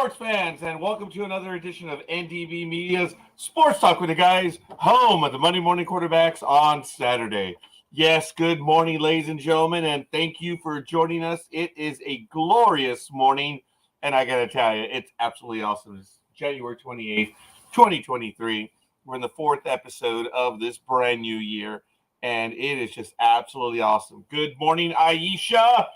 sports fans, and welcome to another edition of NDB Media's Sports Talk with the Guys, home of the Monday Morning Quarterbacks on Saturday. Yes, good morning, ladies and gentlemen, and thank you for joining us. It is a glorious morning, and I got to tell you, it's absolutely awesome. It's January 28th, 2023. We're in the fourth episode of this brand new year, and it is just absolutely awesome. Good morning, Aisha,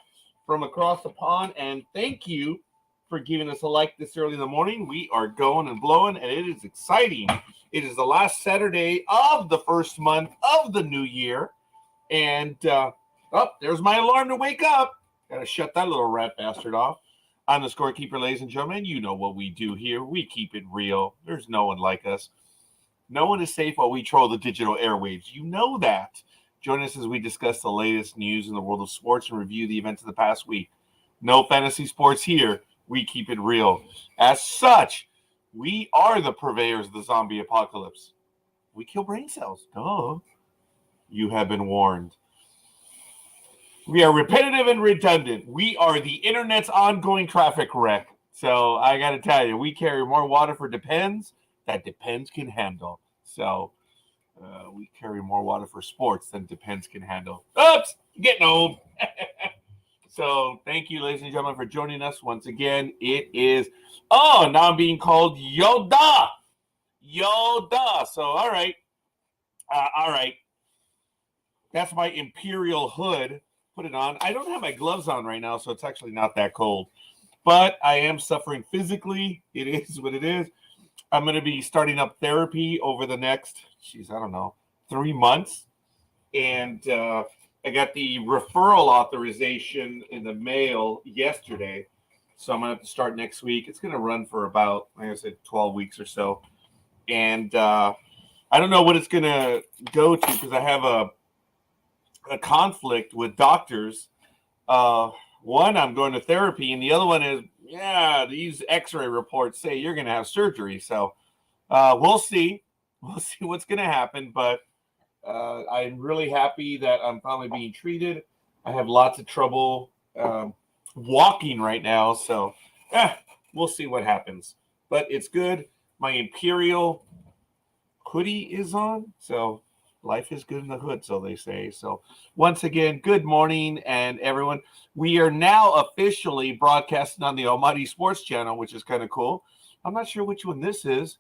from across the pond, and thank you for giving us a like this early in the morning. We are going and blowing, and it is exciting. It is the last Saturday of the first month of the new year, and there's my alarm to wake up. Got to shut that little rat bastard off. I'm the Scorekeeper, ladies and gentlemen. You know what we do here. We keep it real. There's no one like us. No one is safe while we troll the digital airwaves. You know that. Join us as we discuss the latest news in the world of sports and review the events of the past week. No fantasy sports here. We keep it real. As such, we are the purveyors of the zombie apocalypse. We kill brain cells. Duh. You have been warned. We are repetitive and redundant. We are the internet's ongoing traffic wreck. So I got to tell you, we carry more water for Depends that Depends can handle. So we carry more water for sports than Depends can handle. Oops, getting old. So thank you, ladies and gentlemen, for joining us once again. It is, now I'm being called Yoda. So, all right. That's my Imperial hood. Put it on. I don't have my gloves on right now, so it's actually not that cold. But I am suffering physically. It is what it is. I'm going to be starting up therapy over the next, 3 months. And I got the referral authorization in the mail yesterday. So I'm going to have to start next week. It's going to run for about, like I said, 12 weeks or so. And I don't know what it's going to go to because I have a conflict with doctors. One, I'm going to therapy, and the other one is, these x-ray reports say you're going to have surgery. So we'll see. We'll see what's going to happen, but I'm really happy that I'm finally being treated. I have lots of trouble walking right now, so we'll see what happens. But it's good. My Imperial hoodie is on, so life is good in the hood, so they say. So once again, good morning, and everyone. We are now officially broadcasting on the Almighty Sports Channel, which is kind of cool. I'm not sure which one this is.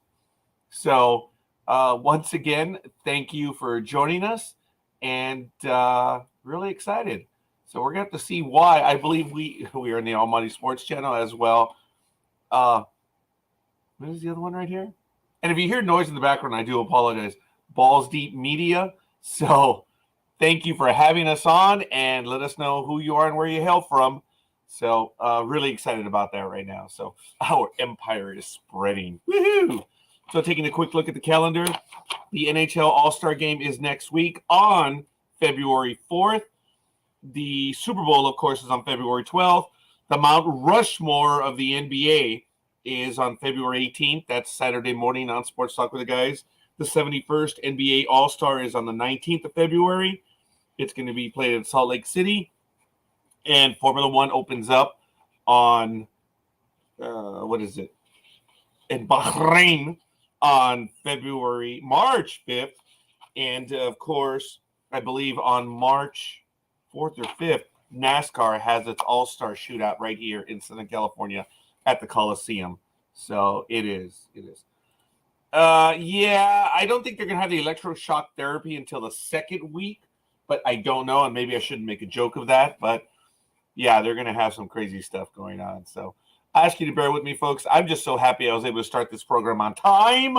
So once again, thank you for joining us, and really excited. So we're going to have to see why. I believe we are in the Almighty Sports Channel as well. What is the other one right here? And if you hear noise in the background, I do apologize. Balls Deep Media. So thank you for having us on, and let us know who you are and where you hail from. So really excited about that right now. So our empire is spreading. Woohoo! So taking a quick look at the calendar, the NHL All-Star Game is next week on February 4th. The Super Bowl, of course, is on February 12th. The Mount Rushmore of the NBA is on February 18th. That's Saturday morning on Sports Talk with the Guys. The 71st NBA All-Star is on the 19th of February. It's going to be played in Salt Lake City. And Formula One opens up on, in Bahrain on March 5th. And, of course, I believe on March 4th or 5th, NASCAR has its All-Star shootout right here in Southern California at the Coliseum. So it is. I don't think they're going to have the electroshock therapy until the second week, but I don't know, and maybe I shouldn't make a joke of that, but yeah, they're going to have some crazy stuff going on. So I ask you to bear with me, folks. I'm just so happy I was able to start this program on time.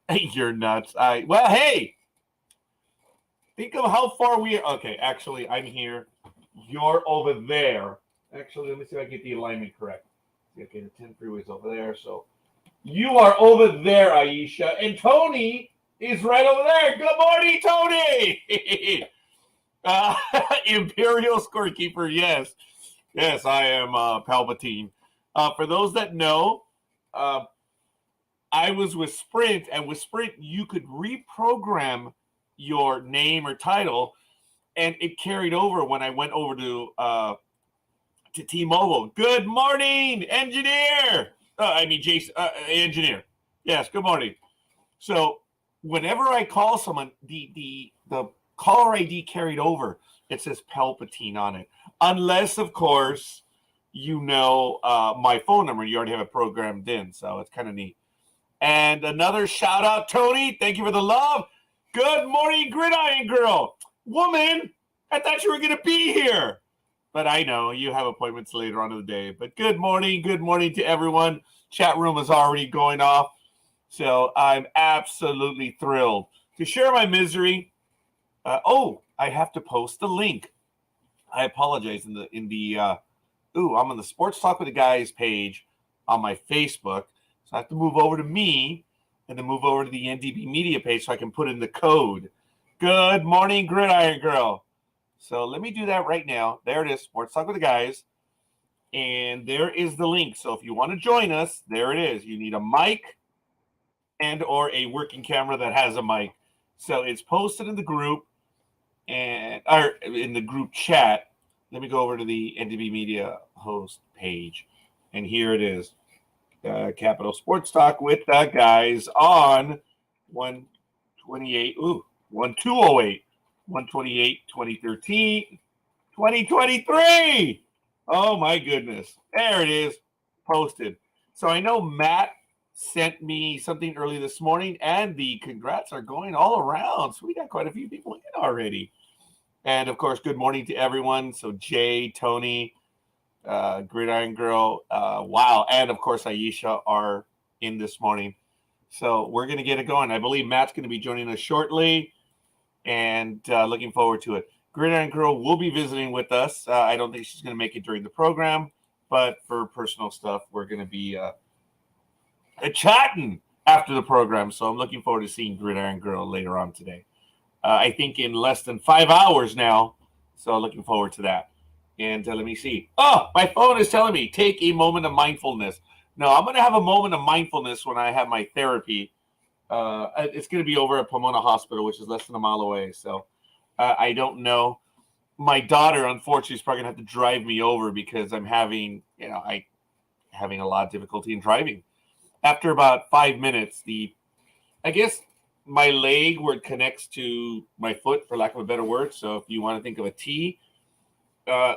You're nuts. Hey, think of how far we are. Okay, actually, I'm here. You're over there. Actually, let me see if I get the alignment correct. Okay, the 10 freeway's over there, so you are over there, Aisha, and Tony is right over there. Good morning, Tony. Imperial Scorekeeper, yes, I am Palpatine. For those that know, I was with Sprint, and with Sprint, you could reprogram your name or title, and it carried over when I went over to T-Mobile. Good morning, engineer. Jason, engineer. Yes, good morning. So whenever I call someone, the caller ID carried over, it says Palpatine on it. Unless, of course, my phone number. You already have it programmed in, so it's kind of neat. And another shout out, Tony. Thank you for the love. Good morning, Gridiron Girl. Woman, I thought you were going to be here. But I know you have appointments later on in the day. But good morning to everyone. Chat room is already going off. So I'm absolutely thrilled to share my misery. I have to post the link. I apologize. I'm on the Sports Talk with the Guys page on my Facebook. So I have to move over to me and then move over to the NDB Media page so I can put in the code. Good morning, Gridiron Girl. So let me do that right now. There it is, Sports Talk with the Guys. And there is the link. So if you want to join us, there it is. You need a mic and or a working camera that has a mic. So it's posted in the group or in the group chat. Let me go over to the NDB Media host page. And here it is. Capital Sports Talk with the Guys on 128. 1208. 128, 2013, 2023. Oh, my goodness. There it is, posted. So I know Matt sent me something early this morning, and the congrats are going all around. So we got quite a few people in already. And, of course, good morning to everyone. So Jay, Tony, Gridiron Girl, wow, and, of course, Aisha are in this morning. So we're going to get it going. I believe Matt's going to be joining us shortly. And looking forward to it. Gridiron Girl will be visiting with us. I don't think she's going to make it during the program, but for personal stuff, we're going to be chatting after the program. So I'm looking forward to seeing Gridiron Girl later on today. I think in less than 5 hours now. So looking forward to that. And let me see. Oh, my phone is telling me, take a moment of mindfulness. No, I'm going to have a moment of mindfulness when I have my therapy. It's going to be over at Pomona Hospital, which is less than a mile away. So I don't know. My daughter, unfortunately, is probably going to have to drive me over because I'm having a lot of difficulty in driving. After about 5 minutes, I guess my leg where it connects to my foot, for lack of a better word. So if you want to think of a T,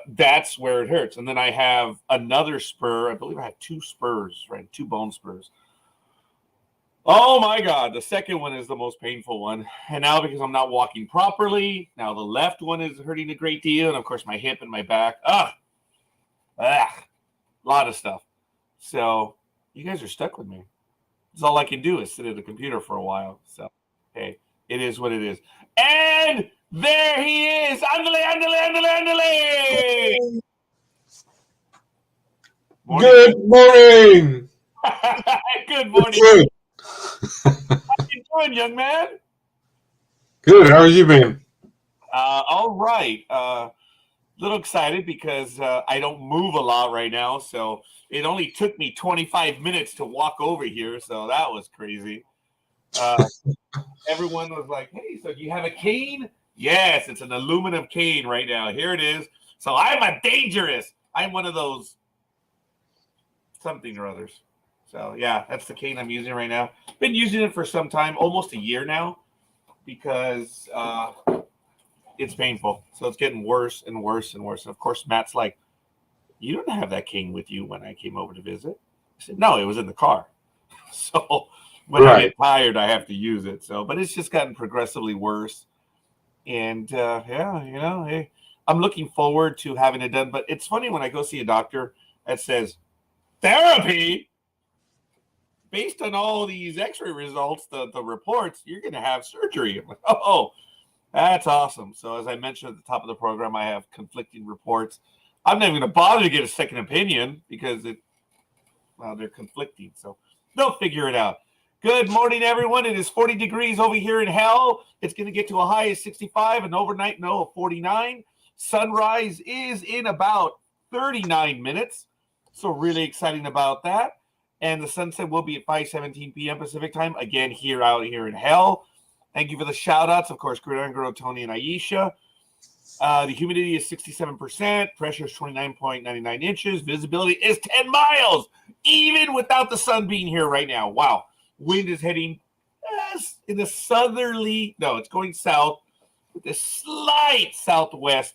that's where it hurts. And then I have another spur. I believe I have two spurs, right? Two bone spurs. Oh, my God. The second one is the most painful one. And now because I'm not walking properly, now the left one is hurting a great deal. And, of course, my hip and my back. A lot of stuff. So you guys are stuck with me. That's all I can do is sit at a computer for a while. So, hey, it is what it is. And there he is. Andale. Good morning. Good morning. How you doing, young man? Good. How have you been? All right. Little excited because I don't move a lot right now, so it only took me 25 minutes to walk over here, so that was crazy. Everyone was like, "Hey, so do you have a cane?" Yes, it's an aluminum cane right now. Here it is. So I'm I'm one of those something or others. So, yeah, that's the cane I'm using right now. Been using it for some time, almost a year now, because it's painful. So it's getting worse and worse and worse. And, of course, Matt's like, you don't have that cane with you when I came over to visit. I said, no, it was in the car. So when I get tired, I have to use it. So, but it's just gotten progressively worse. And, hey, I'm looking forward to having it done. But it's funny when I go see a doctor that says, therapy? Based on all these x-ray results, the reports, you're going to have surgery. I'm like, oh, that's awesome. So as I mentioned at the top of the program, I have conflicting reports. I'm not even going to bother to get a second opinion because they're conflicting. So they'll figure it out. Good morning, everyone. It is 40 degrees over here in hell. It's going to get to a high of 65, an overnight low of 49. Sunrise is in about 39 minutes. So really exciting about that. And the sunset will be at 5:17 p.m. Pacific time. Again, out here in hell. Thank you for the shout-outs. Of course, Gridiron Girl, Tony, and Aisha. The humidity is 67%. Pressure is 29.99 inches. Visibility is 10 miles, even without the sun being here right now. Wow. Wind is heading in the southerly. No, it's going south with a slight southwest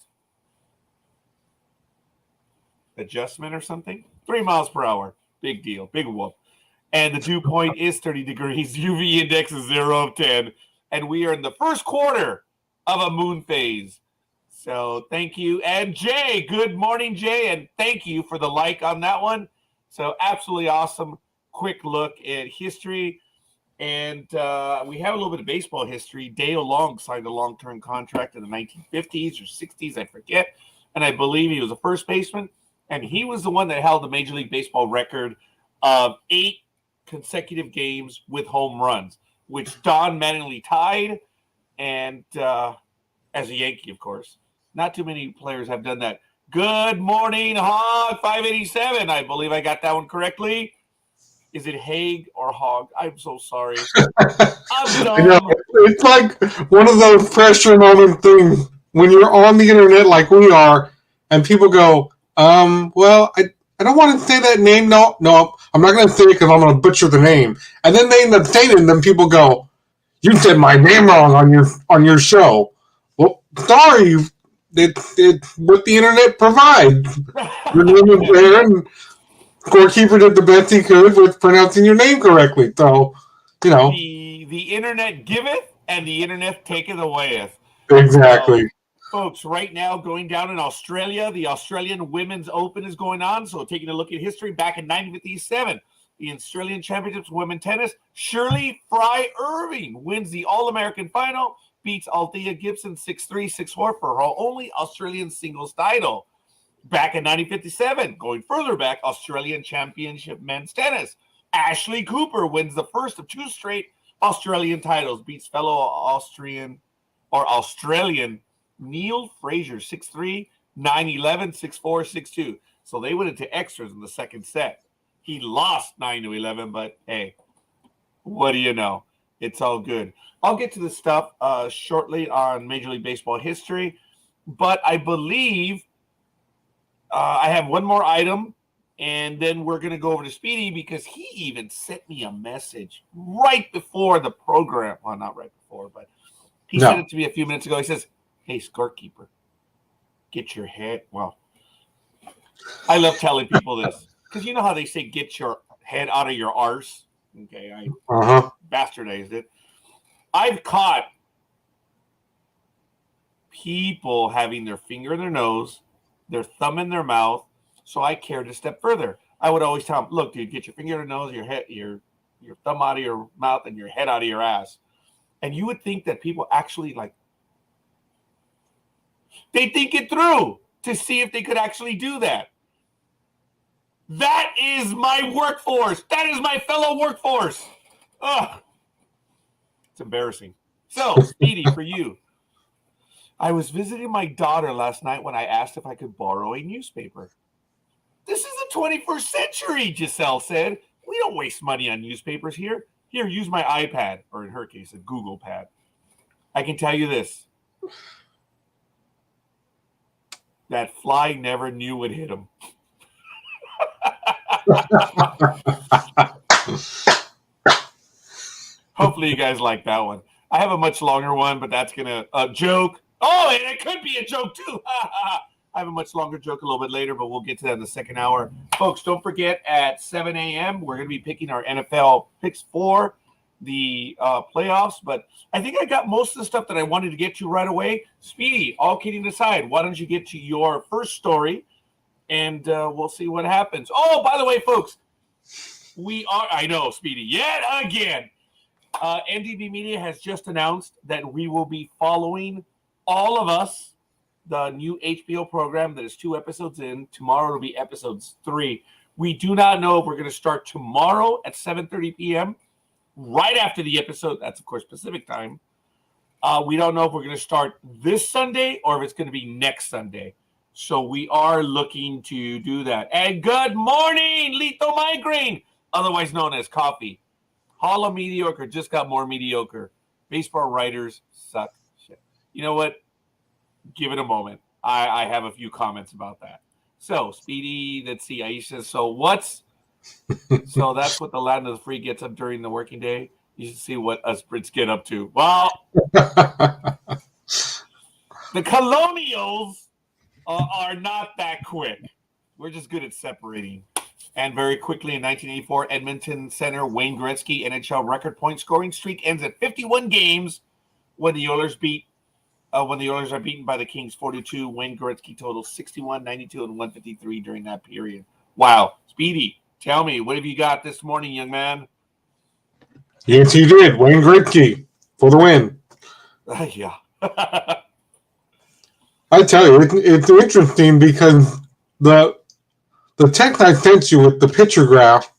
adjustment or something. 3 miles per hour. Big deal. Big whoop. And the dew point is 30 degrees. UV index is 0 of 10. And we are in the first quarter of a moon phase. So thank you. And Jay, good morning, Jay. And thank you for the like on that one. So absolutely awesome. Quick look at history. And we have a little bit of baseball history. Dale Long signed a long-term contract in the 1950s or 60s, I forget. And I believe he was a first baseman. And he was the one that held the Major League Baseball record of 8 consecutive games with home runs, which Don Mattingly tied. And as a Yankee, of course. Not too many players have done that. Good morning, Hog 587. I believe I got that one correctly. Is it Haig or Hog? I'm so sorry. I'm dumb. It's like one of those pressure moment things when you're on the internet like we are, and people go, well, I don't want to say that name. No, I'm not going to say it because I'm going to butcher the name. And then they end up saying it, and then people go, you said my name wrong on your show. Well, sorry, it's what the internet provides. Your name is there, and Scorekeeper did the best he could with pronouncing your name correctly. So, you know. The internet giveth, and the internet taketh awayeth. Exactly. So, folks, right now going down in Australia, the Australian Women's Open is going on. So taking a look at history, back in 1957, the Australian Championships Women Tennis, Shirley Fry Irving wins the All-American final, beats Althea Gibson 6-3, 6-4 for her only Australian singles title. Back in 1957, going further back, Australian Championship Men's Tennis. Ashley Cooper wins the first of 2 straight Australian titles, beats fellow Australian Neil Fraser 6-3, 9-11, 6-4, 6-2. So they went into extras in the second set. He lost 9-11, but hey, what do you know? It's all good. I'll get to the stuff shortly on Major League Baseball history, but I believe I have one more item, and then we're going to go over to Speedy because he even sent me a message right before the program. Well, not right before, but he sent it to me a few minutes ago. He says, hey, Scorekeeper, get your head. Well, I love telling people this because you know how they say get your head out of your arse? Okay, I bastardized it. I've caught people having their finger in their nose, their thumb in their mouth, so I cared a step further. I would always tell them, look, dude, get your finger in your nose, your head, your thumb out of your mouth, and your head out of your ass. And you would think that people actually they think it through to see if they could actually do that. That is my workforce. That is my fellow workforce. Ugh. It's embarrassing. So, Speedy, for you. I was visiting my daughter last night when I asked if I could borrow a newspaper. This is the 21st century, Giselle said. We don't waste money on newspapers here. Here, use my iPad, or in her case, a Google Pad. I can tell you this. That fly never knew what hit him. Hopefully you guys like that one. I have a much longer one, but that's going to joke. Oh, and it could be a joke too. I have a much longer joke a little bit later, but we'll get to that in the second hour. Folks, don't forget at 7 a.m., we're going to be picking our NFL picks for the playoffs. But I think I got most of the stuff that I wanted to get to right away. Speedy, all kidding aside, why don't you get to your first story, and we'll see what happens. Oh, by the way, folks, I know, Speedy, yet again. NDB Media has just announced that we will be following All of Us, the new HBO program that is 2 episodes in. Tomorrow will be episodes 3. We do not know if we're going to start tomorrow at 7:30 p.m., right after the episode. That's, of course, Pacific time. We don't know if we're going to start this Sunday or if it's going to be next Sunday. So we are looking to do that. And good morning, Lethal Migraine, otherwise known as Coffee. Hall of Mediocre just got more mediocre. Baseball writers suck shit. You know what? Give it a moment. I have a few comments about that. So, Speedy, let's see. Aisha, so that's what the land of the free gets up during the working day. You should see what us Brits get up to. Well, the colonials are not that quick. We're just good at separating. And very quickly in 1984, Edmonton center Wayne Gretzky NHL record point scoring streak ends at 51 games when the Oilers are beaten by the Kings 42. Wayne Gretzky totals 61, 92, and 153 during that period. Wow. Speedy, tell me, what have you got this morning, young man? Yes, he did. Wayne Gretzky for the win. Yeah. I tell you, it's interesting because the text I sent you with the picture graph,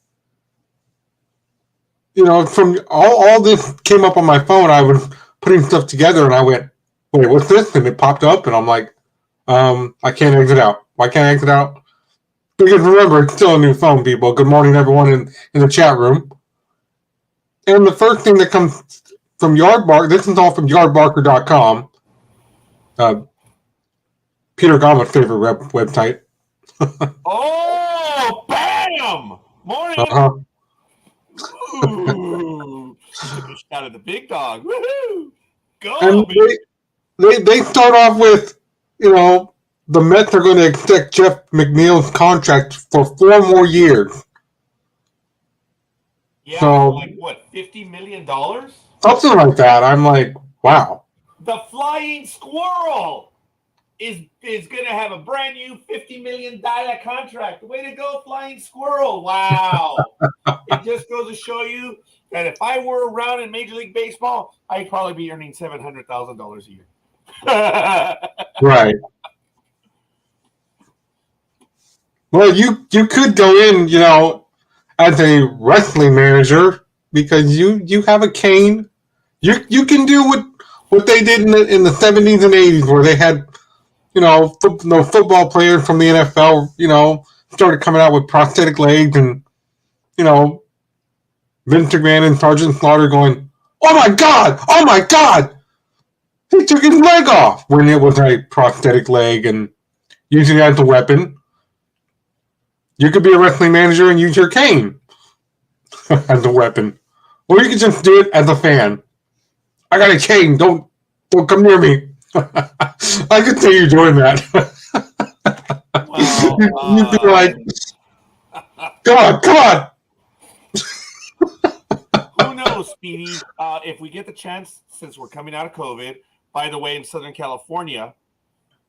from all this came up on my phone. I was putting stuff together, and I went, "Wait, what's this?" And it popped up, and I'm like, "I can't exit out. Why can't I exit out?" Because remember, it's still a new phone, people. Good morning, everyone in the chat room. And the first thing that comes from Yardbark, this is all from yardbarker.com. Peter Gama's favorite website. Oh, bam! Morning. Ooh, took a shot at the big dog. Woohoo! Go, and they start off with, the Mets are going to extend Jeff McNeil's contract for 4 more years. Yeah, so, like what, $50 million? Something like that. I'm like, wow. The Flying Squirrel is going to have a brand new $50 million contract. Way to go, Flying Squirrel. Wow. It just goes to show you that if I were around in Major League Baseball, I'd probably be earning $700,000 a year. Right. Well, you could go in, as a wrestling manager because you have a cane. You can do what they did in the 70s and 80s where they had, football players from the NFL, started coming out with prosthetic legs and, Vince McMahon and Sergeant Slaughter going, "Oh my God! He took his leg off," when it was a prosthetic leg and using it as a weapon. You could be a wrestling manager and use your cane as a weapon. Or you could just do it as a fan. "I got a cane, don't come near me." I could see you doing that. Well, You'd be like, God. Who knows, Speedy? If we get the chance, since we're coming out of COVID, by the way, in Southern California,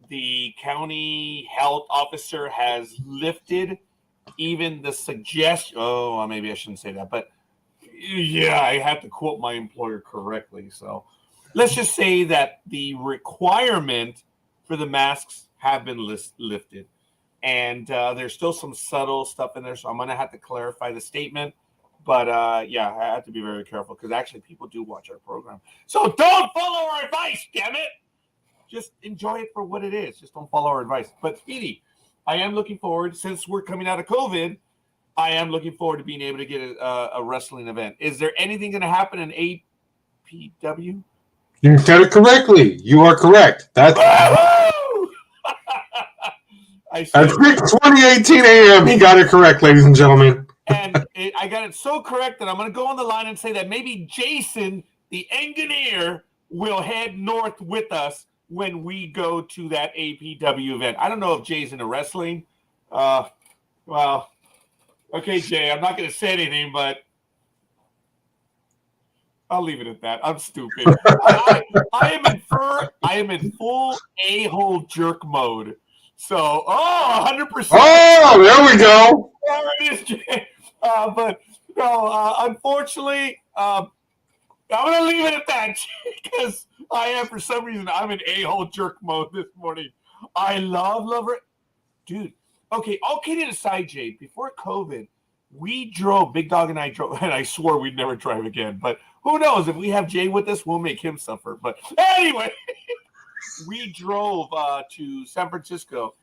the county health officer has lifted even the suggestion. Oh, maybe I shouldn't say that, but yeah, I have to quote my employer correctly. So let's just say that the requirement for the masks have been lifted. And there's still some subtle stuff in there, so I'm going to have to clarify the statement. But, yeah, I have to be very careful because actually people do watch our program. So don't follow our advice, damn it. Just enjoy it for what it is. Just don't follow our advice. But, Speedy, I am looking forward, since we're coming out of COVID, I am looking forward to being able to get a wrestling event. Is there anything going to happen in APW? You said it correctly. You are correct. That's at 6:20 a.m. He got it correct, ladies and gentlemen. And I got it so correct that I'm going to go on the line and say that maybe Jason, the engineer, will head north with us when we go to that APW event. I don't know if Jay's into wrestling. Well, okay, Jay, I'm not going to say anything, but I'll leave it at that. I'm stupid. I am in full a-hole jerk mode. So, 100%. Oh, there we go. There it is, Jay. But no, unfortunately, I'm going to leave it at that because I am, for some reason, I'm in a-hole jerk mode this morning. I love it. Dude, okay, all kidding aside, Jay, before COVID, we drove, Big Dog and I drove, and I swore we'd never drive again. But who knows? If we have Jay with us, we'll make him suffer. But anyway, we drove to San Francisco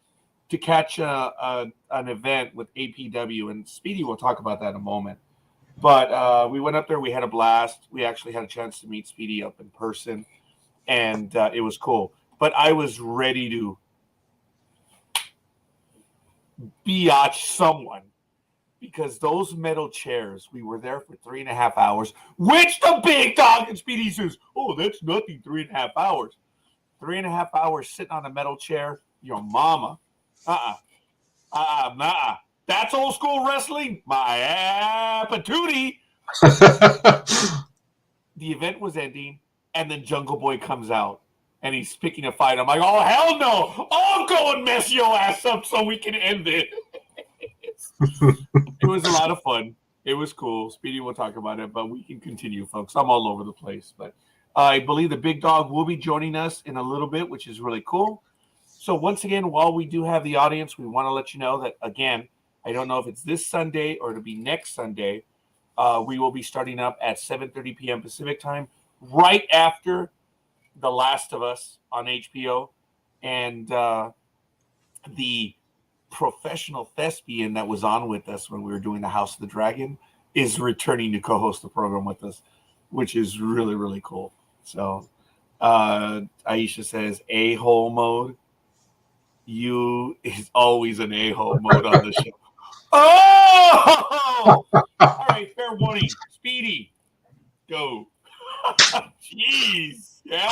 to catch an event with APW, and Speedy will talk about that in a moment. But we went up there. We had a blast. We actually had a chance to meet Speedy up in person, and it was cool. but I was ready to biatch someone because those metal chairs, we were there for 3.5 hours, which the big dog and Speedy says, oh, that's nothing, 3.5 hours. 3.5 hours sitting on a metal chair, your mama. Nah. That's old school wrestling. My patootie. The event was ending, and then Jungle Boy comes out, and he's picking a fight. I'm like, oh, hell no. I'll go and mess your ass up so we can end it. It was a lot of fun. It was cool. Speedy will talk about it, but we can continue, folks. I'm all over the place. But I believe the big dog will be joining us in a little bit, which is really cool. So once again, while we do have the audience, we want to let you know that, again, I don't know if it's this Sunday or it'll be next Sunday. We will be starting up at 7:30 p.m. Pacific time, right after The Last of Us on HBO. And the professional thespian that was on with us when we were doing the House of the Dragon is returning to co-host the program with us, which is really, really cool. So Aisha says, a-hole mode. You is always an a-hole mode on the show. Oh! All right, fair warning. Speedy, go. Jeez. Yeah.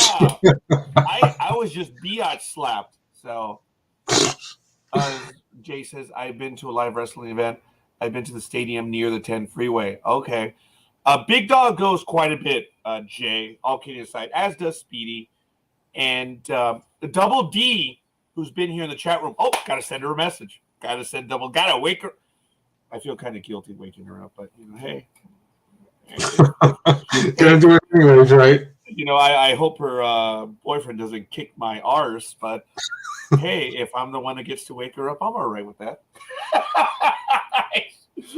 I was just biatch slapped. So Jay says, I've been to a live wrestling event. I've been to the stadium near the 10 freeway. Okay. Big Dog goes quite a bit, Jay, all kidding aside, as does Speedy. And the Double D, who's been here in the chat room. Oh, got to send her a message. Got to wake her. I feel kind of guilty waking her up, but, hey. Gonna do it anyways, right? I hope her boyfriend doesn't kick my arse, but hey, if I'm the one that gets to wake her up, I'm all right with that.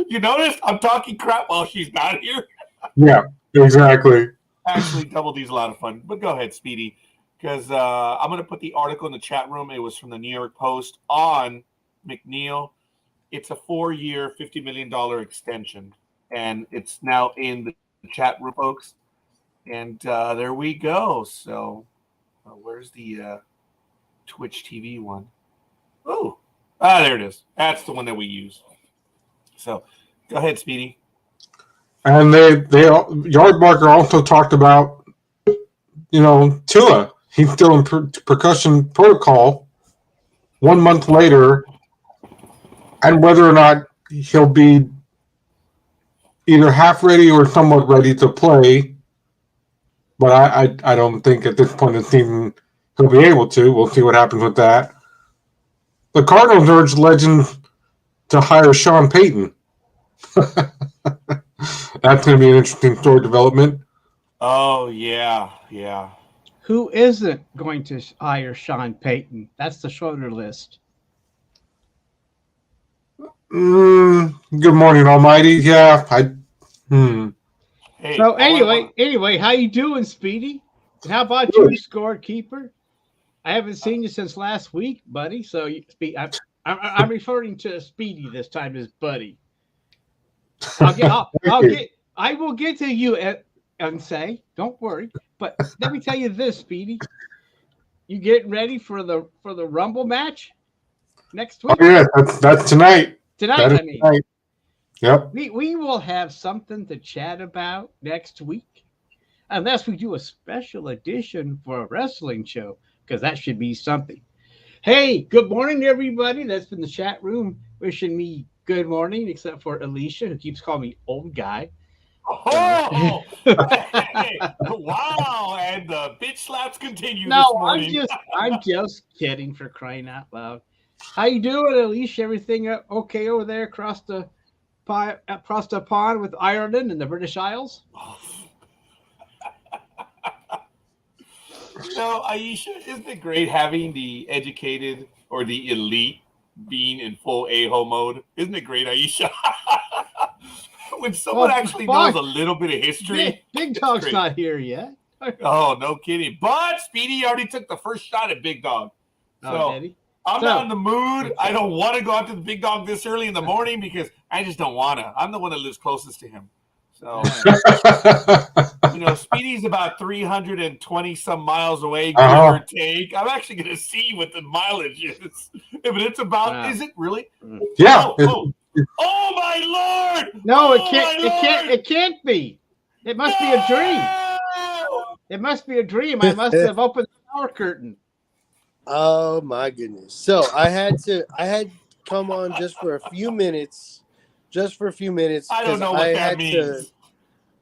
You notice I'm talking crap while she's not here? Yeah, exactly. Actually, Double D's a lot of fun. But go ahead, Speedy, because I'm going to put the article in the chat room. It was from the New York Post on McNeil. It's a 4-year, $50 million extension, and it's now in the chat room, folks. And there we go. So where's the Twitch TV one? Oh, there it is. That's the one that we use. So go ahead, Speedy. And Yardbarker also talked about, Tua. He's still in percussion protocol 1 month later, and whether or not he'll be either half ready or somewhat ready to play. But I don't think at this point in the season he'll be able to. We'll see what happens with that. The Cardinals urged legend to hire Sean Payton. That's going to be an interesting story development. Oh, yeah. Who isn't going to hire Sean Payton? That's the shorter list. Good morning, Almighty. Yeah, Hey, So anyway, how you doing, Speedy? And how about you, Scorekeeper? I haven't seen you since last week, buddy. So I'm referring to Speedy this time as buddy. I will get to you and say, don't worry. But let me tell you this, Speedy. You getting ready for the Rumble match next week? Oh, yeah, that's tonight. Tonight. Yep. We will have something to chat about next week, unless we do a special edition for a wrestling show, because that should be something. Hey, good morning, everybody that's in the chat room wishing me good morning, except for Alicia, who keeps calling me old guy. Oh, hey, wow! And the bitch slaps continue this morning. I'm just kidding, for crying out loud. How you doing, Alicia? Everything okay over there across the pond with Ireland and the British Isles? Aisha, isn't it great having the educated or the elite being in full a-hole mode? Isn't it great, Aisha? When someone actually knows a little bit of history. Big Dog's not here yet. Oh, no kidding. But Speedy already took the first shot at Big Dog. So I'm not in the mood. I don't want to go out to the Big Dog this early in the morning because I just don't want to. I'm the one that lives closest to him. So, Speedy's about 320 some miles away, give or take. I'm actually going to see what the mileage is. But it's about, is it really? Yeah. Oh my Lord! No, it can't. It can't be. It must be a dream. It must be a dream. I must have opened the shower curtain. Oh my goodness! So I had come on just for a few minutes. I don't know what that means.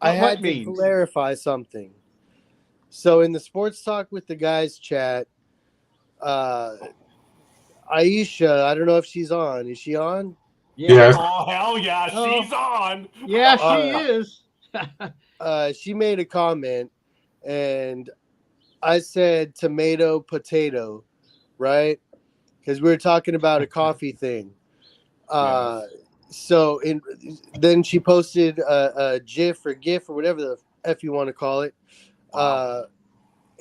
I had to clarify something. So in the Sports Talk with the Guys chat, Aisha, I don't know if she's on. Is she on? Yeah. Oh hell yeah, she's on. Yeah, she is. She made a comment, and I said tomato, potato, right? Because we were talking about a coffee thing. So then she posted a GIF or GIF or whatever the F you want to call it,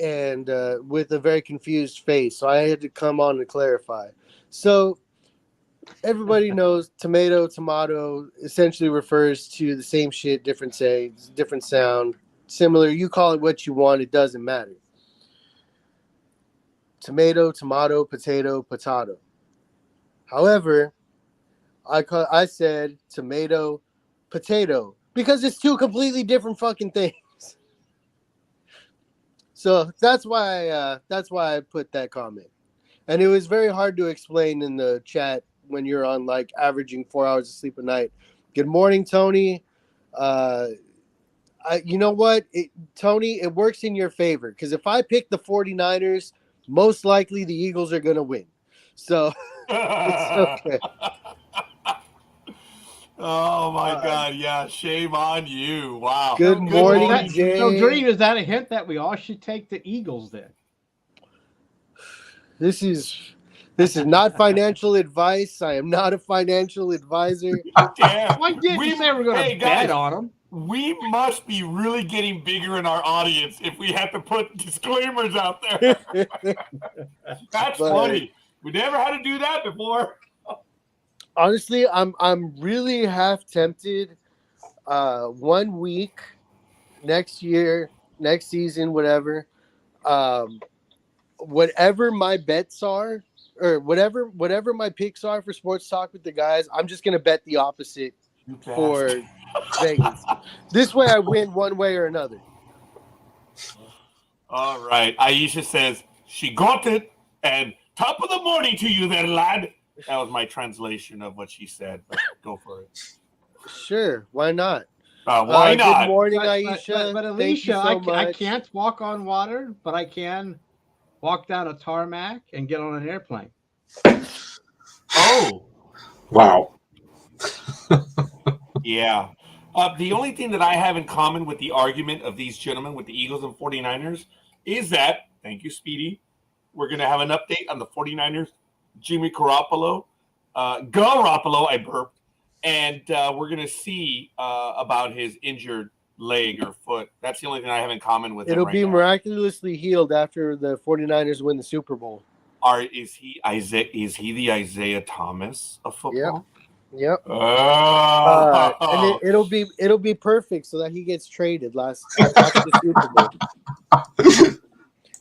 and with a very confused face. So I had to come on and clarify. So everybody knows tomato essentially refers to the same shit, different sayings, different sound, similar. You call it what you want, it doesn't matter. Tomato, potato, potato. However, I said tomato, potato because it's two completely different fucking things. So that's why I put that comment, and it was very hard to explain in the chat when you're on like averaging 4 hours of sleep a night. Good morning, Tony. You know what, Tony? It works in your favor because if I pick the 49ers, most likely the Eagles are gonna win. So it's okay. Oh my God! Yeah, shame on you! Wow. Good morning, Jay. So, Dreem, is that a hint that we all should take the Eagles then? This is not financial advice. I am not a financial advisor. Damn. Why didn't you say we're going to bet on them? We must be really getting bigger in our audience if we have to put disclaimers out there. That's funny. We never had to do that before. Honestly, I'm really half tempted. 1 week, next year, next season, whatever. Whatever my bets are, or whatever my picks are for Sports Talk with the Guys, I'm just gonna bet the opposite for Vegas. This way, I win one way or another. All right. Aisha says she got it, and top of the morning to you, there, lad. That was my translation of what she said. But go for it. Sure, why not? Why not? Good morning, Aisha. But Alicia, I can't walk on water, but I can walk down a tarmac and get on an airplane. Oh. Wow. Yeah. The only thing that I have in common with the argument of these gentlemen with the Eagles and 49ers is that, thank you, Speedy, we're going to have an update on the 49ers, Jimmy Garoppolo, I burped, and we're going to see about his injured leg or foot. That's the only thing I have in common with him. It'll be miraculously healed after the 49ers win the Super Bowl. Is he the Isaiah Thomas of football? Yep. Oh. And it'll be perfect so that he gets traded after the Super Bowl.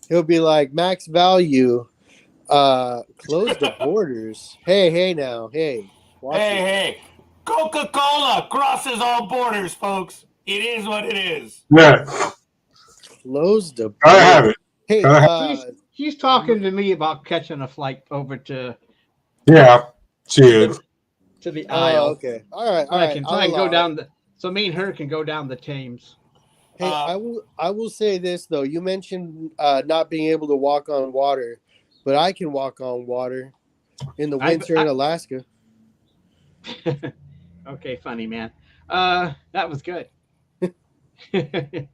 He'll be like max value. Close the borders. Hey now. Hey. Hey. Coca-Cola crosses all borders, folks. It is what it is. Yeah. Close the borders. I have it. Hey, she's talking to me about catching a flight over to. Yeah, she is. To the aisle. Okay. All right. I can go down so me and her can go down the Thames. Hey, I will say this though. You mentioned not being able to walk on water, but I can walk on water in the winter in Alaska. Okay, funny man. That was good. As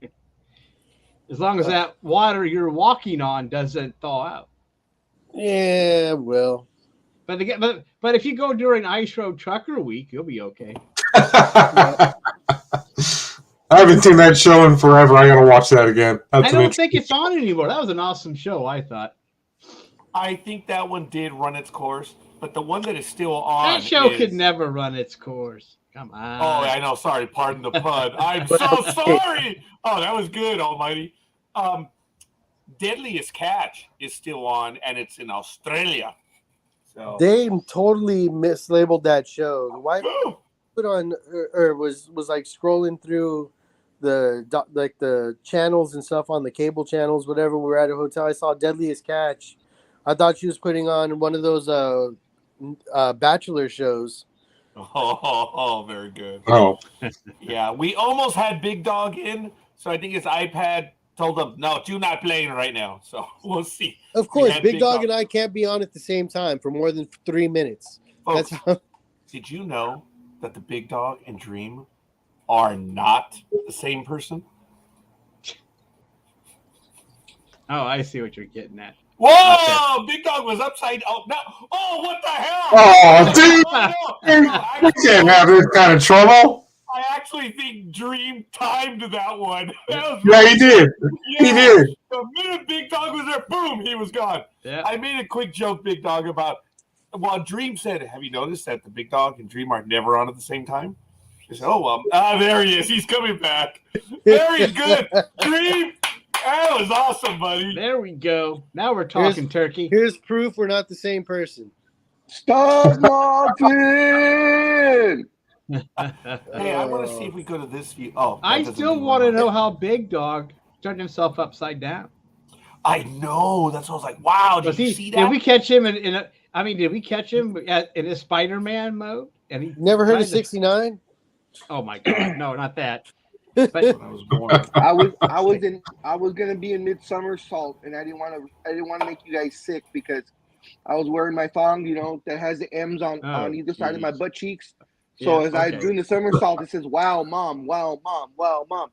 long as that water you're walking on doesn't thaw out. Yeah, well. But if you go during Ice Road Trucker Week, you'll be okay. I haven't seen that show in forever. I gotta watch that again. I don't think it's on anymore. That was an awesome show, I thought. I think that one did run its course, but the one that is still on. That show could never run its course. Come Oh, on. I know. Sorry, pardon the pun. I'm so sorry. Oh, that was good, Almighty. Deadliest Catch is still on, and it's in Australia. So They totally mislabeled that show. The wife put on or was like scrolling through the channels and stuff on the cable channels, whatever. We were at a hotel. I saw Deadliest Catch. I thought she was putting on one of those bachelor shows. Oh, very good. Oh, Yeah, we almost had Big Dog in, so I think his iPad told him, no, do not play in right now. So we'll see. Of We course, had Big Dog and I can't be on at the same time for more than 3 minutes. Folks, That's how. did you know that the Big Dog and Dreem are not the same person? Oh, I see what you're getting at. Whoa! Big Dog was upside. Oh no! Oh, what the hell? Oh, dude. No, we can't have this kind of trouble. I actually think Dreem timed that one. That was Yeah, he did. Yeah. He did. The minute Big Dog was there, boom, he was gone. Yeah. I made a quick joke, Big Dog, about while Dreem said, "Have you noticed that the Big Dog and Dreem are never on at the same time?" He said, "Oh well, there he is. He's coming back. Very good, Dreem. That was awesome, buddy." There we go. Now we're talking turkey. Here's proof we're not the same person. Stop laughing! Hey, I want to see if we go to this view. Oh, that I doesn't still do want to well. know how Big Dog turned himself upside down. I know. That's what I was like. Wow, did you see that? Did we catch him did we catch him in his Spider-Man mode? And he Never heard of tried to- 69? Oh my God, no, not that. But When I was born. I was gonna be in Midsummer Salt, and I didn't want to make you guys sick because I was wearing my thong, that has the M's on either side of my butt cheeks. So as I doing the somersault, it says "Wow, mom! Wow, mom! Wow, mom!"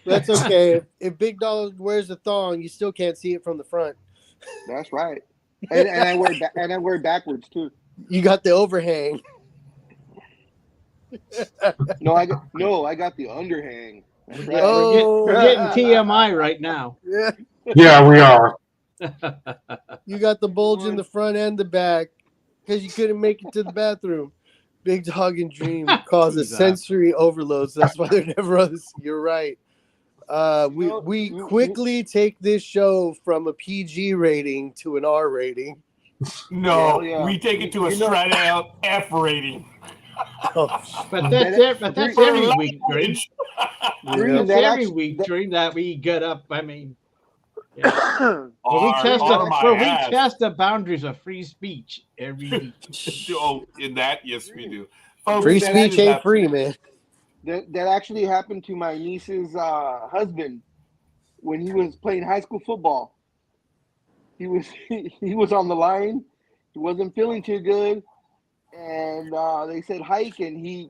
That's okay. If Big Dog wears a thong, you still can't see it from the front. That's right. And I wear it backwards too. You got the overhang. No, I got the underhang. That's right. Oh, we're getting TMI right now. Yeah. Yeah, we are. You got the bulge in the front and the back because you couldn't make it to the bathroom. Big Dog and Dream causes sensory overload, so that's why they're never on this. You're right. We quickly take this show from a PG rating to an R rating. No, Yeah. we take it to a straight out F rating. But that's every week, Dream. Dream, That's that every actually- week, Dream, that we get up. I mean, yeah. Or we my test the boundaries of free speech every week. Oh, in that, yes, we do. Folks, Free that speech is ain't up- free, man. That actually happened to my niece's husband when he was playing high school football. He was on the line. He wasn't feeling too good, and they said hike, and he,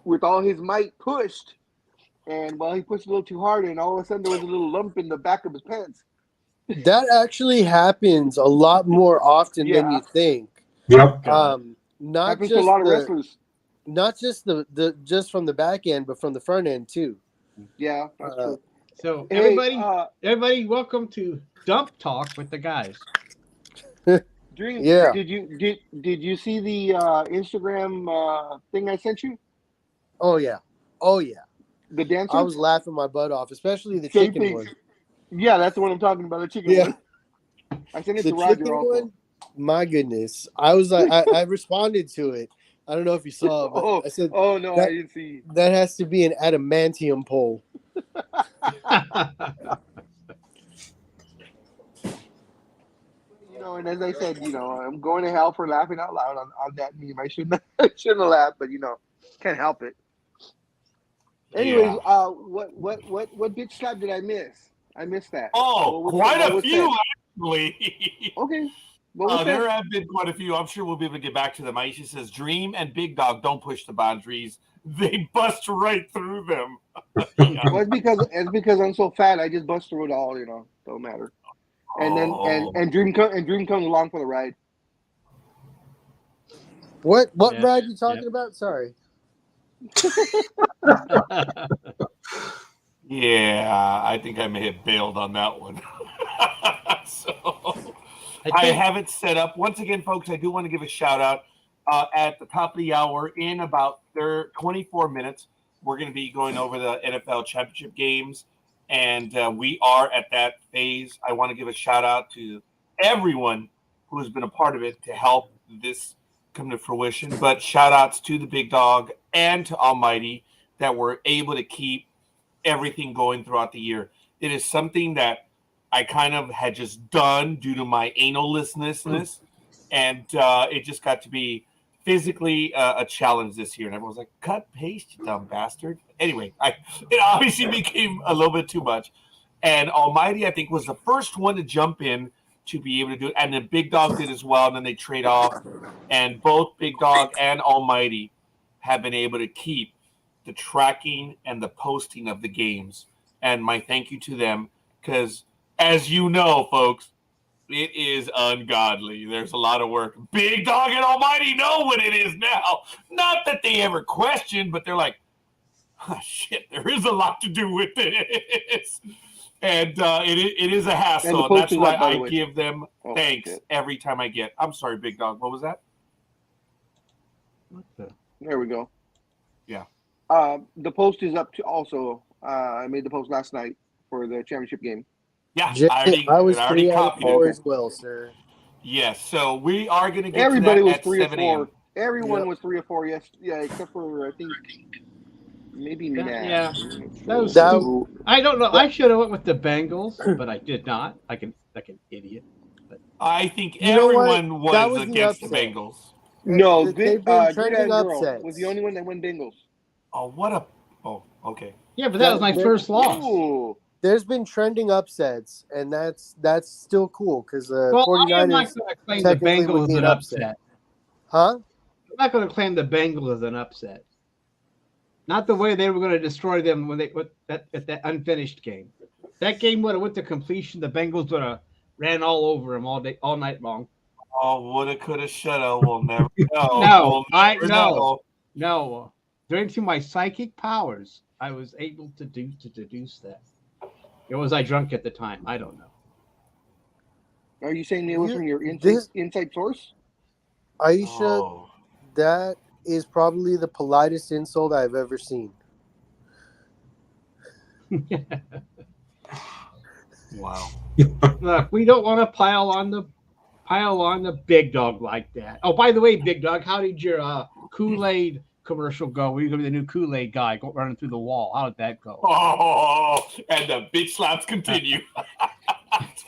with all his might pushed, and he pushed a little too hard, and all of a sudden there was a little lump in the back of his pants. That actually happens a lot more often than you think. Yep. Not Happens just to a lot of wrestlers. not just the just from the back end, but from the front end too. Yeah, that's true. So Hey, everybody, welcome to Dump Talk with the guys. Dream, Yeah. Did you see the Instagram thing I sent you? Oh yeah. The dancer? I was laughing my butt off, especially the Same chicken thing. one. Yeah, that's the one I'm talking about. The chicken Yeah. one. I sent it The to Roger chicken also. one. My goodness, I was like, I responded to it. I don't know if you saw it, but I said Oh no, that- I didn't see. that has to be an adamantium pole. And as I said, I'm going to hell for laughing out loud on that meme. I shouldn't have laughed, but can't help it. Anyways, what bitch slap did I miss? I missed that. Oh, What was quite that? a What was few, that? actually. Okay. What was There that? have been quite a few. I'm sure we'll be able to get back to them. Aisha says, Dreem and Big Dog don't push the boundaries. They bust right through them. Yeah. Well, it's because I'm so fat. I just bust through it all. Don't matter. And then and Dream comes along for the ride. What Yeah, ride you talking about? Sorry. Yeah, I think I may have bailed on that one. So I think- have it set up. Once again, folks, I do want to give a shout out at the top of the hour in about 24 minutes. We're going to be going over the NFL championship games, and we are at that phase. I want to give a shout out to everyone who has been a part of it to help this come to fruition. But shout outs to the Big Dog and to Almighty that were able to keep everything going throughout the year. It is something that I kind of had just done due to my analistness, and it just got to be physically a challenge this year. And everyone's like, cut, paste, you dumb bastard. Anyway, it obviously became a little bit too much. And Almighty, I think, was the first one to jump in to be able to do it. And then Big Dog did as well. And then they trade off. And both Big Dog and Almighty have been able to keep the tracking and the posting of the games. And my thank you to them, because as you know, folks, it is ungodly. There's a lot of work. Big Dog and Almighty know what it is now. Not that they ever question, but they're like, oh, shit, there is a lot to do with this. And it is a hassle. And that's why I give them thanks every time I get. I'm sorry, Big Dog. What was that? There we go. Yeah. The post is up to also. I made the post last night for the championship game. Yeah, I was 3 out of 4 as well, sir. Yes, so we are going to get Everybody to that was at 3 or 7 4. a.m. Everyone was 3 or 4. Yes, yeah, except for I think maybe Matt. Yeah, I I don't know. I should have went with the Bengals, but I did not. Like an idiot. But I think everyone was against the Bengals. No, they've been trending Girl upsets. was the only one that went Bengals. Oh, okay. yeah, but that was my first loss. Ooh. There's been trending upsets, and that's still cool because the Well, 49ers I'm not going to claim the technically would Bengals be as an an upset. upset. Huh? I'm not going to claim the Bengals as an upset. Not the way they were going to destroy them when at that unfinished game. That game would have went to completion. The Bengals would have ran all over them all night long. Oh, woulda, coulda, shoulda. We'll never know. No, we'll never No. Due to my psychic powers, I was able to deduce that. Or was I drunk at the time? I don't know. Are you saying it was from your inside source? Aisha, that is probably the politest insult I've ever seen. Wow. Look, we don't want to pile on the Big Dog like that. Oh, by the way, Big Dog, how did your Kool-Aid commercial go? Were you going to be the new Kool-Aid guy running through the wall? How did that go? Oh, and the bitch slaps continue.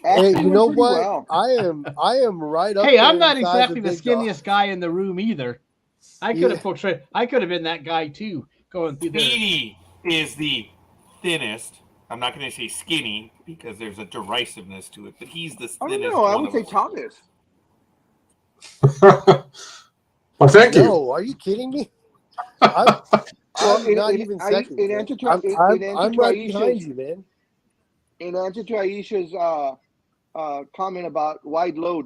Hey, you know what? Well. I am right up. Hey, I'm not exactly the skinniest guy in the room either. I could have been that guy too, going through there. Speedy is the thinnest. I'm not going to say skinny because there's a derisiveness to it, but he's the thinnest. I don't know. I would say Thomas. Well, thank you. No, are you kidding me? I'm not even second. I'm right behind you, man. In answer to Aisha's comment about wide load,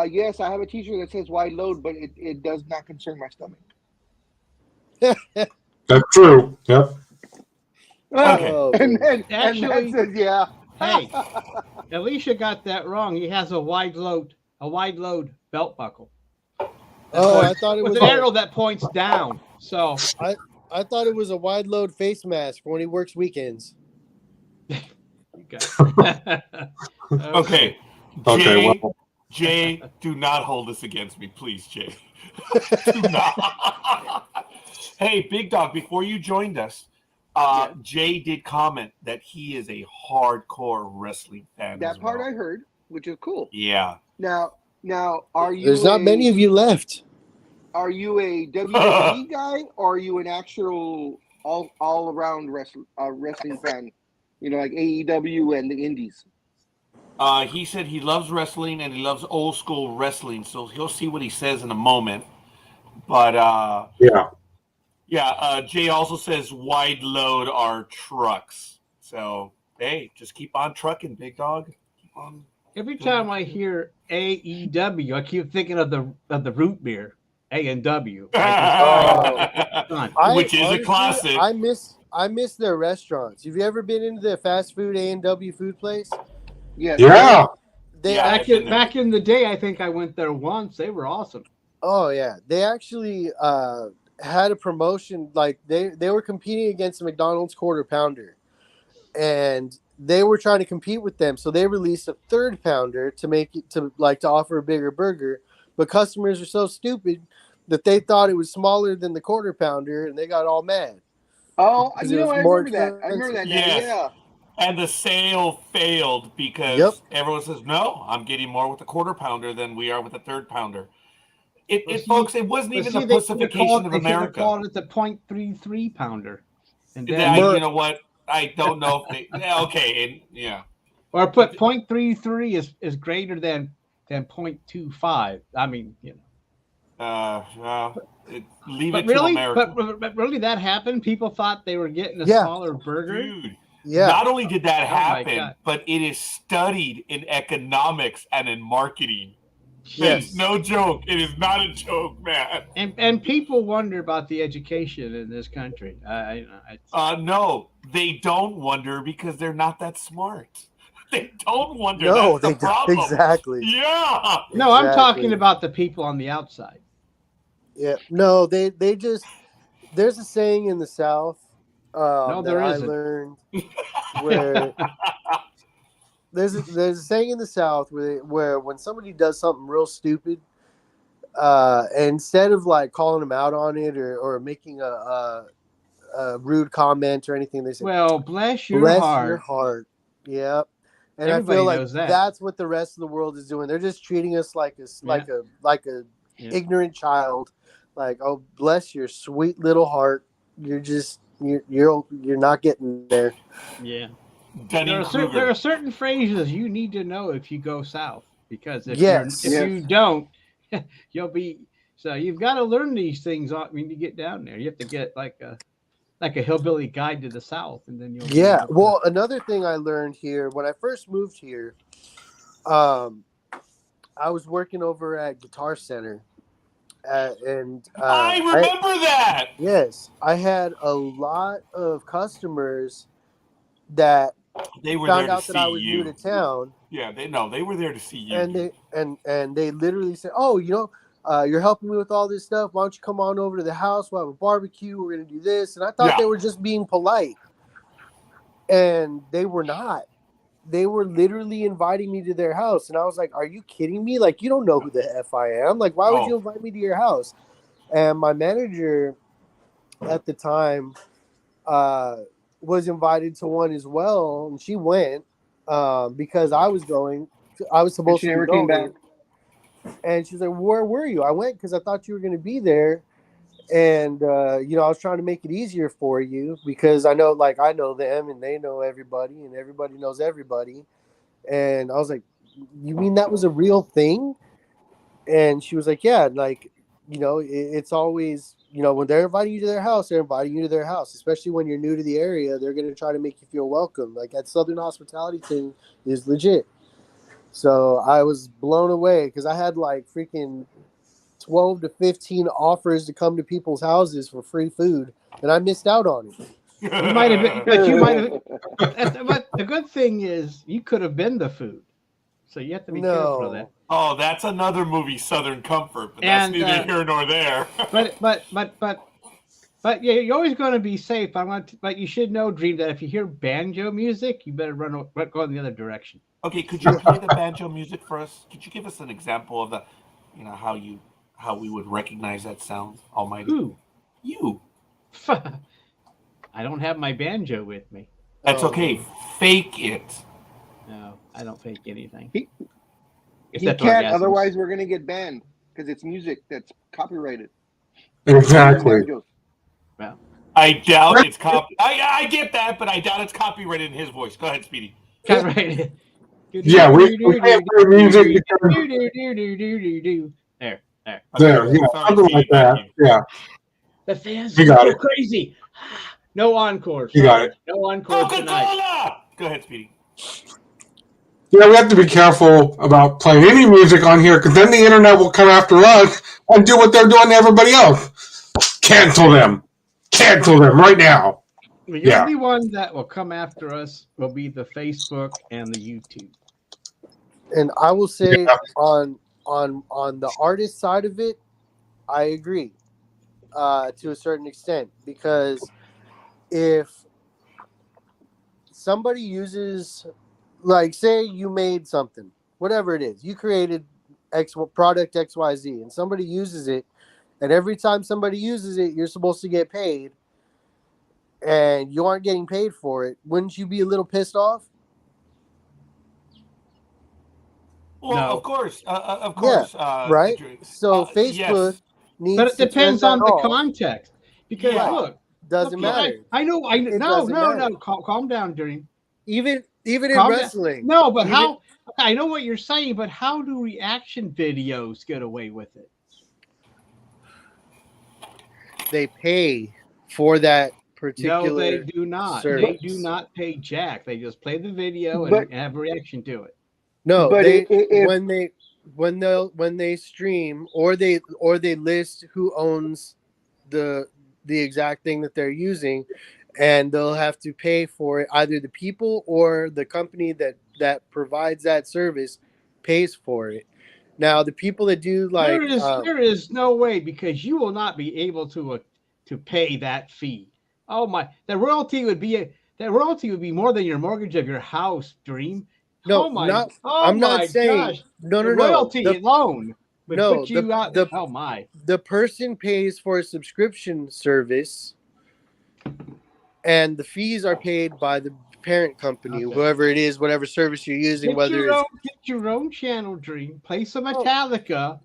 yes, I have a T-shirt that says wide load, but it does not concern my stomach. That's true. Yep. Okay. And Actually, says, yeah. Hey, Alicia got that wrong. He has a wide load belt buckle. I thought it was with an arrow that points down. So I thought it was a wide load face mask for when he works weekends. Okay. Jay, do not hold this against me, please, Jay. Do not. Hey, Big Dog, before you joined us, Jay did comment that he is a hardcore wrestling fan. That part I heard, which is cool. Yeah. Now, are you? There's not many of you left. Are you a WWE guy, or are you an actual all around wrestling fan? You know, like AEW and the Indies. He said he loves wrestling and he loves old school wrestling, so he'll see what he says in a moment. But Jay also says wide load are trucks. So hey, just keep on trucking, Big Dog. Keep on. Every time I hear AEW, I keep thinking of the root beer, A&W, which is a classic. I miss their restaurants. Have you ever been into the fast food A&W food place? Yes. Yeah. Back in the day, I think I went there once. They were awesome. Oh yeah, they actually had a promotion. Like they were competing against a McDonald's quarter pounder, and they were trying to compete with them. So they released a third pounder to make it to offer a bigger burger. But customers are so stupid that they thought it was smaller than the quarter pounder, and they got all mad Oh, because you it know, was I more remember that. I remember expensive. that now. Yes. Yeah. And the sale failed Yep. because everyone says, no, I'm getting more with the quarter pounder than we are with the third pounder. Well, see, Folks, it wasn't But even see, the they should have pussification of they should have America. called it the .33 pounder, and You then know what? I don't know if they. Yeah, okay, and yeah. or put .33 is greater than .25. I mean, you know. Leave But it to really, America. but really, that happened. People thought they were getting a Yeah. smaller burger. Dude, Yeah. not only did that Oh my happen, God. but it is studied in economics and in marketing. Yes. It's no joke. It is not a joke, man. And people wonder about the education in this country. No, they don't wonder because they're not that smart. They don't wonder. No, That's they the problem. don't. Exactly. Yeah. No, I'm talking Exactly. about the people on the outside. Yeah. No, they just. There's a saying in the South No, that there I isn't. learned where there's a saying in the South where when somebody does something real stupid, instead of like calling them out on it or making a rude comment or anything, they say, Well, bless your "Bless heart. your heart." Yep. And Everybody I feel like knows that. that's what the rest of the world is doing. They're just treating us like a Yeah. ignorant child. Like, oh, bless your sweet little heart. You're just you're not getting there. Yeah. Dunning Kruger. There are certain phrases you need to know if you go south, because if Yes. you don't, you'll be. So you've got to learn these things when you get down there. You have to get like a hillbilly guide to the south, and then you'll. Yeah. Well, another thing I learned here when I first moved here, I was working over at Guitar Center, and I remember that. Yes, I had a lot of customers that they were found there out to that I see was you. new to town. Yeah, they were there to see you. And they literally said, "Oh, you're helping me with all this stuff. Why don't you come on over to the house? We'll have a barbecue. We're gonna do this." And I thought they were just being polite, and they were not. They were literally inviting me to their house, and I was like, "Are you kidding me? Like, you don't know who the F I am. Like, why would you invite me to your house?" And my manager at the time was invited to one as well, and she went because I was going. I was supposed to be going. Came back. And she's like, "Where were you?" I went because I thought you were going to be there, and I was trying to make it easier for you because I know them and they know everybody and everybody knows everybody. And I was like, "You mean that was a real thing?" And she was like, "Yeah, like, it's always, when they're inviting you to their house, they're inviting you to their house, especially when you're new to the area. They're going to try to make you feel welcome. Like, that Southern hospitality thing is legit." So I was blown away because I had like freaking 12 to 15 offers to come to people's houses for free food, and I missed out on it. You might have been, but you might have. But the good thing is you could have been the food, so you have to be careful of that. Oh, that's another movie, Southern Comfort, but that's neither here nor there. But yeah, you're always going to be safe. But you should know, Dreem, that if you hear banjo music, you better go in the other direction. Okay, could you play the banjo music for us? Could you give us an example of how we would recognize that sound? Almighty. Who? You. I don't have my banjo with me. That's okay. Fake it. No, I don't fake anything. He can't, otherwise we're going to get banned because it's music that's copyrighted. Exactly. Well, I doubt it's I get that, but I doubt it's copyrighted in his voice. Go ahead, Speedy. Copyrighted. Yeah, we can't play music because There. yeah, something like that. Yeah. The fans got go it. crazy. No encore. You got it. No encore tonight. Go ahead, Speedy. Yeah, we have to be careful about playing any music on here because then the internet will come after us and do what they're doing to everybody else. Cancel them right now. The only one that will come after us will be the Facebook and the YouTube. And I will say on the artist side of it, I agree to a certain extent, because if somebody uses, like, say you made something, whatever it is, you created product XYZ, and somebody uses it, and every time somebody uses it, you're supposed to get paid, and you aren't getting paid for it, wouldn't you be a little pissed off? Well, No. of course, Right? So Facebook yes, But needs it to turn depends that on the off. context. Because Yeah. look, Doesn't matter. I know. It No, doesn't matter. calm down, Dream. Even in Calm down. wrestling. No, but even, how? Okay, I know what you're saying, but how do reaction videos get away with it? they pay for that particular No, they do not. service. They do not pay jack. They just play the video But- and have a reaction to it. No, But they if- when they stream or they list who owns the exact thing that they're using, and they'll have to pay for it. Either the people or the company that provides that service pays for it. Now, the people that do like There is no way, because you will not be able to pay that fee. Oh my! The royalty would be more than your mortgage of your house, Dream. no, Oh my! not. Oh I'm my not saying gosh! no. The royalty alone would no, put you out. the- Oh my! the person pays for a subscription service, and the fees are paid by the parent company, Okay. whoever it is, whatever service you're using, whether it's Get your own channel, Dream. Play some Metallica,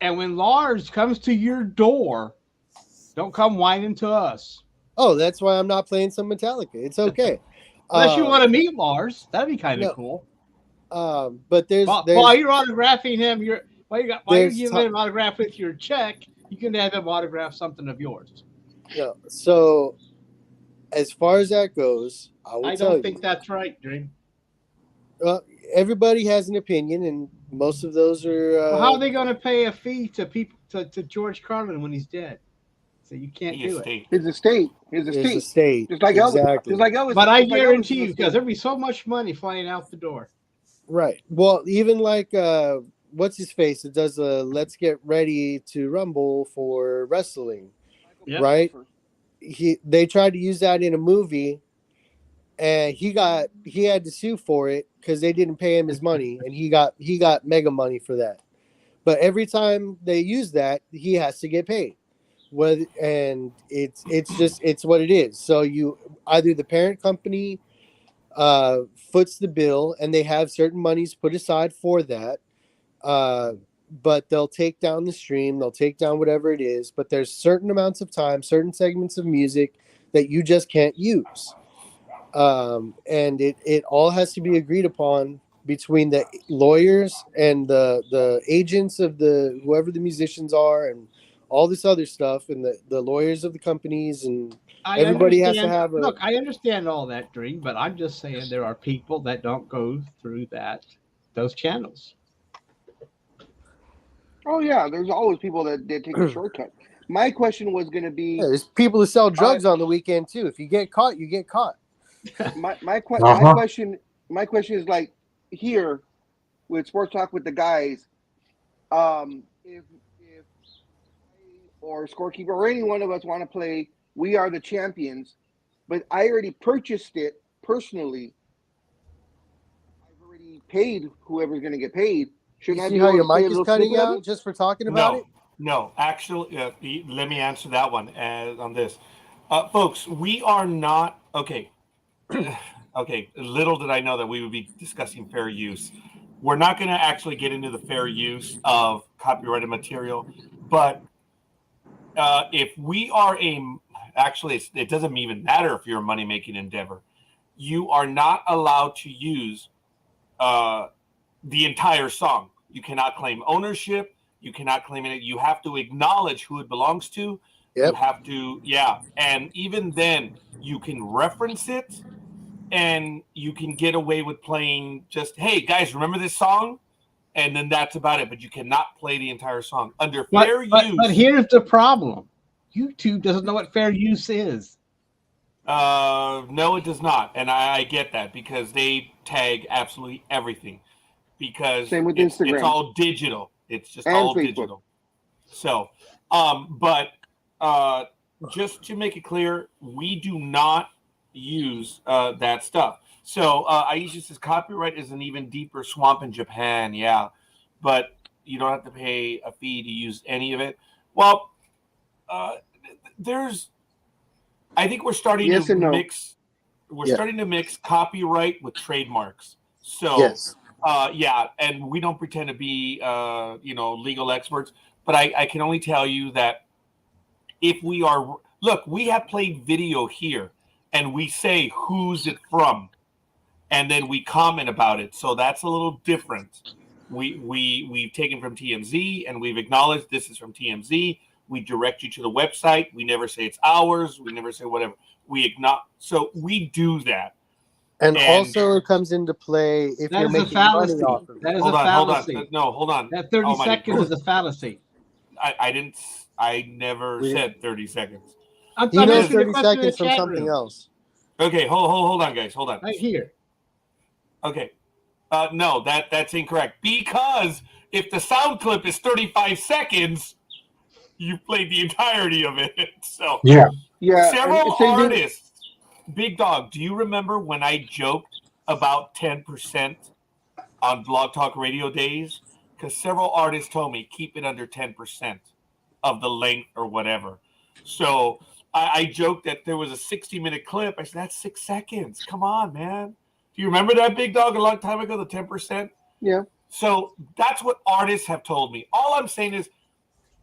and when Lars comes to your door, don't come whining to us. oh, that's why I'm not playing some Metallica. It's okay. Unless you want to meet Lars, that'd be kind of no. cool. But there's While you're autographing him, while you're there's giving him an autograph with your check, you can have him autograph something of yours. no. So as far as that goes, I don't think that's right, Dream. everybody has an opinion, and most of those are. Well, how are they going to pay a fee to people to George Carlin when he's dead? So you can't do it. His estate. His estate. Just like exactly. Elvis. But I guarantee you, because there'd be so much money flying out the door. Right. Well, even like what's his face? It does a Let's Get Ready to Rumble for wrestling. Yep. Right. They tried to use that in a movie, and he had to sue for it because they didn't pay him his money, and he got mega money for that. But every time they use that, he has to get paid. And it's what it is. So you either the parent company foots the bill, and they have certain monies put aside for that, but they'll take down the stream, they'll take down whatever it is, but there's certain amounts of time, certain segments of music that you just can't use, and it all has to be agreed upon between the lawyers and the agents of the whoever the musicians are, and all this other stuff, and the lawyers of the companies, and everybody has to have a look. I understand all that, Dream, but I'm just saying there are people that don't go through those channels. Oh yeah, there's always people that take a shortcut. My question was going to be: there's people who sell drugs on the weekend too. If you get caught, you get caught. My question is like here with Sports Talk with the guys, if or Scorekeeper or any one of us want to play We Are the Champions, but I already purchased it personally. I've already paid whoever's going to get paid. Shouldn't I See be how able your to play a mic is little cutting snippet of out it? just for talking about it? No, actually, let me answer that one on this. Folks, we are not, okay. Okay, little did I know that we would be discussing fair use. We're not going to actually get into the fair use of copyrighted material, but if we are actually, it doesn't even matter if you're a money-making endeavor. You are not allowed to use the entire song. You cannot claim ownership. You cannot claim it. You have to acknowledge who it belongs to. Yep. You have to, and even then, you can reference it, and you can get away with playing just, hey, guys, remember this song? And then that's about it. But you cannot play the entire song. Under fair use. But here's the problem. YouTube doesn't know what fair use is. No, it does not. And I get that because they tag absolutely everything. Because Same with Instagram. It's all digital. It's just And all Facebook. digital. So, but just to make it clear, we do not use that stuff. So Aisha says copyright is an even deeper swamp in Japan. Yeah, but you don't have to pay a fee to use any of it. Well, I think we're starting Yes to and no. mix. We're Yeah. starting to mix copyright with trademarks. So, Yes. yeah, and we don't pretend to be, legal experts, but I can only tell you that if we are, look, we have played video here, and we say who's it from, and then we comment about it. So that's a little different. We've taken from TMZ, and we've acknowledged this is from TMZ. We direct you to the website. We never say it's ours. We never say whatever. So we do that. And And- also it comes into play if That you're is a making money fallacy. off of it. That is Hold a on, fallacy. No, hold on. That 30 Oh, my seconds God. is a fallacy. I never said 30 seconds. I'm He knows asking the 30 question in the seconds from chat something room. else. Okay, hold on, guys. Hold on. Right here. Okay. No, that's incorrect. Because if the sound clip is 35 seconds, you played the entirety of it. So Yeah. Yeah, several and same thing- artists. Big Dog, do you remember when I joked about 10% on Blog Talk Radio days? Because several artists told me keep it under 10% of the length or whatever. So I joked that there was a 60-minute clip. I said, that's 6 seconds. Come on, man. Do you remember that, Big Dog, a long time ago, the 10%? Yeah. So that's what artists have told me. All I'm saying is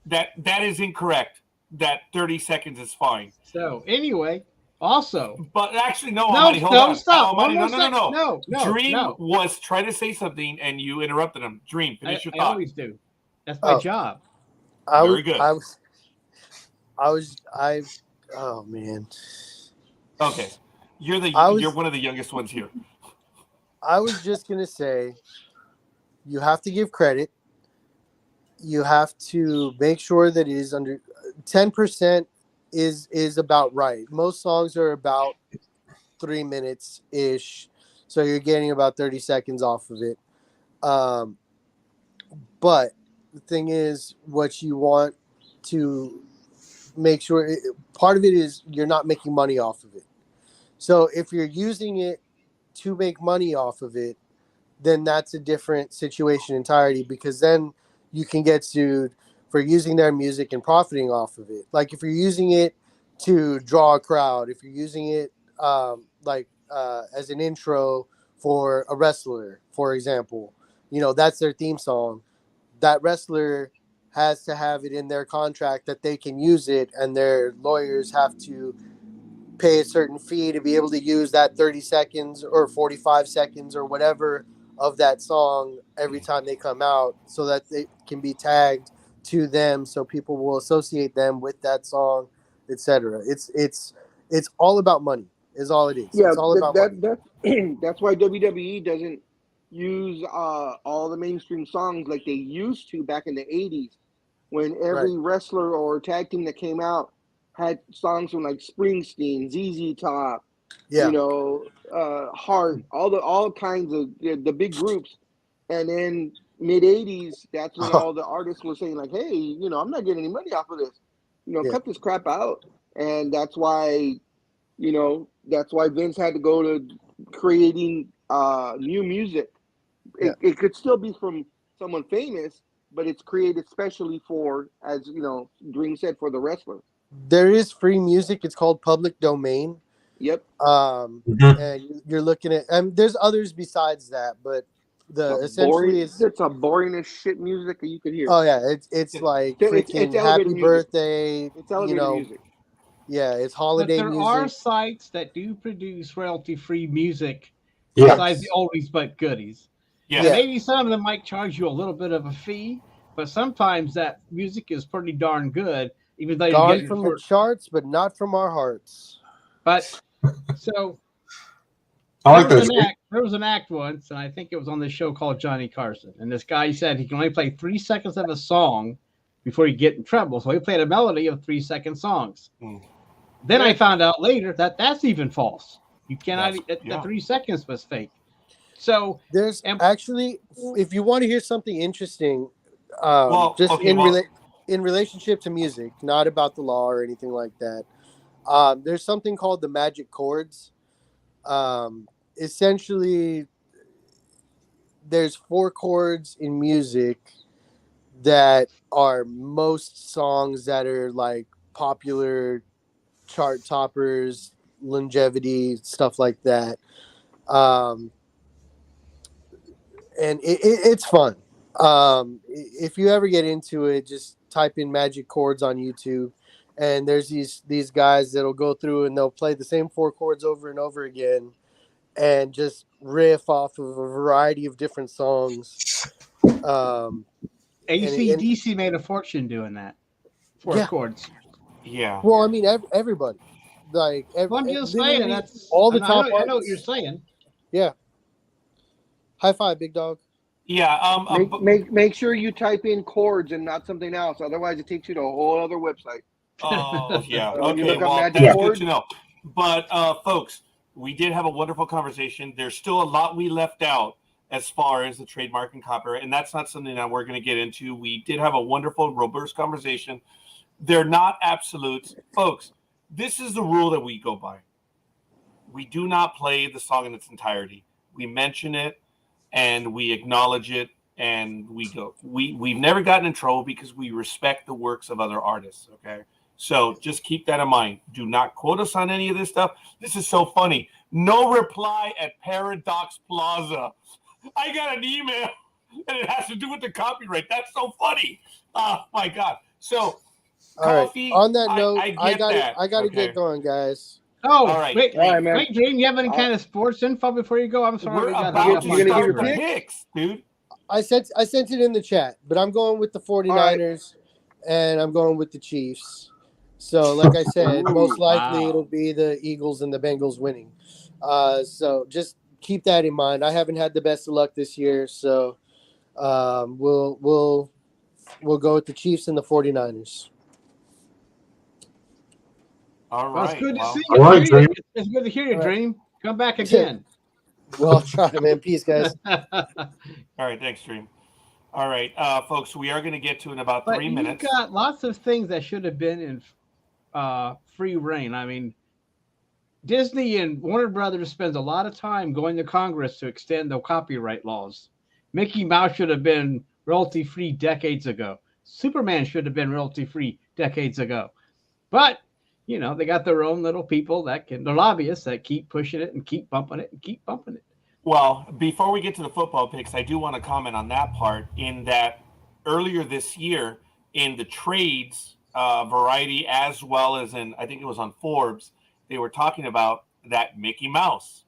that is incorrect, that 30 seconds is fine. So anyway, also. But actually, no, No, Almighty, hold no, on. stop. Almighty, One more no. Dreem no. was trying to say something, and you interrupted him. Dreem, finish your I thought. always do. That's my Oh. job. Very good. Oh man. Okay. You're one of the youngest ones here. I was just gonna say, you have to give credit. You have to make sure that it is under 10% is about right. Most songs are about 3 minutes ish, so you're getting about 30 seconds off of it. But the thing is, what you want to make sure part of it is you're not making money off of it. So if you're using it to make money off of it, then that's a different situation entirely, because then you can get sued for using their music and profiting off of it. Like if you're using it to draw a crowd, if you're using it as an intro for a wrestler, for example, that's their theme song. That wrestler has to have it in their contract that they can use it, and their lawyers have to pay a certain fee to be able to use that 30 seconds or 45 seconds or whatever of that song every time they come out, so that they can be tagged to them, so people will associate them with that song, etc. It's all about money, is all it is. Yeah, It's all about money. that's why WWE doesn't use all the mainstream songs like they used to back in the 80s, when every wrestler or tag team that came out had songs from like Springsteen, ZZ Top, Heart, all kinds of the big groups. And then mid 80s, that's when all the artists were saying like, hey, I'm not getting any money off of this. Cut this crap out. And that's why Vince had to go to creating new music. It could still be from someone famous, but it's created specially for, as Dreem said, for the wrestler. There is free music. It's called public domain. Yep. And you're looking at, there's others besides that, but it's a boring as shit music that you could hear. Oh yeah, it's like freaking it's happy music. birthday. It's elevator music. Yeah, it's holiday but there music. are sites that do produce royalty-free music Yeah. besides the oldies but goodies. Yeah. Maybe some of them might charge you a little bit of a fee, but sometimes that music is pretty darn good, even though Gone you get from the charts, but not from our hearts. But so I like that. there was an act once, and I think it was on this show called Johnny Carson. And this guy said he can only play 3 seconds of a song before he get in trouble. So he played a melody of 3-second songs. Then I found out later that that's even false. You cannot. The 3 seconds was fake. So there's actually, if you want to hear something interesting, in relationship to music, not about the law or anything like that. There's something called the magic chords. Essentially, there's 4 chords in music that are most songs that are like popular chart toppers, longevity, stuff like that. And it's fun. If you ever get into it, just type in magic chords on YouTube, and there's these guys that'll go through and they'll play the same 4 chords over and over again, and just riff off of a variety of different songs. AC/DC made a fortune doing that. 4 chords. Yeah. Well, I mean, everybody. Like, Well, I'm just saying that's all the I top. know what you're saying. Yeah. High five, big dog. Yeah. Make sure you type in chords and not something else. Otherwise, it takes you to a whole other website. Oh, yeah. When you Okay, look up well, magic that's chords- good to know. But, folks, we did have a wonderful conversation. There's still a lot we left out as far as the trademark and copyright, and that's not something that we're going to get into. We did have a wonderful, robust conversation. They're not absolutes. Folks, this is the rule that we go by. We do not play the song in its entirety. We mention it, and we acknowledge it, and we go. We've never gotten in trouble because we respect the works of other artists, okay? So just keep that in mind. Do not quote us on any of this stuff. This is so funny. No reply at Paradox Plaza. I got an email, and it has to do with the copyright. That's so funny. Oh, my God. So, coffee. All right. On that note, I got to Okay. get going, guys. Oh, All right. wait, All right, man. wait, Dream, you have any kind of sports info before you go? I'm sorry. We're we got about hung to up on You're gonna give your start copyright. picks, dude. I sent it in the chat, but I'm going with the 49ers, and I'm going with the Chiefs. So, like I said, most likely Wow. it'll be the Eagles and the Bengals winning. So just keep that in mind. I haven't had the best of luck this year, so we'll go with the Chiefs and the 49ers. All Well, it's right. good to Well, see All you. right, Dream. It's good to hear you, All right. Dream. Come back again. Well, I'll try, man. Peace, guys. all right. Thanks, Dream. All right, folks, we are going to get to in about But 3 you've minutes. got lots of things that should have been in free reign. I mean, Disney and Warner Brothers spends a lot of time going to Congress to extend the copyright laws. Mickey Mouse should have been royalty-free decades ago. Superman should have been royalty-free decades ago. But, you know, they got their own little people that can, the lobbyists that keep pushing it and keep bumping it and keep bumping it. Well, before we get to the football picks, I do want to comment on that part in that earlier this year in the trades variety, as well as in, I think it was on Forbes, they were talking about that Mickey Mouse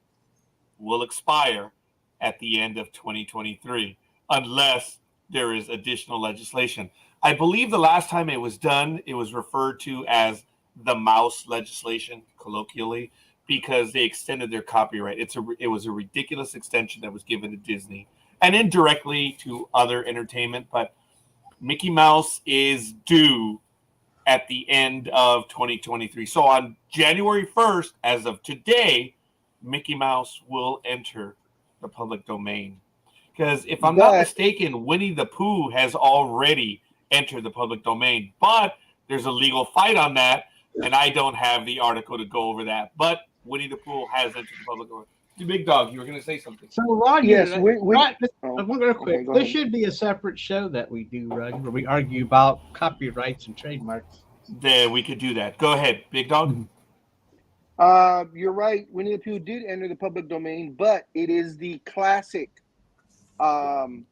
will expire at the end of 2023 unless there is additional legislation. I believe the last time it was done, it was referred to as the mouse legislation, colloquially, because they extended their copyright. It was a ridiculous extension that was given to Disney and indirectly to other entertainment. But Mickey Mouse is due at the end of 2023. So on January 1st, as of today, Mickey Mouse will enter the public domain. Because if I'm not mistaken, Winnie the Pooh has already entered the public domain. But there's a legal fight on that, and I don't have the article to go over that. But Winnie the Pooh has entered the public domain. Big Dog, you were going to say something. So, Roger, Yes, I'm going to quick. okay, go This ahead. should be a separate show that we do, Roger, where we argue about copyrights and trademarks. There, we could do that. Go ahead, Big Dog. You're right. Winnie the Pooh did enter the public domain, but it is the classic from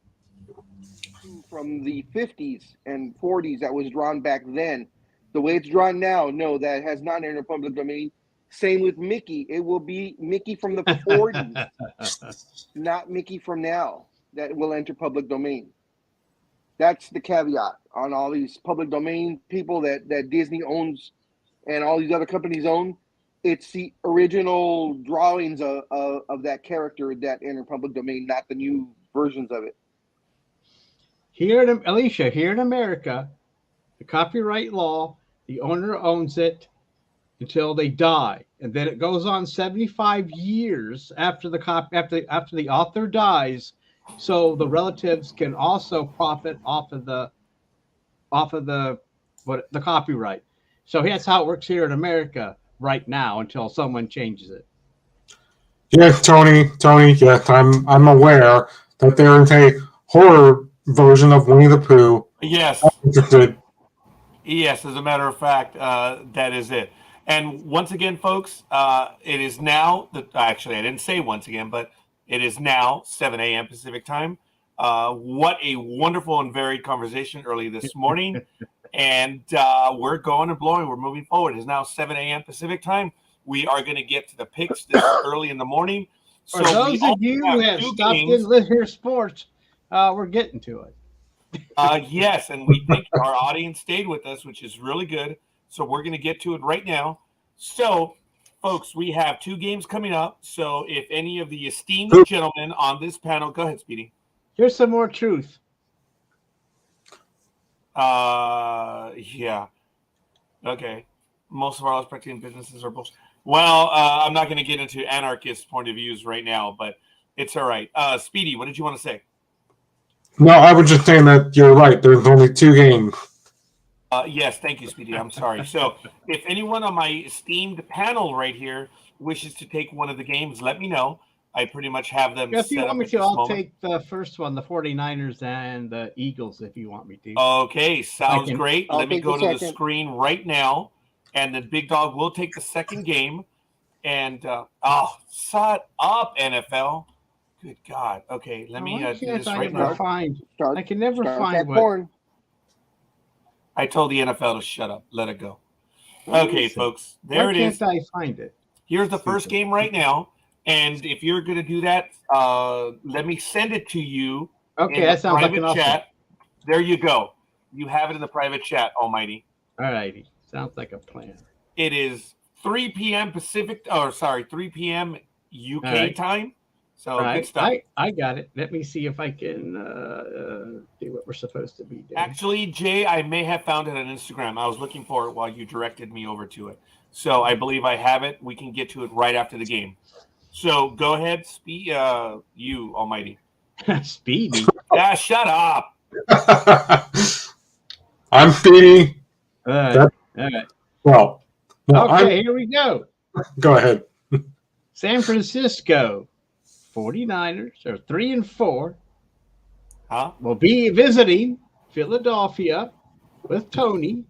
the 50s and 40s that was drawn back then. The way it's drawn now, no, that has not entered the public domain. Same with Mickey. It will be Mickey from the 40s, not Mickey from now, that will enter public domain. That's the caveat on all these public domain people that Disney owns and all these other companies own. It's the original drawings of that character that enter public domain, not the new versions of it. Alicia, here in America, the copyright law, the owner owns it until they die, and then it goes on 75 years after the author dies, so the relatives can also profit off of the off of the copyright. So that's how it works here in America right now until someone changes it. Yeah, Tony. Yes, I'm aware that there is a horror version of Winnie the Pooh. Yes. I'm interested. Yes, as a matter of fact, that is it. And once again, folks, it is now, actually, I didn't say once again, but it is now 7 a.m. Pacific time. What a wonderful and varied conversation early this morning. And we're going and blowing. We're moving forward. It is now 7 a.m. Pacific time. We are going to get to the picks this early in the morning. For those of you who have stopped in with your sports, we're getting to it. Yes, and we think our audience stayed with us, which is really good. So we're going to get to it right now. So, folks, we have 2 games coming up. So if any of the esteemed gentlemen on this panel, go ahead, Speedy. Here's some more truth. Yeah. Okay. Most of our respecting businesses are bullshit. Well, I'm not going to get into anarchist point of views right now, but it's all right. Speedy, what did you want to say? No, I was just saying that you're right. There's only 2 games. Yes, thank you, Speedy. I'm sorry. So if anyone on my esteemed panel right here wishes to take one of the games, let me know. I pretty much have them if you set want up me at to, this I'll moment. take the first one, the 49ers and the Eagles, if you want me to. Okay, sounds great. I'll Let me take go the to the second. screen right now, and then Big Dog will take the second game. And, shut up, NFL. Good God. Okay, let me do this right now. Start, I can never start find that what. porn. I told the NFL to shut up. Let it go. Okay, folks. There it is. Why can't I find it? Here's the first game right now. And if you're going to do that, let me send it to you Okay, in the that sounds like private an chat. option. There you go. You have it in the private chat, Almighty. All righty. Sounds like a plan. It is 3 p.m. 3 p.m. UK right. time. So All right. good stuff. I got it. Let me see if I can do what we're supposed to be doing. Actually, Jay, I may have found it on Instagram. I was looking for it while you directed me over to it. So I believe I have it. We can get to it right after the game. So go ahead, you, Almighty. Speedy. Yeah, shut up. I'm Speedy. All right. Well, no, okay, here we go. Go ahead. San Francisco 49ers are 3-4. Will be visiting Philadelphia with Tony.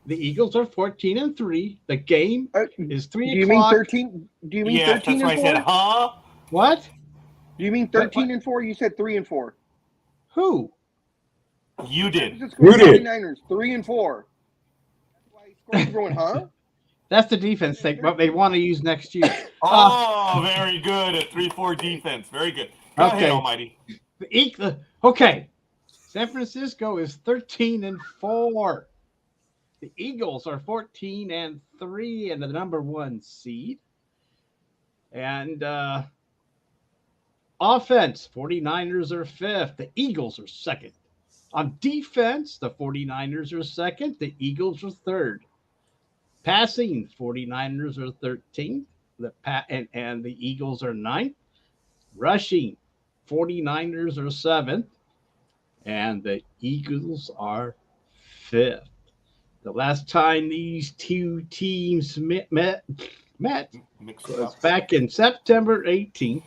The Eagles are 14-3. The game is 3 o'clock. Do you mean 13? Do you mean 13 that's and why 4? I said, huh? What? Do you mean 13 and 4? You said 3 and 4. Who? You did. You did. 49ers 3 and 4. That's why he's going, huh? That's the defense thing, but they want to use next year. Oh, very good. A 3-4 defense. Very good. Go ahead, Almighty. Okay. San Francisco is 13-4. The Eagles are 14-3 and the number 1 seed. And offense, 49ers are 5th. The Eagles are 2nd. On defense, the 49ers are 2nd. The Eagles are 3rd. Passing, 49ers are 13th. And the Eagles are 9th. Rushing, 49ers are 7th. And the Eagles are 5th. The last time these 2 teams met was back in September 18th,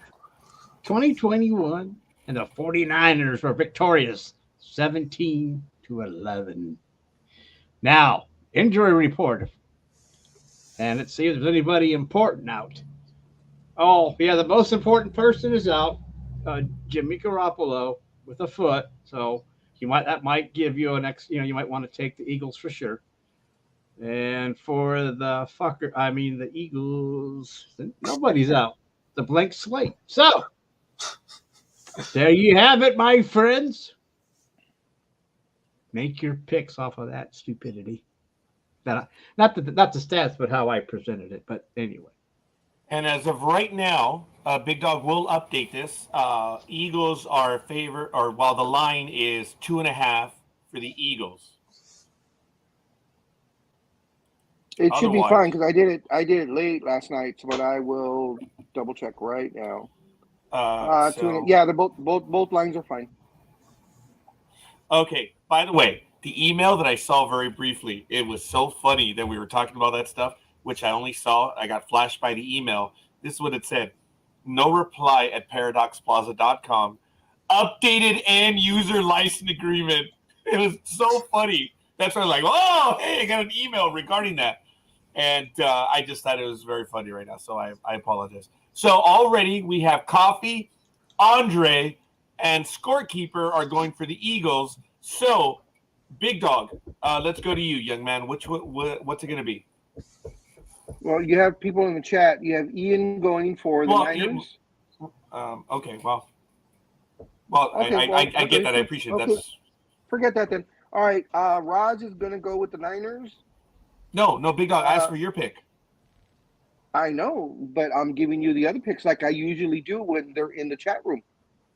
2021, and the 49ers were victorious 17-11. Now, injury report. And let's see if there's anybody important out. Oh, yeah, the most important person is out, Jimmy Garoppolo with a foot. So that might give you you might want to take the Eagles for sure. And for the Eagles, nobody's out. The blank slate. So there you have it, my friends. Make your picks off of that stupidity. Not the stats, but how I presented it. But anyway. And as of right now, Big Dog will update this. Eagles are favored, while the line is 2.5 for the Eagles. It should be fine because I did it late last night, but I will double check right now. So, yeah, both lines are fine. Okay. By the way, the email that I saw very briefly, it was so funny that we were talking about that stuff, which I only saw. I got flashed by the email. This is what it said. No reply at paradoxplaza.com. Updated end user license agreement. It was so funny. That's why I'm like, oh, hey, I got an email regarding that. And I just thought it was very funny right now. So I apologize. So already we have Coffee, Andre, and Scorekeeper are going for the Eagles. So, Big Dog, let's go to you, young man. What's it going to be? Well, you have people in the chat. You have Ian going for the Niners. Okay, well, Okay, I get that. I appreciate okay. that. Forget that then. All right, Raj is going to go with the Niners. No, Big Dog. Ask for your pick. I know, but I'm giving you the other picks like I usually do when they're in the chat room.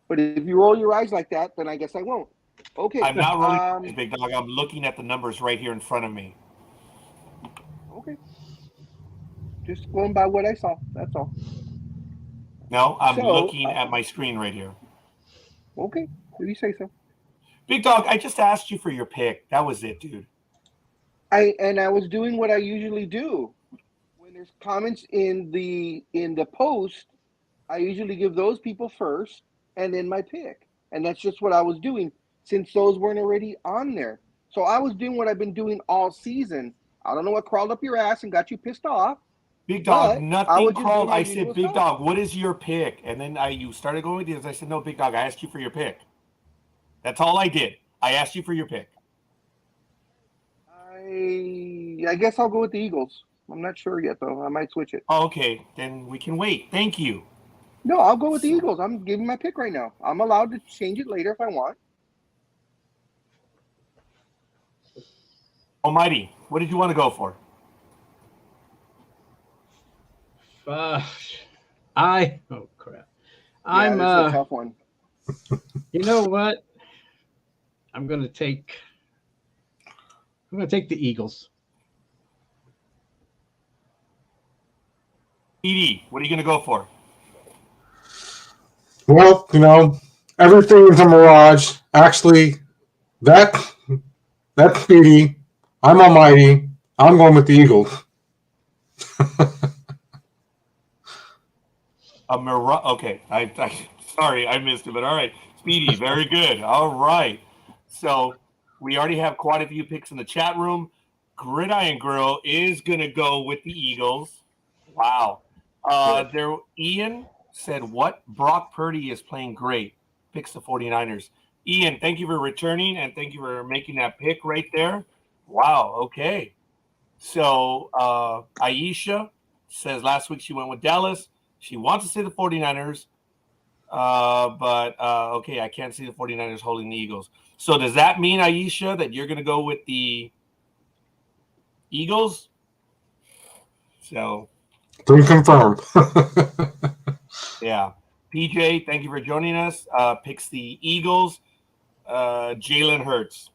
But if you roll your eyes like that, then I guess I won't. Okay. I'm not rolling, Big Dog. I'm looking at the numbers right here in front of me. Okay. Just going by what I saw. That's all. No, I'm looking at my screen right here. Okay, if you say so. Big Dog, I just asked you for your pick. That was it, dude. I was doing what I usually do. When there's comments in the post, I usually give those people first and then my pick. And that's just what I was doing since those weren't already on there. So I was doing what I've been doing all season. I don't know what crawled up your ass and got you pissed off. Big Dog, nothing crawled. I said, Big stuff. Dog, what is your pick? And then you started going with this. I said, no, Big Dog, I asked you for your pick. That's all I did. I asked you for your pick. I guess I'll go with the Eagles. I'm not sure yet, though. I might switch it. Oh, okay, then we can wait. Thank you. No, I'll go with the Eagles. I'm giving my pick right now. I'm allowed to change it later if I want. Almighty, what did you want to go for? Oh crap! Yeah, I'm this is a tough one. You know what? I'm gonna take the Eagles. Speedy, what are you going to go for? Well, everything is a mirage. Actually, that's Speedy. I'm Almighty. I'm going with the Eagles. A mirage. Okay, sorry, I missed it, but all right. Speedy, very good. All right. So we already have quite a few picks in the chat room. Gridiron Grill is going to go with the Eagles. Wow. Ian said, what? Brock Purdy is playing great. Picks the 49ers. Ian, thank you for returning, and thank you for making that pick right there. Wow, okay. So Aisha says last week she went with Dallas. She wants to say the 49ers, but okay, I can't see the 49ers holding the Eagles. So does that mean, Aisha, that you're going to go with the Eagles? So... Can confirm. Yeah. PJ, thank you for joining us. Picks the Eagles. Jalen Hurts.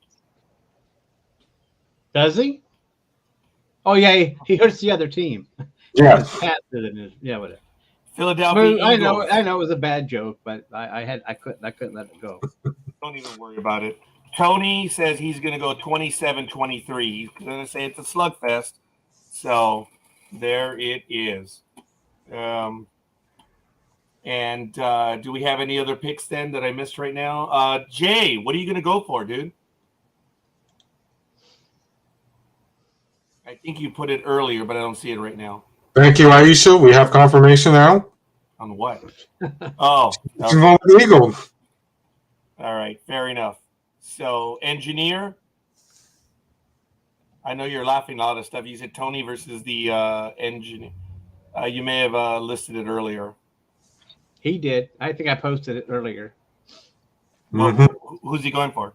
Does he? Oh yeah, he hurts the other team. Yeah. Yeah, whatever. Philadelphia Well, Eagles. I know it was a bad joke, but I couldn't let it go. Don't even worry about it. Tony says he's going to go 27-23. He's going to say it's a slugfest. So there it is. Do we have any other picks then that I missed right now? Jay, what are you going to go for, dude? I think you put it earlier, but I don't see it right now. Thank you, Aisha. We have confirmation now. On what? Oh, She's going with the Eagles. All right, fair enough. So, engineer, I know you're laughing a lot of stuff. You said Tony versus the engineer. You may have listed it earlier. He did. I think I posted it earlier. Who's he going for?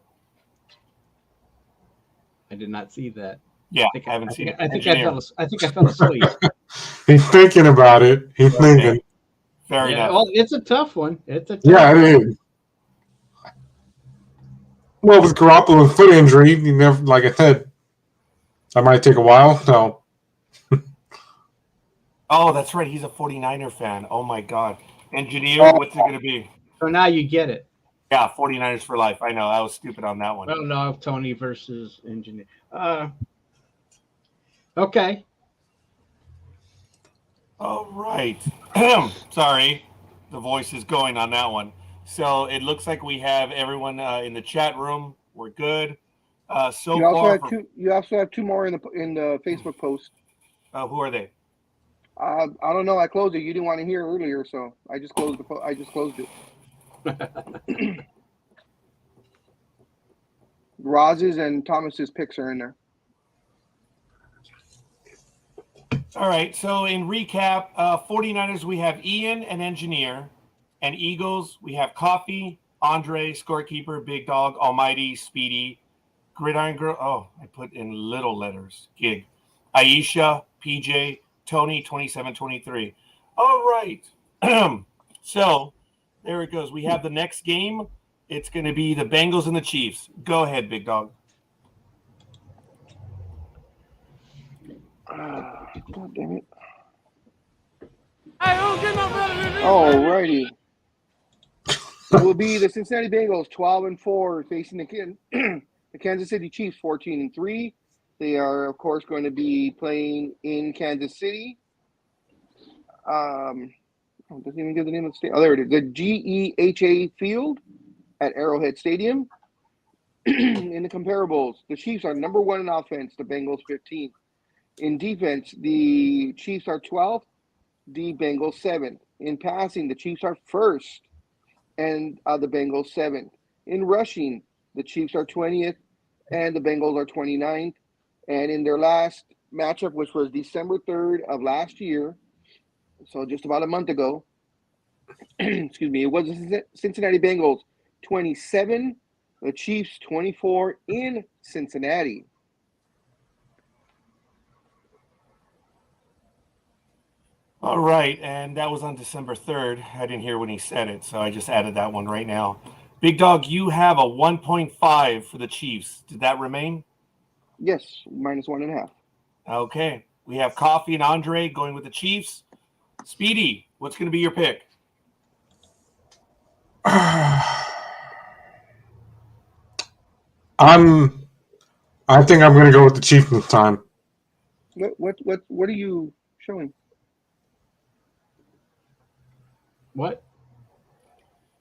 I did not see that. Yeah, I haven't seen it. I think I fell asleep. He's thinking about it. He's thinking. Fair enough. Well, it's a tough one. It is. Well, with Garoppolo's foot injury, you never, like I said, that might take a while. So. Oh, that's right. He's a 49er fan. Oh my God. Engineer, what's it going to be? So now you get it. Yeah, 49ers for life. I know. I was stupid on that one. Well, no, Tony versus Engineer. Okay. All right. Sorry. The voice is going on that one. So it looks like we have everyone in the chat room. We're good. So You also far, have two. You also have two more in the Facebook post. who are they? I don't know. I closed it. You didn't want to hear earlier, so I just closed I just closed it. Roz's and Thomas's picks are in there. All right. So in recap, 49ers, we have Ian and Engineer. And Eagles, we have Coffee, Andre, Scorekeeper, Big Dog, Almighty, Speedy, Gridiron Girl. Oh, I put in little letters. Gig. Aisha, PJ, Tony, 2723. All right. So there it goes. We have the next game. It's going to be the Bengals and the Chiefs. Go ahead, Big Dog. God damn it. Alrighty. It will be the Cincinnati Bengals 12-4 facing the Kansas City Chiefs 14-3. They are, of course, going to be playing in Kansas City. Doesn't even give the name of the stadium. Oh, there it is. The GEHA Field at Arrowhead Stadium. In the comparables, the Chiefs are number 1 in offense, the Bengals 15th. In defense, the Chiefs are 12th, the Bengals 7th. In passing, the Chiefs are 1st, and the Bengals 7th. In rushing, the Chiefs are 20th, and the Bengals are 29th. And in their last matchup, which was December 3rd of last year, so just about a month ago, excuse me, it was the Cincinnati Bengals 27, the Chiefs 24 in Cincinnati. All right, and that was on December 3rd. I didn't hear when he said it, so I just added that one right now. Big Dog, you have a 1.5 for the Chiefs. Did that remain? Yes, -1.5. Okay. We have Coffee and Andre going with the Chiefs. Speedy, what's going to be your pick? I think I'm going to go with the Chiefs this time. What are you showing? What?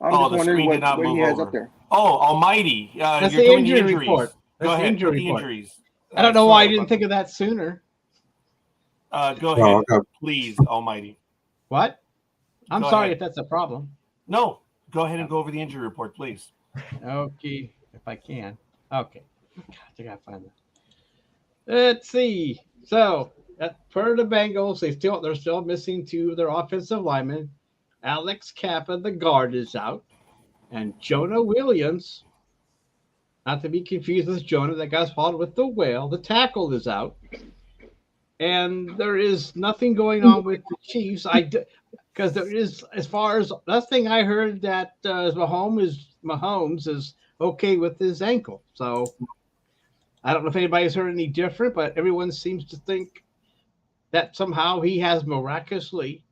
I'm Oh, just the wondering screen did not what he move has over. up there. Oh, Almighty. That's You're the doing the injury injuries. report. Go That's the ahead. injury Put the report. injuries. I don't know why I sorry didn't about think of that sooner. Go No, ahead, please, Almighty. What? I'm Go sorry ahead. if that's a problem. No, go ahead and go over the injury report, please. Okay, if I can. Okay. God, I gotta find that. Let's see. So, per the Bengals, they're still missing 2 of their offensive linemen. Alex Kappa, the guard, is out, and Jonah Williams, not to be confused with Jonah that got spotted with the whale, the tackle is out. And there is nothing going on with the Chiefs. Because there is, as far as last thing I heard, that Mahomes is okay with his ankle. So I don't know if anybody's heard any different, but everyone seems to think that somehow he has miraculously,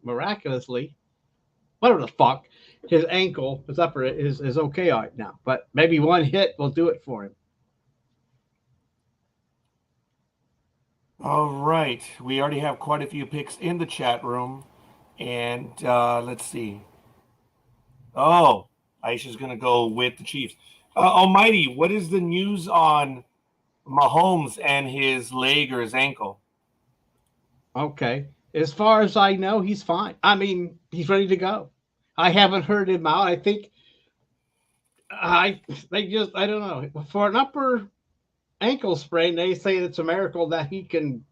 whatever the fuck, his ankle is okay right now. But maybe one hit will do it for him. All right. We already have quite a few picks in the chat room. And let's see. Oh, Aisha's going to go with the Chiefs. Almighty, what is the news on Mahomes and his leg or his ankle? Okay. As far as I know, he's fine. I mean, he's ready to go. I haven't heard him out. I think I don't know. For an upper ankle sprain, they say it's a miracle that he can,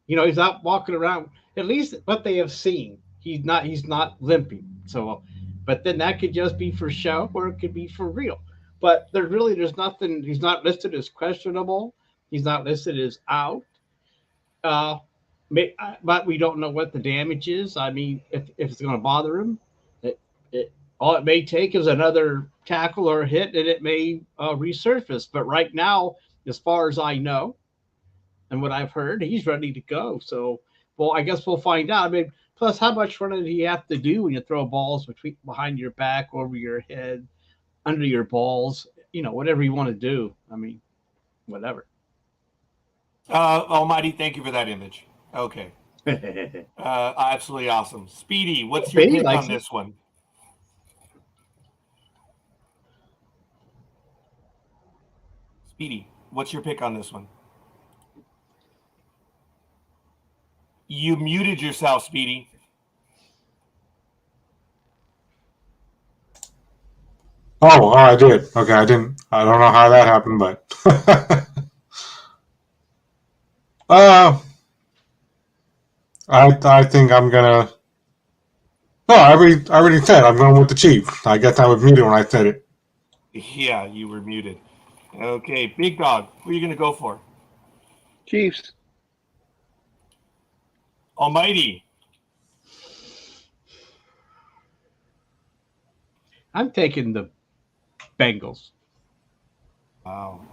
he's out walking around. At least what they have seen, he's not limping. So, but then that could just be for show, or it could be for real. But there's nothing. He's not listed as questionable. He's not listed as out. But we don't know what the damage is. I mean, if it's going to bother him, all it may take is another tackle or hit, and it may resurface. But right now, as far as I know, and what I've heard, he's ready to go. So, well, I guess we'll find out. I mean, plus, how much running do you have to do when you throw balls behind your back, over your head? under your balls, whatever you want to do. I mean, whatever. Almighty, thank you for that image. Okay. Absolutely awesome. Speedy, what's your Speedy pick likes on it. this one? Speedy, what's your pick on this one? You muted yourself, Speedy. Oh, I did. Okay, I didn't. I don't know how that happened, but. I think I'm gonna. No, I already said I'm going with the Chiefs. I guess I was muted when I said it. Yeah, you were muted. Okay, Big Dog, who are you going to go for? Chiefs. Almighty. I'm taking the Bengals. Wow.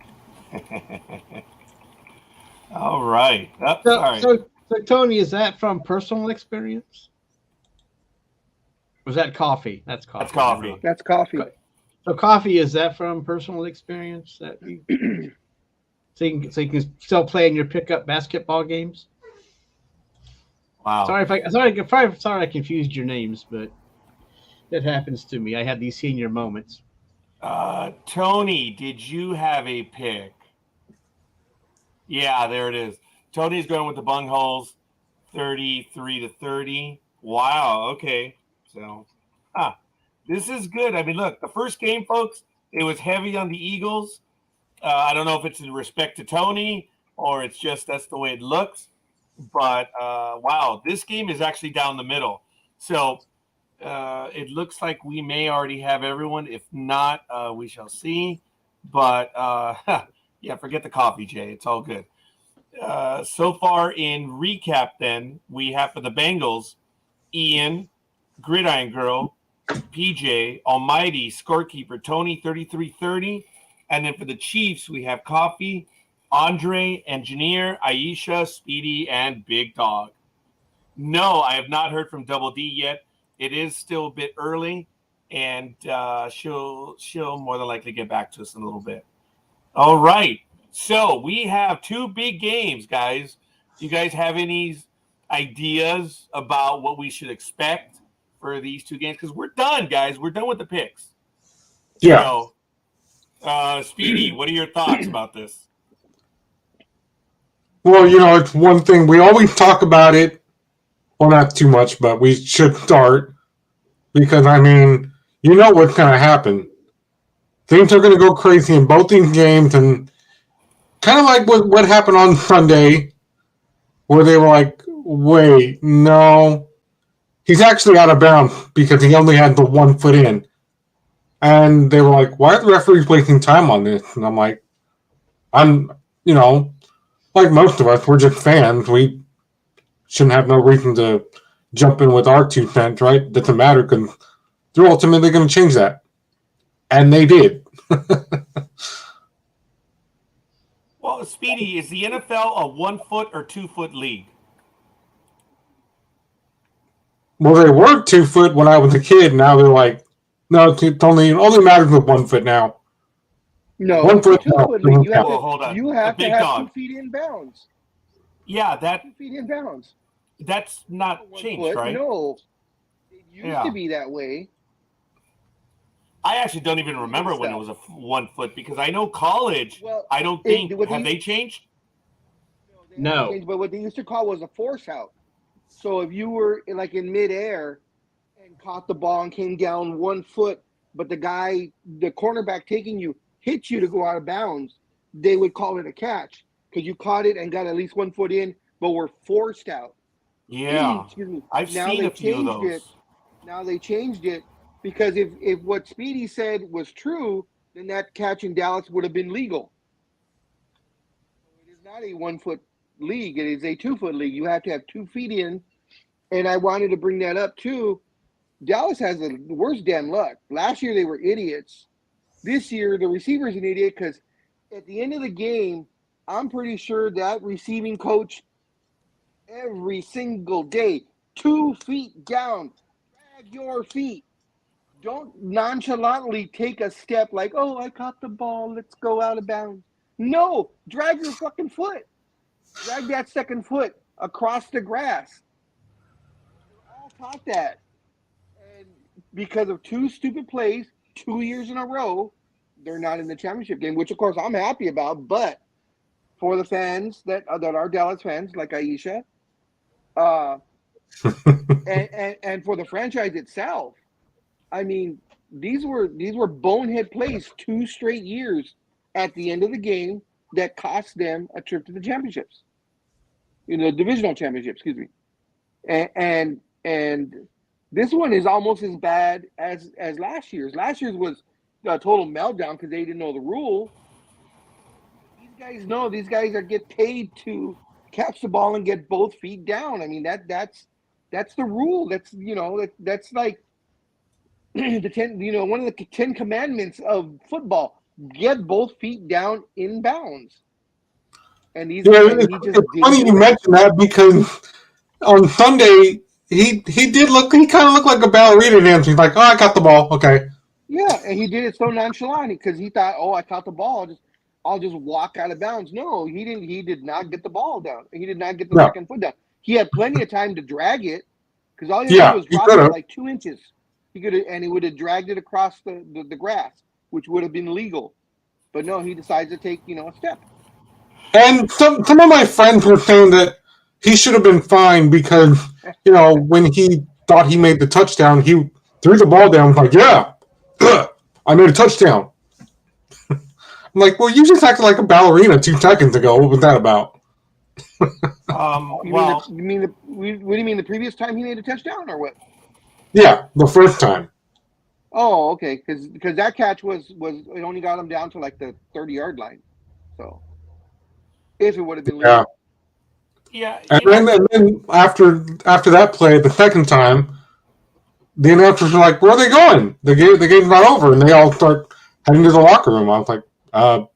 All right. Oh, So, sorry. so, so, Tony, is that from personal experience? Was that coffee? That's coffee. That's coffee. That's coffee. So, coffee, is that from personal experience? That you, so you can still play in your pickup basketball games? Wow. Sorry I confused your names, but that happens to me. I have these senior moments. Tony, did you have a pick? Yeah, there it is. Tony's going with the bungholes, 33-30. Wow. Okay. So, this is good. I mean, look, the first game, folks, it was heavy on the Eagles. I don't know if it's in respect to Tony or it's just that's the way it looks. But, wow, this game is actually down the middle. So, it looks like we may already have everyone. If not, we shall see. But, yeah, forget the coffee, Jay. It's all good. So far in recap, then, we have for the Bengals, Ian, Gridiron Girl, PJ, Almighty, Scorekeeper, Tony, 33-30. And then for the Chiefs, we have Coffee, Andre, Engineer, Aisha, Speedy, and Big Dog. No, I have not heard from Double D yet. It is still a bit early, and she'll more than likely get back to us in a little bit. All right. So we have two big games, guys. Do you guys have any ideas about what we should expect for these two games? Because we're done, guys. We're done with the picks. Yeah. So, Speedy, what are your thoughts about this? Well, it's one thing we always talk about it. Well, not too much, but we should start because I mean, what's going to happen. Things are going to go crazy in both these games, and kind of like what happened on Sunday, where they were like, "Wait, no, he's actually out of bounds because he only had the 1 foot in," and they were like, "Why are the referees wasting time on this?" And I'm like, like most of us, we're just fans. We shouldn't have no reason to jump in with our 2 cents, right? Doesn't matter because they're ultimately going to change that. And they did. Well, Speedy, is the NFL a 1 foot or 2 foot league? Well, they were 2 foot when I was a kid. Now they're like, no, it only matters with 1 foot now. No, 1 foot. it's a 2 foot league. You have Well, to, hold on. you have to Big have Dog. 2 feet in bounds. Yeah, 2 feet in bounds. that's not 1 changed, foot, right? No, it used to be that way. I actually don't even remember when it was a 1 foot because I know college. Well, I don't think what have they changed? No. But what they used to call was a force out. So if you were like in midair and caught the ball and came down 1 foot, but the cornerback taking you, hit you to go out of bounds, they would call it a catch because you caught it and got at least 1 foot in, but were forced out. Yeah, Excuse me. I've seen a few of those. Now they changed it because if what Speedy said was true, then that catch in Dallas would have been legal. It is not a 1 foot league. It is a 2 foot league. You have to have 2 feet in. And I wanted to bring that up too. Dallas has the worst damn luck. Last year they were idiots. This year the receiver's an idiot because at the end of the game, I'm pretty sure that receiving coach every single day, 2 feet down, drag your feet. Don't nonchalantly take a step like, oh, I caught the ball, let's go out of bounds. No, drag your fucking foot. Drag that second foot across the grass. We're all taught that. And because of two stupid plays, 2 years in a row, they're not in the championship game, which of course I'm happy about. But for the fans that are Dallas fans, like Aisha, uh, and for the franchise itself, I mean, these were bonehead plays 2 straight years at the end of the game that cost them a trip to the championships, divisional championship, excuse me. And this one is almost as bad as last year's. Last year's was a total meltdown because they didn't know the rule. These guys know. These guys get paid to catch the ball and get both feet down. I mean that's the rule. That's like the 10. One of the 10 commandments of football: get both feet down in bounds. And he just it's funny you mention that because on Sunday he kind of looked like a ballerina dancing. He's like, oh, I got the ball, okay. Yeah, and he did it so nonchalant because he thought, oh, I caught the ball, I'll just walk out of bounds. No, he didn't. He did not get the ball down. He did not get the second foot down. He had plenty of time to drag it because all he had to do was drop it like 2 inches. He would have dragged it across the grass, which would have been legal. But no, he decides to take a step. And some of my friends were saying that he should have been fined because when he thought he made the touchdown, he threw the ball down. Like, yeah, I made a touchdown. I'm like, well, you just acted like a ballerina 2 seconds ago. What was that about? What do you mean the previous time he made a touchdown or what? Yeah, the first time. Oh, okay, because that catch was it only got him down to like the 30-yard line. So if it would have been legal. Yeah. And then after that play, the second time, the announcers were like, where are they going? The game's not over. And they all start heading to the locker room. I was like, I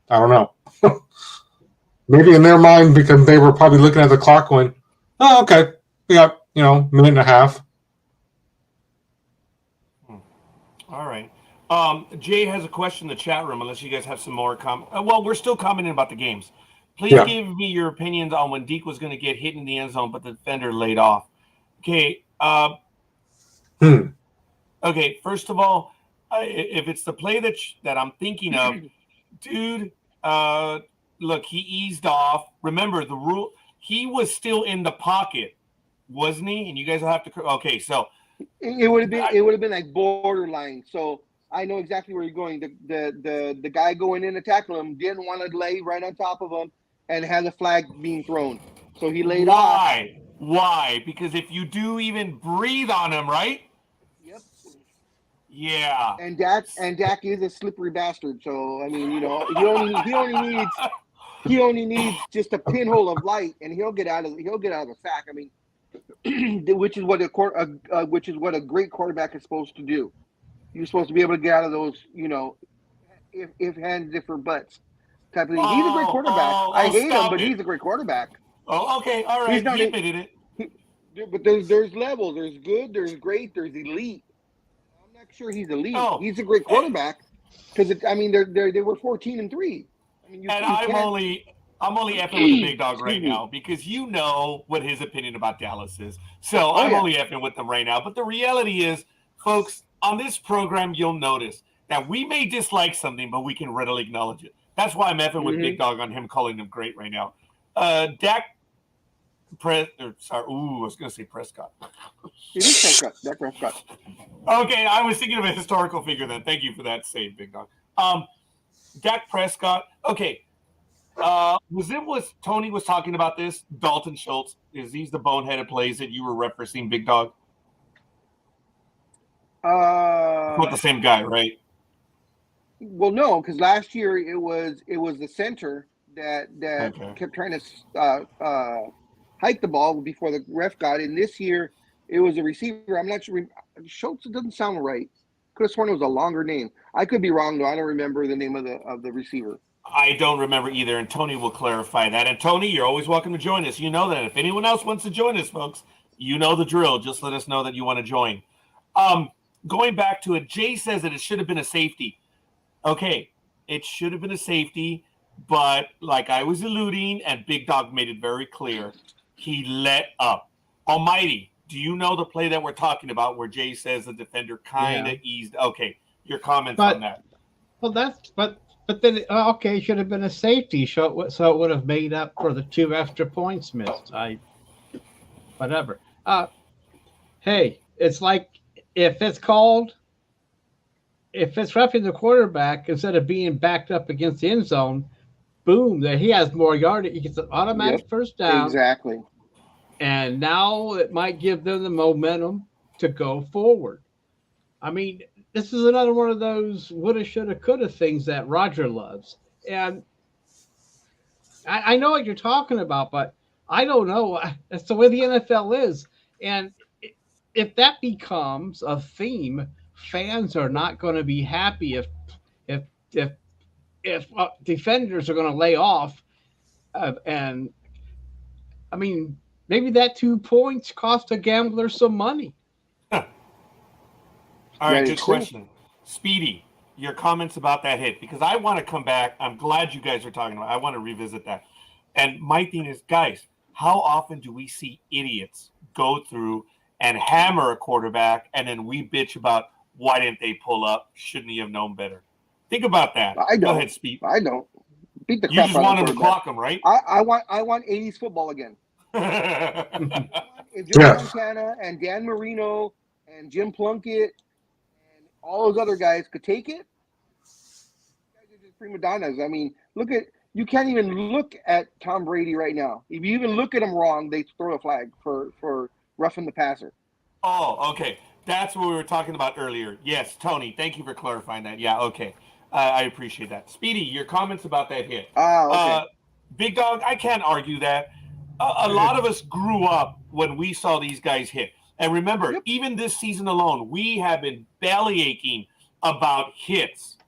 don't know. Maybe in their mind, because they were probably looking at the clock going, oh, okay, we got, minute and a half. All right. Jay has a question in the chat room, unless you guys have some more well, we're still commenting about the games. Please give me your opinions on when Deke was going to get hit in the end zone, but the defender laid off. Okay. Okay, first of all, if it's the play that I'm thinking of, dude, look, he eased off. Remember the rule. He was still in the pocket, wasn't he? And you guys will have to. Okay, so it would have been like borderline. So I know exactly where you're going. The guy going in to tackle him didn't want to lay right on top of him and had the flag being thrown. So he laid off. Why? Because if you do even breathe on him, right? Yep. Yeah. And Dak is a slippery bastard. So I mean, he only needs just a pinhole of light, and he'll get out of the sack. I mean, which is what a great quarterback is supposed to do. You're supposed to be able to get out of those, if hands, if or butts type of thing. He's a great quarterback. I hate him, but he's a great quarterback. Oh, okay, all right. He admitted it. But there's levels. There's good. There's great. There's elite. I'm not sure he's elite. Oh, he's a great quarterback because they were 14-3. I mean, I'm only effing with the big dog right now because you know what his opinion about Dallas is. So I'm only effing with them right now. But the reality is, folks, on this program, you'll notice that we may dislike something, but we can readily acknowledge it. That's why I'm effing with Big Dog on him calling him great right now. I was going to say Prescott. It is Prescott. Dak Prescott. Okay, I was thinking of a historical figure then. Thank you for that save, Big Dog. Dak Prescott. Okay. Was Tony was talking about this? Dalton Schultz. He's the boneheaded plays that you were referencing, Big Dog? Not the same guy, right? Well, no, because last year it was the center that kept trying to hike the ball before the ref got it. And this year it was a receiver. I'm not sure. Schultz doesn't sound right. Could have sworn it was a longer name. I could be wrong though. I don't remember the name of the receiver. I don't remember either, and Tony will clarify that. And Tony, you're always welcome to join us. You know that. If anyone else wants to join us, folks, you know the drill. Just let us know that you want to join. going back to it, Jay says that it should have been a safety. Okay, it should have been a safety, but like I was alluding, and Big Dog made it very clear, he let up. Almighty, do you know the play that we're talking about where Jay says the defender kind of eased? Okay, your comments on that. Well, but then okay, it should have been a safety, so it would have made up for the 2 extra points missed. Whatever. Hey, it's like if it's roughing the quarterback instead of being backed up against the end zone, boom, that he has more yardage. He gets an automatic first down. Exactly. And now it might give them the momentum to go forward. I mean, this is another one of those woulda, shoulda, coulda things that Roger loves. And I know what you're talking about, but I don't know. That's the way the NFL is. And if that becomes a theme, fans are not going to be happy if defenders are going to lay off. And I mean, maybe that 2 points cost a gambler some money. All right, good question. Speedy, your comments about that hit, because I want to come back. I'm glad you guys are talking about it. I want to revisit that. And my thing is, guys, how often do we see idiots go through and hammer a quarterback, and then we bitch about why didn't they pull up? Shouldn't he have known better? Think about that. I don't. Go ahead, Speed. I don't. Beat the You crap just out want of him to clock him, right? I want 80s football again. If Joe Montana and Dan Marino and Jim Plunkett and all those other guys could take it, guys are just prima donnas. I mean, you can't even look at Tom Brady right now. If you even look at him wrong, they throw a flag for roughing the passer. Oh, okay. That's what we were talking about earlier. Yes, Tony, thank you for clarifying that. Yeah, okay. I appreciate that. Speedy, your comments about that hit. Okay. Big Dog, I can't argue that. A lot of us grew up when we saw these guys hit. And remember, even this season alone, we have been belly aching about hits.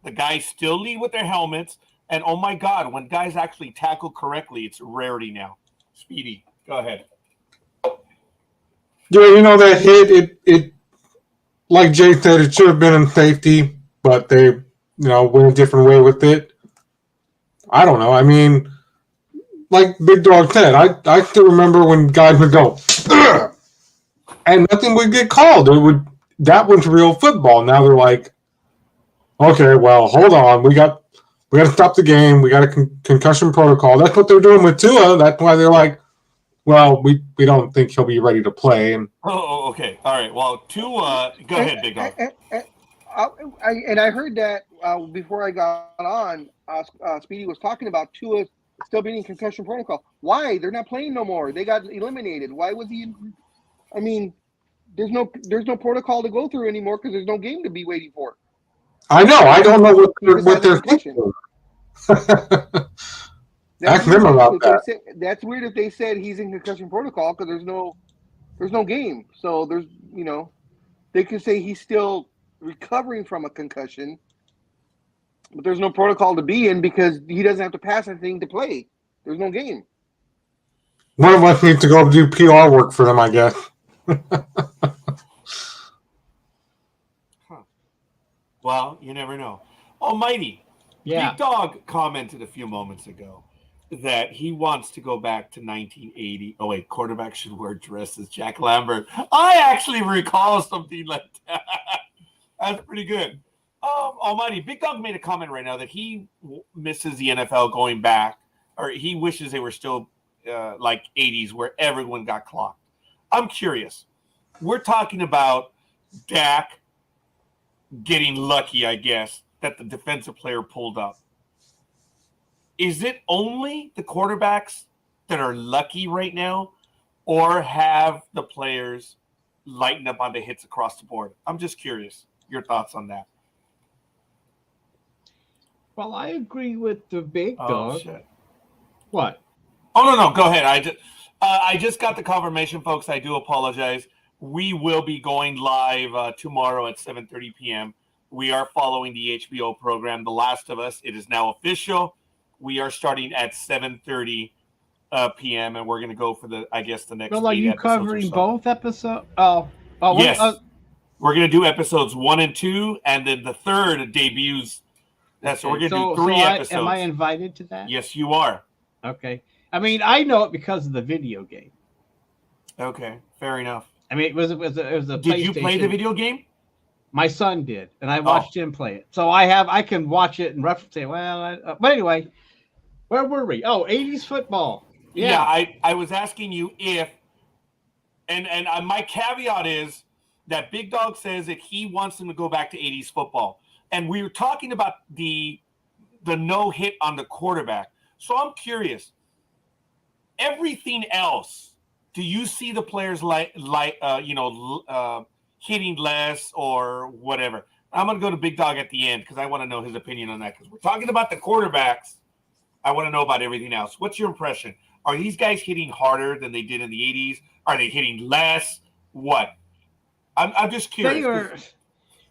The guys still lead with their helmets. And oh my God, when guys actually tackle correctly, it's a rarity now. Speedy, go ahead. Yeah, that hit, it like Jay said, it should have been in safety, but they, went a different way with it. I don't know. I mean, like Big Dog said, I still remember when guys would go, ugh! And nothing would get called. That was real football. Now they're like, okay, well, hold on, we got to stop the game. We got a concussion protocol. That's what they're doing with Tua. That's why they're like, well, we don't think he'll be ready to play. And okay, all right. Well, Tua, go ahead, Big Dog. And I heard that before I got on. Speedy was talking about Tua still being in concussion protocol. Why? They're not playing no more. They got eliminated. Why was he? I mean, there's no protocol to go through anymore because there's no game to be waiting for. I know. I don't know what they're thinking. Ask them about that. That's weird if they said he's in concussion protocol because there's no game. So they could say he's still recovering from a concussion, but there's no protocol to be in because he doesn't have to pass anything to play. There's no game. One of us needs to go do PR work for them, I guess. Well, you never know. Almighty. Yeah. Big Dog commented a few moments ago that he wants to go back to 1980. Oh, wait, quarterback should wear dresses. Jack Lambert. I actually recall something like that. That's pretty good. Almighty, Big Dog made a comment right now that he misses the NFL going back, or he wishes they were still like 80s where everyone got clocked. I'm curious. We're talking about Dak getting lucky, I guess, that the defensive player pulled up. Is it only the quarterbacks that are lucky right now, or have the players lighten up on the hits across the board? I'm just curious. Your thoughts on that? Well, I agree with the Big Dog. Shit. What? Oh, no. Go ahead. I just got the confirmation, folks. I do apologize. We will be going live tomorrow at 7:30 p.m. We are following the HBO program, The Last of Us. It is now official. We are starting at 7:30 p.m. and we're going to go for the next. Well, are you covering both episodes? Yes. We're going to do episodes 1 and 2, and then the third debuts. So we're going to do 3 episodes. Am I invited to that? Yes, you are. Okay. I mean, I know it because of the video game. Okay, fair enough. I mean, it was a Did you play the video game? My son did, and I watched him play it. So I can watch it and reference it. Well, but anyway, where were we? Oh, 80s football. Yeah, I was asking you if, and my caveat is that Big Dog says that he wants them to go back to 80s football. And we were talking about the no hit on the quarterback. So I'm curious. Everything else, do you see the players hitting less or whatever? I'm going to go to Big Dog at the end because I want to know his opinion on that. Because we're talking about the quarterbacks. I want to know about everything else. What's your impression? Are these guys hitting harder than they did in the 80s? Are they hitting less? What? I'm just curious.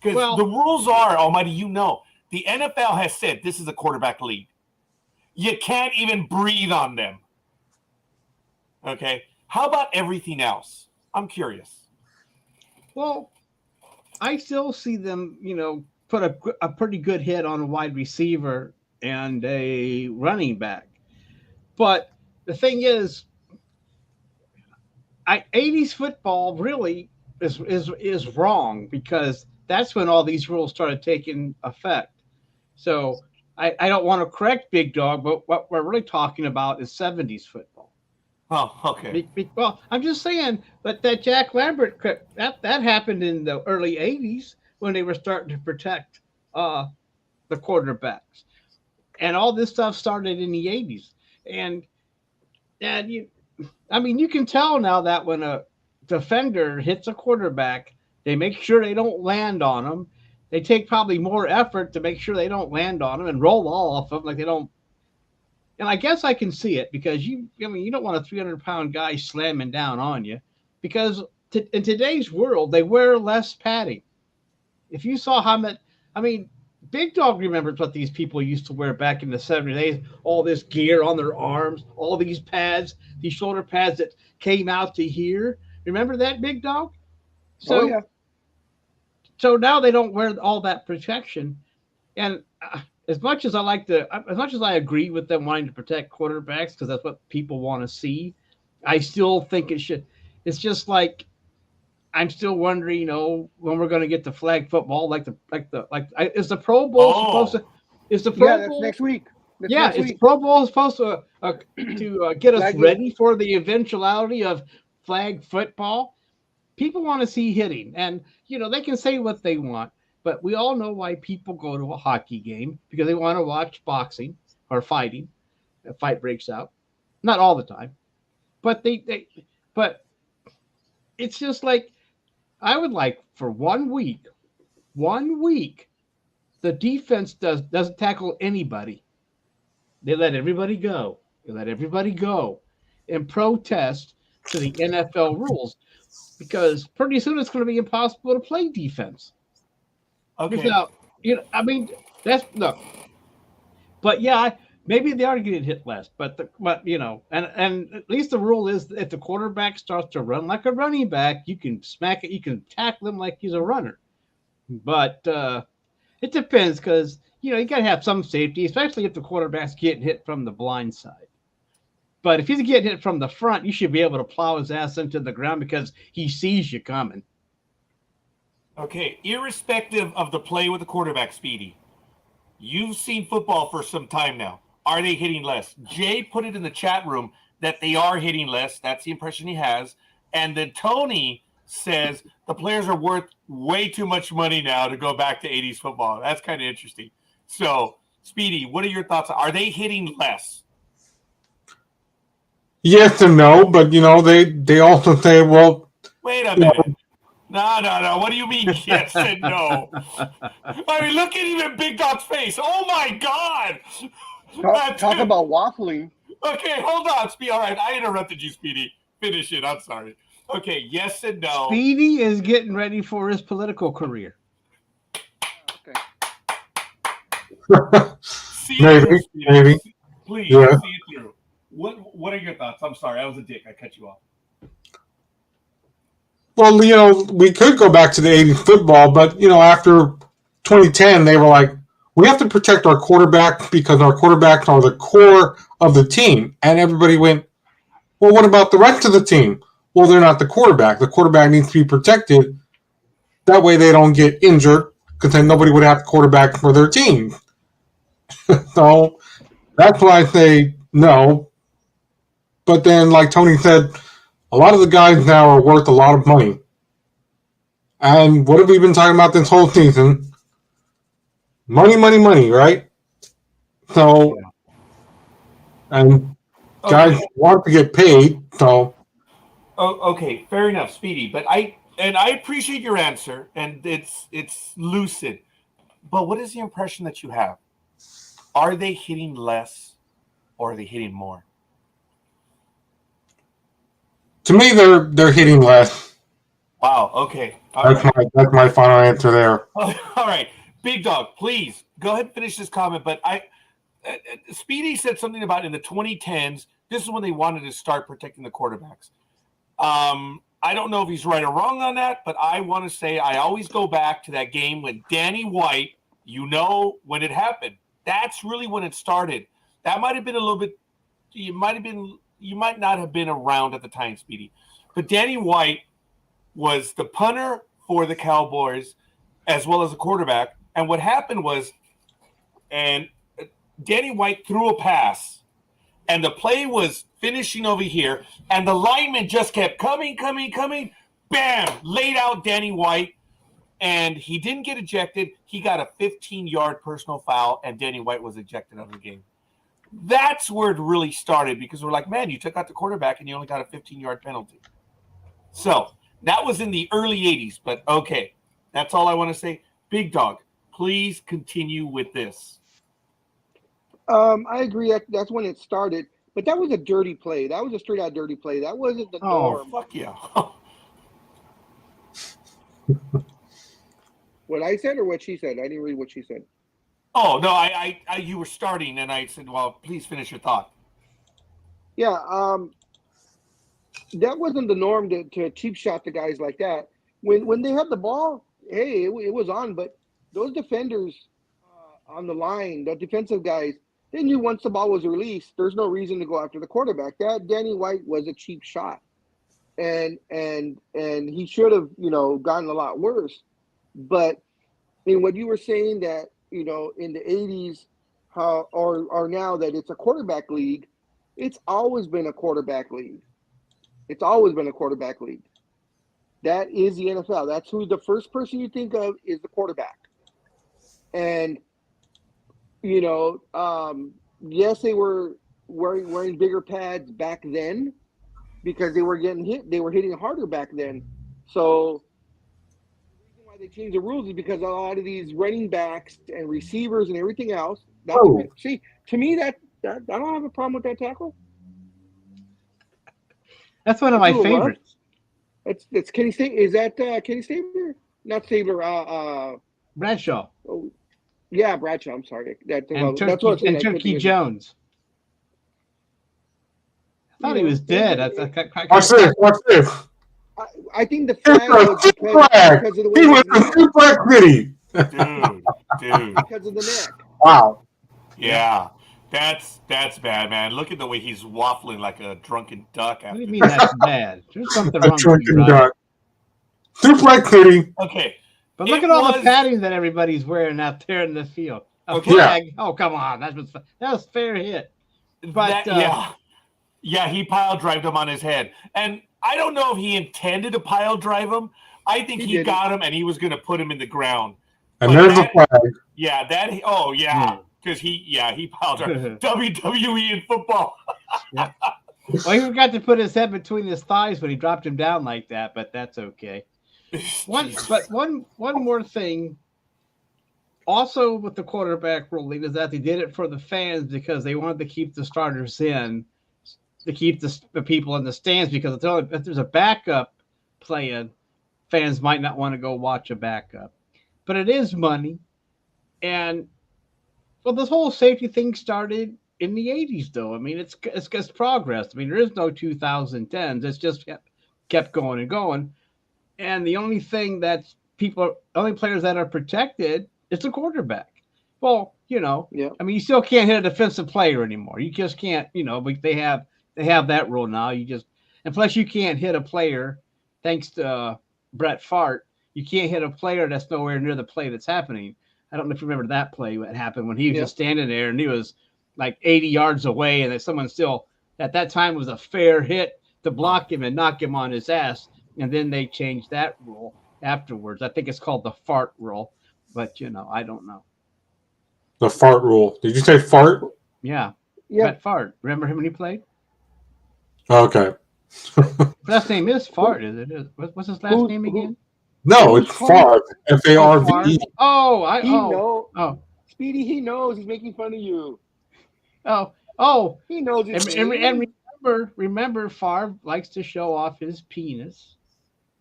Because the rules are, Almighty, the NFL has said this is a quarterback league. You can't even breathe on them. Okay? How about everything else? I'm curious. Well, I still see them, put a pretty good hit on a wide receiver and a running back. But the thing is, 80s football really is wrong because that's when all these rules started taking effect. So I don't want to correct Big Dog, but what we're really talking about is 70s football. Oh, okay. Well, I'm just saying, but that Jack Lambert, that happened in the early 80s when they were starting to protect the quarterbacks. And all this stuff started in the 80s. And you can tell now that when a defender hits a quarterback, they make sure they don't land on them. They take probably more effort to make sure they don't land on them and roll off them like they don't. And I guess I can see it because you don't want a 300-pound guy slamming down on you because in today's world, they wear less padding. If you saw how much, Big Dog remembers what these people used to wear back in the 70s. All this gear on their arms, all these pads, these shoulder pads that came out to here. Remember that, Big Dog? So, yeah. So now they don't wear all that protection. And as much as I agree with them wanting to protect quarterbacks because that's what people want to see, I still think it should. It's just like I'm still wondering, when we're going to get to flag football, is the Pro Bowl supposed to? Is the Pro Bowl that's next week? The Pro Bowl supposed to get us ready for the eventuality of flag football? People want to see hitting, and they can say what they want, but we all know why people go to a hockey game because they want to watch boxing or fighting. A fight breaks out, not all the time, but but it's just like I would like for 1 week, the defense doesn't tackle anybody. They let everybody go. And protest to the NFL rules. Because pretty soon it's going to be impossible to play defense. Okay. That's look. But yeah, maybe they are getting hit less. But and at least the rule is if the quarterback starts to run like a running back, you can smack it. You can tackle him like he's a runner. But it depends because you got to have some safety, especially if the quarterback's getting hit from the blind side. But if he's getting hit from the front, you should be able to plow his ass into the ground because he sees you coming. Okay, irrespective of the play with the quarterback, Speedy, you've seen football for some time now. Are they hitting less? Jay put it in the chat room that they are hitting less. That's the impression he has. And then Tony says the players are worth way too much money now to go back to 80s football. That's kind of interesting. So, Speedy, what are your thoughts? Are they hitting less? Yes and no, but they also say, well, wait a minute. No. What do you mean yes and no? Look at even Big Dog's face. Oh my God! Talk about waffling. Okay, hold on, Speedy. All right, I interrupted you, Speedy. Finish it. I'm sorry. Okay, yes and no. Speedy is getting ready for his political career. Okay. Maybe. Please see it through. What are your thoughts? I'm sorry, I was a dick. I cut you off. Well, we could go back to the 80s football, but, after 2010, they were like, we have to protect our quarterback because our quarterbacks are the core of the team. And everybody went, well, what about the rest of the team? Well, they're not the quarterback. The quarterback needs to be protected. That way they don't get injured because then nobody would have quarterback for their team. So that's why I say no. But then, like Tony said, a lot of the guys now are worth a lot of money. And what have we been talking about this whole season? Money, money, money, right? So, and guys want to get paid, so. Oh, okay, fair enough, Speedy. But I appreciate your answer, and it's lucid. But what is the impression that you have? Are they hitting less, or are they hitting more? To me, they're hitting less. Wow. Okay. That's my final answer there. All right, Big Dog, please go ahead and finish this comment. But Speedy said something about in the 2010s. This is when they wanted to start protecting the quarterbacks. I don't know if he's right or wrong on that, but I want to say I always go back to that game when Danny White. When it happened. That's really when it started. That might have been a little bit. You might not have been around at the time, Speedy. But Danny White was the punter for the Cowboys as well as the quarterback. And what happened was, and Danny White threw a pass, and the play was finishing over here, and the lineman just kept coming. Bam! Laid out Danny White, and he didn't get ejected. He got a 15-yard personal foul, and Danny White was ejected out of the game. That's where it really started because we're like, man, you took out the quarterback and you only got a 15-yard penalty. So that was in the early 80s, but okay. That's all I want to say. Big Dog, please continue with this. I agree. That's when it started. But that was a dirty play. That was a straight-out dirty play. That wasn't the norm. Oh, fuck yeah. What I said or what she said? I didn't read what she said. Oh, no, I you were starting, and I said, well, please finish your thought. Yeah, that wasn't the norm to cheap shot the guys like that. When they had the ball, hey, it was on, but those defenders on the line, the defensive guys, they knew once the ball was released, there's no reason to go after the quarterback. That Danny White was a cheap shot, and he should have gotten a lot worse. But in what you were saying that in the 80s, or now that it's a quarterback league, it's always been a quarterback league. It's always been a quarterback league. That is the NFL. That's who the first person you think of is the quarterback. And yes, they were wearing bigger pads back then because they were getting hit. They were hitting harder back then. So the reason why they changed the rules is because a lot of these running backs and receivers and everything else. See, to me, that I don't have a problem with that tackle. That's one of my favorites. It's Kenny Stabler. Is that Kenny Stabler? Not Stabler. Bradshaw. Oh, yeah, Bradshaw. I'm sorry. And Turkey Jones. I thought he was dead. Watch this. I think the flag was because of the way he was a suplex city. Dude. Because of the neck. Wow. Yeah. That's bad, man. Look at the way he's waffling like a drunken duck. What do you mean that's bad? There's something wrong with drunken you, duck. Suplex city. Okay. But look at all the padding that everybody's wearing out there in the field. A flag. Yeah. Oh, come on. That was fair hit. But yeah, he pile drived him on his head. And I don't know if he intended to pile drive him. I think he got him and he was going to put him in the ground. And there's a flag. Yeah, because he piled drive. WWE in football. Yeah. Well, he forgot to put his head between his thighs when he dropped him down like that, but that's okay. One more thing. Also, with the quarterback ruling is that they did it for the fans because they wanted to keep the starters in, to keep the people in the stands, because if there's a backup playing, fans might not want to go watch a backup. But it is money, and this whole safety thing started in the 80s, though. I mean, it's progress. I mean, there is no 2010s. It's just kept going and going. and the only thing that's only players that are protected is the quarterback. Well, Yeah. I mean, you still can't hit a defensive player anymore. You just can't, but they have that rule now. And plus you can't hit a player, thanks to Brett Favre. You can't hit a player that's nowhere near the play that's happening. I don't know if you remember that play what happened when he was just standing there and he was like 80 yards away, and that someone still at that time was a fair hit to block him and knock him on his ass. And then they changed that rule afterwards. I think it's called the fart rule, but I don't know. The fart rule. Did you say fart? Yeah. Yeah. Brett Favre. Remember him when he played? Okay. Last name is Fart, is it? What's his last name again? No, it's Favre. F-A-R-V-E. Oh, Speedy, he knows. He's making fun of you. Oh. He knows his name. And remember, Favre likes to show off his penis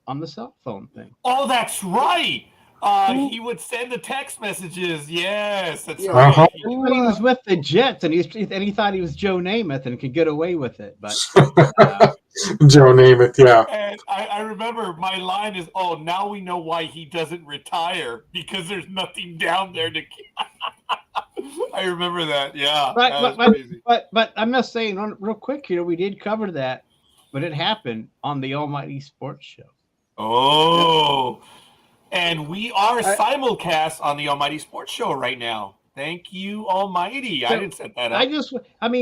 on the cell phone thing. Oh, that's right. He would send the text messages. Yes, that's Yeah. right. He was with the Jets, and he thought he was Joe Namath and could get away with it. But Joe Namath, yeah. And I remember my line is, "Oh, now we know why he doesn't retire because there's nothing down there to." I remember that. Yeah, that was crazy. But I'm just saying, real quick here, we did cover that, but it happened on the Almighty Sports Show. Oh. And we are simulcast on the Almighty Sports Show right now. Thank you, Almighty. I didn't set that up. I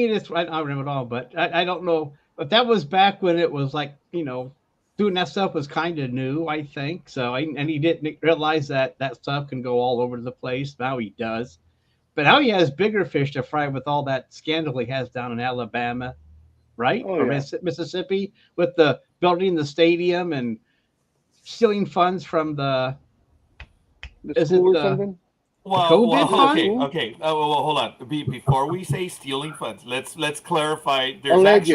remember it all, but I don't know. But that was back when it was like, doing that stuff was kind of new, I think. So, and he didn't realize that stuff can go all over the place. Now he does. But now he has bigger fish to fry with all that scandal he has down in Alabama, right? Oh, or Mississippi, with the building the stadium and stealing funds from the school or something? Okay. Well, hold on. Before we say stealing funds, let's clarify. There's Alleged.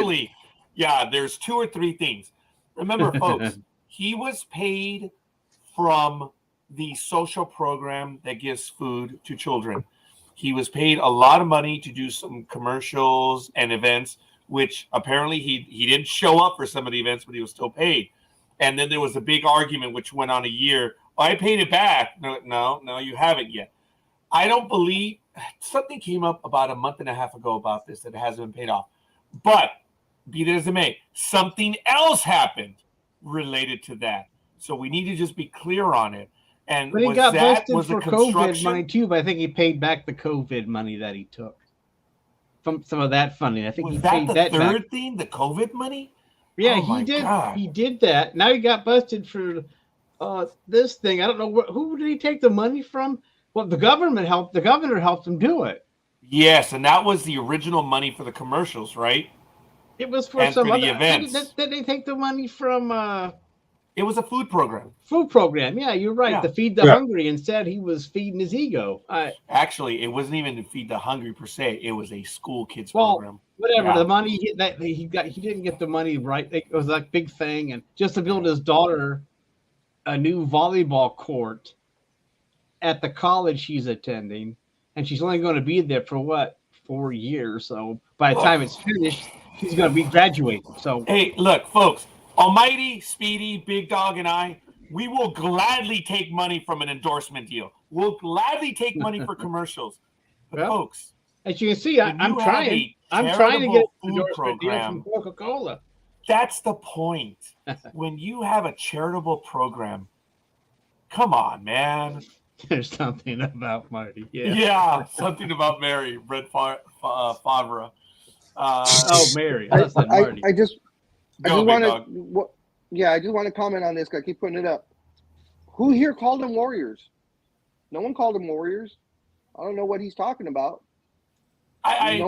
There's 2 or 3 things. Remember, folks, he was paid from the social program that gives food to children. He was paid a lot of money to do some commercials and events, which apparently he didn't show up for some of the events, but he was still paid. And then there was a big argument which went on a year. Oh, I paid it back. No, you haven't yet. I don't believe something came up about a month and a half ago about this that hasn't been paid off. But be that as it may, something else happened related to that. So we need to just be clear on it. And but he got busted for COVID money too, but I think he paid back the COVID money that he took from some of that funding. I think he paid that back. The third thing, the COVID money? Yeah, he did. God. He did that. Now he got busted for this thing. I don't know who did he take the money from. Well, the governor helped him do it. Yes, and that was the original money for the commercials, right? It was for and some for other events. Did they take the money from? It was a food program. Yeah, you're right. To feed the hungry. Instead, he was feeding his ego. Actually, it wasn't even to feed the hungry per se. It was a school kids program. Whatever. Yeah. The money he didn't get the money right. It was like big thing, and just to build his daughter a new volleyball court at the college she's attending, and she's only going to be there for 4 years. So by the time it's finished, she's going to be graduating. So hey, look, folks. Almighty, Speedy, Big Dog, and I, we will gladly take money from an endorsement deal. We'll gladly take money for commercials. But folks, as you can see, I'm trying to get an endorsement deal from Coca-Cola. That's the point. When you have a charitable program, come on, man. There's something about Marty. Yeah, something about Mary, Brett Favre. Mary. Marty. I just want to comment on this. I keep putting it up. Who here called them Warriors? No one called them Warriors. I don't know what he's talking about. I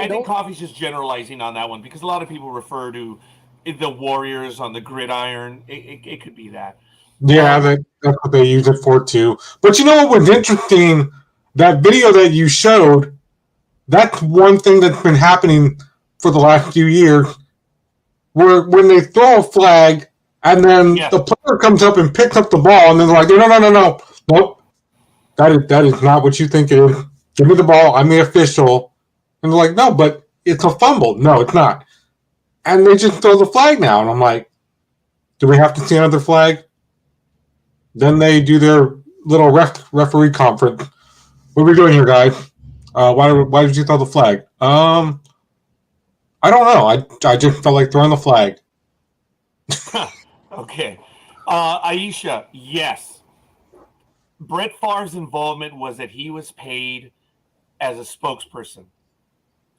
think Coffee's just generalizing on that one because a lot of people refer to the Warriors on the gridiron. It could be that. Yeah, that's what they use it for too. But you know what was interesting? That video that you showed, that's one thing that's been happening for the last few years. Where when they throw a flag and then the player comes up and picks up the ball and then they're like, no, nope, that is not what you think it is. Give me the ball. I'm the official. And they're like, no, but it's a fumble. No, it's not. And they just throw the flag now. And I'm like, do we have to see another flag? Then they do their little referee conference. What are we doing here, guys? Why did you throw the flag? I don't know. I just felt like throwing the flag. Okay. Aisha, yes. Brett Favre's involvement was that he was paid as a spokesperson.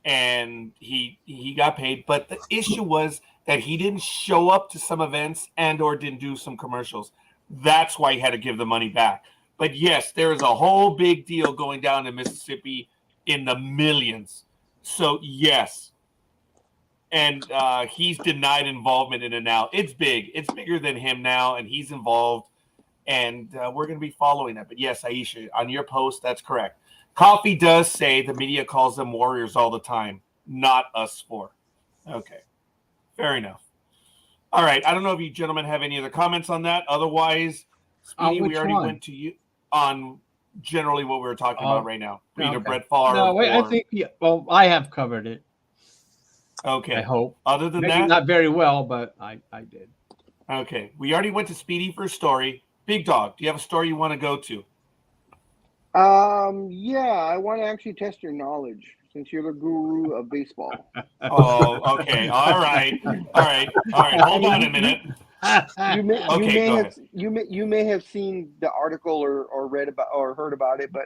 And he got paid. But the issue was that he didn't show up to some events and or didn't do some commercials. That's why he had to give the money back. But yes, there is a whole big deal going down in Mississippi in the millions. So yes. And he's denied involvement in it now. It's big. It's bigger than him now, and he's involved. And we're going to be following that. But yes, Aisha, on your post, that's correct. Coffee does say the media calls them warriors all the time, not us four. Okay. Fair enough. All right. I don't know if you gentlemen have any other comments on that. Otherwise, Speedy, we already went to you on generally what we were talking about right now. Either Brett Favre No, wait, I think, well, I have covered it. Okay. I hope. Other than Maybe that, not very well, but I did. Okay. We already went to Speedy for a story. Big Dog, do you have a story you want to go to? Yeah, I want to actually test your knowledge since you're the guru of baseball. Oh, okay. All right. Hold on a minute. You may have seen the article or read about or heard about it, but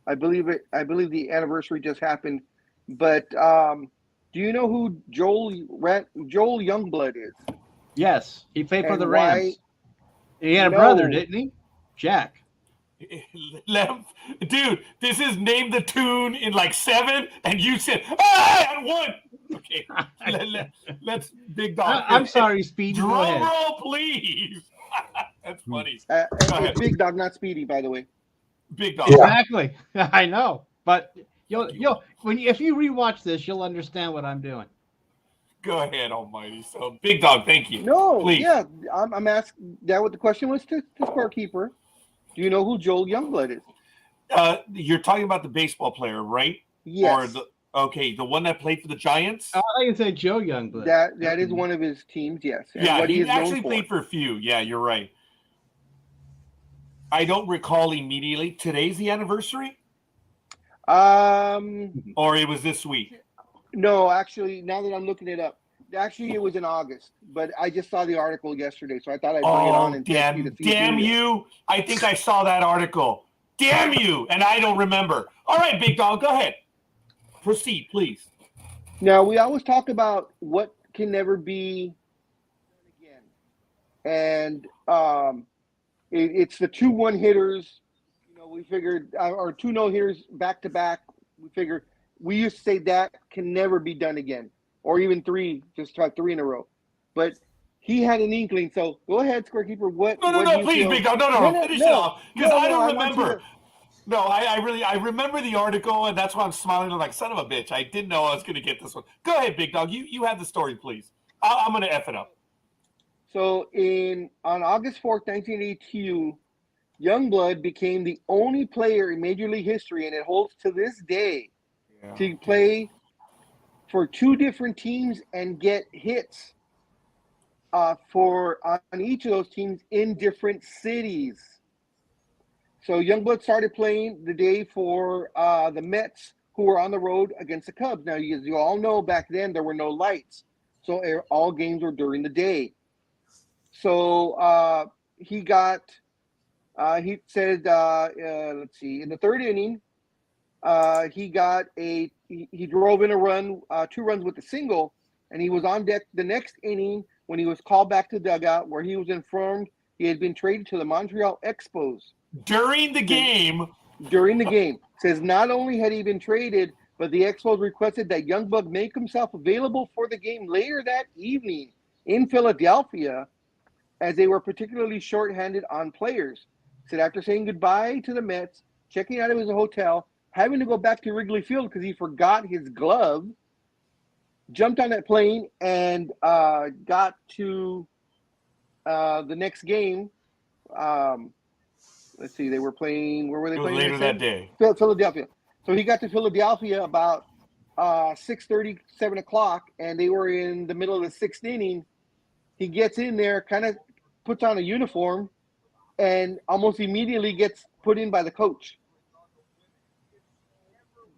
I believe the anniversary just happened. But do you know who Joel Youngblood is? Yes, he played for And the why- Rams. He had a brother, didn't he? Jack. Dude, this is Name the Tune in like 7, and you said, I had 1. Okay. Let's Big Dog. I'm sorry, Speedy. Go Drum ahead. roll, please. That's funny. Go ahead. It's Big Dog, not Speedy, by the way. Big Dog. Yeah. Exactly. I know. But if you rewatch this, you'll understand what I'm doing. Go ahead, Almighty. So, Big Dog, thank you. No, Please. yeah, I'm asking that. What the question was to Scorekeeper. Do you know who Joel Youngblood is? You're talking about the baseball player, right? Yes. The one that played for the Giants? I can say Joe Youngblood. That is one of his teams, yes. And Yeah, what he is known actually played for a few. Yeah, you're right. I don't recall immediately. Today's the anniversary? Or it was this week? No, actually, now that I'm looking it up, actually it was in August, but I just saw the article yesterday, so I thought I'd bring it on and test you to see. Damn you! I think I saw that article. Damn you! And I don't remember. All right, Big Dog, go ahead. Proceed, please. Now, we always talk about what can never be done again, and it's the 2-1 hitters. We figured, or 2 no-hitters back to back. We used to say that can never be done again, or even 3, just try 3 in a row. But he had an inkling. So go ahead, Scorekeeper. No, please, Big Dog. No, finish it off because I don't remember. No, I remember the article, and that's why I'm smiling. I'm like, son of a bitch. I didn't know I was going to get this one. Go ahead, Big Dog. You have the story, please. I'm going to F it up. So on August 4th, 1982, Youngblood became the only player in Major League history, and it holds to this day, to play for 2 different teams and get hits on each of those teams in different cities. So Youngblood started playing the day for the Mets, who were on the road against the Cubs. Now, you all know back then there were no lights, so all games were during the day. So he said, let's see, in the 3rd inning, he drove in a run, 2 runs with a single, and he was on deck the next inning when he was called back to the dugout, where he was informed he had been traded to the Montreal Expos. During the game. Says not only had he been traded, but the Expos requested that Youngblood make himself available for the game later that evening in Philadelphia, as they were particularly shorthanded on players. Said after saying goodbye to the Mets, checking out of his hotel, having to go back to Wrigley Field because he forgot his glove, jumped on that plane and got to the next game. Let's see, they were playing. Where were they playing? Later that day. Philadelphia. So he got to Philadelphia about 6:30, 7 o'clock, and they were in the middle of the 6th inning. He gets in there, kind of puts on a uniform, and almost immediately gets put in by the coach.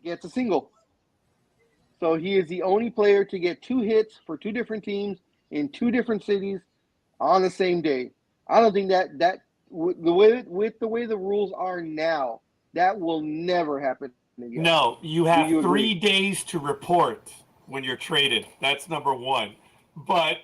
Gets a single. So he is the only player to get 2 hits for 2 different teams in 2 different cities on the same day. I don't think that with the way the rules are now, that will never happen again. No, you have you 3 agree? days to report when you're traded. That's number one. But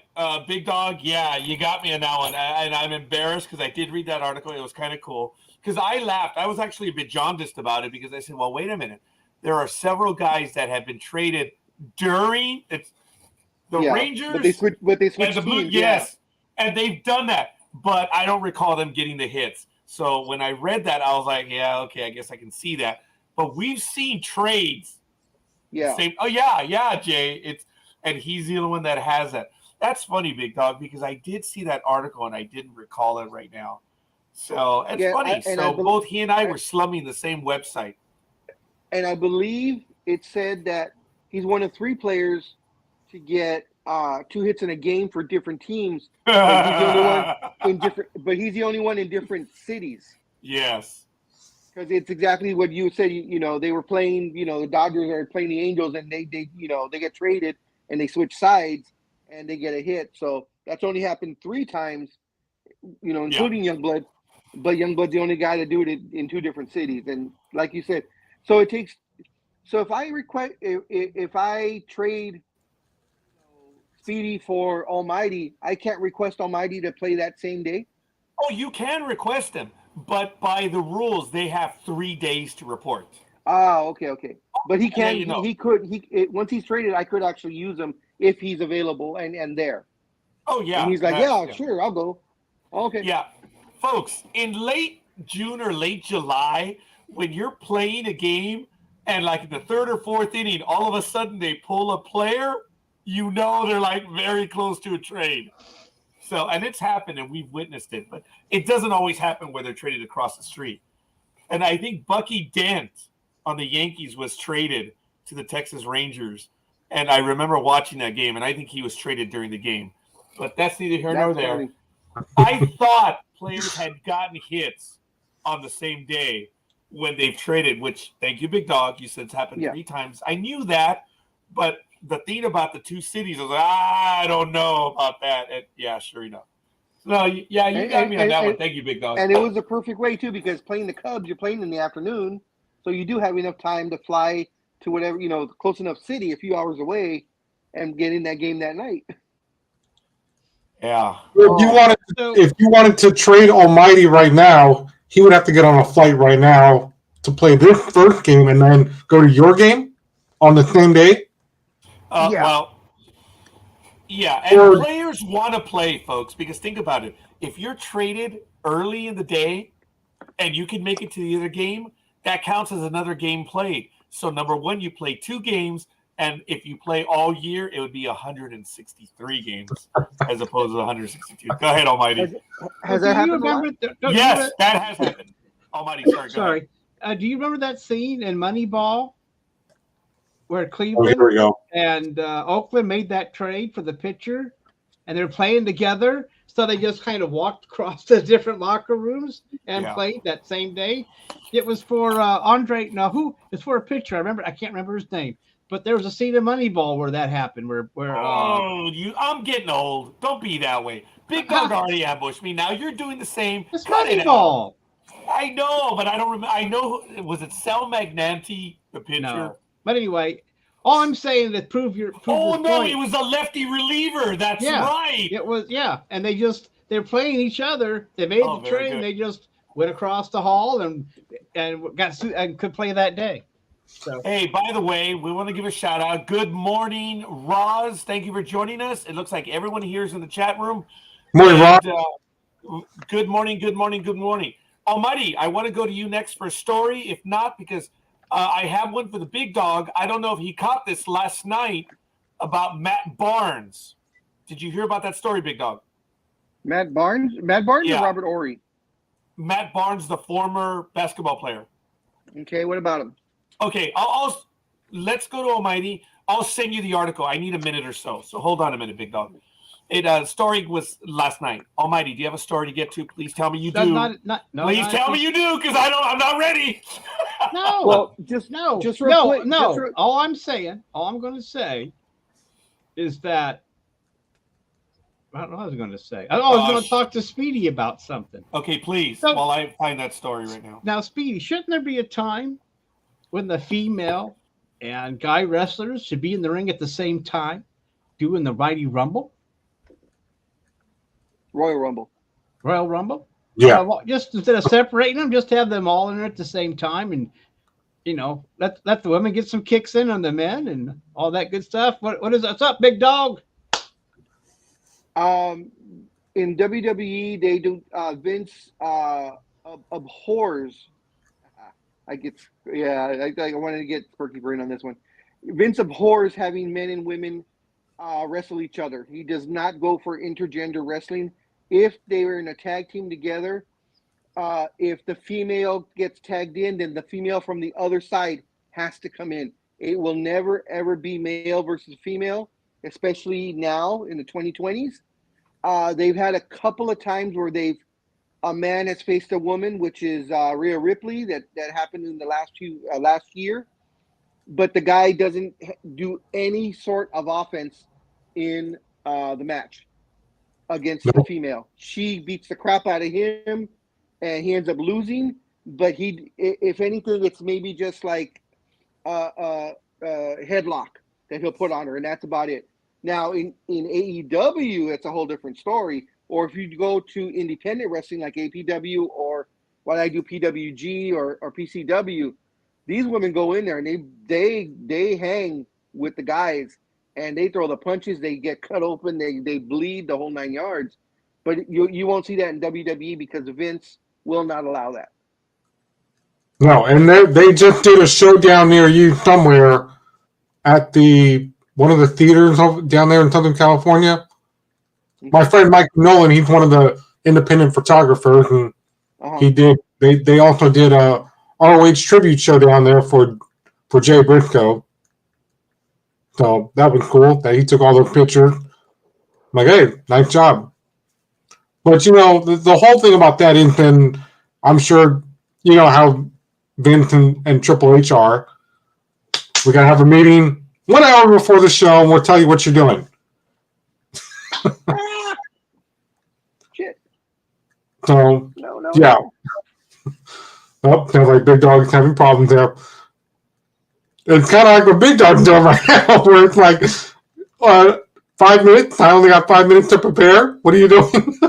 Big Dog, yeah, you got me on that one. And I'm embarrassed because I did read that article. It was kind of cool. Because I laughed. I was actually a bit jaundiced about it because I said, well, wait a minute. There are several guys that have been traded during the Rangers But they switched and the Blue. teams. Yes, and they've done that. But I don't recall them getting the hits. So when I read that, I was like, yeah, okay, I guess I can see that. But we've seen trades. Yeah. Same, Jay. And he's the only one that has that. That's funny, Big Dog, because I did see that article and I didn't recall it right now. So it's funny. Both he and I were slumming the same website. And I believe it said that he's one of 3 players to get 2 hits in a game for different teams. But he's the only one in different. But he's the only one in different cities. Yes. Because it's exactly what you said. They were playing. The Dodgers are playing the Angels, and they get traded and they switch sides and they get a hit. So that's only happened 3 times. Including Youngblood. But Youngblood's the only guy to do it in 2 different cities. And like you said, so it takes. So if I trade Speedy for Almighty, I can't request Almighty to play that same day. Oh, you can request him, but by the rules, they have 3 days to report. Ah, okay. But he can. He could. Once he's traded, I could actually use him if he's available and there. Oh yeah. And he's like, sure, I'll go. Okay. Yeah, folks, in late June or late July, when you're playing a game and like in the 3rd or 4th inning, all of a sudden they pull a player, they're like very close to a trade. So, and it's happened and we've witnessed it, but it doesn't always happen where they're traded across the street. And I think Bucky Dent on the Yankees was traded to the Texas Rangers. And I remember watching that game, and I think he was traded during the game. But that's neither here nor there. Funny. I thought players had gotten hits on the same day when they've traded, which, thank you, Big Dog. You said it's happened 3 times. I knew that, but the thing about the 2 cities, I was like, I don't know about that. And, yeah, sure enough. No, you got me on that one. Thank you, Big Dog. And it was a perfect way, too, because playing the Cubs, you're playing in the afternoon, so you do have enough time to fly to whatever, close enough city, a few hours away, and get in that game that night. Yeah. If you wanted to trade Almighty right now, he would have to get on a flight right now to play this first game and then go to your game on the same day. Well, yeah, and players want to play, folks, because think about it. If you're traded early in the day and you can make it to the other game, that counts as another game played. So, number one, you play 2 games, and if you play all year, it would be 163 games as opposed to 162. Go ahead, Almighty. Has that happened? Yes, that has happened. Almighty, sorry. Do you remember that scene in Moneyball where Oh, Cleveland here we go. and Oakland made that trade for the pitcher, and they're playing together? So they just kind of walked across the different locker rooms and played that same day. It was for Andre. Now, it's for a pitcher? I can't remember his name. But there was a scene in Moneyball where that happened. I'm getting old. Don't be that way. Big Dog already ambushed me. Now you're doing the same. It's Moneyball. I know, but I don't remember. I know. Was it Sal Magnanti, the pitcher? No. But anyway, all I'm saying to prove your point, it was a lefty reliever. That's right. It was, and they're playing each other. They made the trade, and they just went across the hall and could play that day. So. Hey, by the way, we want to give a shout out. Good morning, Roz. Thank you for joining us. It looks like everyone here is in the chat room. Morning, Roz. Good morning. Almighty, I want to go to you next for a story. If not, because I have one for the Big Dog. I don't know if he caught this last night about Matt Barnes. Did you hear about that story, Big Dog? Matt Barnes or Robert Ory? Matt Barnes, the former basketball player. Okay, what about him? Okay, let's go to Almighty. I'll send you the article. I need a minute or so. So hold on a minute, Big Dog. Story was last night. Almighty, do you have a story to get to? Please tell me you That's do. no, Please tell me you do, because I'm not ready. No. Well, just real quick. No. All I'm going to say is that I don't know what I was going to say. I was going to talk to Speedy about something. Okay, please, So, while I find that story right now. Now, Speedy, shouldn't there be a time when the female and guy wrestlers should be in the ring at the same time doing the Mighty Rumble? Royal Rumble. Yeah. Just instead of separating them, just have them all in there at the same time, and let the women get some kicks in on the men and all that good stuff. What's up, Big Dog? In WWE, they do. Vince abhors. I wanted to get Scorekeeper in on this one. Vince abhors having men and women wrestle each other. He does not go for intergender wrestling. If they were in a tag team together, if the female gets tagged in, then the female from the other side has to come in. It will never, ever be male versus female, especially now in the 2020s. They've had a couple of times where a man has faced a woman, which is Rhea Ripley. That happened in the last year, but the guy doesn't do any sort of offense in the match against the female. She beats the crap out of him, and he ends up losing. But if anything, it's maybe just like a headlock that he'll put on her, and that's about it. Now, in AEW, it's a whole different story. Or if you go to independent wrestling like APW or what I do, PWG or PCW, these women go in there and they hang with the guys, and they throw the punches, they get cut open, they bleed the whole 9 yards. But you won't see that in WWE because Vince will not allow that. No, and they just did a show down near you somewhere at one of the theaters down there in Southern California. My friend Mike Nolan, he's one of the independent photographers, and he did. They also did a ROH tribute show down there for Jay Briscoe. So that was cool that he took all those pictures. I'm like, hey, nice job. But the whole thing about that has been, I'm sure you know how Vince and Triple H are. We gotta have a meeting 1 hour before the show, and we'll tell you what you're doing. Shit. So no. Yeah. Oh, sounds like Big Dog's having problems there. It's kind of like what Big Dog's doing right now, where it's like 5 minutes. I only got 5 minutes to prepare. What are you doing?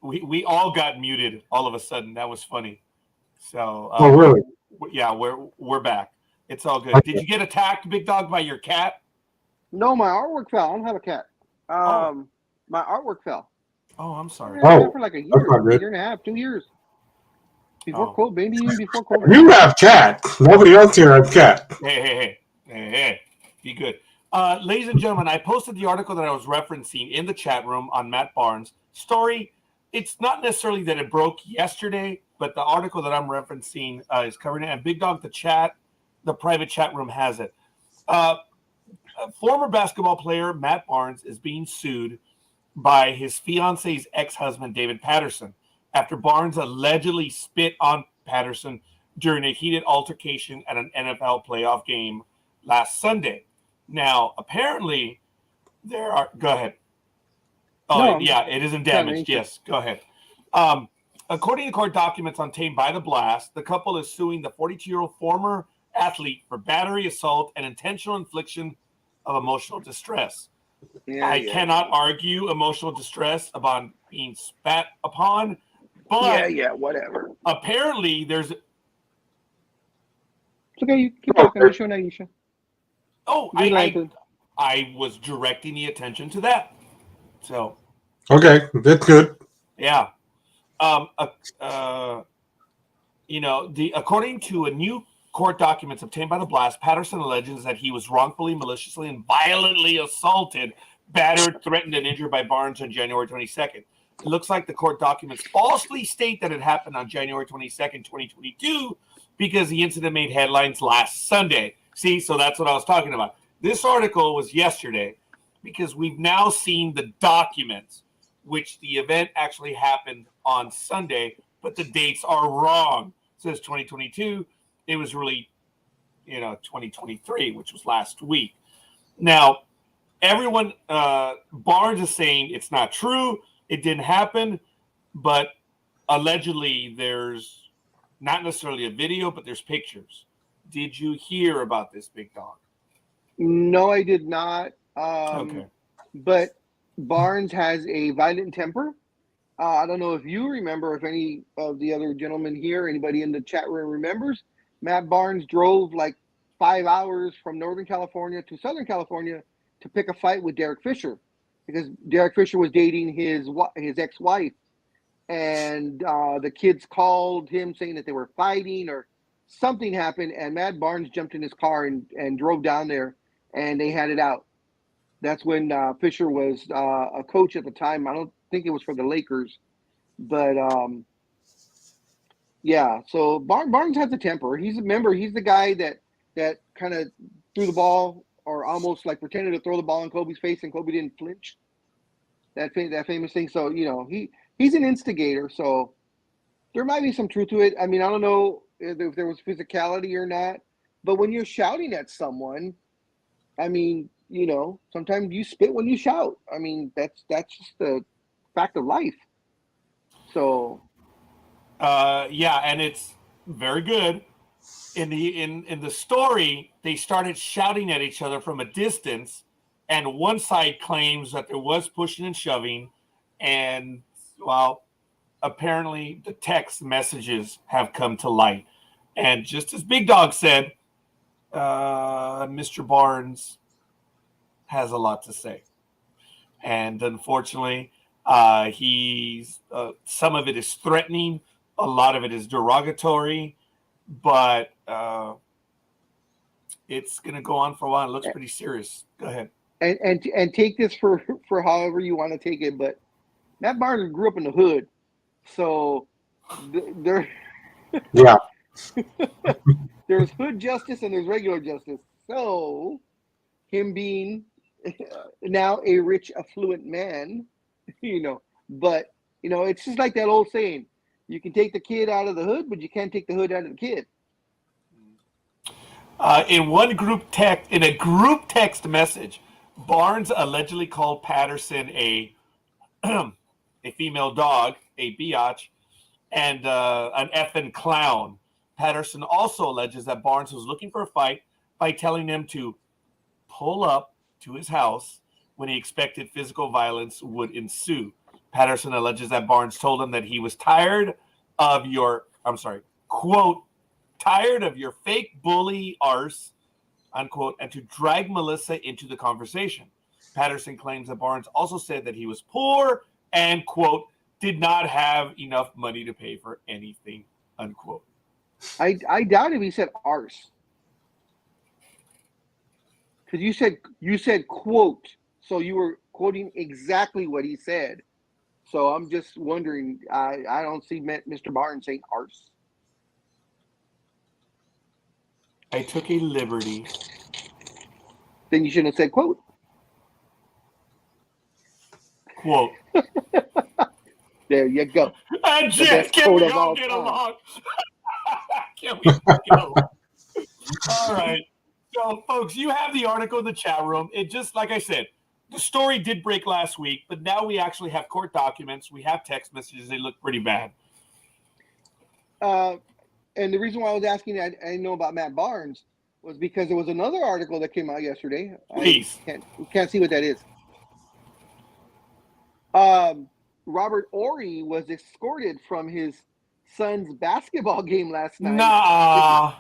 We all got muted all of a sudden. That was funny. So oh, really? Yeah, we're back. It's all good. Okay. Did you get attacked, Big Dog, by your cat? No, my artwork fell. I don't have a cat. My artwork fell. Oh, I'm sorry. For like a year and a half, 2 years. Before COVID, maybe even before COVID. You have cat. Nobody else here has cat. Hey. Be good. Ladies and gentlemen, I posted the article that I was referencing in the chat room on Matt Barnes' story. It's not necessarily that it broke yesterday, but the article that I'm referencing is covering it. And Big Dog, the private chat room has it. Former basketball player Matt Barnes is being sued by his fiance's ex-husband, David Patterson, after Barnes allegedly spit on Patterson during a heated altercation at an NFL playoff game last Sunday. Now, apparently, there are... Go ahead. Oh, yeah, it isn't damaged. Yes, go ahead. According to court documents obtained by The Blast, the couple is suing the 42-year-old former athlete for battery, assault, and intentional infliction of emotional distress. I cannot argue emotional distress about being spat upon, but whatever. Apparently, there's. It's okay. You keep talking. Aisha. Oh, I was directing the attention to that. So. Okay, that's good. Yeah. According to a new court documents obtained by The Blast, Patterson alleges that he was wrongfully, maliciously, and violently assaulted, battered, threatened, and injured by Barnes on January 22nd. It looks like the court documents falsely state that it happened on January 22nd, 2022, because the incident made headlines last Sunday. See, so that's what I was talking about. This article was yesterday. because we've now seen the documents, which the event actually happened on Sunday, but the dates are wrong. It says 2022. It was really, 2023, which was last week. Now, everyone, Barnes is saying it's not true. It didn't happen, but allegedly there's not necessarily a video, but there's pictures. Did you hear about this, Big Dog? No, I did not. Okay. But Barnes has a violent temper. I don't know if you remember, if any of the other gentlemen here, anybody in the chat room remembers, Matt Barnes drove like 5 hours from Northern California to Southern California to pick a fight with Derek Fisher, because Derek Fisher was dating his ex-wife, and the kids called him saying that they were fighting or something happened, and Matt Barnes jumped in his car and drove down there, and they had it out. That's when Fisher was a coach at the time. I don't think it was for the Lakers, but yeah. So Barnes has a temper. He's the guy that kind of threw the ball, or almost like pretended to throw the ball in Kobe's face, and Kobe didn't flinch. That famous thing. So he's an instigator. So there might be some truth to it. I mean, I don't know if there was physicality or not, but when you're shouting at someone, I mean, sometimes you spit when you shout. I mean, that's just the fact of life. So, yeah, and it's very good. In the story, they started shouting at each other from a distance, and one side claims that there was pushing and shoving, and well, apparently the text messages have come to light. And just as Big Dog said, Mr. Barnes has a lot to say, and unfortunately, he's some of it is threatening, a lot of it is derogatory, but it's going to go on for a while. It looks pretty serious. Go ahead. And take this for however you want to take it, but Matt Barnes grew up in the hood, so there. Yeah. There's hood justice and there's regular justice. So, him being now a rich, affluent man, but it's just like that old saying: you can take the kid out of the hood, but you can't take the hood out of the kid. In a group text message, Barnes allegedly called Patterson a female dog, a biatch, and an effing clown. Patterson also alleges that Barnes was looking for a fight by telling him to pull up to his house when he expected physical violence would ensue. Patterson alleges that Barnes told him that he was tired of your fake bully arse, unquote, and to drag Melissa into the conversation. Patterson claims that Barnes also said that he was poor and, quote, did not have enough money to pay for anything, unquote. I doubt if he said arse. Because you said quote, so you were quoting exactly what he said. So I'm just wondering, I don't see Mr. Barnes saying arse. I took a liberty. Then you shouldn't have said quote. Quote. There you go. And The Jeff, best can quote we of all all get time. along? Can we go? All right. So, folks, you have the article in the chat room. It just, like I said, the story did break last week, but now we actually have court documents. We have text messages. They look pretty bad. And the reason why I was asking, I know about Matt Barnes, was because there was another article that came out yesterday. Please. I can't see what that is. Robert Ory was escorted from his son's basketball game last night. Nah.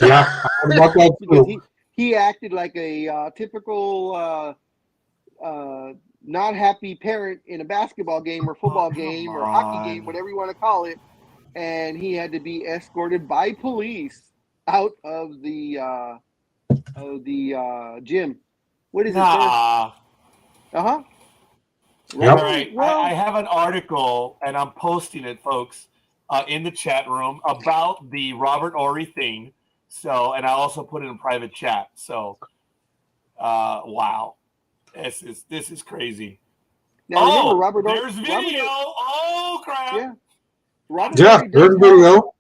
Yeah, I heard about that Because too. he acted like a typical not happy parent in a basketball game or football game or hockey game, whatever you want to call it, and he had to be escorted by police out of the gym. What is it, sir? Nah. Uh-huh. Yep. All right. Well, I have an article, and I'm posting it, folks, in the chat room about the Robert Ory thing. So, and I also put it in private chat. So, wow. This is crazy. Now remember, Robert. There's video. Oh crap! Yeah, Robert. Yeah, there's video.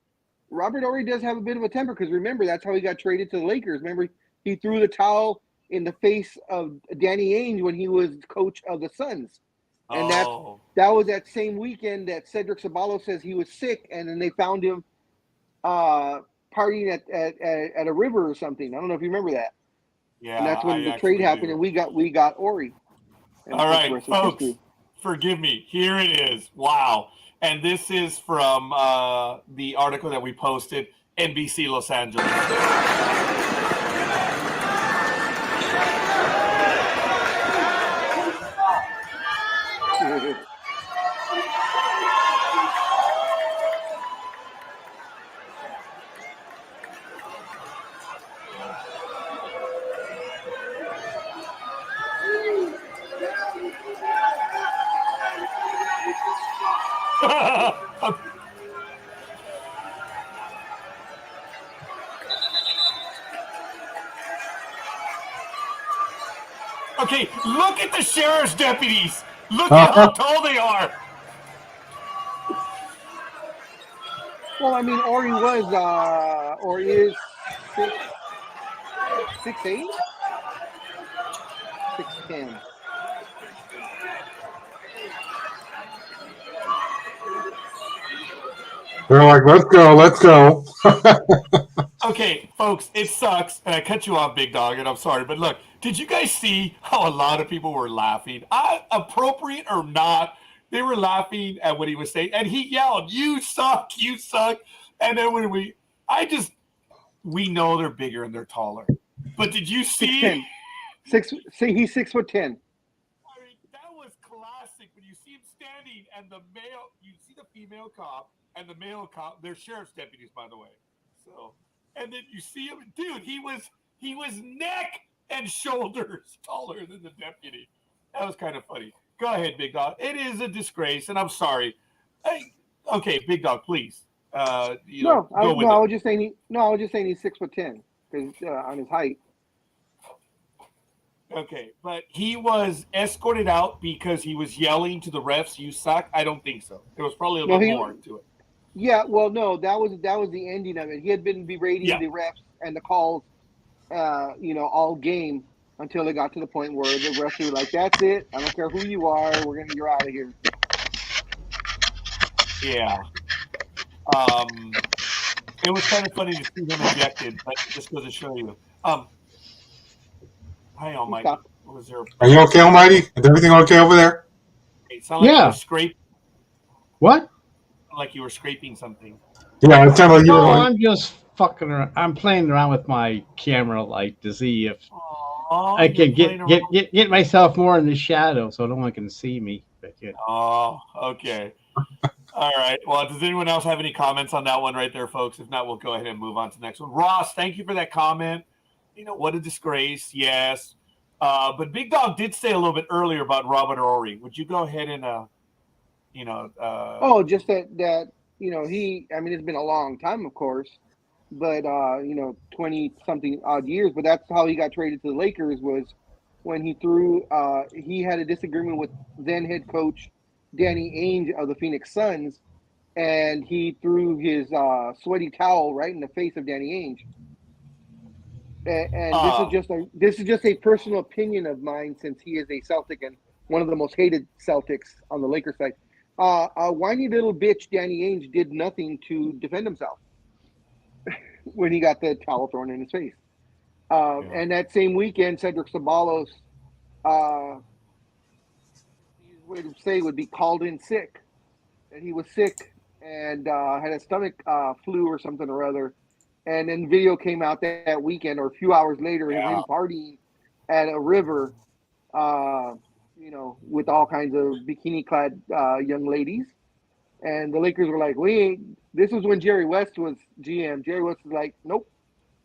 Robert Ory does have a bit of a temper because remember that's how he got traded to the Lakers. Remember he threw the towel in the face of Danny Ainge when he was coach of the Suns, and that was that same weekend that Cedric Ceballos says he was sick, and then they found him partying at a river or something. I don't know if you remember that. Yeah, and that's when the trade happened, and we got Ory. All right, folks, forgive me. Here it is. Wow. And this is from the article that we posted, NBC Los Angeles. Okay, look at the sheriff's deputies. Look at how tall they are. Well, I mean, Ory was or is 6'8", 6'10". They're like, let's go. Okay, folks, it sucks, and I cut you off, Big Dog, and I'm sorry, but look, did you guys see how a lot of people were laughing? Appropriate or not, they were laughing at what he was saying, and he yelled, "You suck, you suck," and then when we know they're bigger and they're taller, but did you see? 6'10". He's 6'10". I mean, that was classic. When you see him standing, and you see the female cop and the male cop. They're sheriff's deputies, by the way. So, and then you see him, dude. He was neck and shoulders taller than the deputy. That was kind of funny. Go ahead, Big Dog. It is a disgrace, and I'm sorry. Okay, Big Dog, please. I was just saying he's 6'10" because on his height. Okay, but he was escorted out because he was yelling to the refs, "You suck." I don't think so. There was probably a little more to it. Yeah, well, no, that was the ending of it. He had been berating the refs and the calls, all game until it got to the point where the refs were like, "That's it. I don't care who you are. You're out of here." Yeah. It was kind of funny to see them ejected, but just goes to show you. Hi, Almighty. Are you okay, Almighty? Is everything okay over there? It sounded like you were scraping. What? Like you were scraping something. Yeah, it sounded like you were. I'm just fucking around. I'm playing around with my camera light to see if I can get myself more in the shadow so no one can see me. Oh, okay. All right. Well, does anyone else have any comments on that one right there, folks? If not, we'll go ahead and move on to the next one. Ross, thank you for that comment. What a disgrace. Yes. But Big Dog did say a little bit earlier about Robert Ory. Would you go ahead and, just that he, I mean, it's been a long time, of course, but, 20-something odd years, but that's how he got traded to the Lakers was when he had a disagreement with then head coach Danny Ainge of the Phoenix Suns, and he threw his sweaty towel right in the face of Danny Ainge. And this is just a personal opinion of mine, since he is a Celtic and one of the most hated Celtics on the Lakers side. A whiny little bitch, Danny Ainge, did nothing to defend himself when he got the towel thrown in his face. And that same weekend, Cedric Ceballos, way to say, would be called in sick. And he was sick and had a stomach flu or something or other. And then video came out that weekend or a few hours later of him partying at a river, with all kinds of bikini-clad young ladies. And the Lakers were like, this was when Jerry West was GM. Jerry West was like, nope,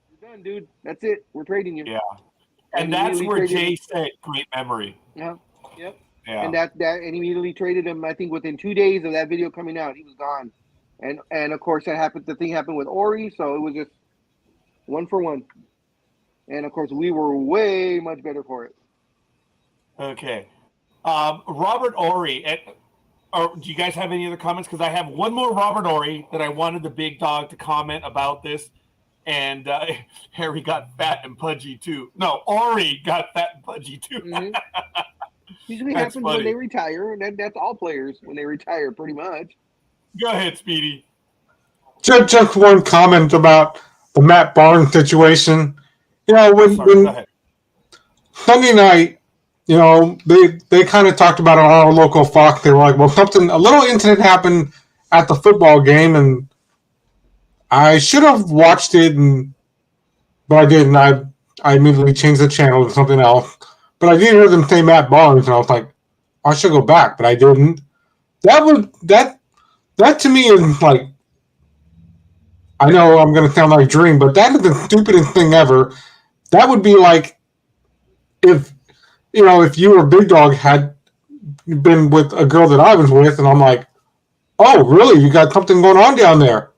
you're done, dude. That's it. We're trading you. Yeah. And that's where Jay said, great memory. Yeah. Yep. Yeah. And and immediately traded him. I think within 2 days of that video coming out, he was gone. And of course the thing happened with Ory, so it was just 1 for 1. And of course we were way much better for it. Okay. Robert Ory. Do you guys have any other comments? Because I have one more Robert Ory that I wanted the big dog to comment about this. And Harry got fat and pudgy too. No, Ori got fat and pudgy too. Mm-hmm. Usually That's happens funny. when they retire. That's all players when they retire, pretty much. Go ahead, Speedy. Just one comment about the Matt Barnes situation. You know, Go when ahead. Sunday night, you know, they kind of talked about it on our local Fox. They were like, well, a little incident happened at the football game, and I should have watched it, but I didn't. I immediately changed the channel to something else. But I did hear them say Matt Barnes, and I was like, I should go back, but I didn't. That to me is like, I know I'm going to sound like Dreem, but that is the stupidest thing ever. That would be like if if you or Big Dog had been with a girl that I was with, and I'm like, oh, really? You got something going on down there?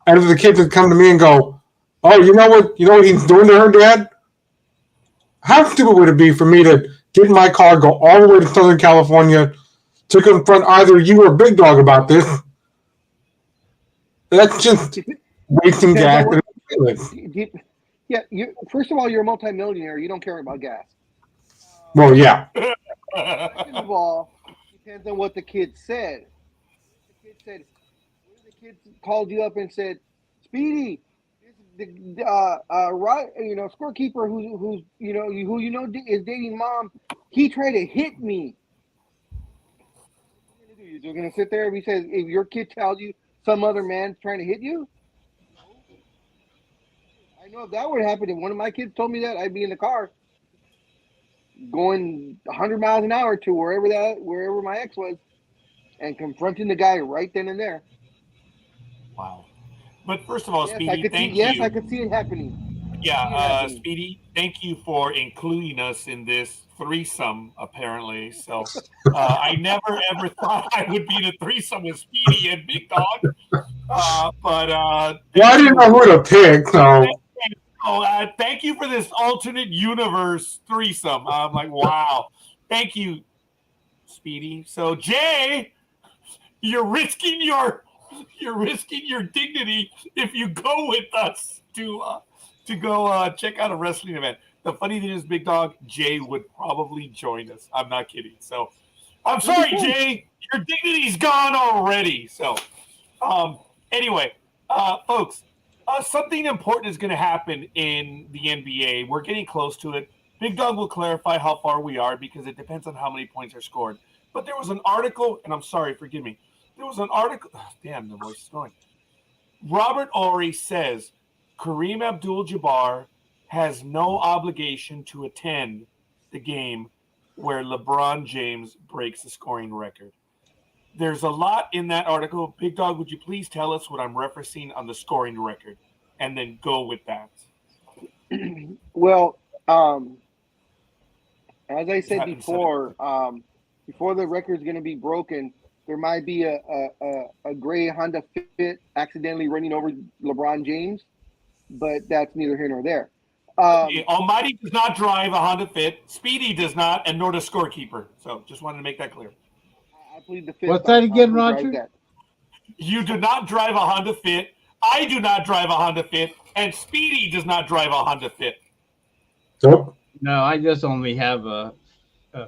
And if the kids would come to me and go, oh, you know what he's doing to her, Dad? How stupid would it be for me to get in my car, go all the way to Southern California to confront either you or Big Dog about this? That's just wasting gas. Yeah, first of all, you're a multimillionaire. You don't care about gas. Well, yeah. Second of all, it depends on what the kid said. The kid said, the kid called you up and said, Speedy, scorekeeper who's is dating mom. He tried to hit me. What are you gonna do? You're gonna sit there if your kid tells you some other man's trying to hit you? I know if that would happen, if one of my kids told me that, I'd be in the car going 100 miles an hour to wherever my ex was and confronting the guy right then and there. Wow. But first of all, yes, Speedy, thank you. Yes, I could see it happening. Yeah, Speedy, thank you for including us in this threesome, apparently. So I never, ever thought I would be in a threesome with Speedy and Big Dog. Well, I didn't know who to pick, so... Thank you for this alternate universe threesome. I'm like, wow. Thank you, Speedy. So, Jay, you're risking your dignity if you go with us to go check out a wrestling event. The funny thing is, Big Dog, Jay would probably join us. I'm not kidding. So, I'm sorry, Jay. Your dignity's gone already. So, anyway, folks. Something important is going to happen in the NBA. We're getting close to it. Big Dog will clarify how far we are because it depends on how many points are scored. But there was an article, and I'm sorry, forgive me. There was an article. Damn, the voice is going. Robert Ory says Kareem Abdul-Jabbar has no obligation to attend the game where LeBron James breaks the scoring record. There's a lot in that article. Big Dog, would you please tell us what I'm referencing on the scoring record and then go with that? Well, as I said before, before the record's going to be broken, there might be a gray Honda Fit accidentally running over LeBron James, but that's neither here nor there. Almighty does not drive a Honda Fit. Speedy does not, and nor does Scorekeeper. So just wanted to make that clear. I plead the fifth. What's that again, Roger? You do not drive a Honda Fit. I do not drive a Honda Fit, and Speedy does not drive a Honda Fit. Nope. No, I just only have a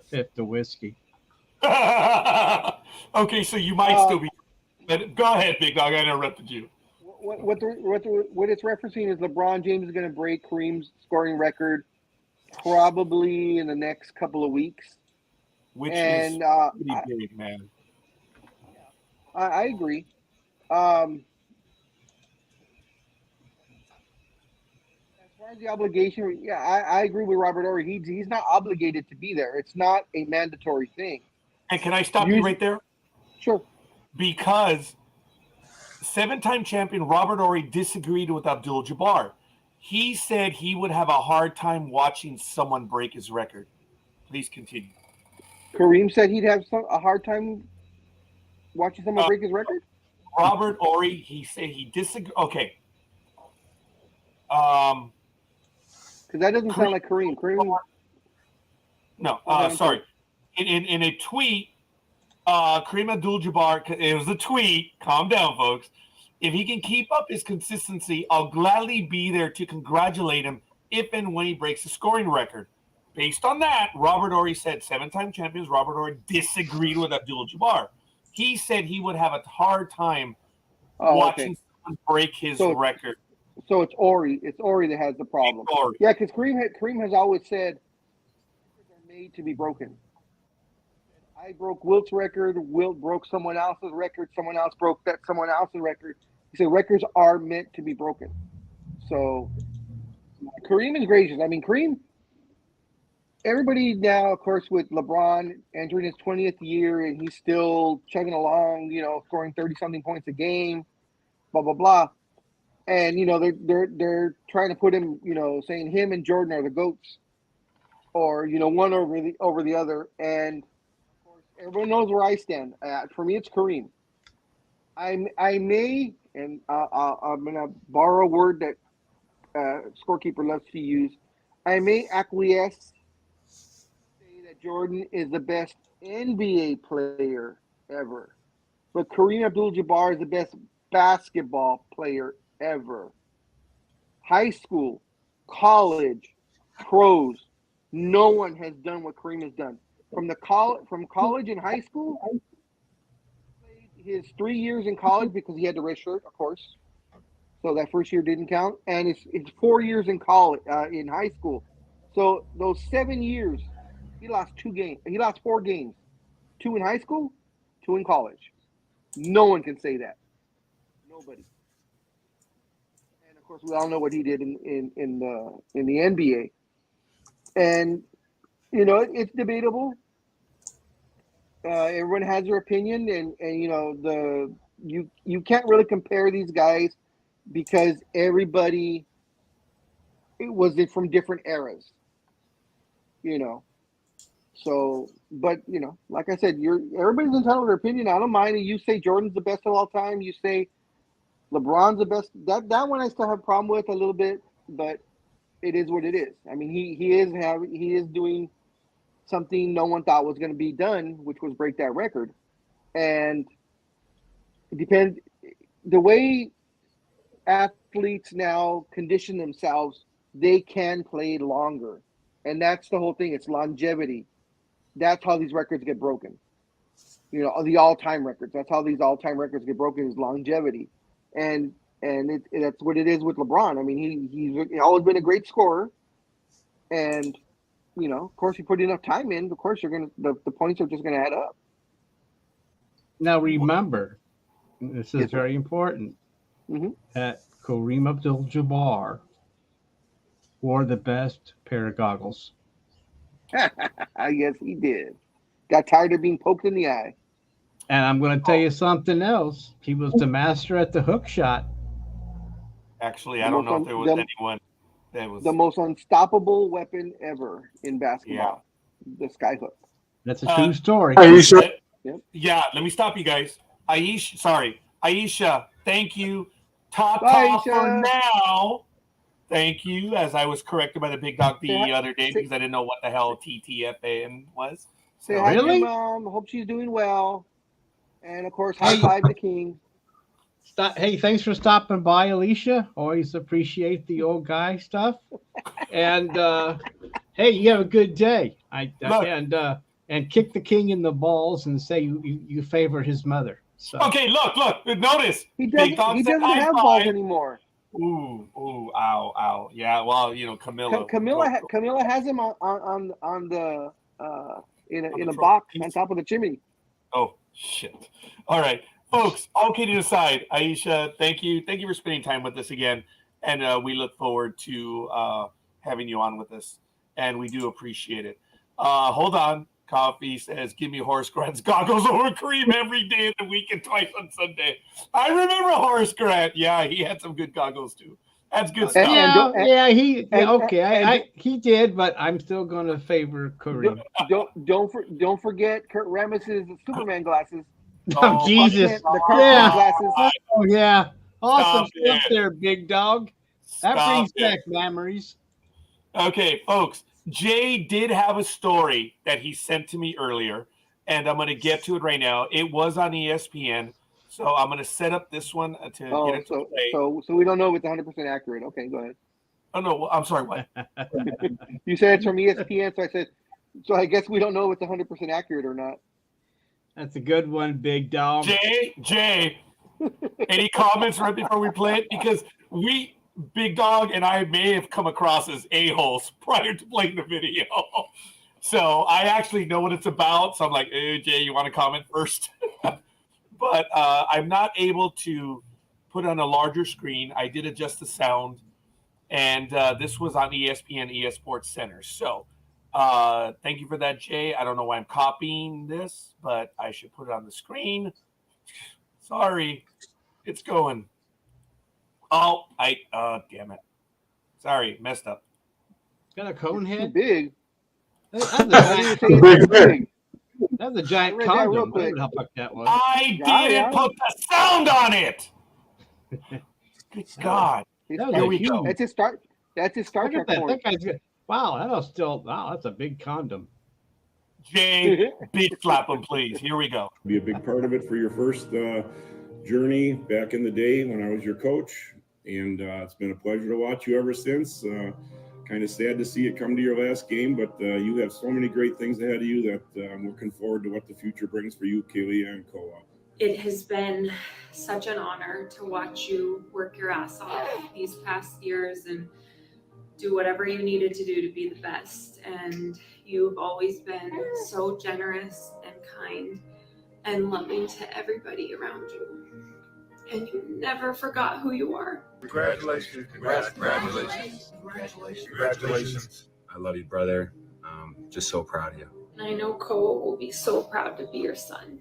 fifth of whiskey. Okay, so you might still be. But go ahead, Big Dog. I interrupted you. What it's referencing is LeBron James is going to break Kareem's scoring record probably in the next couple of weeks. Which is pretty big, man. I agree. As far as the obligation, yeah, I agree with Robert Ory. He's not obligated to be there. It's not a mandatory thing. And can I stop you right there? Sure. Because 7-time champion Robert Ory disagreed with Abdul-Jabbar. He said he would have a hard time watching someone break his record. Please continue. Kareem said he'd have a hard time watching someone break his record? Robert Ory, he said he disagreed. Okay. Because that doesn't sound like Kareem. No, sorry. in a tweet, Kareem Abdul-Jabbar, it was a tweet, calm down, folks. If he can keep up his consistency, I'll gladly be there to congratulate him if and when he breaks the scoring record. Based on that, Robert Horry said, 7-time champions Robert Horry disagreed with Abdul-Jabbar. He said he would have a hard time watching someone break his record. So it's Horry. It's Horry that has the problem. Yeah, because Kareem has always said records are made to be broken. I broke Wilt's record. Wilt broke someone else's record. Someone else broke that someone else's record. He said records are meant to be broken. So Kareem is gracious. I mean, Kareem, everybody now, of course, with LeBron entering his 20th year and he's still chugging along, scoring 30-something points a game, blah, blah, blah. And, they're trying to put him, saying him and Jordan are the GOATs or, one over the other. And everyone knows where I stand. For me, it's Kareem. I may, and I'm going to borrow a word that Scorekeeper loves to use. I may acquiesce, say that Jordan is the best NBA player ever. But Kareem Abdul-Jabbar is the best basketball player ever. High school, college, pros, no one has done what Kareem has done. From college and high school, played his 3 years in college because he had the red shirt, of course. So that first year didn't count, and it's 4 years in college, in high school. So those 7 years, he lost 2 games. He lost 4 games, 2 in high school, 2 in college. No one can say that. Nobody. And of course, we all know what he did in the NBA. And it's debatable. Everyone has their opinion, and you can't really compare these guys because everybody was from different eras. So, but like I said, everybody's entitled to their opinion. I don't mind. You say Jordan's the best of all time. You say LeBron's the best. That one I still have a problem with a little bit, but it is what it is. I mean, he is doing something no one thought was going to be done, which was break that record. And it depends the way athletes now condition themselves, they can play longer. And that's the whole thing. It's longevity. That's how these records get broken. The all-time records. That's how these all-time records get broken is longevity. And that's what it is with LeBron. I mean, he's always been a great scorer. And, of course, you put enough time in, of course, the points are just going to add up. Now, remember, this is very important, that Kareem Abdul-Jabbar wore the best pair of goggles. Yes, he did. Got tired of being poked in the eye. And I'm going to tell you something else. He was the master at the hook shot. Actually, I don't know if there was anyone that was the most unstoppable weapon ever in basketball. Yeah. The sky hook. That's a true story. Aisha. Yeah, let me stop you guys. Aisha, thank you. Top for now. Thank you, as I was corrected by the big dog the other day because I didn't know what the hell TTFAN was. Say hi to your mom. Hope she's doing well. And, of course, high five the king. Hey, thanks for stopping by, Alicia. Always appreciate the old guy stuff. And, hey, you have a good day. And kick the king in the balls and say you favor his mother. So. Okay, look. Notice. He doesn't have balls anymore. Ooh, ow. Yeah, well, Camilla. Camilla has him on the in a box on top of the chimney. Oh shit! All right, folks. All kidding aside, Aisha, thank you for spending time with us again, and we look forward to having you on with us, and we do appreciate it. Hold on. Coffee says, give me Horace Grant's goggles over Kareem every day of the week and twice on Sunday. I remember Horace Grant. Yeah, he had some good goggles too. That's good stuff. He did, but I'm still going to favor Kareem. Don't forget Kurt Ramos's Superman glasses. Oh, Jesus. The cartoon glasses. Oh, yeah. Awesome stuff there, big dog. That brings back memories. Okay, folks. Jay did have a story that he sent to me earlier, and I'm going to get to it right now. It was on ESPN, so I'm going to set up this one to get it to play. So we don't know if it's 100% accurate. Okay, go ahead. Oh no, I'm sorry. What? You said it's from ESPN, so I said, so I guess we don't know if it's 100% accurate or not. That's a good one, Big Dog. Jay, any comments right before we play it? Because Big Dog and I may have come across as a-holes prior to playing the video. So I actually know what it's about. So I'm like, hey, Jay, you want to comment first? But I'm not able to put on a larger screen. I did adjust the sound. And this was on ESPN, eSports Center. So thank you for that, Jay. I don't know why I'm copying this, but I should put it on the screen. Sorry. It's going. Oh, damn it. Sorry, messed up. Got a cone Too head? big. That's a I didn't giant, say it's too big. that's a giant I read that real condom. quick. Look how fuck that was. I Yeah, didn't put the sound on it. Good God. It's That was Here a we go. huge- That's his Star Look Trek at that. porn. That guy's good. Wow, that's a big condom. Jay, beat slap him, please. Here we go. Be a big part of it for your first journey back in the day when I was your coach. And it's been a pleasure to watch you ever since. Kind of sad to see it come to your last game, but you have so many great things ahead of you that I'm looking forward to what the future brings for you, Kalia and Koa. It has been such an honor to watch you work your ass off these past years and do whatever you needed to do to be the best. And you've always been so generous and kind and loving to everybody around you. And you never forgot who you are. Congratulations. Congratulations. Congratulations. Congratulations. I love you, brother. Just so proud of you. And I know Koa will be so proud to be your son.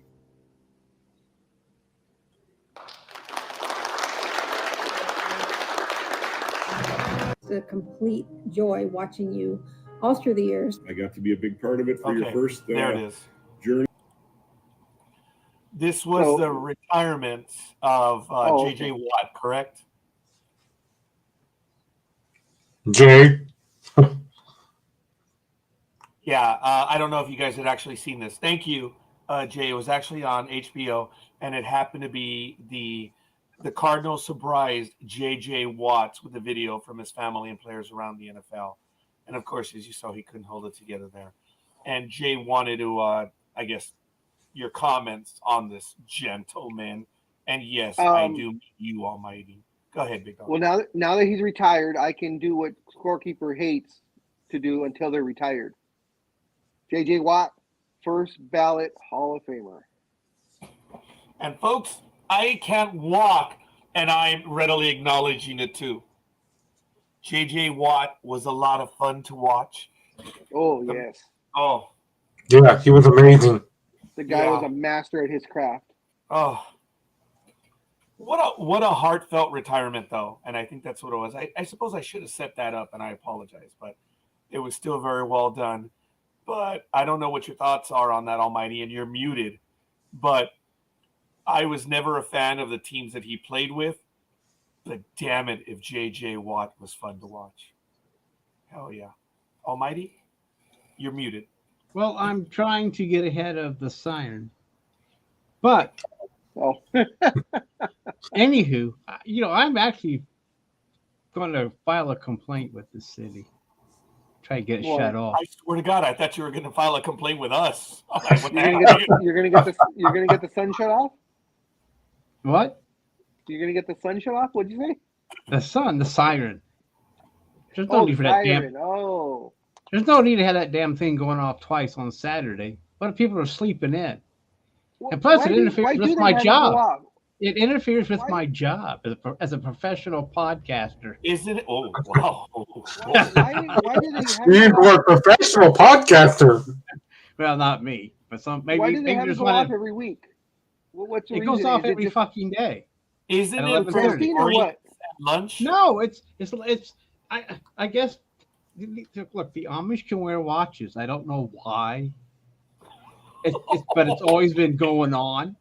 It's a complete joy watching you all through the years. I got to be a big part of it for your first there it is. journey. This was the retirement of JJ Watt, correct? Jay. Yeah, I don't know if you guys had actually seen this. Thank you, Jay. It was actually on HBO, and it happened to be the Cardinals surprised JJ Watts with a video from his family and players around the NFL. And of course, as you saw, he couldn't hold it together there. And Jay wanted to, I guess, your comments on this gentleman. And yes, I do mean you, Almighty. Go ahead, Big Dog. Well, now that he's retired, I can do what Scorekeeper hates to do until they're retired. JJ Watt, first ballot Hall of Famer. And folks, I can't walk, and I'm readily acknowledging it too. JJ Watt was a lot of fun to watch. Oh, yes. Oh. Yeah, he was amazing. The guy was a master at his craft. Oh. What a heartfelt retirement, though. And I think that's what it was. I suppose I should have set that up, and I apologize, but it was still very well done. But I don't know what your thoughts are on that, Almighty, and you're muted. But I was never a fan of the teams that he played with. But damn it, if JJ Watt was fun to watch. Hell yeah. Almighty, you're muted. Well, I'm trying to get ahead of the siren. But, anywho, I'm actually going to file a complaint with the city. Try to get it shut off. I swear to God, I thought you were going to file a complaint with us. You're gonna get the sun shut off? What? You're gonna get the sun shut off? What'd you say? The siren. There's no need for that siren. damn. There's no need to have that damn thing going off twice on Saturday. What if people are sleeping in? And plus, it interferes with my job. It interferes with my job as a professional podcaster. Isn't it? Oh, wow. Why do You are a professional podcaster. Well, not me, but maybe. Why do they maybe have it there's go one. off every week? What's the It reason? goes off every fucking day. Isn't at it 11:30. or what? Lunch? No, it's. I guess. Look, the Amish can wear watches. I don't know why. But it's always been going on.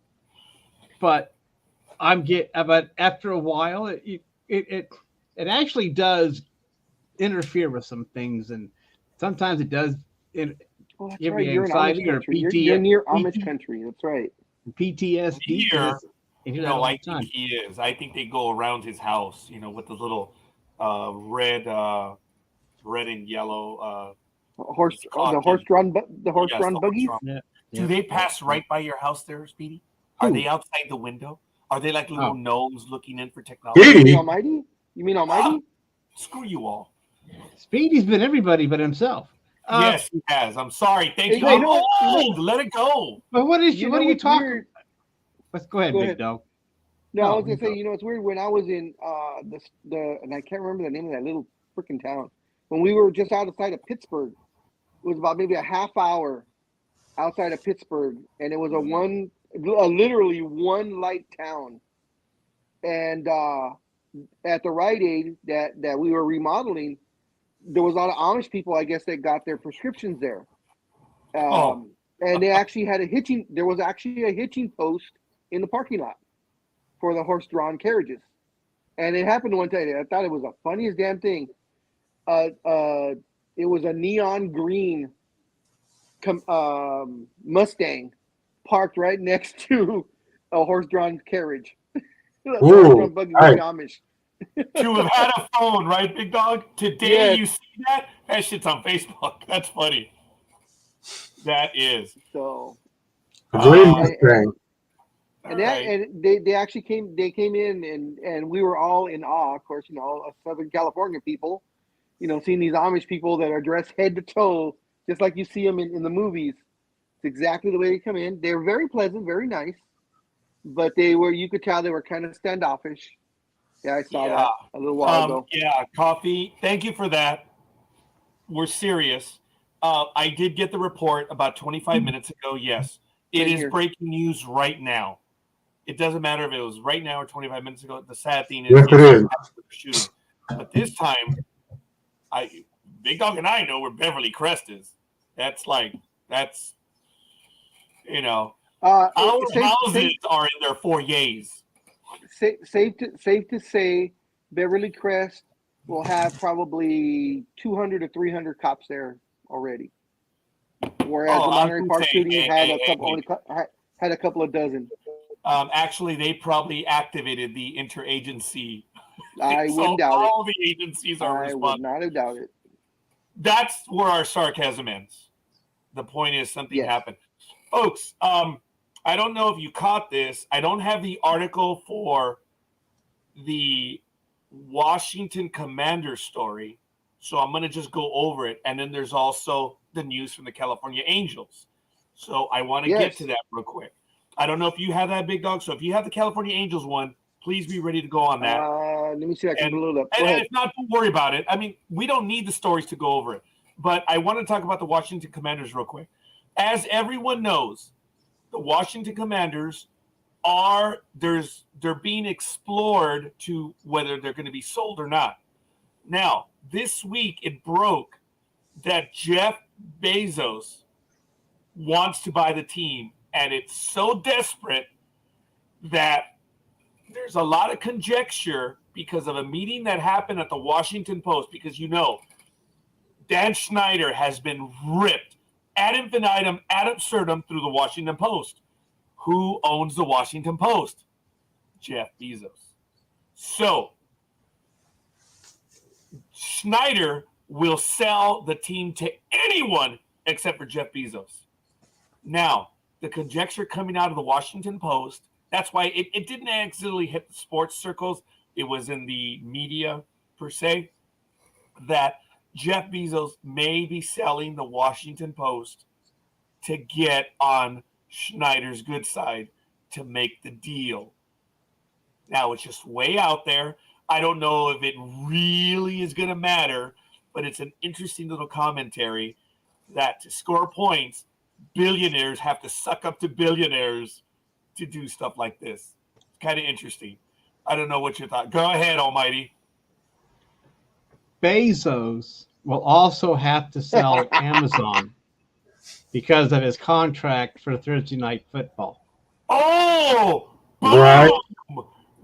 But but after a while, it actually does interfere with some things, and sometimes it does Oh, that's give right. you You're in Amish anxiety or country. You're near Amish PT country. That's right. PTSD. Here, You hear that no, all I the time. think he is. I think they go around his house, with the little red and yellow. The It's caught horse-drawn yes, the buggies. horse-drawn. Yeah. Do they pass right by your house there, Speedy? Are they outside the window? Are they like little gnomes looking in for technology? You Speedy? mean Almighty? You mean Almighty? Screw you all. Speedy's been everybody but himself. Yes, he has. I'm sorry. Thank Hey, you. you I'm know- old. Let it go. But what are know you what's talking? weird? Let's go ahead, Go Big ahead. Dog. No, No, I was gonna you say, go. it's weird when I was in and I can't remember the name of that little freaking town. When we were just outside of Pittsburgh, it was about maybe a half hour outside of Pittsburgh, and it was a literally one light town. And at the Rite Aid that we were remodeling, there was a lot of Amish people, I guess, that got their prescriptions there. And they actually had there was actually a hitching post in the parking lot for the horse-drawn carriages. And it happened one time. I thought it was the funniest damn thing. It was a neon green Mustang parked right next to a horse-drawn carriage. The horse-drawn buggy was Amish. To have had a phone, right, Big Dog? Today Yes. you see that? That shit's on Facebook. That's funny. That is. So A green Mustang. and they actually came in and we were all in awe, of course, us Southern California people, seeing these Amish people that are dressed head to toe, just like you see them in the movies. It's exactly the way they come in. They're very pleasant, very nice, but you could tell they were kind of standoffish. Yeah, I saw that a little while ago. Yeah, Coffee. Thank you for that. We're serious. I did get the report about 25 minutes ago. Yes, it is breaking news right now. It doesn't matter if it was right now or 25 minutes ago. The sad thing is, yes, it is. Shooting. But this time, Big Dog and I know where Beverly Crest is. Our houses are in their foyers. Safe to say, Beverly Crest will have probably 200 to 300 cops there already, whereas the Monterey Park City had a couple of dozen. Actually, they probably activated the interagency. I wouldn't doubt it. All the agencies are responsible. I would not have doubted it. That's where our sarcasm ends. The point is something happened. Folks, I don't know if you caught this. I don't have the article for the Washington Commanders story, so I'm going to just go over it. And then there's also the news from the California Angels. So I want to get to that real quick. I don't know if you have that, Big Dog. So if you have the California Angels one, please be ready to go on that. Let me see if I can pull it up. And if not, don't worry about it. I mean, we don't need the stories to go over it. But I want to talk about the Washington Commanders real quick. As everyone knows, the Washington Commanders they're being explored to whether they're going to be sold or not. Now, this week it broke that Jeff Bezos wants to buy the team, and it's so desperate that there's a lot of conjecture because of a meeting that happened at the Washington Post, because Dan Snyder has been ripped ad infinitum, ad absurdum through the Washington Post. Who owns the Washington Post? Jeff Bezos. So Snyder will sell the team to anyone except for Jeff Bezos. Now, the conjecture coming out of the Washington Post, that's why it didn't accidentally hit the sports circles. It was in the media, per se, that Jeff Bezos may be selling the Washington Post to get on Schneider's good side to make the deal. Now, it's just way out there. I don't know if it really is going to matter, but it's an interesting little commentary that to score points, billionaires have to suck up to billionaires to do stuff like this. It's kind of interesting. I don't know what you thought. Go ahead, Almighty. Bezos will also have to sell Amazon because of his contract for Thursday Night Football. Oh, boom! Right.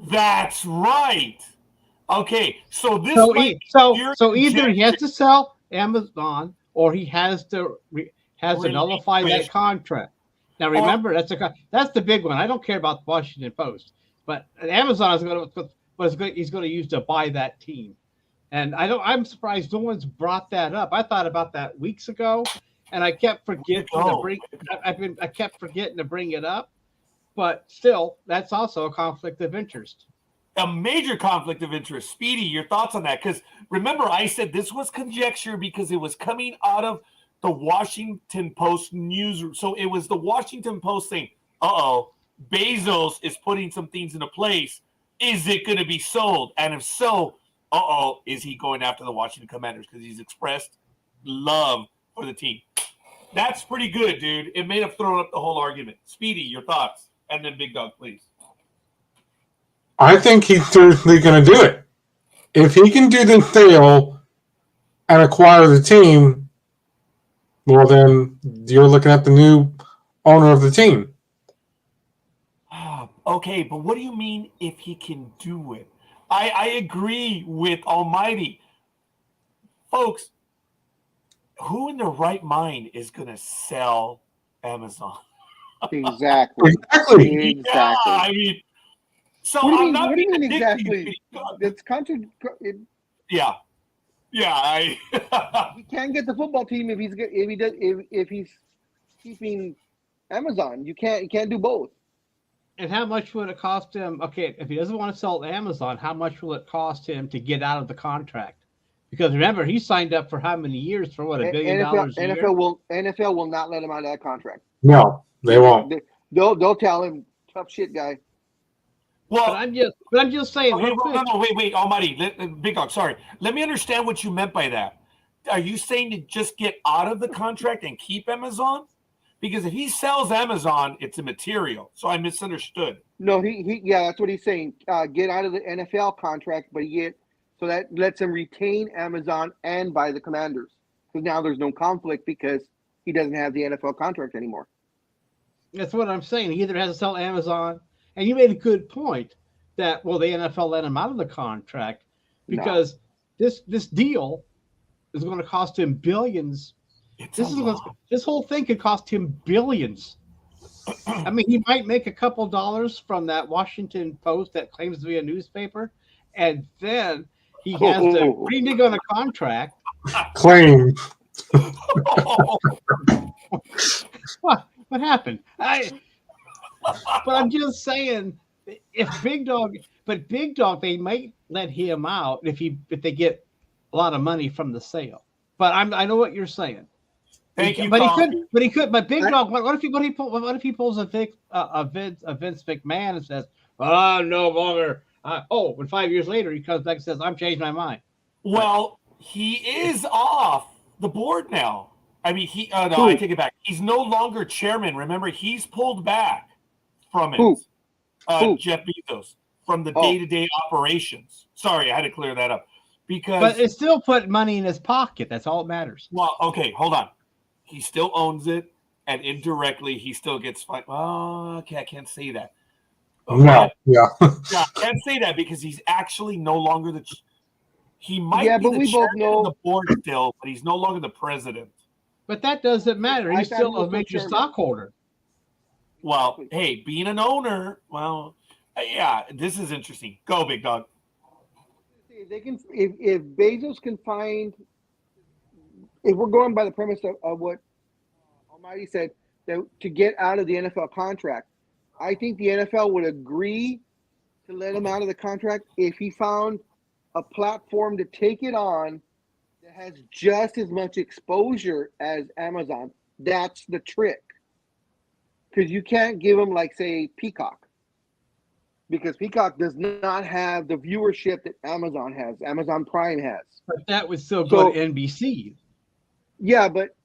That's right. Okay, so this So either he has to sell Amazon or he has to nullify that contract. Now remember, that's the big one. I don't care about the Washington Post, but Amazon he's going to use to buy that team. And I'm surprised no one's brought that up. I thought about that weeks ago, and I kept forgetting to bring it up. But still, that's also a conflict of interest. A major conflict of interest. Speedy, your thoughts on that? Because remember, I said this was conjecture because it was coming out of the Washington Post news. So it was the Washington Post saying, Bezos is putting some things into place. Is it going to be sold? And if so, is he going after the Washington Commanders? Because he's expressed love for the team. That's pretty good, dude. It may have thrown up the whole argument. Speedy, your thoughts? And then Big Dog, please. I think he's seriously going to do it. If he can do the sale and acquire the team, well, then you're looking at the new owner of the team. Okay, but what do you mean if he can do it? I agree with Almighty. Folks, who in their right mind is going to sell Amazon? Exactly. Yeah, I mean, so I'm not. What do you mean exactly? It's Yeah. He can't get the football team if he's keeping Amazon. You can't do both. And how much would it cost him? Okay, if he doesn't want to sell to Amazon, how much will it cost him to get out of the contract? Because remember, he signed up for how many years? For what, $1 billion a year? NFL will not let him out of that contract. No, they won't. They'll tell him, tough shit, guy. Well, but I'm just saying. Wait, Almighty, Big Dog. Sorry, let me understand what you meant by that. Are you saying to just get out of the contract and keep Amazon? Because if he sells Amazon, it's immaterial. So I misunderstood. No, that's what he's saying. Get out of the NFL contract, but so that lets him retain Amazon and buy the Commanders. Because now there's no conflict because he doesn't have the NFL contract anymore. That's what I'm saying. He either has to sell Amazon, and you made a good point that, well, the NFL let him out of the contract because this deal is going to cost him billions. This whole thing could cost him billions. I mean, he might make a couple dollars from that Washington Post that claims to be a newspaper, and then he has to renege on a contract. Claim. What happened? But I'm just saying, if Big Dog, they might let him out if they get a lot of money from the sale. But I know what you're saying. Thank you, but he could. But Big Dog, what if he pulls a Vince McMahon and says, no longer. When 5 years later he comes back and says, I'm changed my mind. Well, he is off the board now. I mean, I take it back. He's no longer chairman. Remember, he's pulled back from it. Jeff Bezos, from the day-to-day operations. Sorry, I had to clear that up. But it still put money in his pocket. That's all that matters. Well, okay, hold on. He still owns it, and indirectly, he still gets fined. Oh, okay, I can't say that. Okay. No, yeah. I can't say that because he's actually no longer he might be the chairman of the board still, but he's no longer the president. But that doesn't matter. He's still a major stockholder. Well, hey, being an owner, yeah, this is interesting. Go, Big Dog. If Bezos can find, if we're going by the premise of what Almighty said, that to get out of the NFL contract, I think the NFL would agree to let him out of the contract if he found a platform to take it on that has just as much exposure as Amazon. That's the trick. Because you can't give him, like, say, Peacock. Because Peacock does not have the viewership that Amazon has, Amazon Prime has. But that would still go to NBC. Yeah, but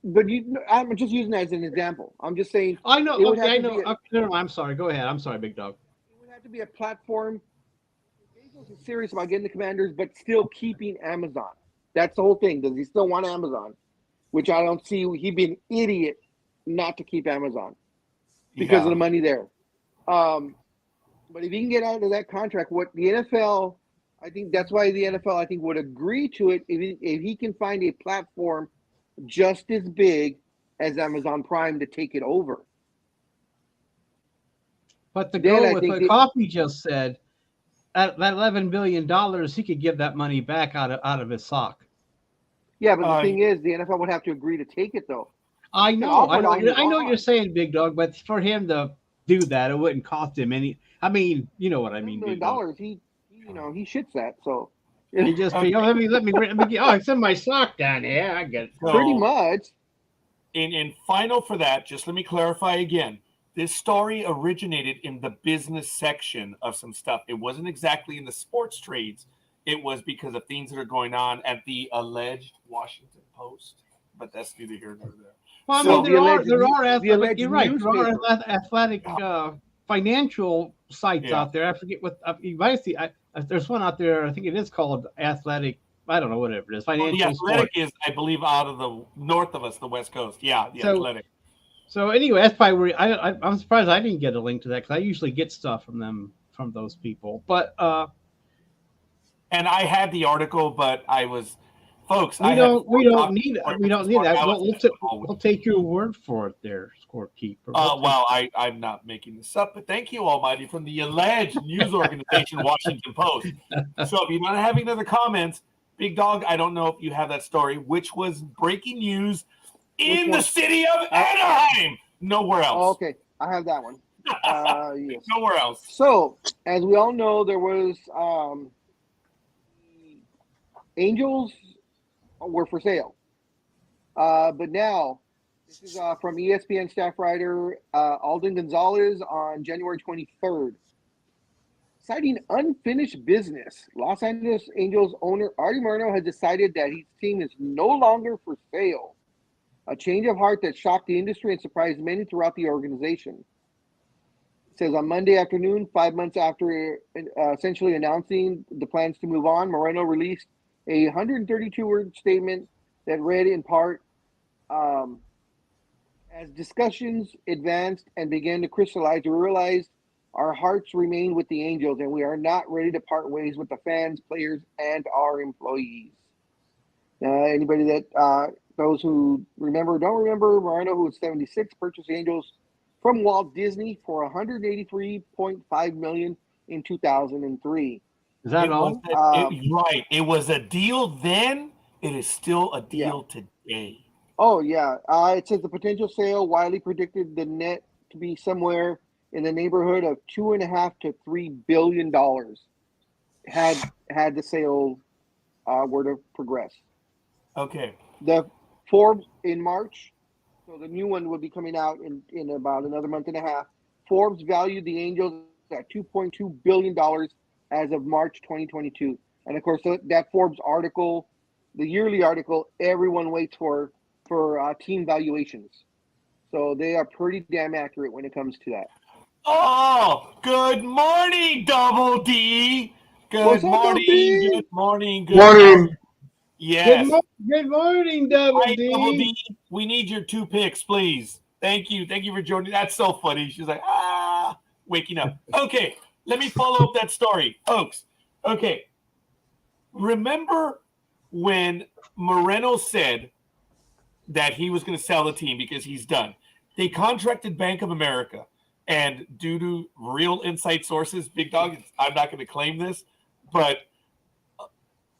I'm just using that as an example. I'm just saying. I know. Okay, I know. No, I'm sorry. Go ahead. I'm sorry, Big Dog. It would have to be a platform. Bezos is serious about getting the Commanders, but still keeping Amazon. That's the whole thing. Does he still want Amazon? Which I don't see. He'd be an idiot not to keep Amazon because of the money there. But if he can get out of that contract, what the NFL, I think that's why the NFL, I think, would agree to it if he can find a platform just as big as Amazon Prime to take it over. But to Then go I with think what the- Coffee just said, at that $11 billion, he could give that money back out of his sock. Yeah, but the thing is, the NFL would have to agree to take it, though. I He can know, offer it all he I know what you're wants. saying, Big Dog, but for him to do that, it wouldn't cost him any. I mean, you know what I mean, $1 Big Dog. million, he shits that. So He just Okay. let me get, oh, it's in my sock down there. I get it. pretty So, much. in final for that, just let me clarify again. This story originated in the business section of some stuff. It wasn't exactly in the sports trades. It was because of things that are going on at the alleged Washington Post. But that's neither here nor there. Well, I So- mean, there are the alleged you're right. There are newspaper. athletic financial sites Yeah. out there. I forget what you might see. There's one out there. I think it is called Athletic. I don't know, whatever it is. Well, Financial the Athletic Sport. is, I believe, out of the north of us, the West Coast. Yeah, the So- Athletic. So anyway, that's probably where I'm surprised I didn't get a link to that because I usually get stuff from them, from those people. But And I had the article, but I was, folks. we I don't had need four we don't this need morning. that. I was We'll miserable all week. we'll take your word for it, there, Scorekeeper. Well, I'm not making this up, but thank you, Almighty, from the alleged news organization Washington Post. So if you don't have any other comments, Big Dog, I don't know if you have that story, which was breaking news in the one? city of Anaheim. Nowhere Oh, else. okay, I have that one. Yes. Nowhere else. So, as we all know, there was Angels were for sale, but now this is from ESPN staff writer Alden Gonzalez on January 23rd. Citing unfinished business, Los Angeles Angels owner Artie Moreno has decided that his team is no longer for sale. A change of heart that shocked the industry and surprised many throughout the organization. It says on Monday afternoon, 5 months after essentially announcing the plans to move on, Moreno released a 132-word statement that read in part, as discussions advanced and began to crystallize, we realized our hearts remain with the Angels and we are not ready to part ways with the fans, players, and our employees. Anybody that those who remember, don't remember, Moreno, who was 76, purchased the Angels from Walt Disney for $183.5 million in 2003. Is that all? Right. It was a deal then. It is still a deal today. Oh, yeah. It says the potential sale widely predicted the net to be somewhere in the neighborhood of $2.5 to $3 billion had the sale were to progress. Okay. The Forbes in March, so the new one will be coming out in about another month and a half. Forbes valued the Angels at $2.2 billion as of March 2022. And of course, that Forbes article, the yearly article, everyone waits for team valuations. So they are pretty damn accurate when it comes to that. Oh, good morning, Double D. Good morning. Good morning. Good morning. Yes. Good morning, Double Hi, D. Double D. We need your 2 picks, please. Thank you. Thank you for joining. That's so funny. She's like, waking up. Okay, let me follow up that story, folks. Okay. Remember when Moreno said that he was going to sell the team because he's done? They contracted Bank of America, and due to real inside sources, Big Dog, I'm not going to claim this, but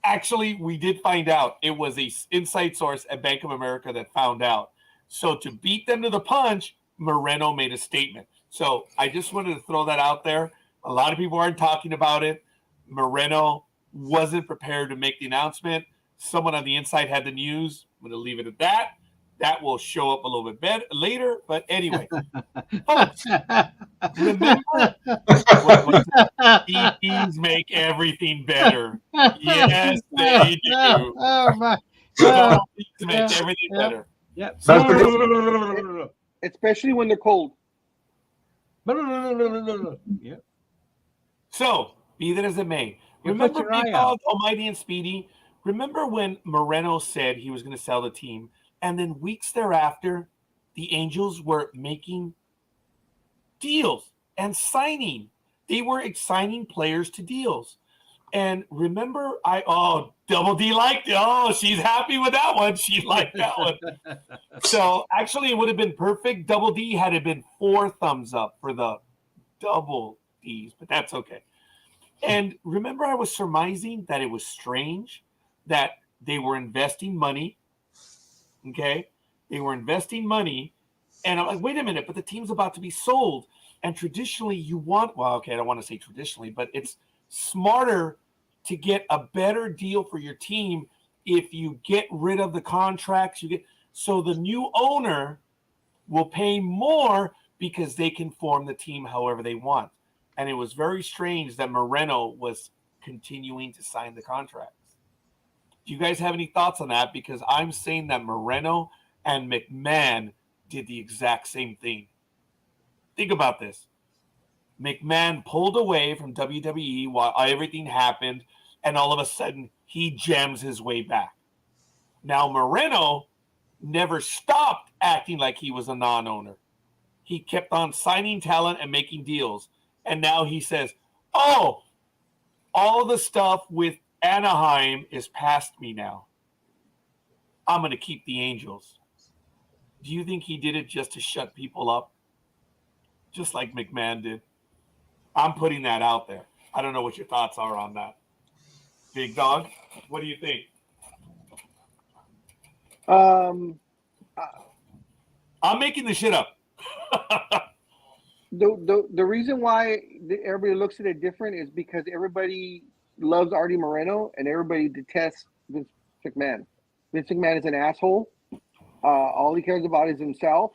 actually, we did find out it was a inside source at Bank of America that found out. So to beat them to the punch, Moreno made a statement. So I just wanted to throw that out there. A lot of people aren't talking about it. Moreno wasn't prepared to make the announcement. Someone on the inside had the news. I'm going to leave it at that. That will show up a little bit better later. But anyway, folks, remember DPs make everything better. Yes, they do. Oh my! DPs make everything better. Yep. Especially when they're cold. Yep. So, be that as it may, You remember put your Big eye out. Dog, Almighty, and Speedy? Remember when Moreno said he was going to sell the team, and then weeks thereafter, the Angels were making deals and signing. They were signing players to deals. And remember, Double D liked it. Oh, she's happy with that one. She liked that one. So actually, it would have been perfect. Double D had it been 4 thumbs up for the double D's, but that's okay. And remember, I was surmising that it was strange that they were investing money. Okay, they were investing money, and I'm like, wait a minute, but the team's about to be sold. And traditionally, I don't want to say traditionally, but it's smarter to get a better deal for your team if you get rid of the contracts. So the new owner will pay more because they can form the team however they want. And it was very strange that Moreno was continuing to sign the contracts. Do you guys have any thoughts on that? Because I'm saying that Moreno and McMahon did the exact same thing. Think about this. McMahon pulled away from WWE while everything happened, and all of a sudden he jams his way back. Now Moreno never stopped acting like he was a non-owner. He kept on signing talent and making deals. And now he says, oh, all the stuff with Anaheim is past me now. I'm going to keep the Angels. Do you think he did it just to shut people up? Just like McMahon did? I'm putting that out there. I don't know what your thoughts are on that. Big Dog, what do you think? I'm making the shit up. The reason why everybody looks at it different is because everybody loves Artie Moreno and everybody detests Vince McMahon. Vince McMahon is an asshole. All he cares about is himself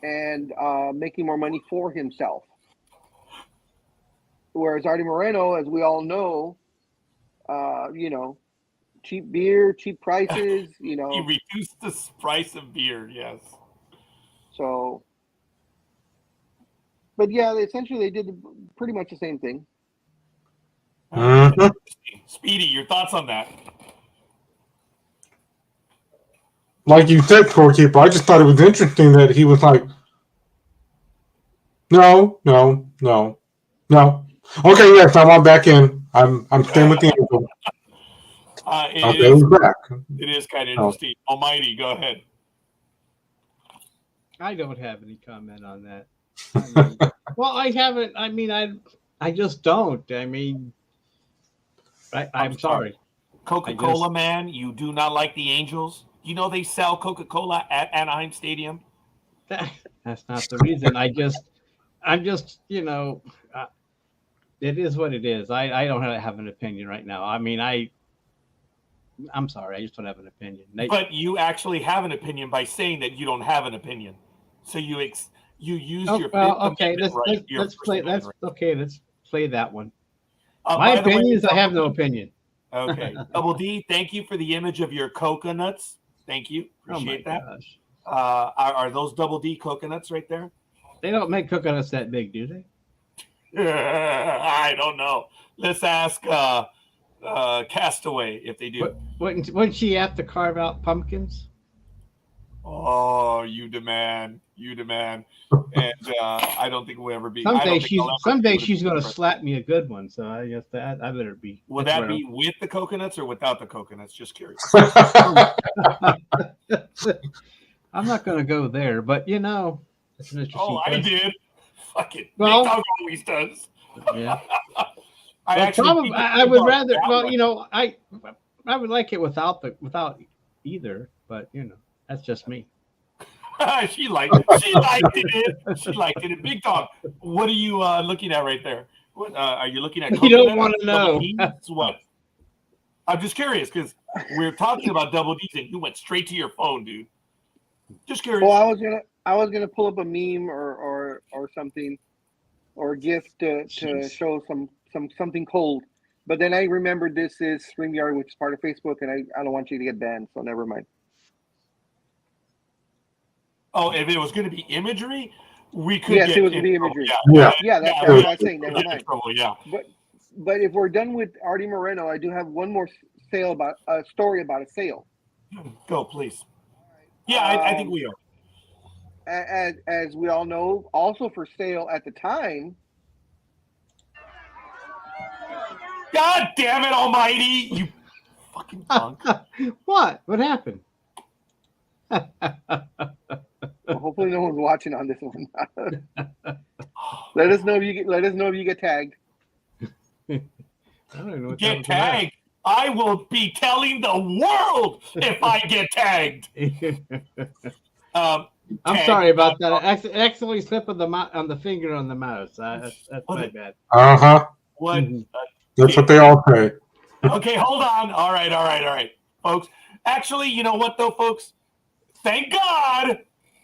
and making more money for himself. Whereas Artie Moreno, as we all know, cheap beer, cheap prices, He reduced the price of beer, yes. So, but yeah, essentially they did pretty much the same thing. Speedy, your thoughts on that? Like you said, Scorekeeper, I just thought it was interesting that he was like, no. Okay, yes, I want back in. I'm staying with the Angels. It is kind of interesting. Almighty, go ahead. I don't have any comment on that. I haven't. I just don't. I'm sorry. Coca-Cola, man, you do not like the Angels? You know they sell Coca-Cola at Anaheim Stadium? That's not the reason. I'm just, it is what it is. I don't have an opinion right now. I'm sorry. I just don't have an opinion. But you actually have an opinion by saying that you don't have an opinion. So you use your okay. Let's play that one. My opinion is I have no opinion. Okay. Double D, thank you for the image of your coconuts. Thank you. Appreciate that. Gosh. Are those Double D coconuts right there? They don't make coconuts that big, do they? I don't know. Let's ask Castaway if they do. Wouldn't she have to carve out pumpkins? Oh, you demand. And I don't think we'll ever be. Someday she's going to slap me a good one. So I guess that I better be. Will that be with the coconuts or without the coconuts? Just curious. I'm not going to go there, but that's an interesting I did. Fuck it. Well, Big Dog always does. Yeah. I would rather. Well, I would like it without either, but that's just me. She liked it. She liked it. Big Dog, what are you looking at right there? What are you looking at? You don't want to know. What? I'm just curious because we're talking about double D's and you went straight to your phone, dude. Just curious. Well, I was gonna pull up a meme or something or a gift to show something cold, but then I remembered this is StreamYard, which is part of Facebook, and I don't want you to get banned, so never mind. Oh, if it was going to be imagery, we could. Yes, it was going to be imagery. Yeah, that's what I'm saying. Never mind. Yeah. But if we're done with Artie Moreno, I do have one more story about a sale. Go, please. Yeah, I think we are. As we all know, also for sale at the time God damn it almighty, you fucking punk. What? What happened? Well, hopefully, no one's watching on this one. Let us know if you get tagged. I don't even know what that Get was about. tagged. I will be telling the world if I get tagged. I'm Tag. sorry about that. I accidentally slipped on the finger on the mouse. That's my bad. What? That's what they all say. Okay, hold on. All right, folks. Actually, you know what though, folks? Thank God,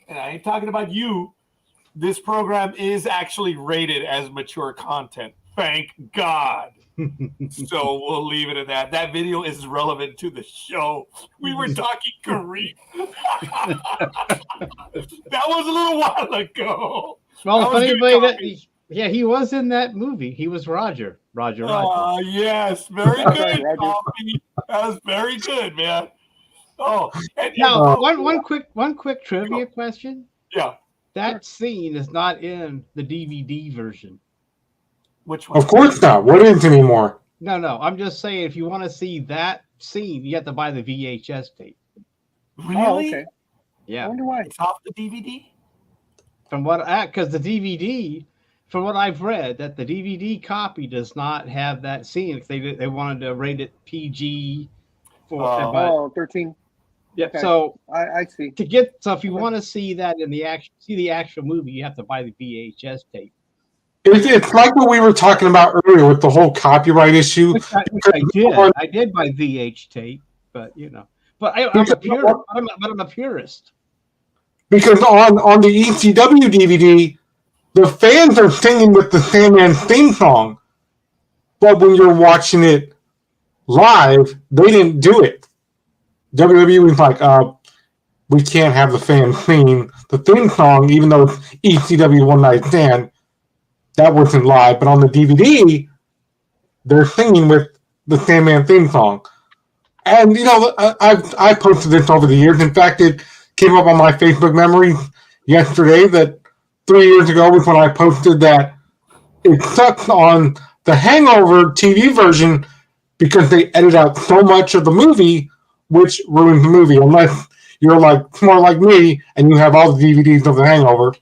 and I ain't talking about you. This program is actually rated as mature content. Thank God. So we'll leave it at that. That video is relevant to the show. We were talking Kareem. That was a little while ago. Well, if anybody he was in that movie. He was Roger. Roger. Oh, yes. Very That's good, right, Roger. Coffee. That was very good, man. Oh, and now one quick trivia question. Yeah. That scene is not in the DVD version. Which one? Of course not. What is anymore? No. I'm just saying, if you want to see that scene, you have to buy the VHS tape. Really? Oh, okay. Yeah. I wonder why. It's off the DVD? Because the DVD, from what I've read, that the DVD copy does not have that scene. They wanted to rate it PG. 13. Yeah. Okay. So I see. If you want to see that in the actual movie, you have to buy the VHS tape. It's like what we were talking about earlier with the whole copyright issue. Which I did. I did buy VH tape, but I'm a purist. Because on the ECW DVD, the fans are singing with the Sandman theme song, but when you're watching it live, they didn't do it. WWE was like, we can't have the fans singing the theme song, even though it's ECW One Night Stand. That wasn't live, but on the DVD, they're singing with the Sandman theme song. And, I posted this over the years. In fact, it came up on my Facebook memories yesterday that 3 years ago was when I posted that it sucks on the Hangover TV version because they edit out so much of the movie, which ruins the movie, unless you're more like me and you have all the DVDs of the Hangover.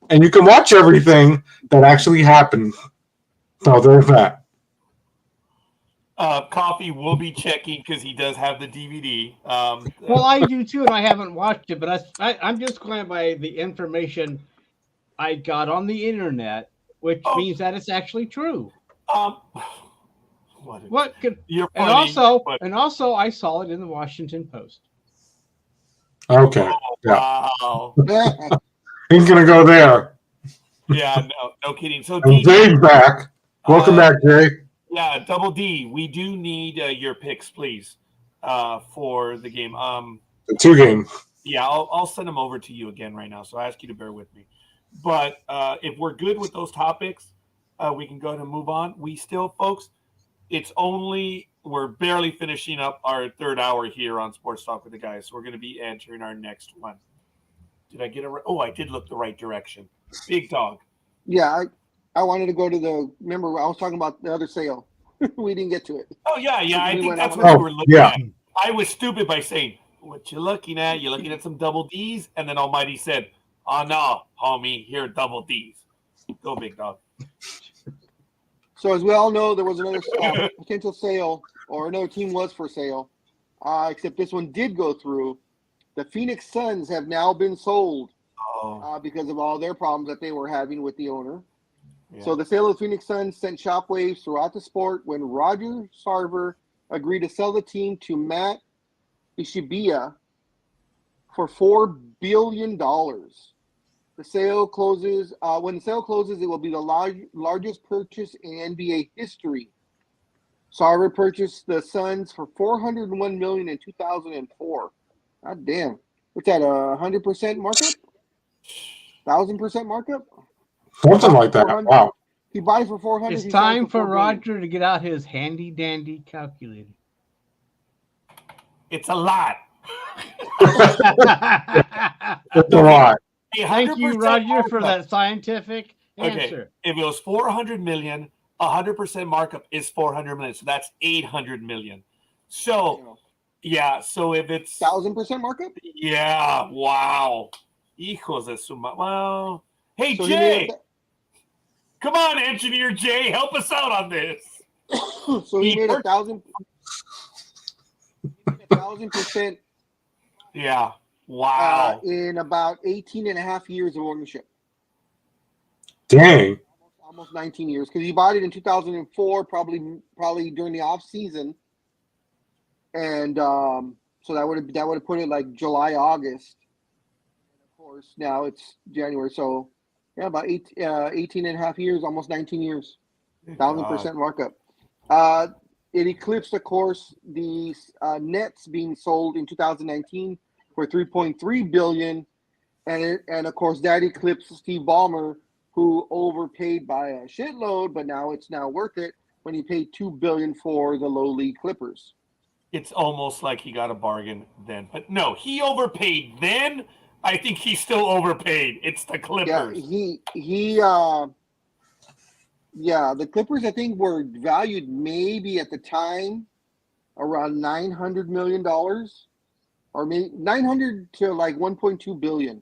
And you can watch everything that actually happens. So there's that. Coffee will be checking because he does have the DVD. Well, I do too, and I haven't watched it, but I'm just going by the information I got on the internet, which means that it's actually true. You're and funny, also I saw it in the Washington Post. Okay. Wow. He's gonna go there. Yeah, no kidding. So and Jay's back. Welcome back, Jay. Yeah, Double D. We do need your picks, please, for the game. The 2 games. Yeah, I'll send them over to you again right now. So I ask you to bear with me. But if we're good with those topics, we can go ahead and move on. We still, folks, we're barely finishing up our 3rd hour here on Sports Talk with the Guys. So we're going to be entering our next one. Did I get it right? Oh, I did look the right direction. Big Dog. Yeah, I wanted to go to remember I was talking about the other sale. We didn't get to it. Oh, yeah. I think that's what what we were looking at. I was stupid by saying, what you looking at? You're looking at some double Ds? And then Almighty said, oh, no, homie, here are double Ds. Go, Big Dog. So as we all know, there was another potential sale, or another team was for sale, except this one did go through. The Phoenix Suns have now been sold because of all their problems that they were having with the owner. Yeah. So the sale of the Phoenix Suns sent shockwaves throughout the sport when Roger Sarver agreed to sell the team to Matt Ishibiya for $4 billion. The sale closes. When the sale closes, it will be the largest purchase in NBA history. Sarver purchased the Suns for $401 million in 2004. God damn! What's that? 100% markup? 1,000% markup? Something like that. Wow. He buys for 400. It's time for Roger to get out his handy dandy calculator. It's a lot. It's a lot. Thank you, Roger, for that scientific answer. If it was $400 million, 100% markup is 400 million. So that's 800 million. So, yeah. So if it's 1,000% markup? Yeah. Wow. Hijos de su Well, hey, So Jay. Come on, Engineer Jay. Help us out on this. So he made 1,000%. Yeah. Wow. In about 18 and a half years of ownership. Dang. Almost 19 years, because he bought it in 2004, probably during the off season, and so that would have put it like July, August. And of course, now it's January, so yeah, about 18 and a half years, almost 19 years, 1,000% markup. It eclipsed, of course, the Nets being sold in 2019 for $3.3 billion, and of course that eclipsed Steve Ballmer, who overpaid by a shitload, but now it's worth it when he paid $2 billion for the lowly Clippers. It's almost like he got a bargain then, but no, he overpaid then. I think he still overpaid. It's the Clippers. Yeah, the Clippers I think were valued maybe at the time around $900 million, or maybe 900 to like 1.2 billion.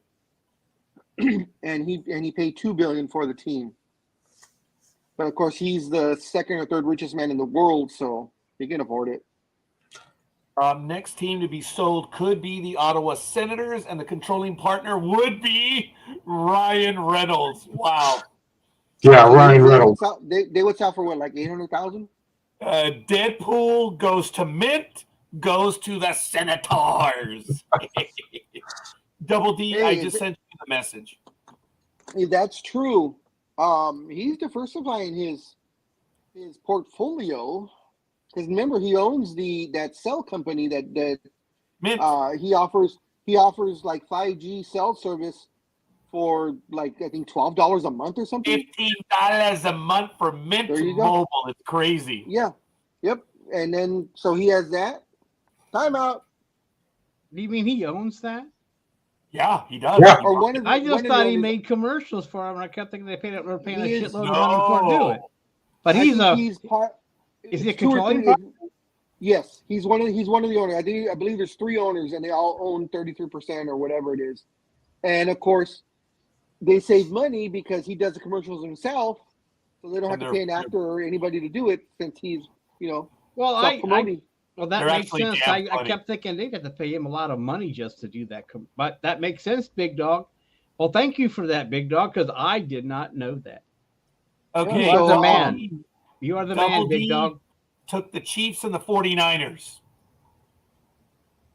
and he paid $2 billion for the team. But of course, he's the second or third richest man in the world, so he can afford it. Next team to be sold could be the Ottawa Senators, and the controlling partner would be Ryan Reynolds. Wow. Yeah, Ryan Reynolds. They would sell for what, like 800,000? Deadpool goes to Mint, goes to the Senators. Double D, Hey, I just sent you the message. If that's true, he's diversifying his portfolio, because remember he owns that cell company that Mint. He offers like 5G cell service for like I think $12 a month or something. $15 a month for Mint Mobile. It's crazy. Yeah. Yep. And then so he has that. Time out. Do you mean he owns that? Yeah, he does. Yeah. Or I just thought he made commercials for him, and I kept thinking they were paying a shitload of money for to do it. But is he a controlling partner? Yes, he's one of the owners. I believe there's 3 owners, and they all own 33% or whatever it is. And of course, they save money because he does the commercials himself, so they don't have to pay an actor or anybody to do it, since he's self-promoting. Well, that makes sense. I kept thinking they'd have to pay him a lot of money just to do that. But that makes sense, Big Dog. Well, thank you for that, Big Dog, because I did not know that. Okay. You are the man. You are the man, Big Dog. Took the Chiefs and the 49ers.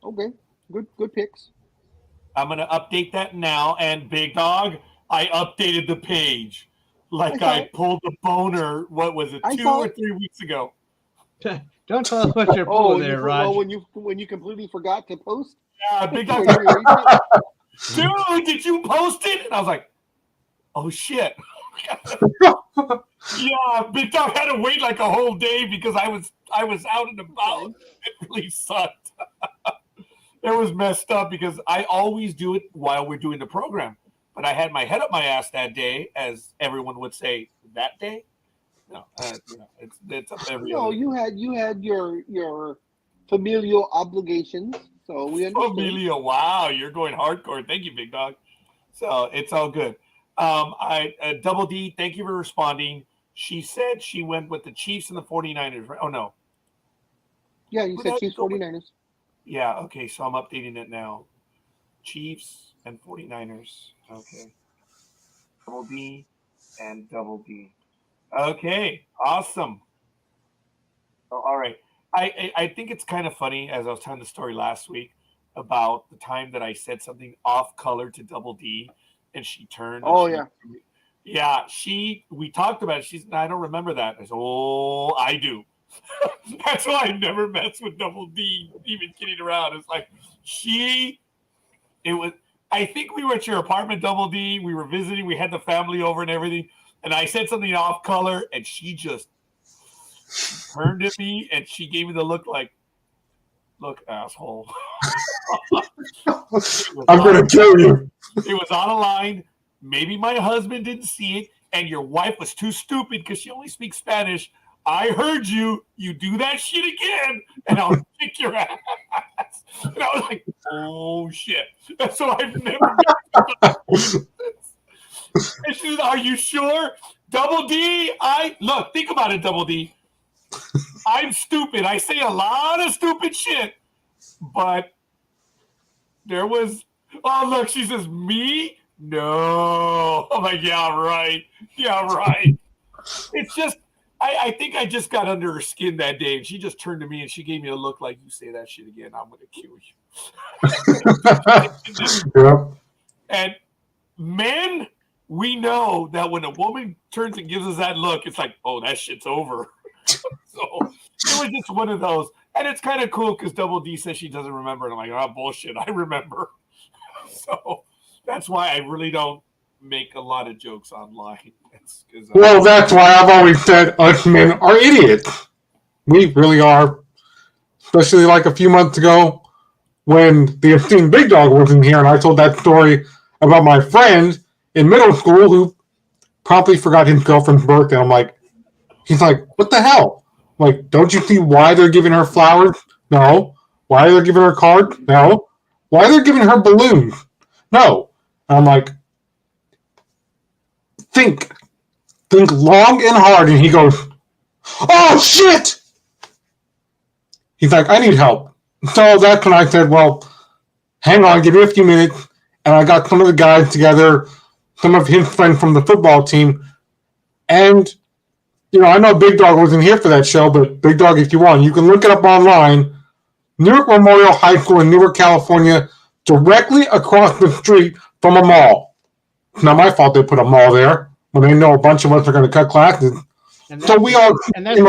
Okay. Good picks. I'm going to update that now. And Big Dog, I updated the page. Like I pulled the boner, what was it, 2 or 3 weeks ago. Don't tell us what you're pulling there, Raj. When you completely forgot to post? Yeah, Big Dog. Dude, did you post it? And I was like, oh, shit. Yeah, Big Dog had to wait like a whole day because I was out and about. It really sucked. It was messed up because I always do it while we're doing the program. But I had my head up my ass that day, as everyone would say, that day. No, it's up every No, other. you had your familial obligations, so we understand. Familial, wow, you're going hardcore. Thank you, Big Dog. So it's all good. Double D, thank you for responding. She said she went with the Chiefs and the 49ers, right? Oh, no. Yeah, you said Chiefs, 49ers. Yeah, okay, so I'm updating it now. Chiefs and 49ers. Okay. Double D and Double D. Okay, awesome. Oh, all right. I think it's kind of funny, as I was telling the story last week, about the time that I said something off color to Double D, and she turned. Oh, yeah. Yeah, we talked about it. She's, I don't remember that. I said, oh, I do. That's why I never mess with Double D, even kidding around. It's like, I think we were at your apartment, Double D. We were visiting. We had the family over and everything. And I said something off color, and she just turned at me, and she gave me the look like, look, asshole. I'm going to kill you. It was on a line. Maybe my husband didn't see it, and your wife was too stupid because she only speaks Spanish. I heard you. You do that shit again, and I'll kick your ass. And I was like, oh shit. So I've never been. And she said, are you sure? Double D, look, think about it, Double D. I'm stupid. I say a lot of stupid shit. But there was, oh, look, she says, me? No. I'm like, yeah, right. Yeah, right. It's just, I think I just got under her skin that day, and she just turned to me and she gave me a look like, you say that shit again, I'm going to kill you. Yeah. And men, we know that when a woman turns and gives us that look, it's like, oh, that shit's over. So it was just one of those. And it's kind of cool because Double D says she doesn't remember. And I'm like, oh, bullshit, I remember. So that's why I really don't make a lot of jokes online. Well, that's why I've always said us men are idiots. We really are. Especially like a few months ago when the esteemed Big Dog wasn't here and I told that story about my friend in middle school who promptly forgot his girlfriend's birthday. I'm like, he's like, what the hell? I'm like, don't you see why they're giving her flowers? No. Why are they giving her cards? No. Why are they giving her balloons? No. And I'm like, think long and hard. And he goes, oh shit! He's like, I need help. So that's when I said, well, hang on, give me a few minutes. And I got some of the guys together, some of his friends from the football team. And, you know, I know Big Dog wasn't here for that show, but Big Dog, if you want, you can look it up online. Newark Memorial High School in Newark, California, directly across the street from a mall. It's not my fault they put a mall there when they know a bunch of us are going to cut classes. And So we all. And that's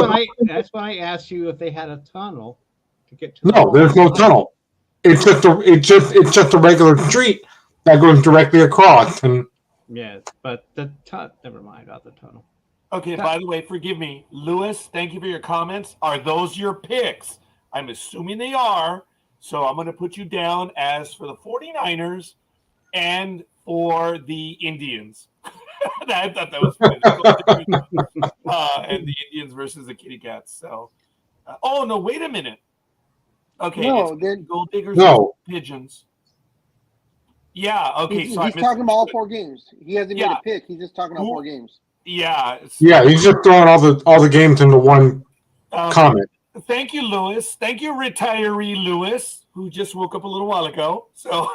when I asked you if they had a tunnel to get to. No, there's no tunnel. It's just a regular street that goes directly across. And yes, but the never mind about the tunnel. Okay, by the way, forgive me. Lewis, thank you for your comments. Are those your picks? I'm assuming they are. So I'm going to put you down as for the 49ers and for the Indians. I thought that was funny. And the Indians versus the Kitty Cats. So, oh, no, wait a minute. Okay, No, it's Gold Diggers No. Pigeons. Yeah, okay. He's so talking about all 4 games. He hasn't made Yeah. a pick. He's just talking about 4 games. Yeah. yeah, he's just throwing all the games into one comment. Thank you, Lewis. Thank you, retiree Lewis, who just woke up a little while ago. So,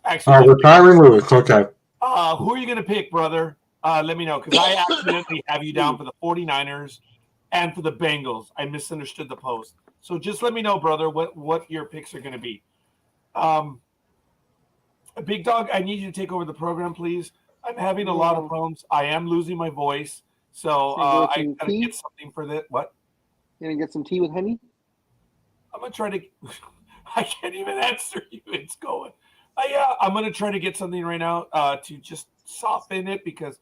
actually, Retiring Lewis. Okay. who are you going to pick, brother? Let me know, because I accidentally have you down for the 49ers and for the Bengals. I misunderstood the post. So just let me know, brother, what your picks are going to be. Big Dog, I need you to take over the program, please. I'm having a lot of problems. I am losing my voice. So I got to get something for that. What? You going to get some tea with honey? I'm going to try to – I can't even answer you. It's going. I'm going to try to get something right now to just soften it because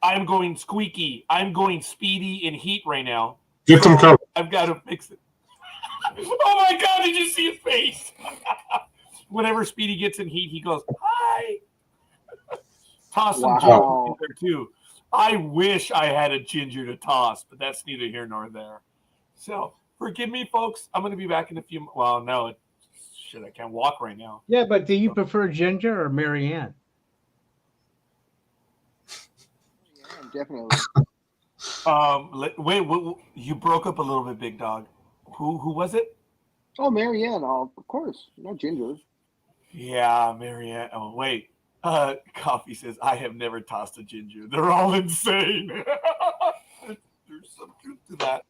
I'm going squeaky. I'm going Speedy in heat right now. Get some coke. I've got to fix it. Oh, my God. Did you see his face? Whenever Speedy gets in heat, he goes, hi. Toss some ginger in there, too. I wish I had a ginger to toss, but that's neither here nor there. So forgive me, folks. I'm going to be back in a few – well, no, shit, I can't walk right now. Yeah, but do you prefer Ginger or Marianne? Yeah, definitely. Wait, you broke up a little bit, Big Dog. Who was it? Oh, Marianne, of course. No Ginger. Yeah, Marianne. Oh, wait. Coffee says, I have never tossed a ginger. They're all insane. There's some truth to that.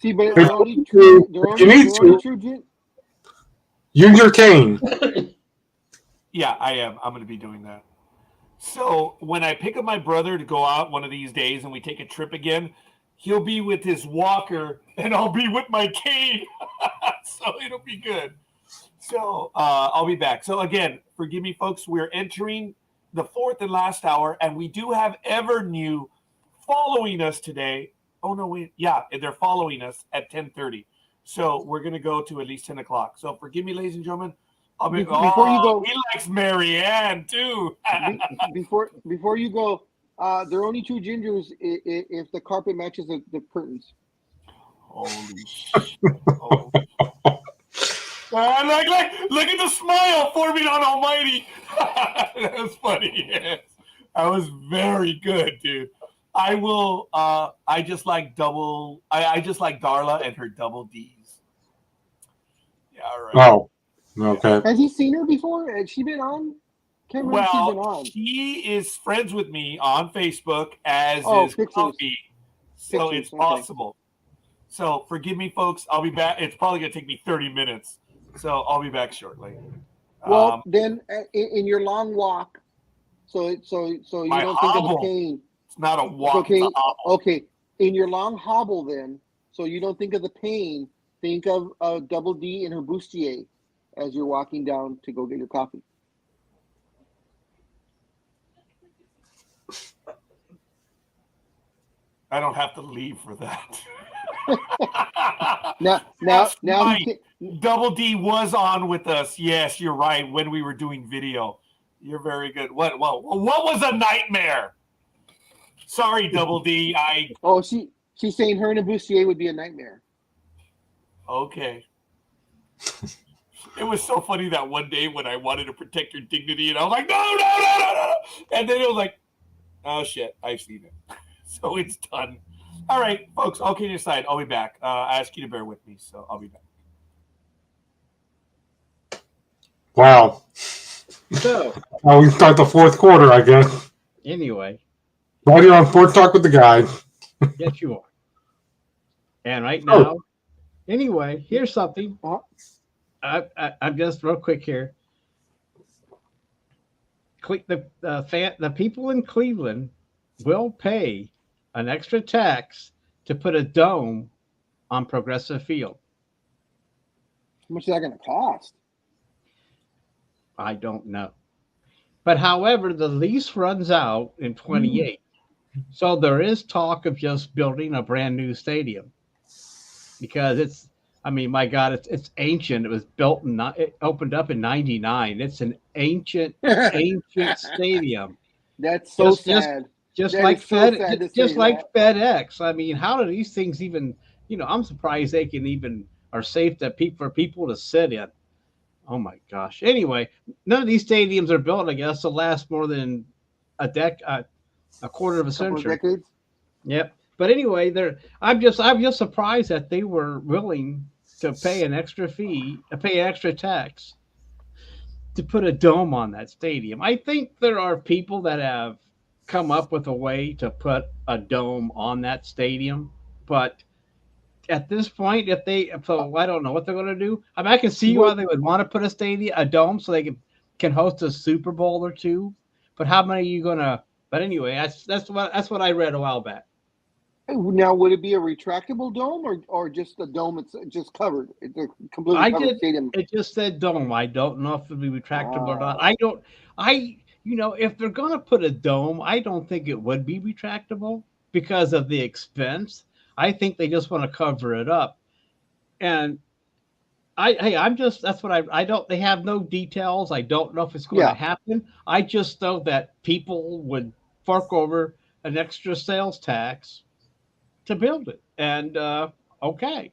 See, but they're only true gin. Ginger cane. Yeah, I am. I'm going to be doing that. So when I pick up my brother to go out one of these days and we take a trip again, he'll be with his walker and I'll be with my cane. So it'll be good. So I'll be back. So again, forgive me, folks. We're entering the 4th and last hour, and we do have Evernew following us today. Oh, no, wait. Yeah, they're following us at 10:30. So we're going to go to at least 10 o'clock. So forgive me, ladies and gentlemen. I'll be, before you go, he likes Marianne, too. before you go, There are only 2 gingers if the carpet matches the curtains. Holy shit. Oh. Look at the smile forming on Almighty. That was funny. Yes. That was very good, dude. I will. I just like I just like Darla and her double D's. Yeah, all right. Oh, okay. Has he seen her before? Has she been on? Can't remember if she's been on. He is friends with me on Facebook, as is Pictures. Coffee, so Pictures, it's okay. possible. So forgive me, folks. I'll be back. It's probably gonna take me 30 minutes, so I'll be back shortly. Well, then in your long walk, so you don't think of the pain. It's not a walk. Okay, it's a hobble. okay. In your long hobble, then, so you don't think of the pain. Think of a double D in her bustier as you're walking down to go get your coffee. I don't have to leave for that. now, Double D was on with us. Yes, you're right. When we were doing video, you're very good. What was a nightmare? Sorry, Double D. She's saying her and a bustier would be a nightmare. Okay. It was so funny that one day when I wanted to protect her dignity, and I was like, no, and then it was like, oh shit, I've seen it. So it's done. All right, folks, all kidding aside, I'll be back. I ask you to bear with me, so I'll be back. Wow. So, we start the fourth quarter, I guess. Anyway. Right here on Sports Talk with the Guy. Yes, you are. And right now, anyway, here's something. I'm just real quick here. The people in Cleveland will pay an extra tax to put a dome on Progressive Field. How much is that going to cost? I don't know. But however, the lease runs out in 28. So there is talk of just building a brand new stadium because my God, it's ancient. It was built it opened up in 99. It's an ancient stadium. That's so sad. Just like FedEx. I mean, how do these things even? I'm surprised they can even are safe for people to sit in. Oh my gosh. Anyway, none of these stadiums are built, I guess, to last more than a quarter of a century. Decades? Yep. But anyway, I'm just surprised that they were willing to pay an extra tax to put a dome on that stadium. I think there are people that have come up with a way to put a dome on that stadium, but at this point, I don't know what they're going to do. I mean, I can see why they would want to put a dome so they can host a Super Bowl or two. But how many are you going to? But anyway, that's what I read a while back. Now, would it be a retractable dome or just a dome? It's just covered. It's a completely covered stadium. It just said dome. I don't know if it'd be retractable or not. If they're going to put a dome, I don't think it would be retractable because of the expense. I think they just want to cover it up. And they have no details. I don't know if it's going to happen. I just know that people would fork over an extra sales tax to build it. And okay.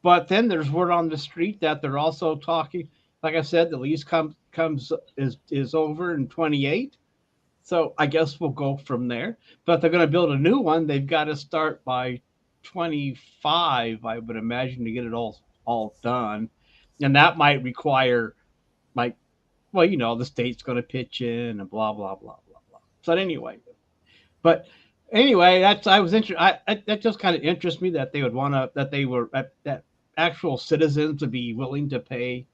But then there's word on the street that they're also talking, like I said, the lease is over in 28. So I guess we'll go from there. But they're going to build a new one. They've got to start by 25, I would imagine, to get it all done. And that might require the state's going to pitch in and blah, blah, blah, blah, blah. So anyway, that just kind of interests me that they would want to, that actual citizens would be willing to pay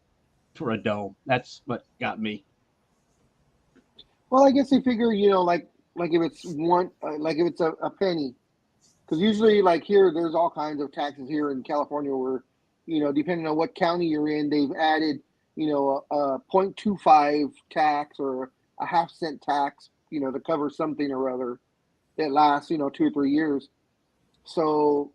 for a dome. That's what got me. Well, I guess they figure, like if it's if it's a penny, because usually like here, there's all kinds of taxes here in California where, depending on what county you're in, they've added, a 0.25 tax or a half-cent tax, to cover something or other that lasts, 2 or 3 years. So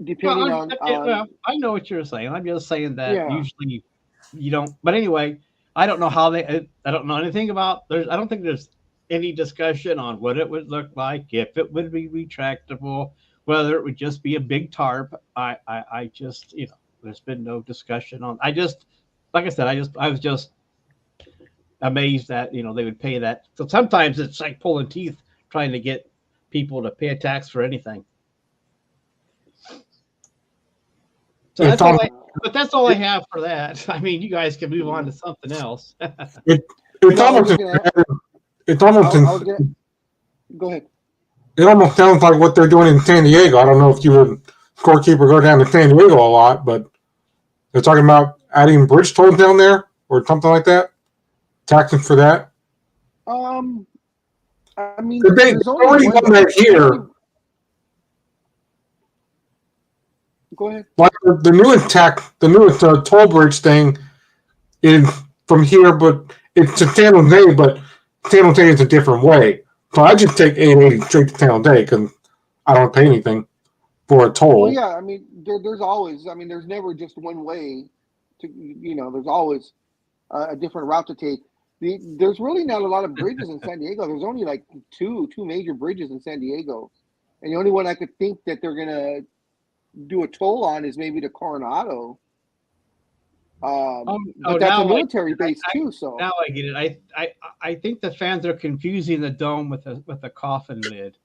depending on I know what you're saying. I'm just saying that usually you don't. But anyway, I don't know how I don't know anything about. I don't think there's any discussion on what it would look like, if it would be retractable, whether it would just be a big tarp. I just, there's been no discussion on. Like I said, I was just amazed that they would pay that. So sometimes it's like pulling teeth trying to get people to pay a tax for anything. So It's that's all almost, but that's all I have for that. I mean, you guys can move on to something else. it's No, I almost was gonna ask- it's almost I was gonna- Go ahead. it almost sounds like what they're doing in San Diego. I don't know if you would Scorekeeper go down to San Diego a lot, but they're talking about adding bridge tolls down there or something like that. Taxing for that. I mean, They there's already only done that here. Go ahead. Like the newest toll bridge thing is from here, but it's to San Jose, but San Jose is a different way. So I just take 880 straight to San Jose because I don't pay anything for a toll. Well, yeah, I mean, there's always, I mean, there's never just one way to, there's always a different route to take. There's really not a lot of bridges in San Diego. There's only like two major bridges in San Diego. And the only one I could think that they're going to do a toll on is maybe the Coronado. But that's a military base too. So now I get it. I think the fans are confusing the dome with a coffin lid.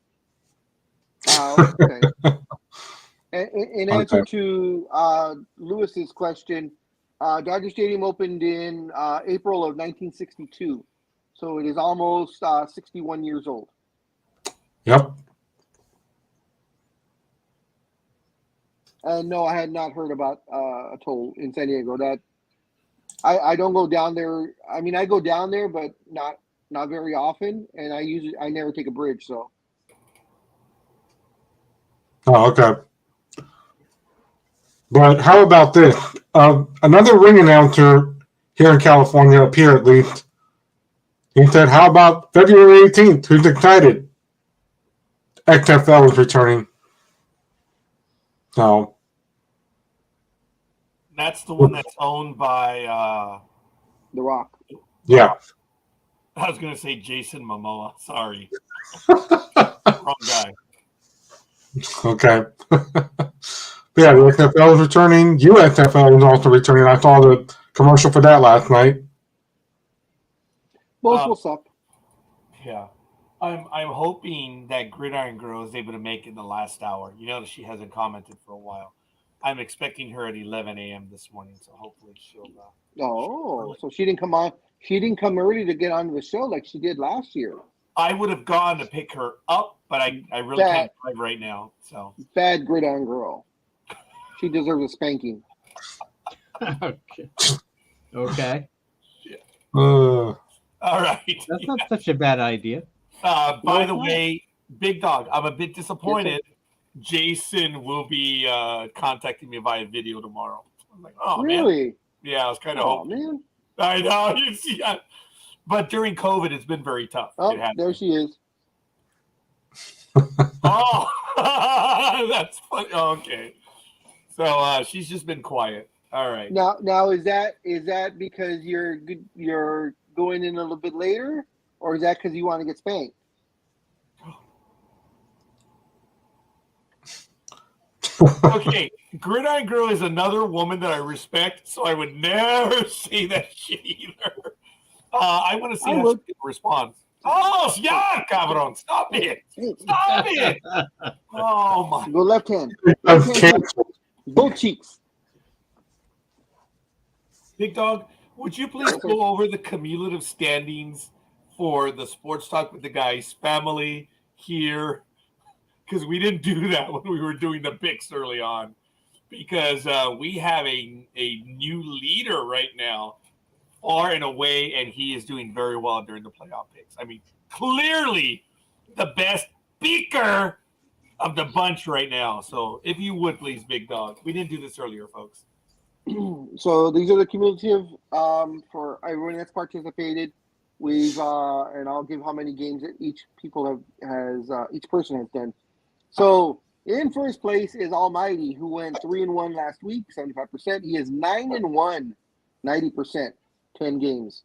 Okay. In answer to Lewis's question, Dodger Stadium opened in April of 1962, so it is almost 61 years old. Yep. And no, I had not heard about a toll in San Diego. That I don't go down there. I mean, I go down there, but not very often. And I never take a bridge. So. Oh, okay. But how about this? Another ring announcer here in California, up here at least, he said, "How about February 18th? Who's excited? XFL is returning." So that's the one that's owned by The Rock. Yeah. I was going to say Jason Momoa. Sorry, wrong guy. Okay. Yeah, the XFL is returning. USFL is also returning. I saw the commercial for that last night. Both will suck. Yeah. I'm hoping that Gridiron Girl is able to make it in the last hour. She hasn't commented for a while. I'm expecting her at 11 a.m. this morning, so hopefully she'll. So she didn't come on. She didn't come early to get onto the show like she did last year. I would have gone to pick her up, but I really can't drive right now. So bad Gridiron Girl. She deserves a spanking. Okay. All right. That's not such a bad idea. By the way, Big Dog, I'm a bit disappointed. Jason will be contacting me via video tomorrow. I'm like, oh, really? Man. Yeah, I was kind of hoping. Man. I know. You see, but during COVID, it's been very tough. Oh, there she is. Oh, that's funny. Okay. So she's just been quiet. All right. Now is that because you're going in a little bit later, or is that because you want to get spanked? Okay, Gridiron Girl is another woman that I respect, so I would never say that shit either. I want to see how she responds. Oh, yeah, cabron! Stop it! Stop it! Oh my! Go left hand. Left hand. Both cheeks. Big Dog, would you please go over the cumulative standings for the Sports Talk with the Guys family here? Because we didn't do that when we were doing the picks early on. Because we have a new leader right now, far and away, and he is doing very well during the playoff picks. I mean, clearly the best speaker of the bunch right now. So if you would, please, Big Dog. We didn't do this earlier, folks. So these are the cumulative for everyone that's participated. We've and I'll give how many games that each person has done. So in first place is Almighty, who went 3-1 last week, 75%. He is 9-1, 90%, 10 games.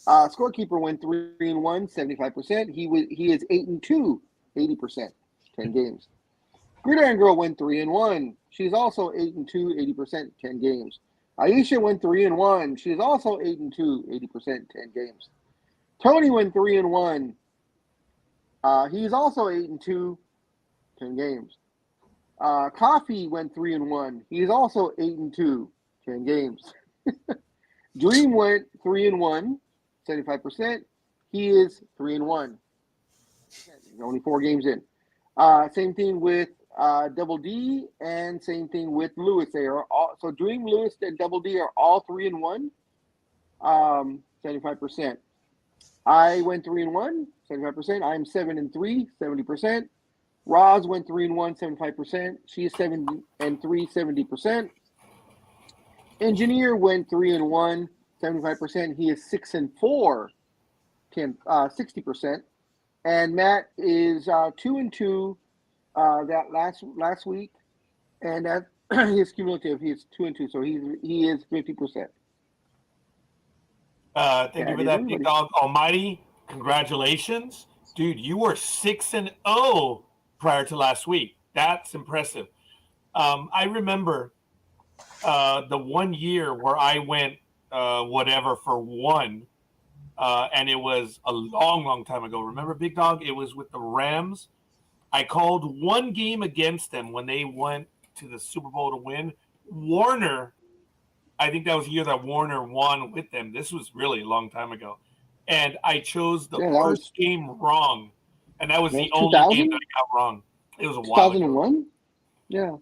Scorekeeper went 3-1, 75%. He is 8-2, 80%, 10 games. Gridiron Girl went 3-1. She's also 8-2, 80%, 10 games. Aisha went 3-1. She's also 8-2, 80%, 10 games. Tony went 3-1. He's also 8-2, 10 games. Coffee went 3-1. He's also 8-2, 10 games. Dreem went 3-1, 75%. He is 3-1. Only 4 games in. Same thing with Double D, and same thing with Lewis. They are all so Dreem, Lewis, and Double D are all 3-1. 75%. I went 3-1, 75%. I'm 7-3, 70%. Roz went 3-1, 75%. She's 7-3, 70%. Engineer went 3-1, 75%. He is 6-4, 60%. And Matt is 2-2 that last week, and that his cumulative. He's 2-2, so he is 50%. Thank you for that, Big Dog Almighty. Congratulations, dude! You were 6-0 prior to last week. That's impressive. I remember the 1 year where I went whatever for 1. And it was a long time ago. Remember, Big Dog? It was with the Rams. I called 1 game against them when they went to the Super Bowl to win. Warner, I think that was the year that Warner won with them. This was really a long time ago. And I chose the first game wrong. And that was the only game that I got wrong. It was a while 2001? Yeah.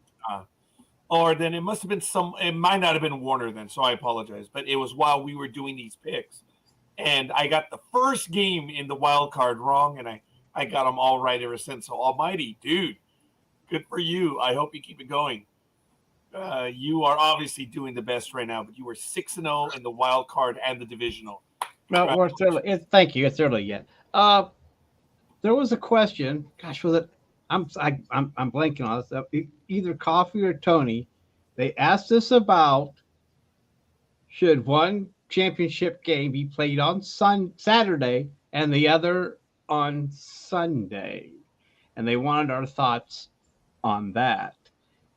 Or then it must have been it might not have been Warner then, so I apologize. But it was while we were doing these picks. And I got the first game in the wild card wrong, and I got them all right ever since. So Almighty, dude, good for you. I hope you keep it going. You are obviously doing the best right now, but you were 6-0 in the wild card and the divisional. No, it's early. Thank you. It's early yet. There was a question. Gosh, was it? I'm blanking on this. Either Coffee or Tony. They asked us about should one championship game be played on Saturday and the other on Sunday, and they wanted our thoughts on that.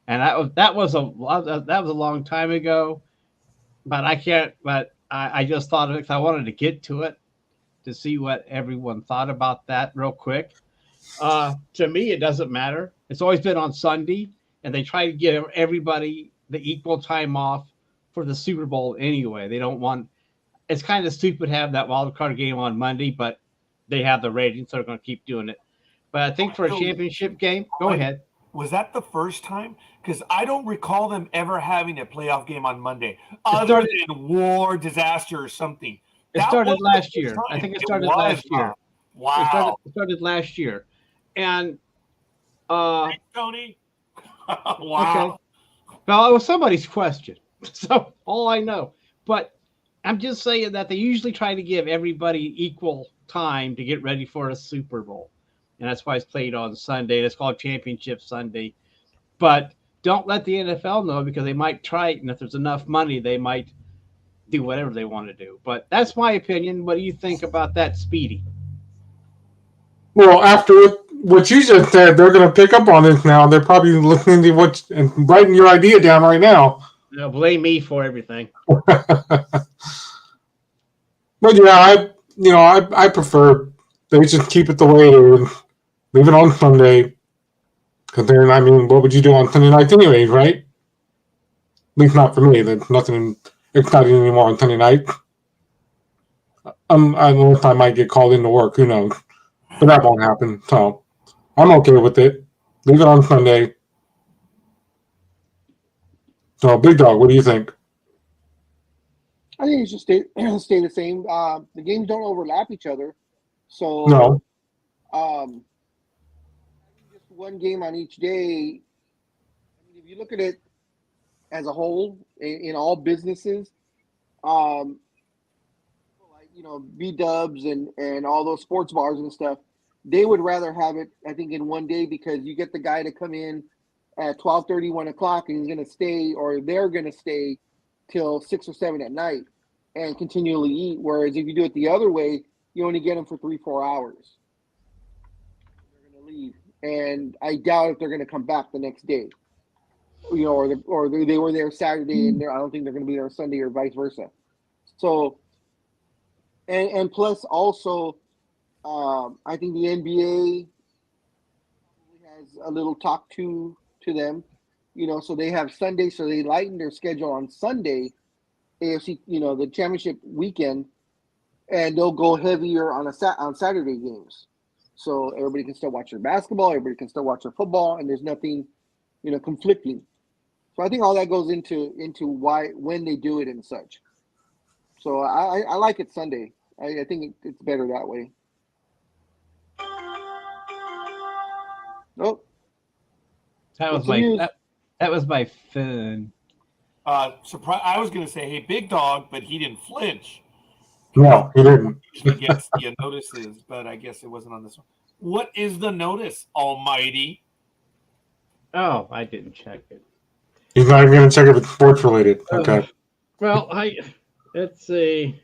And that was a long time ago, but I can't. But I just thought of it because I wanted to get to it to see what everyone thought about that real quick. To me, it doesn't matter. It's always been on Sunday, and they try to give everybody the equal time off for the Super Bowl anyway. They don't want. It's kind of stupid to have that wild card game on Monday, but they have the ratings, so they're going to keep doing it. But I think for a championship game, go ahead. Was that the first time? Because I don't recall them ever having a playoff game on Monday, other than war, disaster, or something. It started last year. I think it started last year. Wow. It started last year. And Thanks, Tony. Wow. Okay. Well, it was somebody's question. So all I know. But I'm just saying that they usually try to give everybody equal time to get ready for a Super Bowl. And that's why it's played on Sunday. It's called Championship Sunday. But don't let the NFL know, because they might try it. And if there's enough money, they might do whatever they want to do. But that's my opinion. What do you think about that, Speedy? Well, after what you just said, they're going to pick up on this now. They're probably listening to what and writing your idea down right now. No, blame me for everything. But yeah, I prefer they just keep it the way it is. Leave it on Sunday. Because then, I mean, what would you do on Sunday nights anyways, right? At least not for me. There's nothing exciting anymore on Sunday night. Unless I might get called into work, who knows? But that won't happen. So I'm okay with it. Leave it on Sunday. So, Big Dog, what do you think? I think it should stay the same. The games don't overlap each other, so No. Just one game on each day. I mean, if you look at it as a whole, in all businesses, B-dubs and all those sports bars and stuff, they would rather have it, I think, in one day, because you get the guy to come in at 12:30, 1 o'clock, and he's going to stay, or they're going to stay till 6 or 7 at night. and continually eat. Whereas if you do it the other way, you only get them for 3-4 hours. They're going to leave, and I doubt if they're going to come back the next day. You know, or they were there Saturday, and I don't think they're going to be there Sunday, or vice versa. So, and plus also, I think the NBA has a little talk to them. You know, so they have Sunday, so they lighten their schedule on Sunday, AFC, you know, the championship weekend, and they'll go heavier on on Saturday games. So everybody can still watch their basketball, everybody can still watch their football, and there's nothing, you know, conflicting. So I think all that goes into when they do it and such. So I like it Sunday. I think it's better that way. Oh, That was that was my fun. Surprise! I was going to say, hey, Big Dog, but he didn't flinch. No, he didn't. Usually gets the notices, but I guess it wasn't on this one. What is the notice, Almighty? Oh, I didn't check it. He's not even going to check if it's sports related. Okay. Well, it's a.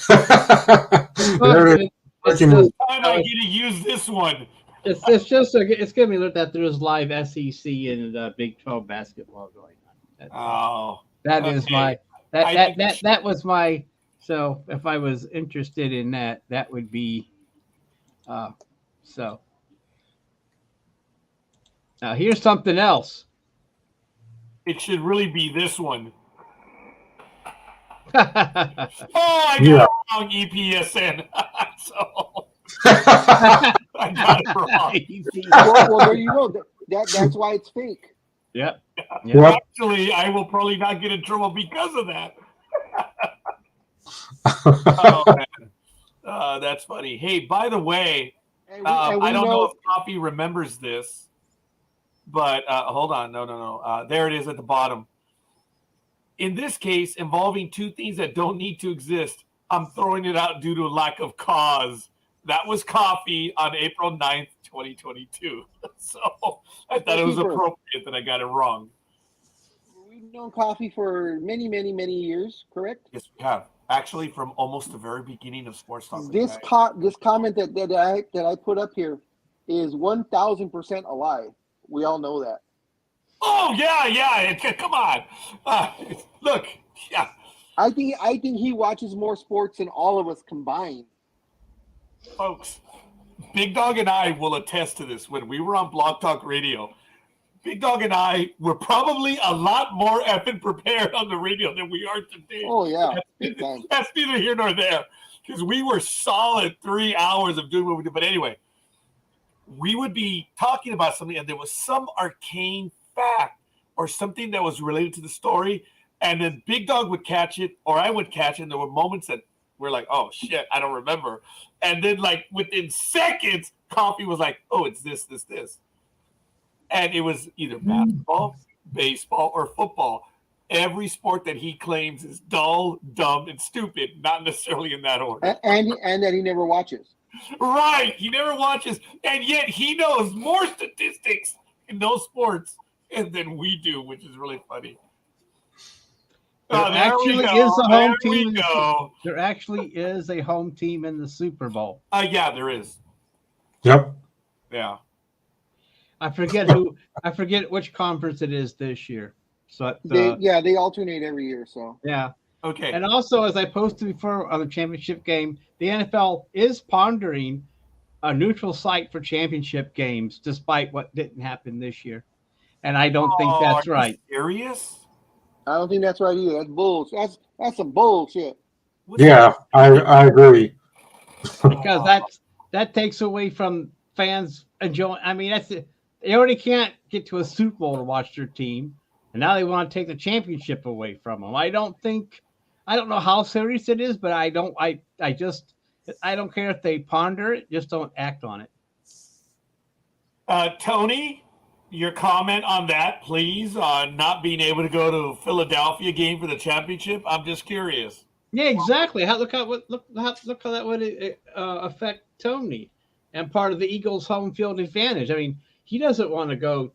There it is. I get to use this one. It's just it's gonna be looked at. There's live SEC and Big 12 basketball going on. That is my that was my. So if I was interested in that, that would be. So now here's something else. It should really be this one. I got it wrong, EPSN. So I got it wrong. well, there you go. That's why it's fake. Yep. Actually, I will probably not get in trouble because of that. Oh, man. That's funny. Hey, by the way, I don't know if Coffee remembers this, but hold on. No. There it is at the bottom. In this case, involving two things that don't need to exist, I'm throwing it out due to lack of cause. That was Coffee on April 9th, 2022. So I thought it was appropriate that I got it wrong. We've known Coffee for many, many, many years, correct? Yes, we have. Actually, from almost the very beginning of Sports Talk. This comment that I put up here is 1,000% a lie. We all know that. Oh yeah. Come on, look, yeah. I think he watches more sports than all of us combined. Folks, Big Dog and I will attest to this. When we were on Blog Talk Radio, Big Dog and I were probably a lot more effing prepared on the radio than we are today. Oh yeah, that's neither here nor there, because we were solid 3 hours of doing what we did. But anyway, we would be talking about something, and there was some arcane fact or something that was related to the story, and then Big Dog would catch it, or I would catch it, and there were moments that we're like, oh shit, I don't remember. And then like within seconds, Coffee was like, oh, it's this. And it was either basketball, baseball, or football. Every sport that he claims is dull, dumb, and stupid, not necessarily in that order. And that he never watches. Right, he never watches, and yet he knows more statistics in those sports than we do, which is really funny. There actually is a home team. There actually is a home team in the Super Bowl. Yeah, there is. Yep. Yeah. I forget which conference it is this year. So they alternate every year. So yeah. Okay. And also, as I posted before on the championship game, the NFL is pondering a neutral site for championship games, despite what didn't happen this year. And I don't think that's right. Serious? I don't think that's right either. That's bullshit. That's some bullshit. Yeah, I agree. Because that takes away from fans enjoying. I mean, they already can't get to a Super Bowl to watch their team, and now they want to take the championship away from them. I don't know how serious it is, but I don't care if they ponder it, just don't act on it. Tony, your comment on that, please, on not being able to go to a Philadelphia game for the championship. I'm just curious. Yeah, exactly. Look how that would affect Tony and part of the Eagles' home field advantage. I mean, he doesn't want to go.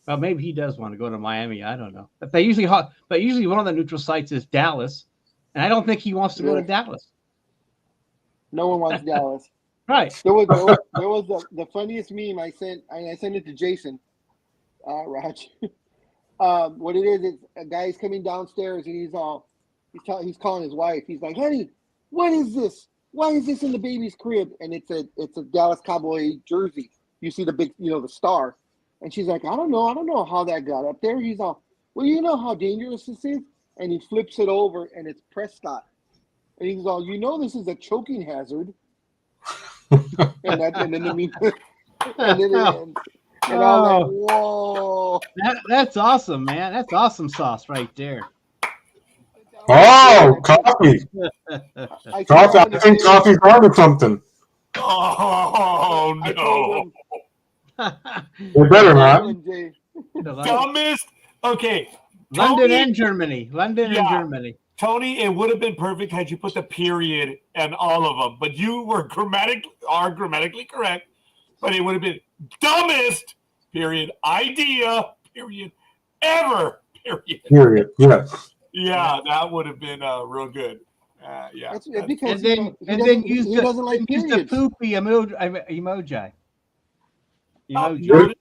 Well, maybe he does want to go to Miami. I don't know. But usually one of the neutral sites is Dallas, And I don't think he wants to go to Dallas. No one wants Dallas. Right. There was the funniest meme I sent it to Jason, Raj. What it is a guy's coming downstairs and he's calling his wife. He's like, honey, what is this? Why is this in the baby's crib? And it's a Dallas Cowboy jersey. You see the big, the star. And she's like, I don't know how that got up there. He's all, well, you know how dangerous this is? And he flips it over and it's Prescott. And he's all, this is a choking hazard. and then the meme, and I was like, whoa. That's awesome, man. That's awesome sauce right there. Oh, coffee. I think coffee's on something. Oh, no. We're better, man. Dumbest. Okay. London and Germany. And Germany. Tony, it would have been perfect had you put the period and all of them, but you were grammatically correct. But it would have been dumbest period idea period ever period. Period. Yes. Yeah, that would have been real good. Yeah. Because and then use the poopy emoji. Notice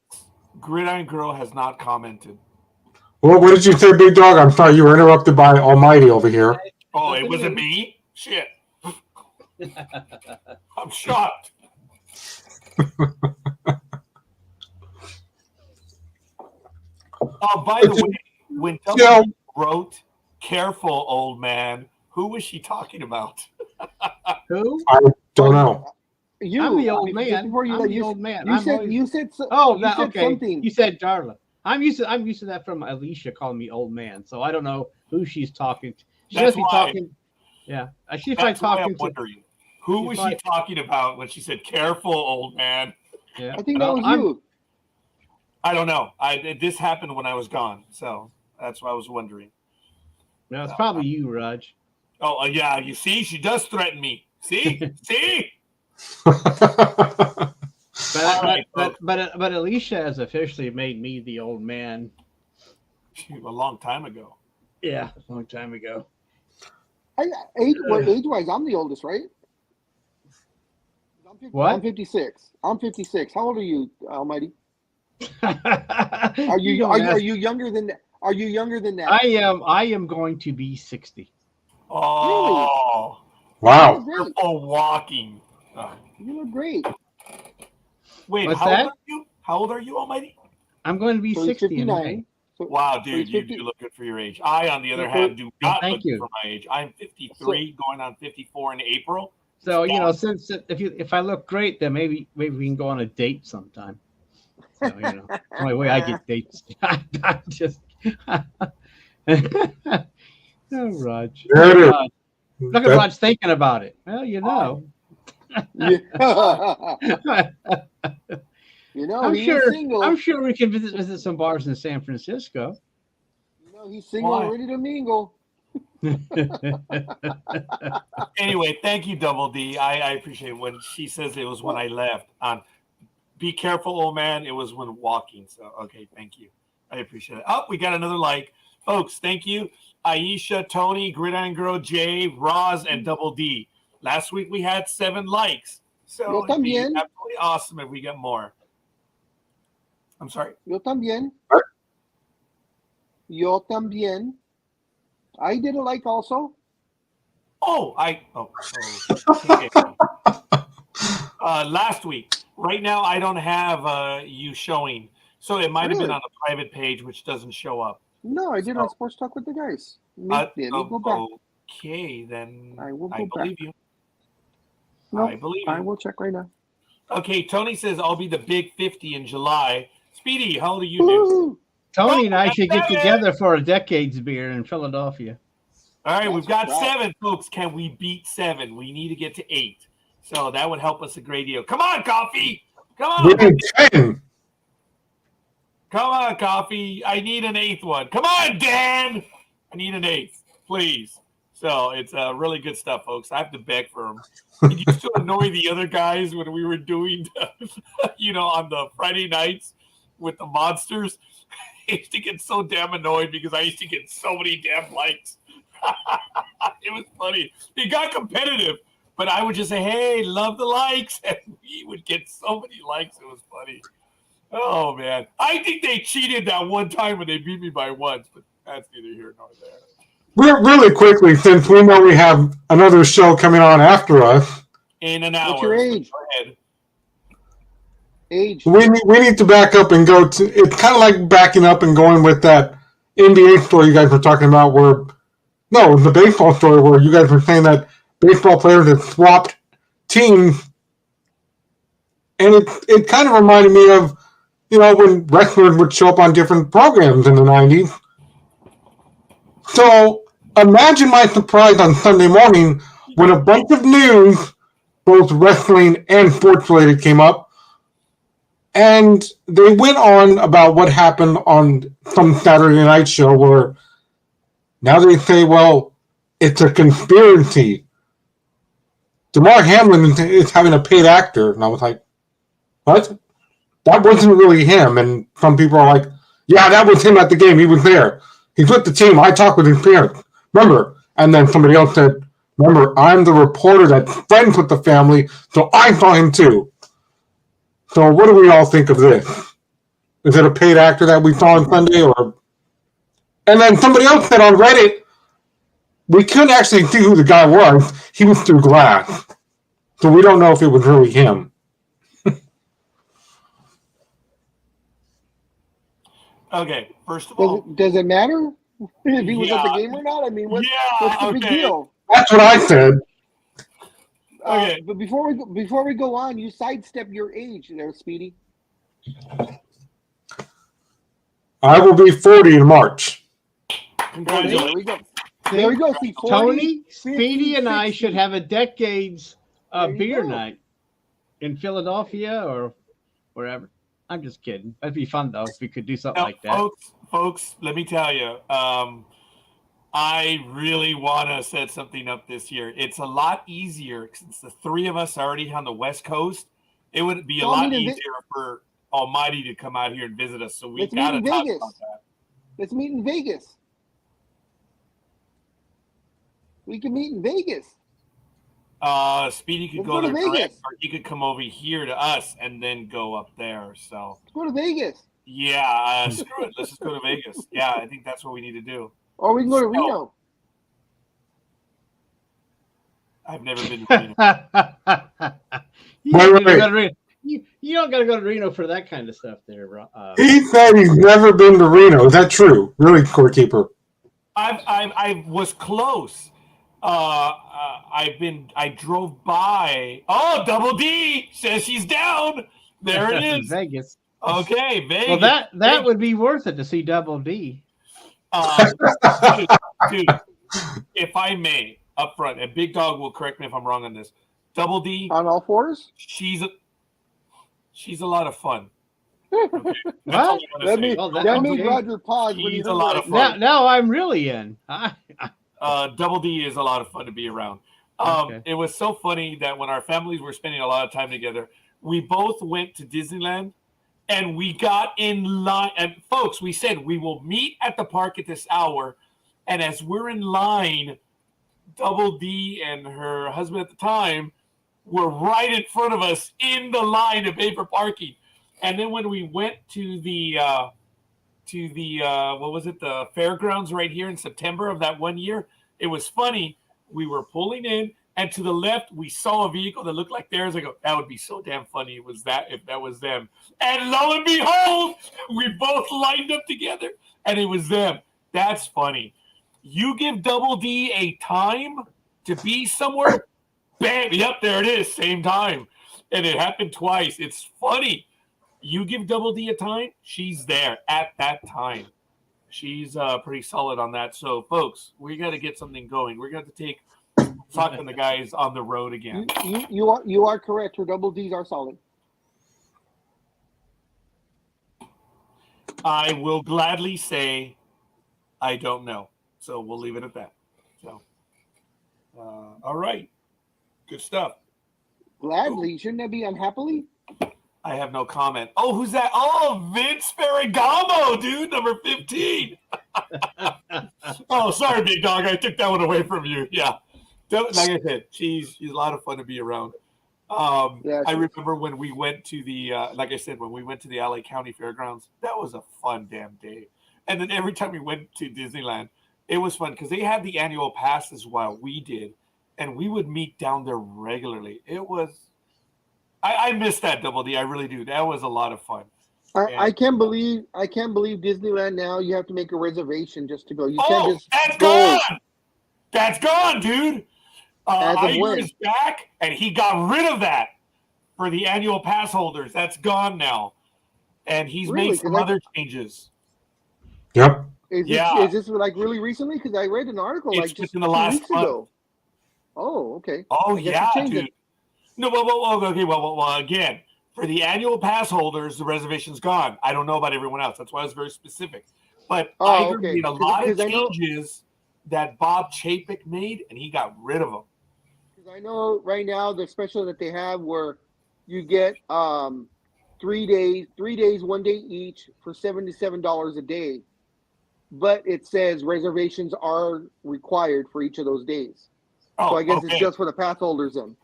Gridiron Girl has not commented. Well, what did you say, Big Dog? I'm sorry, you were interrupted by Almighty over here. Oh, it wasn't me? Shit. I'm shocked. By the way, when Tony wrote "Careful, old man," who was she talking about? Who? I don't know. I'm the old man. I'm the old man. You said something. You said Darla. I'm used to that from Alicia calling me old man. So I don't know who she's talking to. She must be talking. Yeah, she's probably talking I'm wondering. Who was she talking about when she said "Careful, old man"? Yeah, I think that was you. I don't know. This happened when I was gone, so that's why I was wondering. No, it's probably you, Raj. Oh, yeah. You see, she does threaten me. See. But Alicia has officially made me the old man. A long time ago. Yeah, a long time ago. Age-wise, I'm the oldest, right? What? I'm 56. How old are you, Almighty? Are you younger than that? Are you younger than that? I am going to be 60. Oh. Really? Wow. Careful walking. You look great. Wait, What's how that? old are you? How old are you, Almighty? I'm going to be 60 in 59. May. Wow, dude, you do look good for your age. I, on the other hand, do not look good for my age. I'm 53, going on 54 in April. So since if I look great, then maybe we can go on a date sometime. So the only way I get dates. I'm just. Oh, Raj. Look at Raj thinking about it. Well, I'm sure we can visit some bars in San Francisco. He's single and ready to mingle. Anyway, thank you, Double D. I appreciate it. When she says it was when I left. Be careful, old man. It was when walking. So, okay, thank you. I appreciate it. Oh, we got another like. Folks, thank you. Aisha, Tony, Gridiron Girl, Jay, Roz, and Double D. Last week we had 7 likes. So it'd be absolutely awesome if we get more. I'm sorry. Yo también. I did a like also. Last week. Right now, I don't have you showing. So it might have been on the private page, which doesn't show up. No, I did on Sports Talk with the guys. Go back. Okay, then I will go believe back. you. No, I believe you. I will check right now. Okay, Tony says I'll be the big 50 in July. Speedy, how old are you, dude? Tony and I should get together for a decades beer in Philadelphia. All right, we've got 7, folks. Can we beat 7? We need to get to 8. So that would help us a great deal. Come on, Coffee. Come on. Come on, Coffee. I need an 8th one. Come on, Dan. I need an 8th, please. So it's really good stuff, folks. I have to beg for them. It used to annoy the other guys when we were doing, on the Friday nights with the monsters. I used to get so damn annoyed because I used to get so many damn likes. It was funny. It got competitive, but I would just say, "Hey, love the likes," and we would get so many likes. It was funny. Oh man, I think they cheated that one time when they beat me by once, but that's neither here nor there. Really quickly, since we know we have another show coming on after us, In an hour. What's your age? So go ahead. Age. we need to back up and go to. It's kind of like backing up and going with that NBA story you guys were talking about. No, the baseball story where you guys were saying that baseball players had swapped teams, and it kind of reminded me of, when wrestlers would show up on different programs in the 90s. So imagine my surprise on Sunday morning when a bunch of news, both wrestling and sports related, came up, and they went on about what happened on some Saturday night show where now they say, well, it's a conspiracy. Damar Hamlin is having a paid actor. And I was like, what? That wasn't really him. And some people are like, yeah, that was him at the game. He was there. He's with the team. I talked with his parents. Remember? And then somebody else said, remember, I'm the reporter that's friends with the family, so I saw him too. So what do we all think of this? Is it a paid actor that we saw on Sunday? And then somebody else said on Reddit, we couldn't actually see who the guy was. He was through glass. So we don't know if it was really him. Okay, first of all, Does it matter if he was at the game or not? I mean, what's the big deal? That's what I said. Okay. But before we go on, you sidestep your age there, Speedy. I will be 40 in March. Congratulations. There we go. There we go. See, 40, Tony, 50, Speedy, and I 60. should have a decades There you beer go. night in Philadelphia or wherever. I'm just kidding. That'd be fun though if we could do something Now, like that. folks, let me tell you, I really want to set something up this year. It's a lot easier since the three of us are already on the West Coast. It would be a lot easier for Almighty to come out here and visit us. So we got to talk about that. Let's meet in Vegas. We can meet in Vegas. Speedy could Let's go go to there direct, Vegas. or he could come over here to us and then go up there. So Let's go to Vegas. yeah, screw it. Let's just go to Vegas. Yeah, I think that's what we need to do. Or we can go to Reno. I've never been to Reno. Wait. You don't got to go to Reno for that kind of stuff there, He said he's never been to Reno. Is that true? Really, Scorekeeper? I was close. I drove by. Oh, Double D says she's down. There it is. Vegas. Okay, Vegas. Well, that would be worth it to see Double D. Dude, if I may, up front, and Big Dog will correct me if I'm wrong on this. Double D on all fours. She's a lot of fun. Okay. What? That made Roger pause. He's a lot of fun. Now I'm really in. Double D is a lot of fun to be around. Okay. It was so funny that when our families were spending a lot of time together, we both went to Disneyland and we got in line. And folks, we said we will meet at the park at this hour. And as we're in line, Double D and her husband at the time were right in front of us in the line to pay for parking. And then when we went to the what was it, the fairgrounds right here in September of that one year, it was funny. We were pulling in, and to the left we saw a vehicle that looked like theirs. I go, that would be so damn funny if that was them. And lo and behold, we both lined up together and it was them. That's funny. You give Double D a time to be somewhere, bam, yep, there it is, same time. And it happened twice. It's funny. You give Double D a time, she's there at that time. She's pretty solid on that. So, folks, we got to get something going. We're going to take talking the guys on the road again. You are correct. Her Double Ds are solid. I will gladly say I don't know. So we'll leave it at that. So, all right. Good stuff. Gladly. Shouldn't that be unhappily? I have no comment. Oh, who's that? Oh, Vince Ferragamo, dude, number 15. Oh, sorry, big dog. I took that one away from you. Yeah. Like I said, she's a lot of fun to be around. Yeah, I remember when we went to the, like I said, when we went to the LA County Fairgrounds, that was a fun damn day. And then every time we went to Disneyland, it was fun because they had the annual passes while we did, and we would meet down there regularly. It was, I miss that, Double D. I really do. That was a lot of fun. I can't believe Disneyland now. You have to make a reservation just to go. You Oh, can't just that's go. gone. That's gone, dude. As of Iger when? is back, and he got rid of that for the annual pass holders. That's gone now, and he's Really? made some 'Cause other changes. Yep. Is this like really recently? Because I read an article It's like just within the 2 last weeks month. ago. Oh, okay. Oh I guess yeah, it changed dude. it. No, well, again, for the annual pass holders, the reservation's gone. I don't know about everyone else. That's why I was very specific. But Oh, Iger okay. made a lot of 'Cause I know- changes that Bob Chapek made, and he got rid of them. Because I know right now the special that they have where you get 3 days, 1 day each for $77 a day, but it says reservations are required for each of those days. Oh, So I guess okay. it's just for the pass holders then.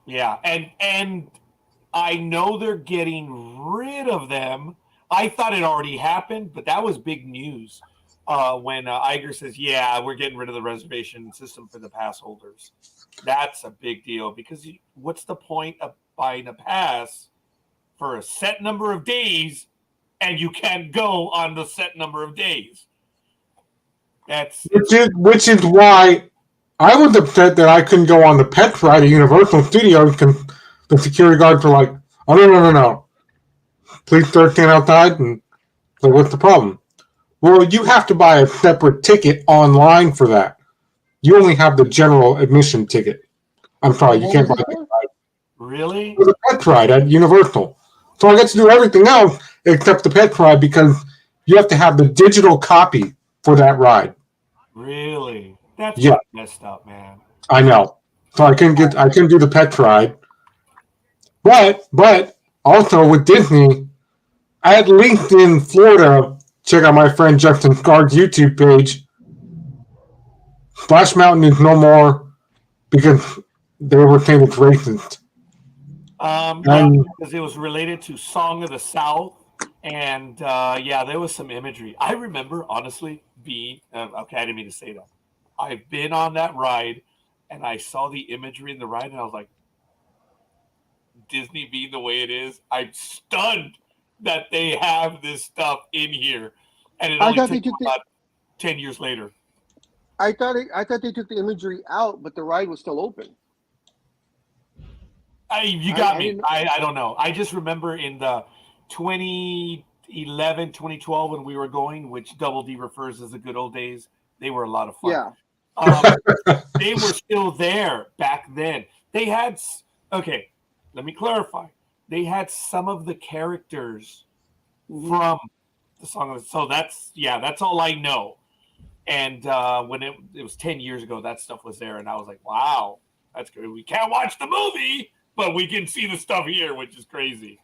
Yeah, and I know they're getting rid of them. I thought it already happened, but that was big news when Iger says, "Yeah, we're getting rid of the reservation system for the pass holders." That's a big deal because what's the point of buying a pass for a set number of days and you can't go on the set number of days? That's Which is why I was upset that I couldn't go on the pet ride at Universal Studios because the security guards were like, "Oh no. Please start staying outside." And so, what's the problem? Well, you have to buy a separate ticket online for that. You only have the general admission ticket. I'm sorry, you What can't buy was it the for? really pet ride at Universal. So I get to do everything else except the pet ride because you have to have the digital copy for that ride. really that's Yeah. messed up, man. I know. So I couldn't do the pet ride. But also with Disney, at least in Florida, check out my friend Justin Scar's YouTube page. Splash Mountain is no more because they were saying it's racist. Because it was related to Song of the South, and there was some imagery. I remember honestly being okay. I didn't mean to say that. I've been on that ride, and I saw the imagery in the ride, and I was like, Disney being the way it is, I'm stunned that they have this stuff in here, and it I only thought took they them took about 10 years later. I thought they took the imagery out, but the ride was still open. You got I me. didn't- I don't know. I just remember in the 2011, 2012 when we were going, which Double D refers as the good old days, they were a lot of fun. Yeah. They were still there back then. They had, okay, let me clarify. They had some of the characters from the Song of, so that's all I know. And when it was 10 years ago, that stuff was there, and I was like, wow, that's good. We can't watch the movie, but we can see the stuff here, which is crazy.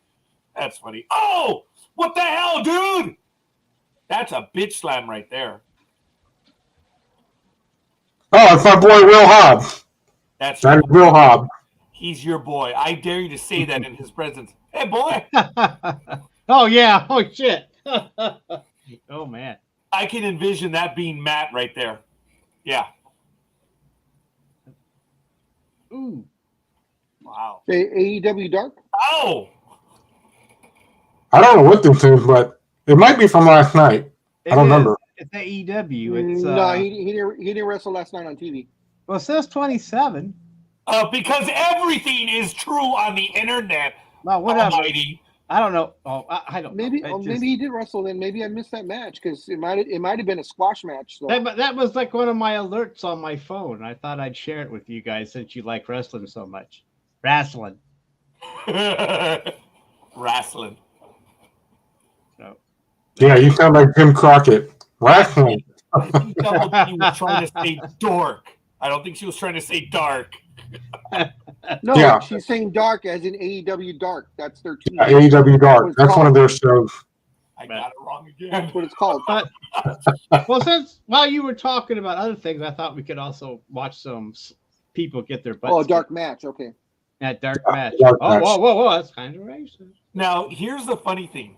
That's funny. Oh, what the hell, dude? That's a bitch slam right there. Oh, it's my boy Will Hobbs. That's That is Will Hobbs. He's your boy. I dare you to say that in his presence. Hey, boy. Oh yeah. Oh shit. Oh man. I can envision that being Matt right there. Yeah. Ooh. Wow. AEW Dark. Oh. I don't know what this is, but it might be from last night. I don't remember. It's AEW. It's No, he didn't wrestle last night on TV. well, it says 27. Because everything is true on the internet. Well, whatever. Almighty. I don't know. Oh, I don't Maybe know. maybe he did wrestle. Then maybe I missed that match because it might have been a squash match. So. That was like one of my alerts on my phone. I thought I'd share it with you guys since you like wrestling so much. Wrestling. Wrestling. So. Yeah, you sound like Jim Crockett. Wrestling. I think Double D was trying to say dork. I don't think she was trying to say dark. No, Yeah. she's saying Dark as in AEW Dark. That's their team. AEW Dark. That's one of their shows. I got it wrong again. That's what it's called. But well, since while you were talking about other things, I thought we could also watch some people get their butts. Oh, a dark match. Okay. That dark match. Dark Oh, match. whoa! That's kind of racist. Now, here's the funny thing.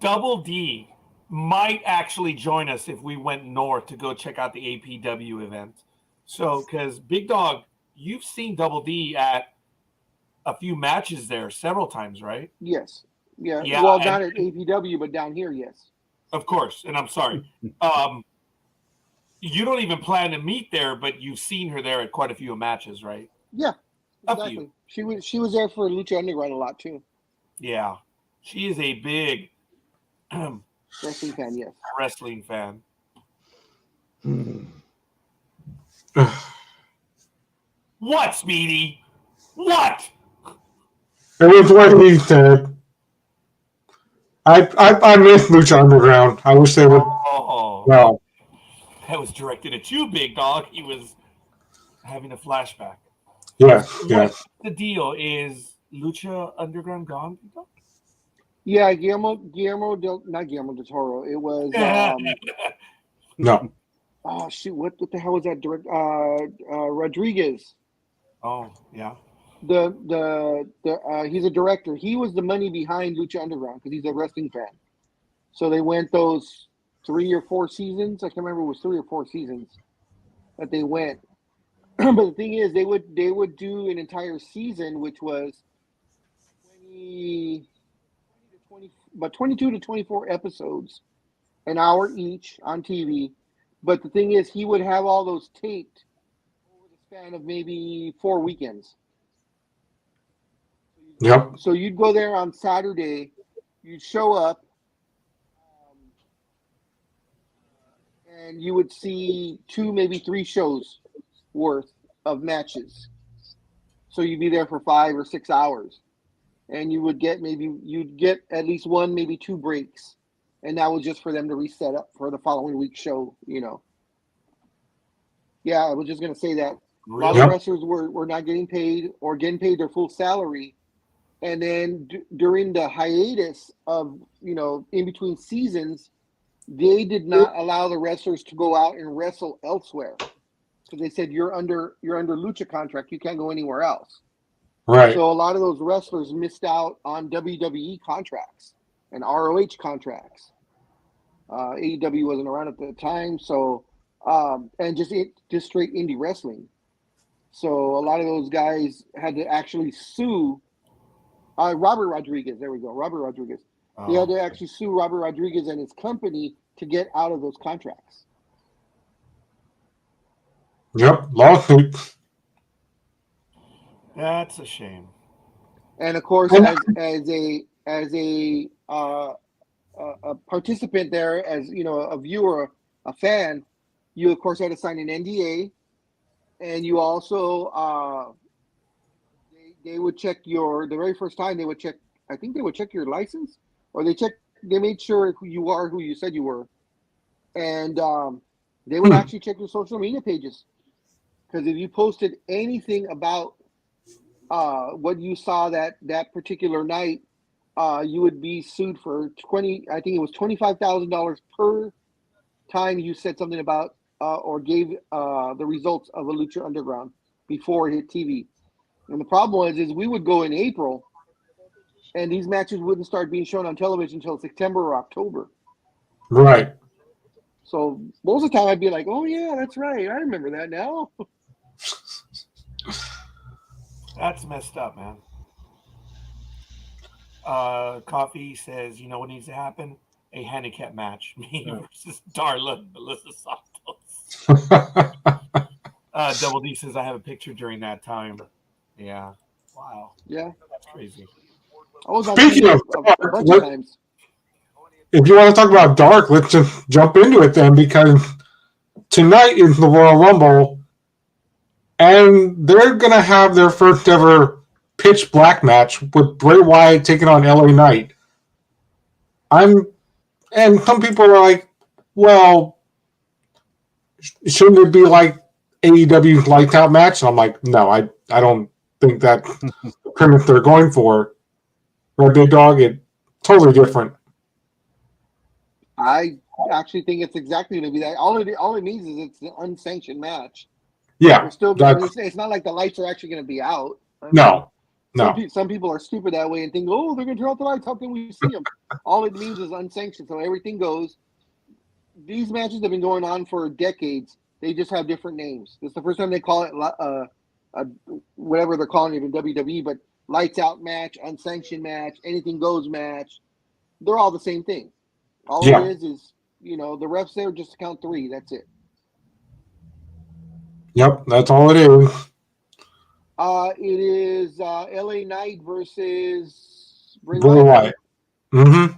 Double D might actually join us if we went north to go check out the APW event. So, because Big Dog, you've seen Double D at a few matches there several times, right? Yes. Yeah. Yeah, Well, and- not at APW, but down here, yes. Of course, and I'm sorry. You don't even plan to meet there, but you've seen her there at quite a few matches, right? Yeah. A Exactly. few. She was there for Lucha Underground a lot too. Yeah. She is a big Wrestling fan, yes. wrestling fan. What, Speedy? What? It was what he said. I miss Lucha Underground. I wish they would. Oh, Well, that was directed at you, Big Dog. He was having a flashback. yeah. What's the deal? Is Lucha Underground gone, Big Dog? Yeah, not Guillermo del Toro. It was No. oh shoot, what the hell was that direct Rodriguez. Oh, yeah. He's a director. He was the money behind Lucha Underground because he's a wrestling fan. So they went those 3 or 4 seasons. I can't remember, it was 3 or 4 seasons that they went. But the thing is, they would do an entire season, which was 22 to 24 episodes, an hour each on TV. But the thing is, he would have all those taped over the span of maybe 4 weekends. Yep. So you'd go there on Saturday, you'd show up, and you would see 2, maybe 3 shows worth of matches. So you'd be there for 5 or 6 hours, and you'd get at least 1, maybe 2 breaks, and that was just for them to reset up for the following week's show. Yeah, I was just gonna say that. A lot Yep. of wrestlers were not getting paid or getting paid their full salary. And then during the hiatus of, in between seasons, they did not allow the wrestlers to go out and wrestle elsewhere. Because they said, you're under Lucha contract. You can't go anywhere else. Right. So a lot of those wrestlers missed out on WWE contracts and ROH contracts. AEW wasn't around at the time. So, and just straight indie wrestling. So a lot of those guys had to actually sue Robert Rodriguez. There we go. Robert Rodriguez. He had to actually sue Robert Rodriguez and his company to get out of those contracts. Yep. Lawsuit. That's a shame. And of course, as a participant there, as a viewer, a fan, you of course had to sign an NDA, and you also they would check the very first time they would check. I think they would check your license, or they made sure who you are, who you said you were, and they would actually check your social media pages, because if you posted anything about what you saw that particular night, you would be sued for $25,000 per time you said something about or gave the results of a Lucha Underground before it hit TV. And the problem is we would go in April, and these matches wouldn't start being shown on television until September or October. Right. So most of the time I'd be like, oh yeah, that's right, I remember that now. That's messed up, man. Coffee says, you know what needs to happen? A handicap match. Me versus Darla and Melissa Santos. Double D says, I have a picture during that time. Yeah. Wow. Yeah. That's crazy. I was on Speaking TV of a bunch of times. If you want to talk about Dark, let's just jump into it then, because tonight is the Royal Rumble, and they're going to have their first ever pitch black match with Bray Wyatt taking on LA Knight. And some people are like, well, shouldn't it be like AEW's Lights Out match? And I'm like, no, I don't think that's the premise they're going for. Right, Big Dog? It's totally different. I actually think it's exactly going to be that. All it means is it's an unsanctioned match. Yeah, They're still. that's It's not like the lights are actually going to be out. I mean, no. Some people are stupid that way and think, oh, they're going to turn off the lights. How can we see them? All it means is unsanctioned, so everything goes. These matches have been going on for decades. They just have different names. It's the first time they call it whatever they're calling it in WWE, but lights out match, unsanctioned match, anything goes match. They're all the same thing. All Yeah. it is the refs there just count 3. That's it. Yep, that's all it is. It is LA Knight versus Bray Bray Wyatt. Wyatt.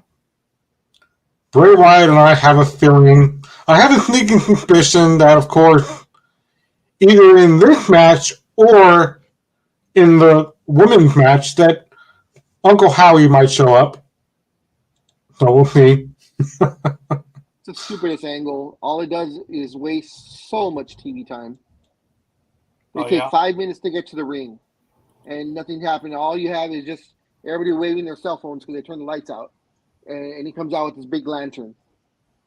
Bray Wyatt and I have a feeling, I have a sneaking suspicion that, of course, either in this match or in the women's match, that Uncle Howie might show up. So we'll see. It's the stupidest angle. All it does is waste so much TV time. They take 5 minutes to get to the ring, and nothing happened. All you have is just everybody waving their cell phones because they turn the lights out, and he comes out with this big lantern.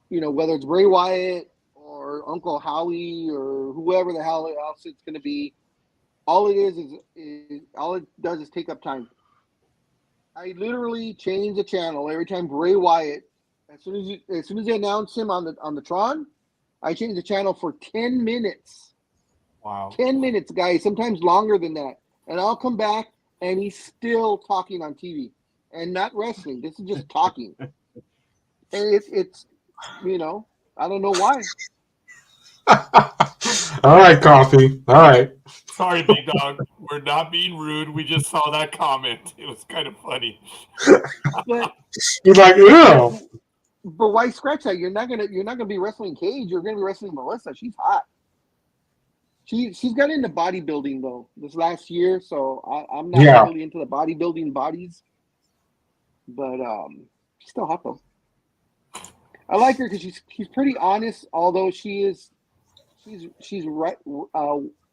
Whether it's Bray Wyatt or Uncle Howie or whoever the hell else it's going to be, all it is all it does is take up time. I literally change the channel every time Bray Wyatt. As soon as they announce him on the Tron, I change the channel for 10 minutes. Wow. 10 minutes, guys, sometimes longer than that. And I'll come back, and he's still talking on TV. And not wrestling. This is just talking. And it's I don't know why. All right, Coffee. All right. Sorry, Big Dog. We're not being rude. We just saw that comment. It was kind of funny. But you're like, ew. But why scratch that? You're not gonna be wrestling Cage. You're gonna be wrestling Melissa. She's hot. She's got into bodybuilding though this last year, so I'm not really into the bodybuilding bodies. But she's still hot though. I like her because she's pretty honest, although she's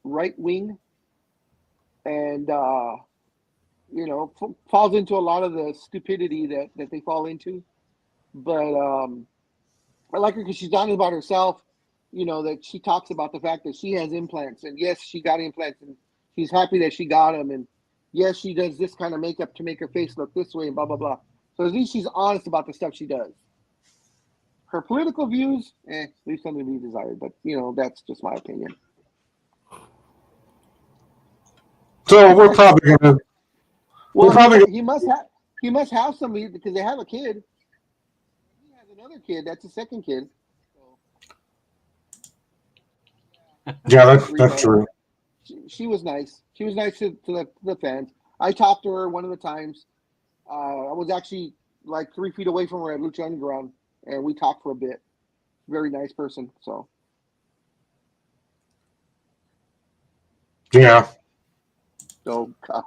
right wing, and falls into a lot of the stupidity that they fall into. But I like her because she's honest about herself. That she talks about the fact that she has implants, and yes, she got implants, and she's happy that she got them, and yes, she does this kind of makeup to make her face look this way, and blah blah blah. So at least she's honest about the stuff she does. Her political views, leave something to be desired, but that's just my opinion. So we're probably gonna. Well, he must have somebody because they have a kid. He has another kid. That's a second kid. Yeah, that's true. She was nice. She was nice to the fans. I talked to her one of the times. I was actually like 3 feet away from her at Lucha Underground, and we talked for a bit. Very nice person. So. Yeah. Oh God.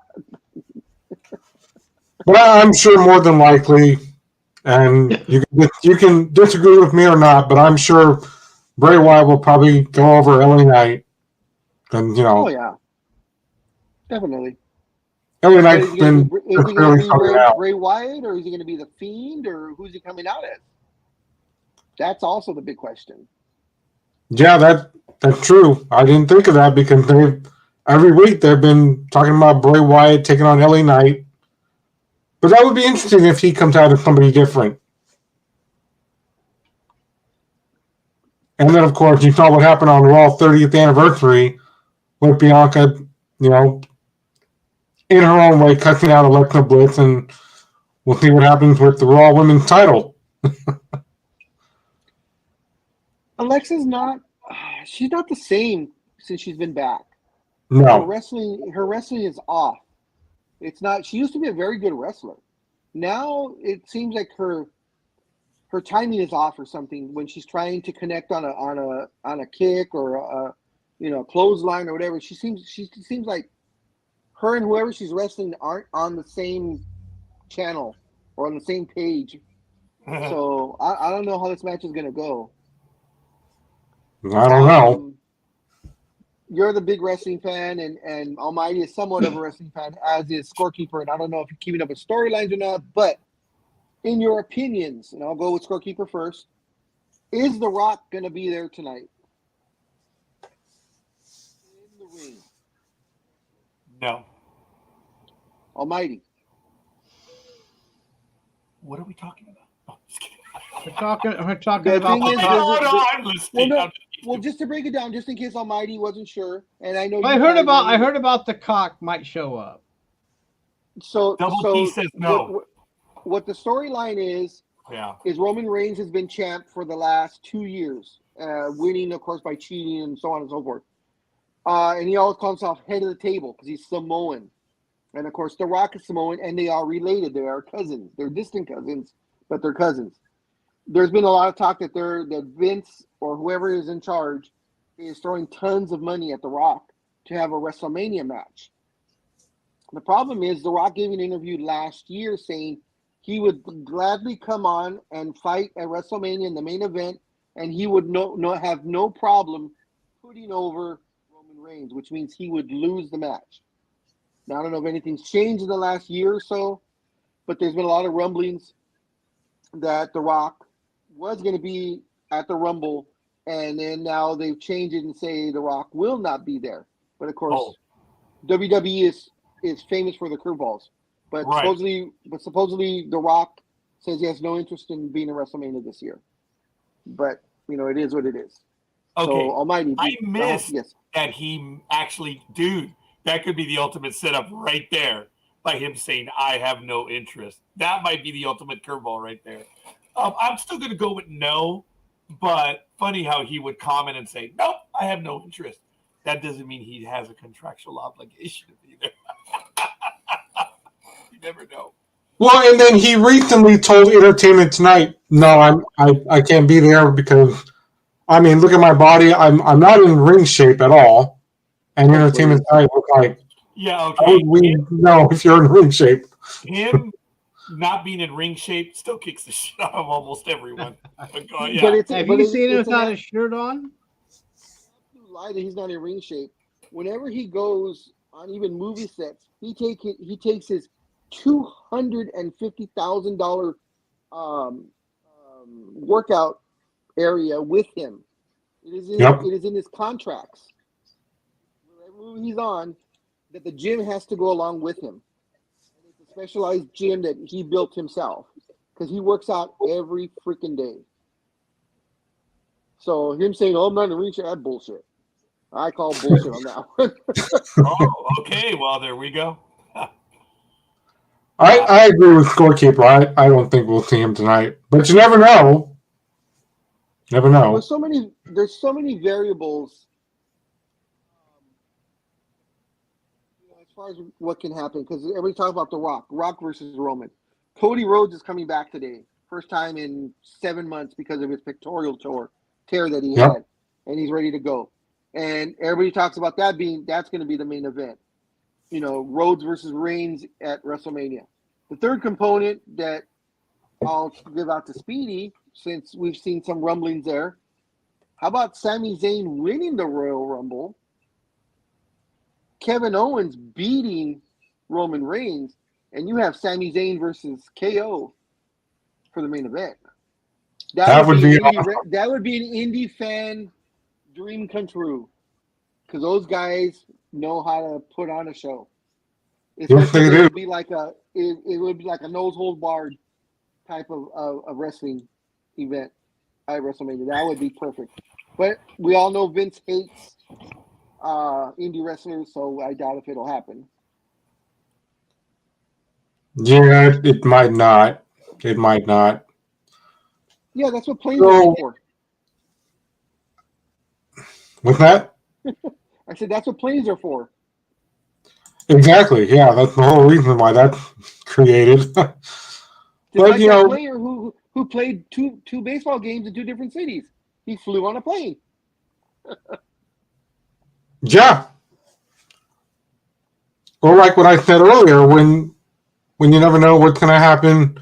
But I'm sure more than likely, and you can disagree with me or not, but I'm sure Bray Wyatt will probably go over LA Knight. And, Oh, yeah. Definitely. LA Knight's been is he going to be out. Bray Wyatt, or is he going to be The Fiend, or who's he coming out as? That's also the big question. Yeah, that's true. I didn't think of that because every week they've been talking about Bray Wyatt taking on LA Knight. But that would be interesting if he comes out as somebody different. And then, of course, you saw what happened on Raw 30th anniversary with Bianca, in her own way, cutting out Alexa Bliss, and we'll see what happens with the Raw Women's title. Alexa's she's not the same since she's been back. No. Her wrestling is off. It's not. She used to be a very good wrestler. Now it seems like her timing is off or something when she's trying to connect on a kick or a clothesline or whatever. She seems like her and whoever she's wrestling aren't on the same channel or on the same page. So I don't know how this match is gonna go. I don't know. You're the big wrestling fan, and Almighty is somewhat of a wrestling fan, as is Scorekeeper, and I don't know if you're keeping up with storylines or not, but in your opinions, and I'll go with Scorekeeper first, Is The Rock going to be there tonight? In the ring. No. Almighty. What are we talking about? Oh, just kidding. We're talking The about thing the is, cock. there's I'm listening. Well, no. I'm Well, just to break it down, just in case Almighty wasn't sure, and I know I you heard guys about the cock might show up. Double T says no. What the storyline is Yeah. Roman Reigns has been champ for the last 2 years, winning, of course, by cheating and so on and so forth. And he always calls himself head of the table because he's Samoan. And, of course, The Rock is Samoan, and they are related. They are cousins. They're distant cousins, but they're cousins. There's been a lot of talk that Vince or whoever is in charge is throwing tons of money at The Rock to have a WrestleMania match. The problem is The Rock gave an interview last year saying he would gladly come on and fight at WrestleMania in the main event, and he would have no problem putting over Roman Reigns, which means he would lose the match. Now, I don't know if anything's changed in the last year or so, but there's been a lot of rumblings that The Rock was going to be at the Rumble, and then now they've changed it and say The Rock will not be there. But, of course, WWE is famous for the curveballs. But supposedly The Rock says he has no interest in being in WrestleMania this year. But, it is what it is. Okay. So, Almighty. I missed yes. that he actually, dude, that could be the ultimate setup right there by him saying, I have no interest. That might be the ultimate curveball right there. I'm still going to go with no, but funny how he would comment and say, nope, I have no interest. That doesn't mean he has a contractual obligation to be there. You never know. Well, and then he recently told Entertainment Tonight, no, I can't be there because, I mean, look at my body. I'm not in ring shape at all. And Entertainment Tonight was like, yeah, okay. We know if you're in ring shape. Him not being in ring shape still kicks the shit out of almost everyone. But, have you seen him without his shirt on? Lie that he's not in ring shape. Whenever he goes on even movie sets, he takes his $250,000 workout area with him. It is in his contracts. Whatever movie he's on, that the gym has to go along with him. And it's a specialized gym that he built himself because he works out every freaking day. So him saying, "Oh, I'm not in ring shape," that's bullshit. I call bullshit on that one. Oh, okay. Well, there we go. I agree with Scorekeeper. I don't think we'll see him tonight, but you never know. Never know. There's so many variables as far as what can happen because everybody talks about The Rock versus Roman. Cody Rhodes is coming back today, first time in 7 months because of his pectoral tear that he had, and he's ready to go. And everybody talks about that's going to be the main event. Rhodes versus Reigns at WrestleMania. The third component that I'll give out to Speedy, since we've seen some rumblings there. How about Sami Zayn winning the Royal Rumble? Kevin Owens beating Roman Reigns, and you have Sami Zayn versus KO for the main event. That would be an indie fan dream come true, because those guys know how to put on a show. It would be like a nose hold barred type of wrestling event at WrestleMania. That would be perfect. But we all know Vince hates indie wrestlers, so I doubt if it'll happen. Yeah, it might not. It might not. Yeah, that's what planes are for. What's that? I said that's what planes are for. Exactly. Yeah, that's the whole reason why that's created. But like that player who played two baseball games in 2 different cities. He flew on a plane. Yeah. Or like what I said earlier, when you never know what's going to happen.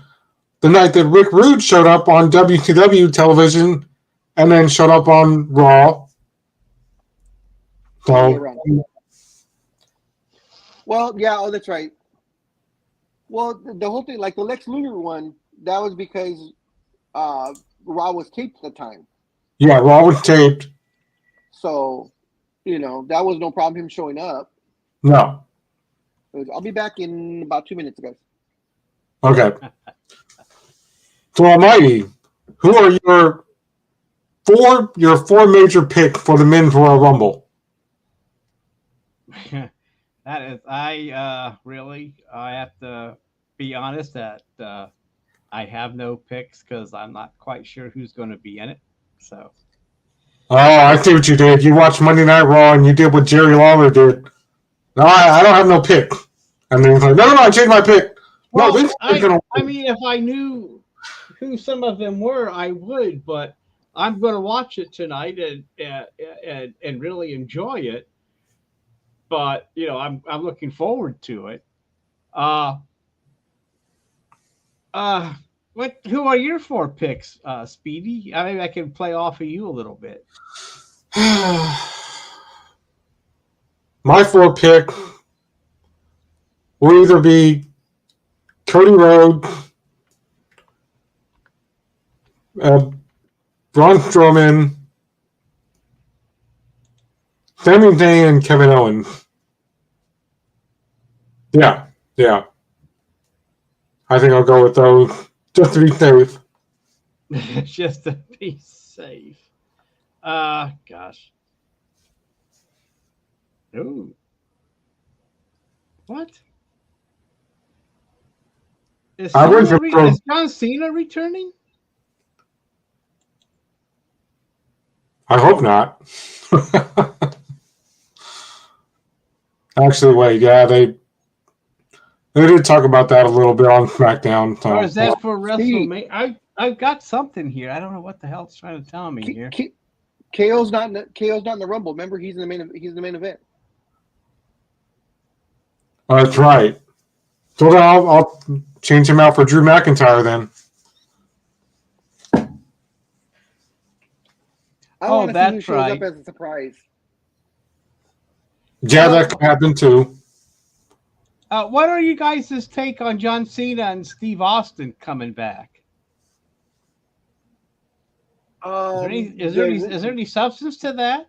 The night that Rick Rude showed up on WCW television and then showed up on Raw. So, well, yeah, that's right. Well, the whole thing, like the Lex Luger one, that was because Raw was taped at the time. Yeah, Raw was taped. So, that was no problem him showing up. No. I'll be back in about 2 minutes, guys. Okay. So, Almighty, who are your four major picks for the men's Royal Rumble? That is, I have to be honest that I have no picks because I'm not quite sure who's going to be in it. So. Oh, I see what you did. You watched Monday Night Raw and you did what Jerry Lawler did. No, I don't have no pick. And then he's like, no, I changed my pick. Well, no, this is gonna I mean, if I knew who some of them were, I would, but I'm going to watch it tonight and really enjoy it. But I'm looking forward to it. Who are your four picks, Speedy? Maybe I can play off of you a little bit. My four pick will either be Cody Rhodes, Braun Strowman, Sami Zayn, and Kevin Owens. Yeah. I think I'll go with those just to be safe. Just to be safe. Gosh. Ooh. What? Is John Cena returning? I hope not. Actually, wait, yeah, they did talk about that a little bit on SmackDown. So. Or is that for WrestleMania? I've got something here. I don't know what the hell it's trying to tell me here. KO's not in the Rumble. Remember, he's in the main event. Oh, that's right. So then I'll change him out for Drew McIntyre then. I want to see who shows up as a surprise. Yeah, that could happen too. What are you guys' take on John Cena and Steve Austin coming back? Is there any substance to that?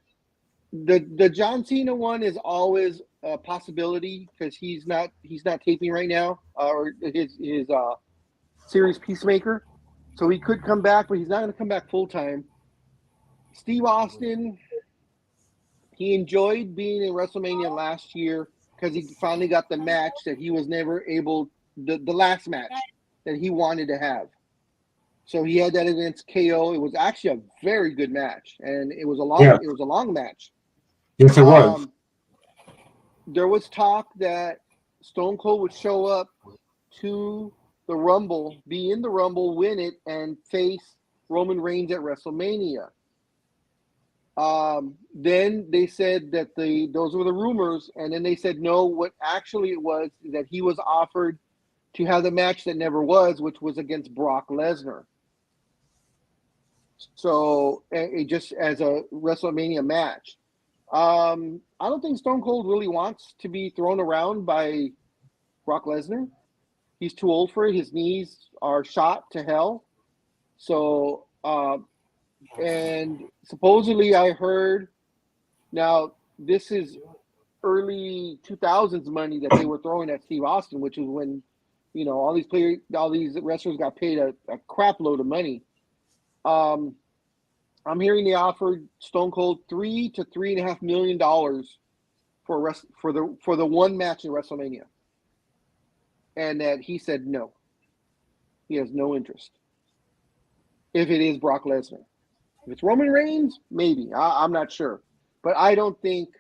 The John Cena one is always a possibility because he's not taping right now, or his series Peacemaker, so he could come back, but he's not going to come back full time. Steve Austin, he enjoyed being in WrestleMania last year because he finally got the match that he was never able, the last match that he wanted to have. So he had that against KO. It was actually a very good match, and it was a long match. Yes, it was. There was talk that Stone Cold would show up to the Rumble, be in the Rumble, win it, and face Roman Reigns at WrestleMania. Then they said that those were the rumors, and then they said no. What actually it was that he was offered to have the match that never was, which was against Brock Lesnar. So it just as a WrestleMania match. I don't think Stone Cold really wants to be thrown around by Brock Lesnar. He's too old for it. His knees are shot to hell. So, and supposedly I heard, now this is early 2000s money that they were throwing at Steve Austin, which is when, all these wrestlers got paid a crap load of money. I'm hearing they offered Stone Cold $3 to $3.5 million for the one match in WrestleMania, and that he said no. He has no interest. If it is Brock Lesnar, if it's Roman Reigns, maybe. I'm not sure, but I don't think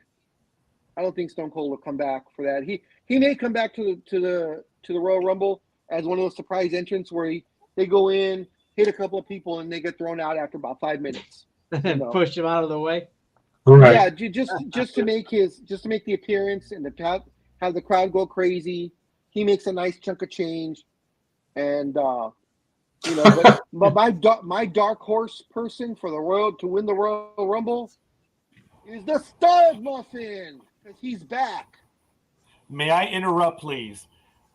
Stone Cold will come back for that. He may come back to the Royal Rumble as one of those surprise entrants where they go in, hit a couple of people, and they get thrown out after about 5 minutes. Push him out of the way. Right. Yeah, just to make the appearance and have the crowd go crazy. He makes a nice chunk of change, and but my dark horse person for to win the Royal Rumble is the Stud Muffin because he's back. May I interrupt, please?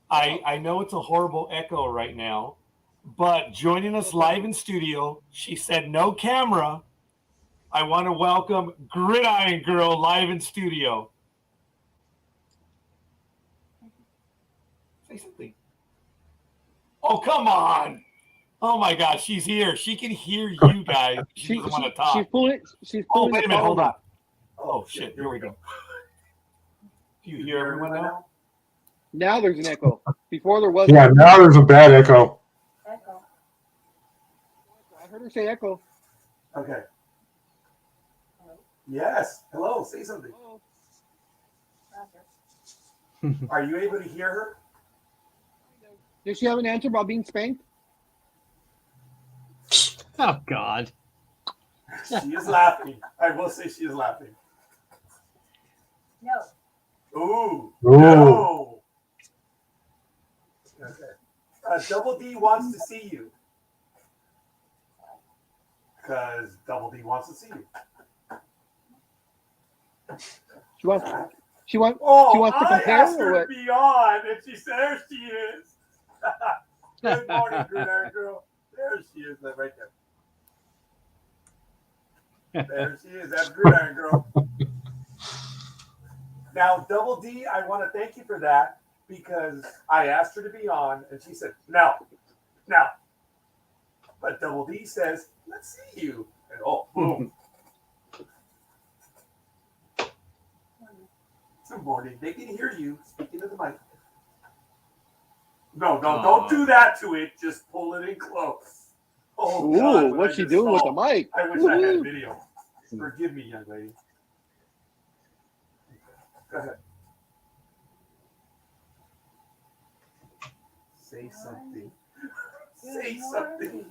I know it's a horrible echo right now, but joining us live in studio, she said no camera, I want to welcome Gridiron Girl live in studio. Say something. Oh, come on. Oh, my gosh. She's here. She can hear you guys. She doesn't want to talk. She's pulling. She's Oh, pulling. wait a the minute. Hold phone. on. Oh, shit. Here we go. Do you hear everyone now? Now there's an echo. Before there wasn't. Yeah, now there's a bad echo. Echo. I heard her say echo. Okay. Yes. Hello. Say something. Are you able to hear her? Did she have an answer about being spanked? Oh, God. She is laughing. I will say she is laughing. No. Ooh. Ooh. No. Okay. Double D wants to see you. Because Double D wants to see you. She wants. She wants. Oh, She wants to I compare asked or her what? to be on, and she said, there she is. Good morning, Gridiron Girl. There she is, right there. There she is. That's Gridiron Girl. Now, Double D, I want to thank you for that because I asked her to be on, and she said, no. But Double D says, let's see you. And oh, boom. Good morning. They can hear you speaking to the mic. No, don't do that to it. Just pull it in close. Oh, Ooh, God, what's she doing with the mic? I wish I had video. Forgive me, young lady. Go ahead. Say something. Say something.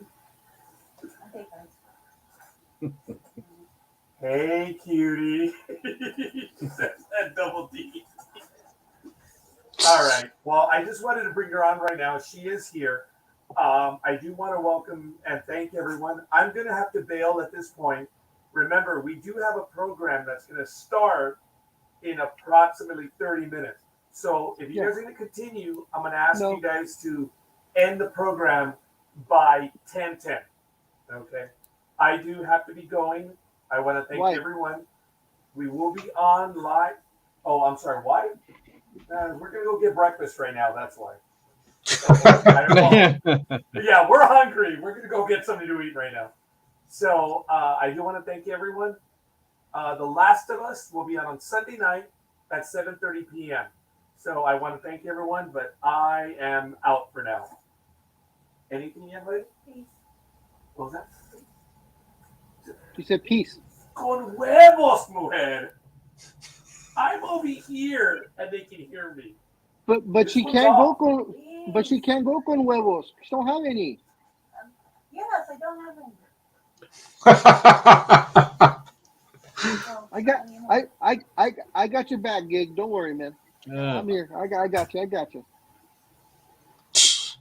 Hey, cutie. She says that Double D. All right. Well, I just wanted to bring her on right now. She is here. I do want to welcome and thank everyone. I'm going to have to bail at this point. Remember, we do have a program that's going to start in approximately 30 minutes. So if you guys are going to continue, I'm going to ask you guys to end the program by 10:10. Okay? I do have to be going. I want to thank everyone. We will be on live. Oh, I'm sorry. Why? We're going to go get breakfast right now. That's why. Yeah, we're hungry. We're going to go get something to eat right now. So I do want to thank everyone. The Last of Us will be on Sunday night at 7:30 p.m. So I want to thank everyone, but I am out for now. Anything, young lady? Peace. What was that? She said peace. Con huevos, mujer. I'm over here, and they can hear me. But she can't go con. But she can't go con huevos. She don't have any. Yes, I don't have any. I got your back, Gig. Don't worry, man. I'm here. I got you.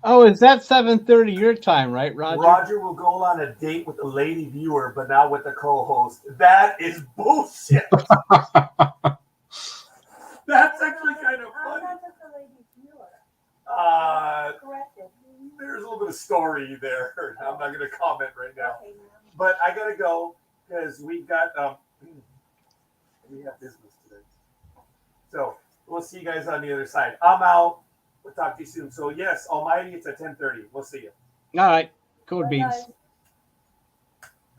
Oh, is that 7:30 your time, right, Roger? Roger will go on a date with a lady viewer, but not with the co-host. That is bullshit. That's actually kind of funny. There's a little bit of story there. I'm not going to comment right now. But I got to go because we have business today. So we'll see you guys on the other side. I'm out. We'll talk to you soon. So yes, Almighty, it's at 10:30. We'll see you. All right. Code beans.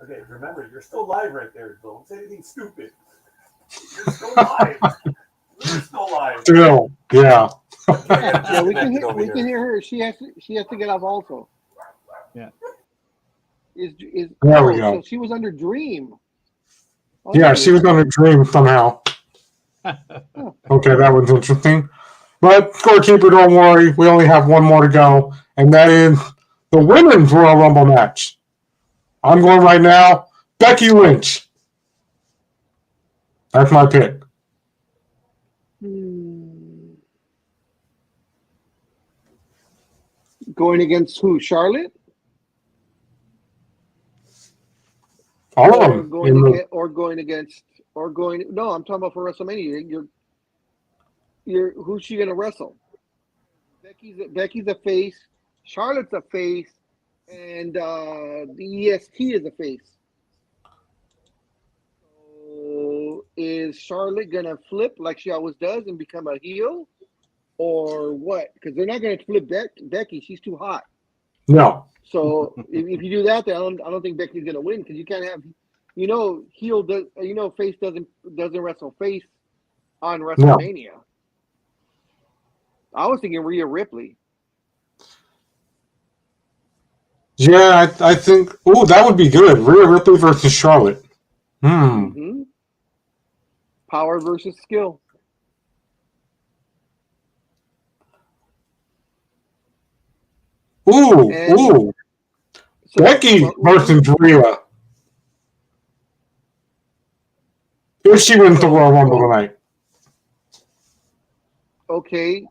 Okay, remember, you're still live right there. Don't say anything stupid. You're still live. You're still live. Still, yeah. Yeah, we can hear her. She has to get off also. Yeah. There we go. So she was under Dreem. Oh, Yeah, she was on a Dream somehow. Okay, that was interesting. But Scorekeeper, don't worry. We only have one more to go, and that is the Women's Royal Rumble match. I'm going right now. Becky Lynch. That's my pick. Going against who? Charlotte? All of them. No, I'm talking about for WrestleMania. Who's she gonna wrestle? Becky's a face, Charlotte's a face, and the EST is a face. know, is Charlotte gonna flip like she always does and become a heel, or what? Because they're not gonna flip Becky. She's too hot. No. So if you do that, then I don't think Becky's gonna win, because you can't have, heel does, face doesn't wrestle face on WrestleMania. I was thinking Rhea Ripley. Yeah, I think. Oh, that would be good. Rhea Ripley versus Charlotte. Power versus skill. Ooh. So, Becky versus Rhea. If she wins the Royal Rumble tonight. Okay.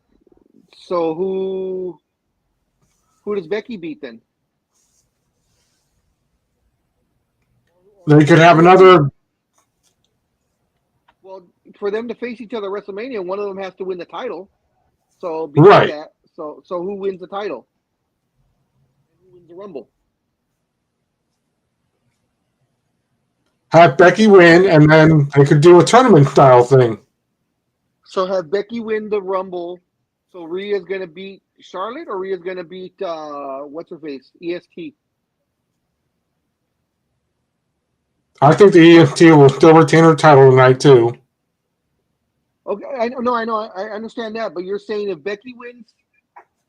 So who does Becky beat then? They could have another. Well, for them to face each other at WrestleMania, one of them has to win the title. So because of that, so who wins the title? Who wins the Rumble? Have Becky win, and then they could do a tournament style thing. So have Becky win the Rumble. So Rhea's gonna beat Charlotte, or Rhea's gonna beat what's her face? EST. I think the EST will still retain her title tonight too. Okay, I know, I understand that, but you're saying if Becky wins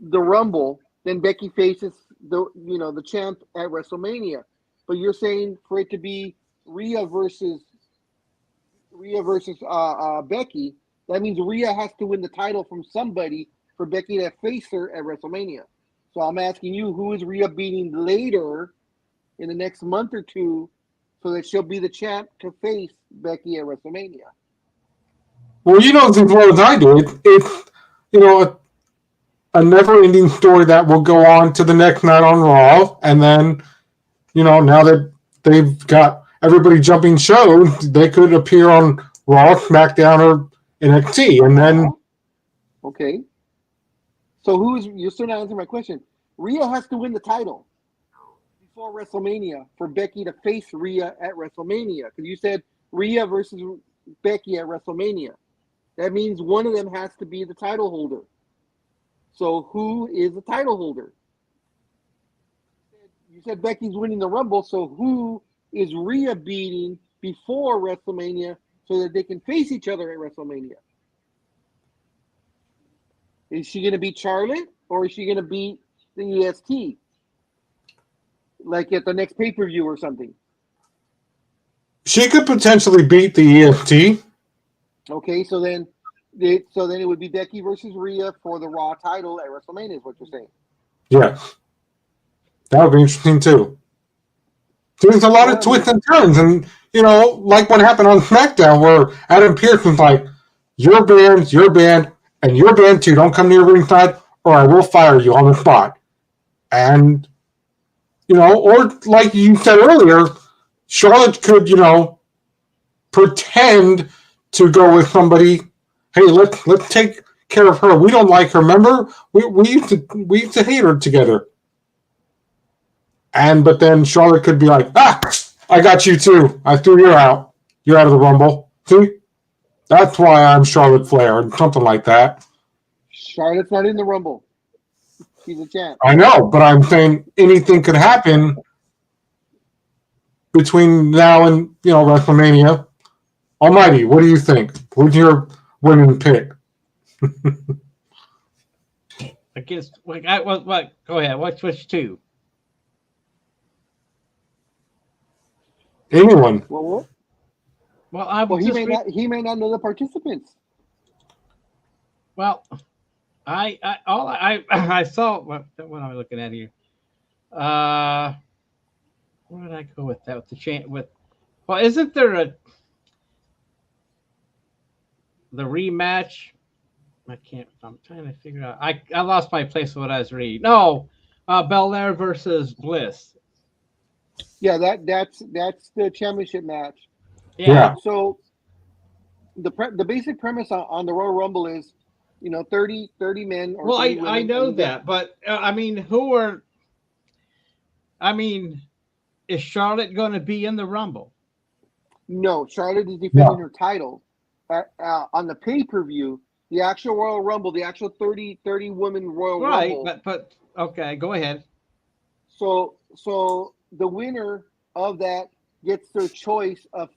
the Rumble, then Becky faces the champ at WrestleMania. But you're saying for it to be Rhea versus Becky, that means Rhea has to win the title from somebody for Becky to face her at WrestleMania. So I'm asking you, who is Rhea beating later in the next month or two, so that she'll be the champ to face Becky at WrestleMania? Well, you know as well as I do, it's a never-ending story that will go on to the next night on Raw, and then now that they've got everybody jumping shows, they could appear on Raw, SmackDown, or NXT, and then. Okay. So you're still not answering my question. Rhea has to win the title before WrestleMania for Becky to face Rhea at WrestleMania. Because you said Rhea versus Becky at WrestleMania. That means one of them has to be the title holder. So who is the title holder? You said Becky's winning the Rumble, so who is Rhea beating before WrestleMania so that they can face each other at WrestleMania? Is she going to beat Charlotte, or is she going to beat the EST? Like at the next pay-per-view or something? She could potentially beat the EST. Okay, so then it would be Becky versus Rhea for the Raw title at WrestleMania, is what you're saying. Yes. That would be interesting too. There's a lot of twists and turns, and like what happened on SmackDown, where Adam Pearce was like, "Your band, and your band too. Don't come near ringside, or I will fire you on the spot." And or like you said earlier, Charlotte could pretend to go with somebody. Hey, let's take care of her. We don't like her. Remember, we used to hate her together. But then Charlotte could be like, I got you too. I threw you out. You're out of the Rumble. See? That's why I'm Charlotte Flair, something like that. Charlotte's not in the Rumble. She's a champ. I know, but I'm saying anything could happen between now and WrestleMania. Almighty, what do you think? Who's your winning pick? I guess. What? Go ahead. What's two? Anyone? Well, he may not know the participants. Well, I saw what am I looking at here? Where did I go with that? Well, isn't there the rematch? I'm trying to figure out. I lost my place of what I was reading. No, Belair versus Bliss. Yeah, that's the championship match. Yeah. So the basic premise on the Royal Rumble is, 30 men. Or well, 30 women, I know that, but is Charlotte going to be in the Rumble? No, Charlotte is defending her title on the pay-per-view. The actual Royal Rumble, the actual 30 woman Royal Rumble. Right, but okay, go ahead. So the winner of that gets their choice of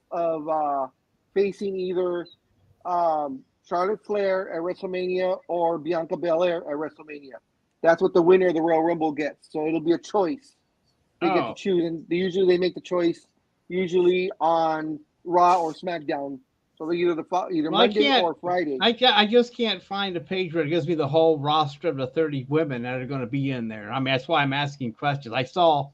facing either Charlotte Flair at WrestleMania or Bianca Belair at WrestleMania. That's what the winner of the Royal Rumble gets. So it'll be a choice. They get to choose, and usually they make the choice usually on Raw or SmackDown. So either Monday or Friday. I just can't find a page where it gives me the whole roster of the 30 women that are going to be in there. I mean, that's why I'm asking questions. Based on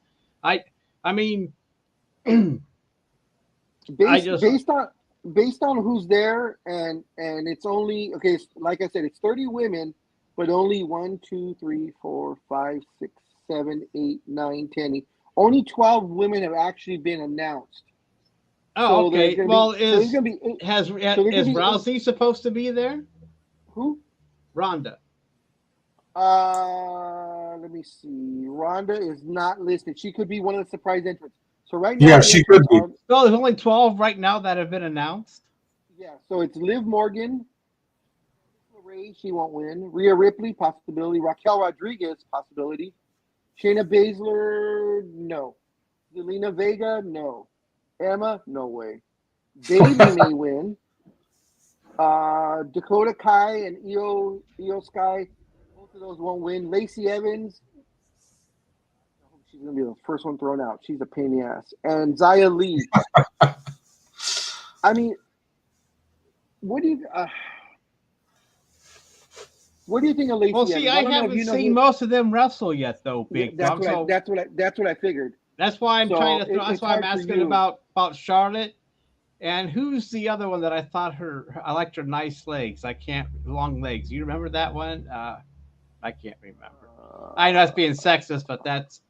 who's there, and it's only like I said, it's 30 women, but only 1, 2, 3, 4, 5, 6, 7, 8, 9, 10. Only 12 women have actually been announced. Oh, okay. Well, is Rousey supposed to be there? Who? Ronda. Let me see. Ronda is not listed. She could be one of the surprise entrants. So right now, yeah, she could be. Well, there's only 12 right now that have been announced. Yeah, so it's Liv Morgan, Ray, she won't win. Rhea Ripley, possibility. Raquel Rodriguez, possibility. Shayna Baszler, no. Zelina Vega, no. Emma, no way. Bailey may win. Dakota Kai and Io Sky, both of those won't win. Lacey Evans, I hope she's going to be the first one thrown out. She's a pain in the ass. And Xia Li. I mean, what do you think of Lacey Evans? Well, see, I haven't seen most of them wrestle yet, though, Big Dog. That's what I figured. That's why I'm that's why I'm asking about Charlotte. And who's the other one that I thought I liked her nice legs. Long legs. You remember that one? I can't remember. I know it's being sexist, but that's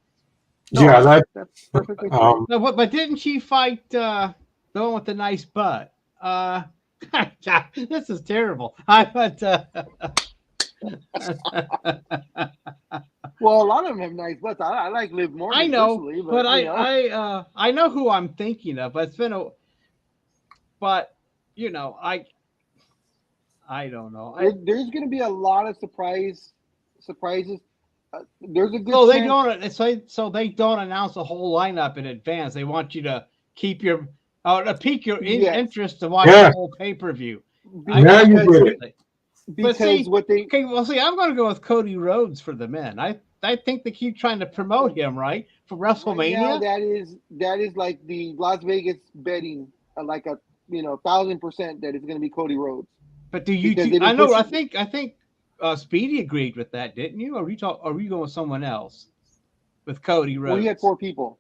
perfectly fine. No, but didn't she fight the one with the nice butt? This is terrible. Well, a lot of them have nice butts. I like Liv Morgan. I know, personally, but I know who I'm thinking of. But it's been I don't know. There's going to be a lot of surprises. There's a good. So they don't announce the whole lineup in advance. They want you to keep pique your interest to watch the whole pay-per-view. Because I'm going to go with Cody Rhodes for the men. I think they keep trying to promote him, right, for WrestleMania. Right now, that is like the Las Vegas betting, like 1,000% that it's going to be Cody Rhodes. But I think Speedy agreed with that, didn't you? Or are you going with someone else with Cody Rhodes? Well, he had 4 people.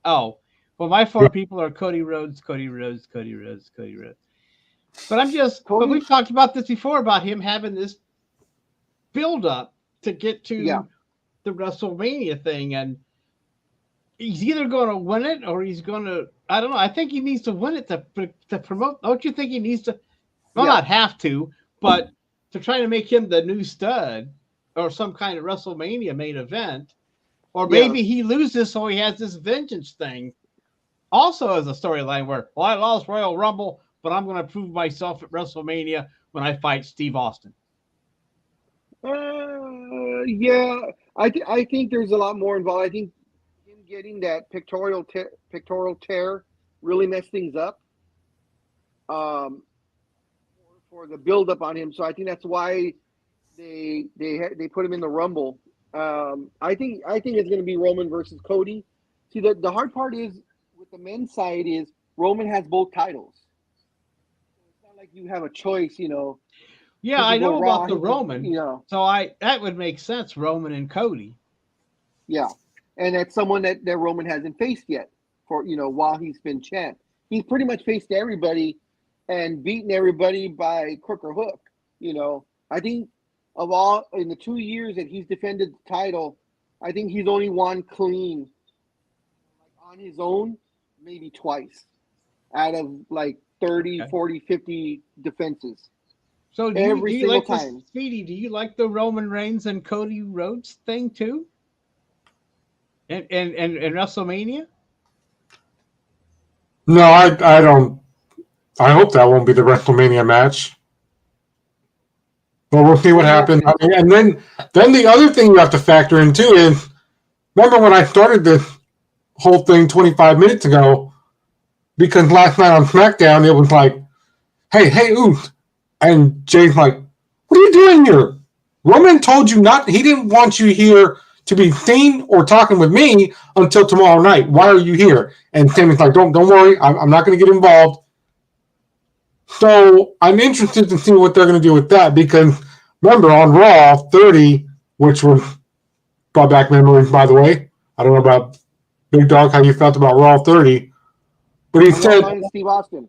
Oh, well, my 4 people are Cody Rhodes, Cody Rhodes, Cody Rhodes, Cody Rhodes. But but we've talked about this before about him having this build up to get to the WrestleMania thing, and he's either going to win it or he's going to. I don't know. I think he needs to win it to promote. Don't you think he needs to? Well, not have to, but to try to make him the new stud or some kind of WrestleMania main event, or maybe he loses so he has this vengeance thing. Also, as a storyline where I lost Royal Rumble, but I'm going to prove myself at WrestleMania when I fight Steve Austin. I think there's a lot more involved. I think him getting that pectoral tear really messed things up for the build up on him. So I think that's why they put him in the Rumble. I think it's going to be Roman versus Cody. See, the hard part is with the men's side is Roman has both titles. It's not like you have a choice, Yeah, I know about the Roman. So that would make sense, Roman and Cody. Yeah, and that's someone that Roman hasn't faced yet for while he's been champ. He's pretty much faced everybody and beaten everybody by crook or hook. I think of all in the 2 years that he's defended the title, I think he's only won clean on his own maybe twice out of like 30, 40, 50 defenses. So do you like Speedy? Do you like the Roman Reigns and Cody Rhodes thing too? And WrestleMania? No, I don't. I hope that won't be the WrestleMania match. But we'll see what happens. I mean, and then the other thing you have to factor in too is, remember when I started this whole thing 25 minutes ago? Because last night on SmackDown, it was like, hey, Oof. And Jay's like, what are you doing here? Roman told you not, he didn't want you here to be seen or talking with me until tomorrow night. Why are you here? And Sammy's like, don't worry, I'm not going to get involved. So I'm interested to see what they're going to do with that, because remember on Raw 30, which was brought back memories, by the way. I don't know about Big Dog, how you felt about Raw 30. But he said, Steve Austin.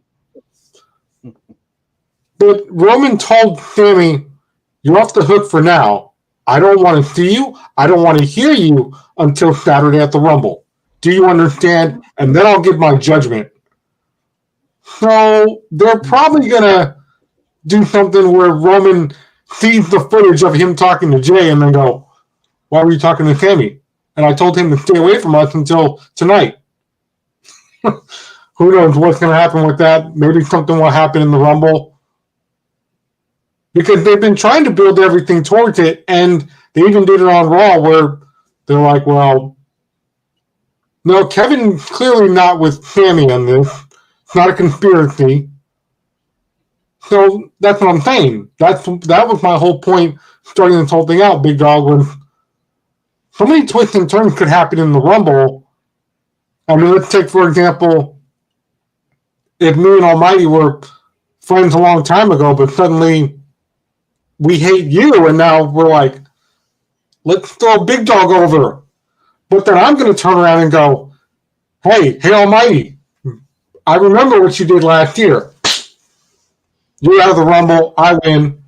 But Roman told Sammy, you're off the hook for now. I don't want to see you. I don't want to hear you until Saturday at the Rumble. Do you understand? And then I'll give my judgment. So they're probably going to do something where Roman sees the footage of him talking to Jay and then go, why were you talking to Sammy? And I told him to stay away from us until tonight. Who knows what's going to happen with that? Maybe something will happen in the Rumble. Because they've been trying to build everything towards it, and they even did it on Raw where they're like, well, no, Kevin's clearly not with Sammy on this. It's not a conspiracy. So that's what I'm saying. That was my whole point starting this whole thing out, Big Dog, was so many twists and turns could happen in the Rumble. I mean, let's take, for example, if me and Almighty were friends a long time ago, but suddenly we hate you, and now we're like, let's throw Big Dog over. But then I'm going to turn around and go, hey, Almighty, I remember what you did last year. You're out of the Rumble, I win,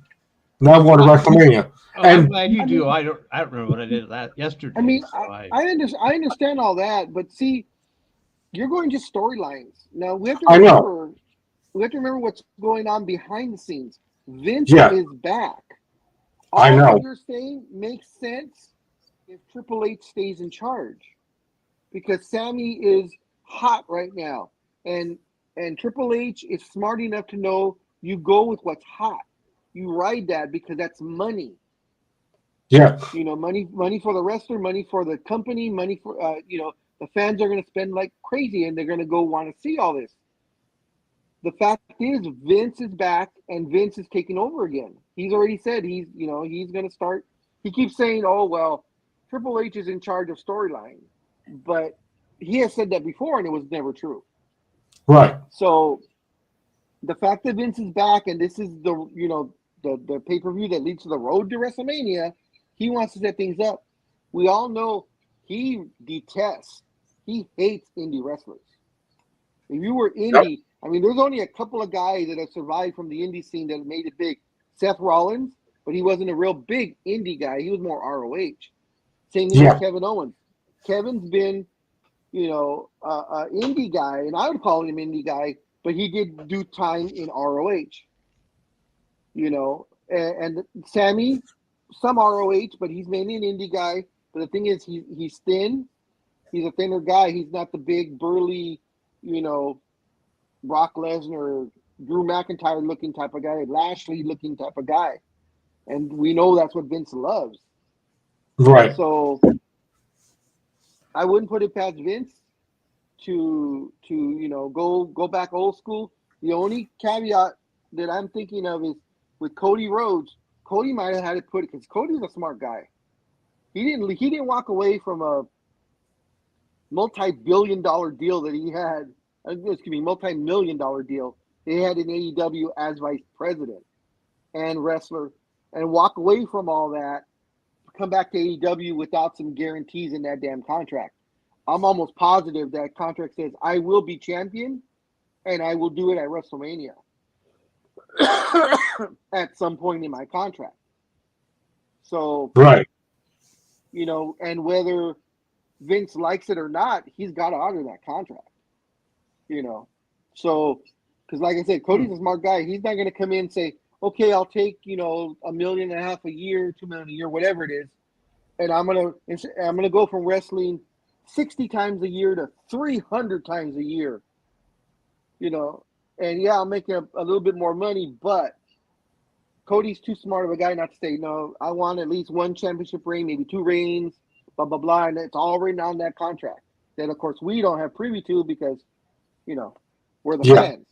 now I'm going to WrestleMania. I'm glad you do. I don't remember what I did yesterday. I mean, so I understand all that, but see, you're going just storylines. Now we have to remember what's going on behind the scenes. Vince is back. All what you're saying makes sense if Triple H stays in charge, because Sammy is hot right now, and Triple H is smart enough to know you go with what's hot. You ride that because that's money. Yeah. You know, money for the wrestler, money for the company, money for the fans are going to spend like crazy, and they're going to go want to see all this. The fact is, Vince is back, and Vince is taking over again. He's already said he's going to start. He keeps saying, "Oh well, Triple H is in charge of storyline," but he has said that before, and it was never true. Right. So the fact that Vince is back, and this is the pay-per-view that leads to the road to WrestleMania, he wants to set things up. We all know he hates indie wrestlers. If you were indie, I mean, there's only a couple of guys that have survived from the indie scene that made it big. Seth Rollins, but he wasn't a real big indie guy. He was more ROH. Same thing with Kevin Owens. Kevin's been, an indie guy, and I would call him indie guy, but he did do time in ROH. And Sammy, some ROH, but he's mainly an indie guy. But the thing is, he's thin. He's a thinner guy. He's not the big, burly, Brock Lesnar, Drew McIntyre looking type of guy, Lashley looking type of guy. And we know that's what Vince loves. Right. So I wouldn't put it past Vince to go back old school. The only caveat that I'm thinking of is with Cody Rhodes. Cody might have had to put it, because Cody's a smart guy. He didn't walk away from a multi-billion-dollar deal that he had. Multi-million-dollar deal they had in AEW as vice president and wrestler, and walk away from all that, come back to AEW without some guarantees in that damn contract. I'm almost positive that contract says I will be champion and I will do it at WrestleMania at some point in my contract. So, right. And whether Vince likes it or not, he's got to honor that contract. So, because like I said, Cody's a smart guy. He's not going to come in and say, okay, I'll take, $1.5 million a year, $2 million a year, whatever it is. And I'm going to go from wrestling 60 times a year to 300 times a year. you know, and yeah, I'll make a little bit more money, but Cody's too smart of a guy not to say, no, I want at least one championship ring, maybe 2 reigns, blah, blah, blah. And it's all written on that contract. That, of course, we don't have privy to because, you know, we're the fans.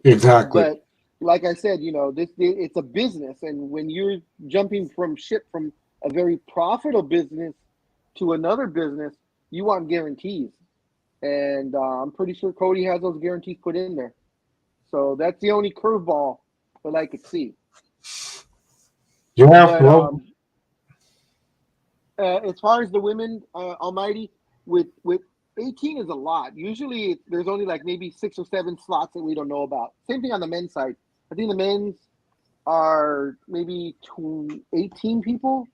Exactly. But like I said, you know, it's a business. And when you're jumping from ship from a very profitable business to another business, you want guarantees. And I'm pretty sure Cody has those guarantees put in there. So that's the only curveball that I could see. Yeah, But, well, as far as the women, Almighty, with 18 is a lot. Usually there's only like maybe 6 or 7 slots that we don't know about. Same thing on the men's side. I think the men's are maybe 18 people.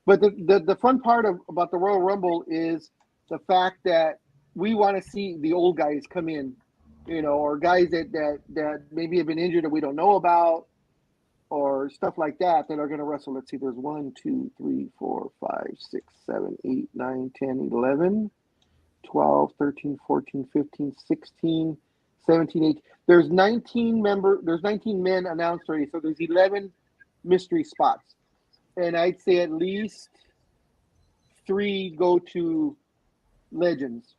But the fun part about the Royal Rumble is the fact that we want to see the old guys come in, you know, or guys that maybe have been injured that we don't know about, or stuff like that are going to wrestle. Let's see, there's 1, 2, 3, 4, 5, 6, 7, 8, 9, 10, 11, 12, 13, 14, 15, 16, 17, 18. There's 19 men announced already, so there's 11 mystery spots. And I'd say at least 3 go to legends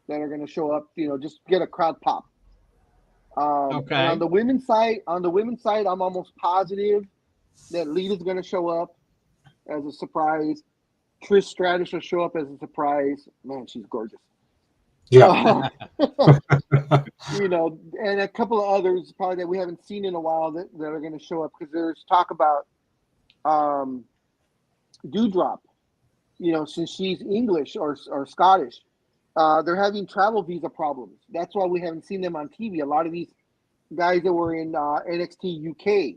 that are going to show up, you know, just get a crowd pop. Okay. And on the women's side, I'm almost positive that Lita's going to show up as a surprise. Trish Stratus will show up as a surprise. Man, she's gorgeous. yeah. You know, and a couple of others probably that we haven't seen in a while that are going to show up, because there's talk about Dewdrop. You know, since she's English or Scottish. They're having travel visa problems. That's why we haven't seen them on TV. A lot of these guys that were in NXT UK,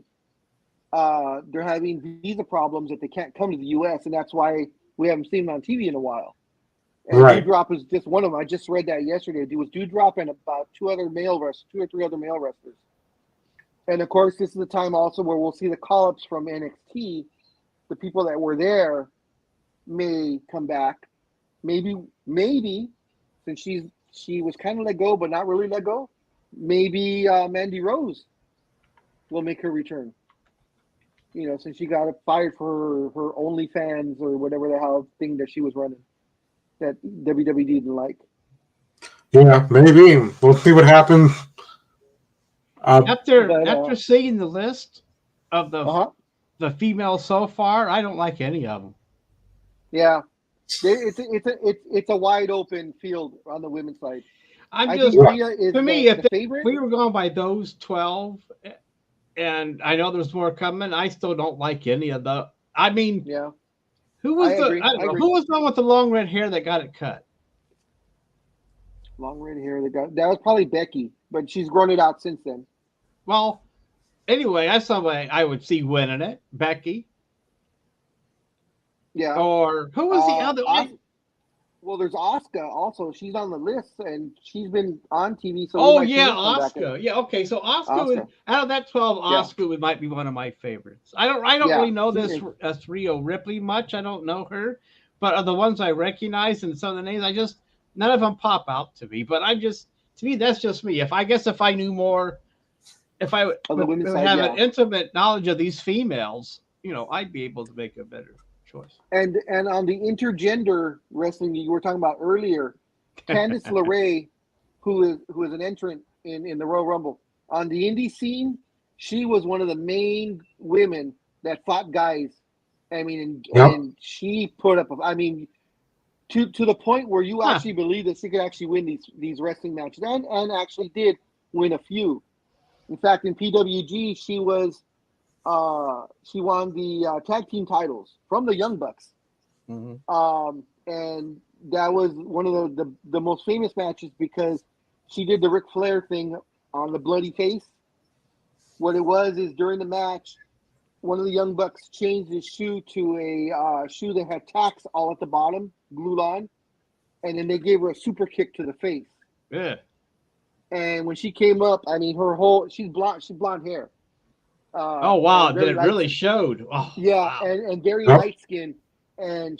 they're having visa problems that they can't come to the US, and that's why we haven't seen them on TV in a while. And Right. Dewdrop is just one of them. I just read that yesterday. It was Dewdrop and about 2 or 3 other male wrestlers. And of course, this is the time also where we'll see the call-ups from NXT. The people that were there may come back. Maybe since she was kind of let go, but not really let go, maybe Mandy Rose will make her return. You know, since she got fired for her OnlyFans or whatever the hell thing that she was running that WWE didn't like. Yeah, maybe. We'll see what happens. After seeing the list of the females so far, I don't like any of them. Yeah, it's a wide open field on the women's side. I'm I just think Rhea is to me, the favorite. If we were going by those 12, and I know there's more coming, I still don't like any of the. I mean, yeah. Who was I agree. who was the one with the long red hair that got it cut? Long red hair that was probably Becky, but she's grown it out since then. Well, anyway, that's somebody I would see winning it. Becky. Yeah. Or who was the other? Well, there's Asuka also. She's on the list, and she's been on TV. So Asuka. Yeah, okay. So Asuka, out of that 12, Asuka might be one of my favorites. I don't really know this Rhea Ripley much. I don't know her, but of the ones I recognize and some of the names, none of them pop out to me. But to me, that's just me. If I knew more, if I would have an intimate knowledge of these females, you know, I'd be able to make a better choice. And on the intergender wrestling you were talking about earlier, Candice LeRae, who is an entrant in the Royal Rumble on the indie scene, she was one of the main women that fought guys. I mean, and she put up. I mean, to the point where you actually believe that she could actually win these wrestling matches, and actually did win a few. In fact, in PWG, she won the tag team titles from the Young Bucks. Mm-hmm. And that was one of the most famous matches because she did the Ric Flair thing on the bloody face. What it was is during the match, one of the Young Bucks changed his shoe to a shoe that had tacks all at the bottom, glued on, and then they gave her a super kick to the face. Yeah. And when she came up, I mean, she's blonde hair. Oh wow! It really showed. Oh, yeah, wow. and very light skinned. And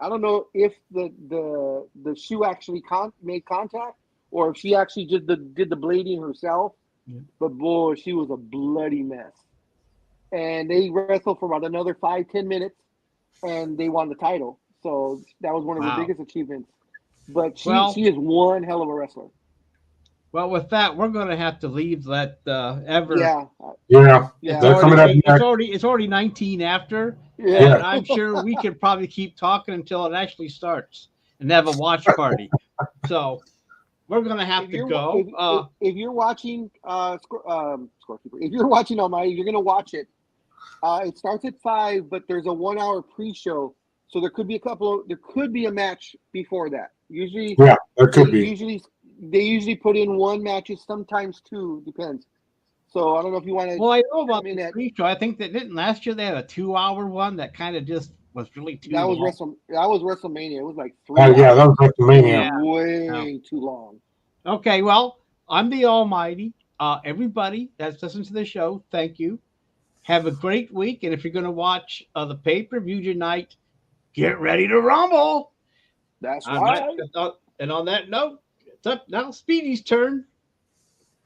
I don't know if the shoe actually made contact or if she actually did the blading herself. Yeah. But boy, she was a bloody mess. And they wrestled for about another 5-10 minutes, and they won the title. So that was one of her Wow. biggest achievements. But she Well- is one hell of a wrestler. Well, with that, we're going to have to leave that Ever. Yeah. Yeah. Yeah. They're coming up next. It's already 19 after, Yeah. and I'm sure we could probably keep talking until it actually starts and have a watch party. So we're going to have to go. If you're watching Scorekeeper, if you're watching Almighty, you're going to watch it. It starts at 5, but there's a 1 hour pre-show, so there could be a match before that. Usually, Yeah, there could be. They usually put in 1 match, sometimes 2, depends. So I don't know if you want to. Well, I know about the pre-show. I think that didn't last year they had a 2-hour one that kind of just was really too long. That was WrestleMania. It was like 3 Oh hours. yeah, that was WrestleMania. Way too long. Okay, well, I'm the Almighty. Everybody that's listened to the show, thank you. Have a great week, and if you're going to watch the pay-per-view tonight, get ready to rumble. That's right. And on that note, it's up now. Speedy's turn.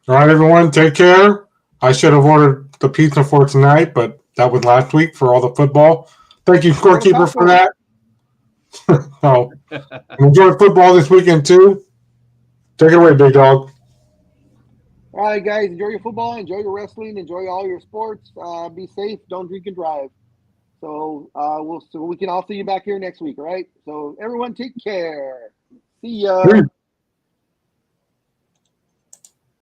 All right, everyone, take care. I should have ordered the pizza for tonight, but that was last week for all the football. Thank you, Scorekeeper, for that. So, enjoy football this weekend, too. Take it away, Big Dog. All right, guys, enjoy your football, enjoy your wrestling, enjoy all your sports. Be safe, don't drink and drive. So we can all see you back here next week, all right? So everyone, take care. See ya. Peace.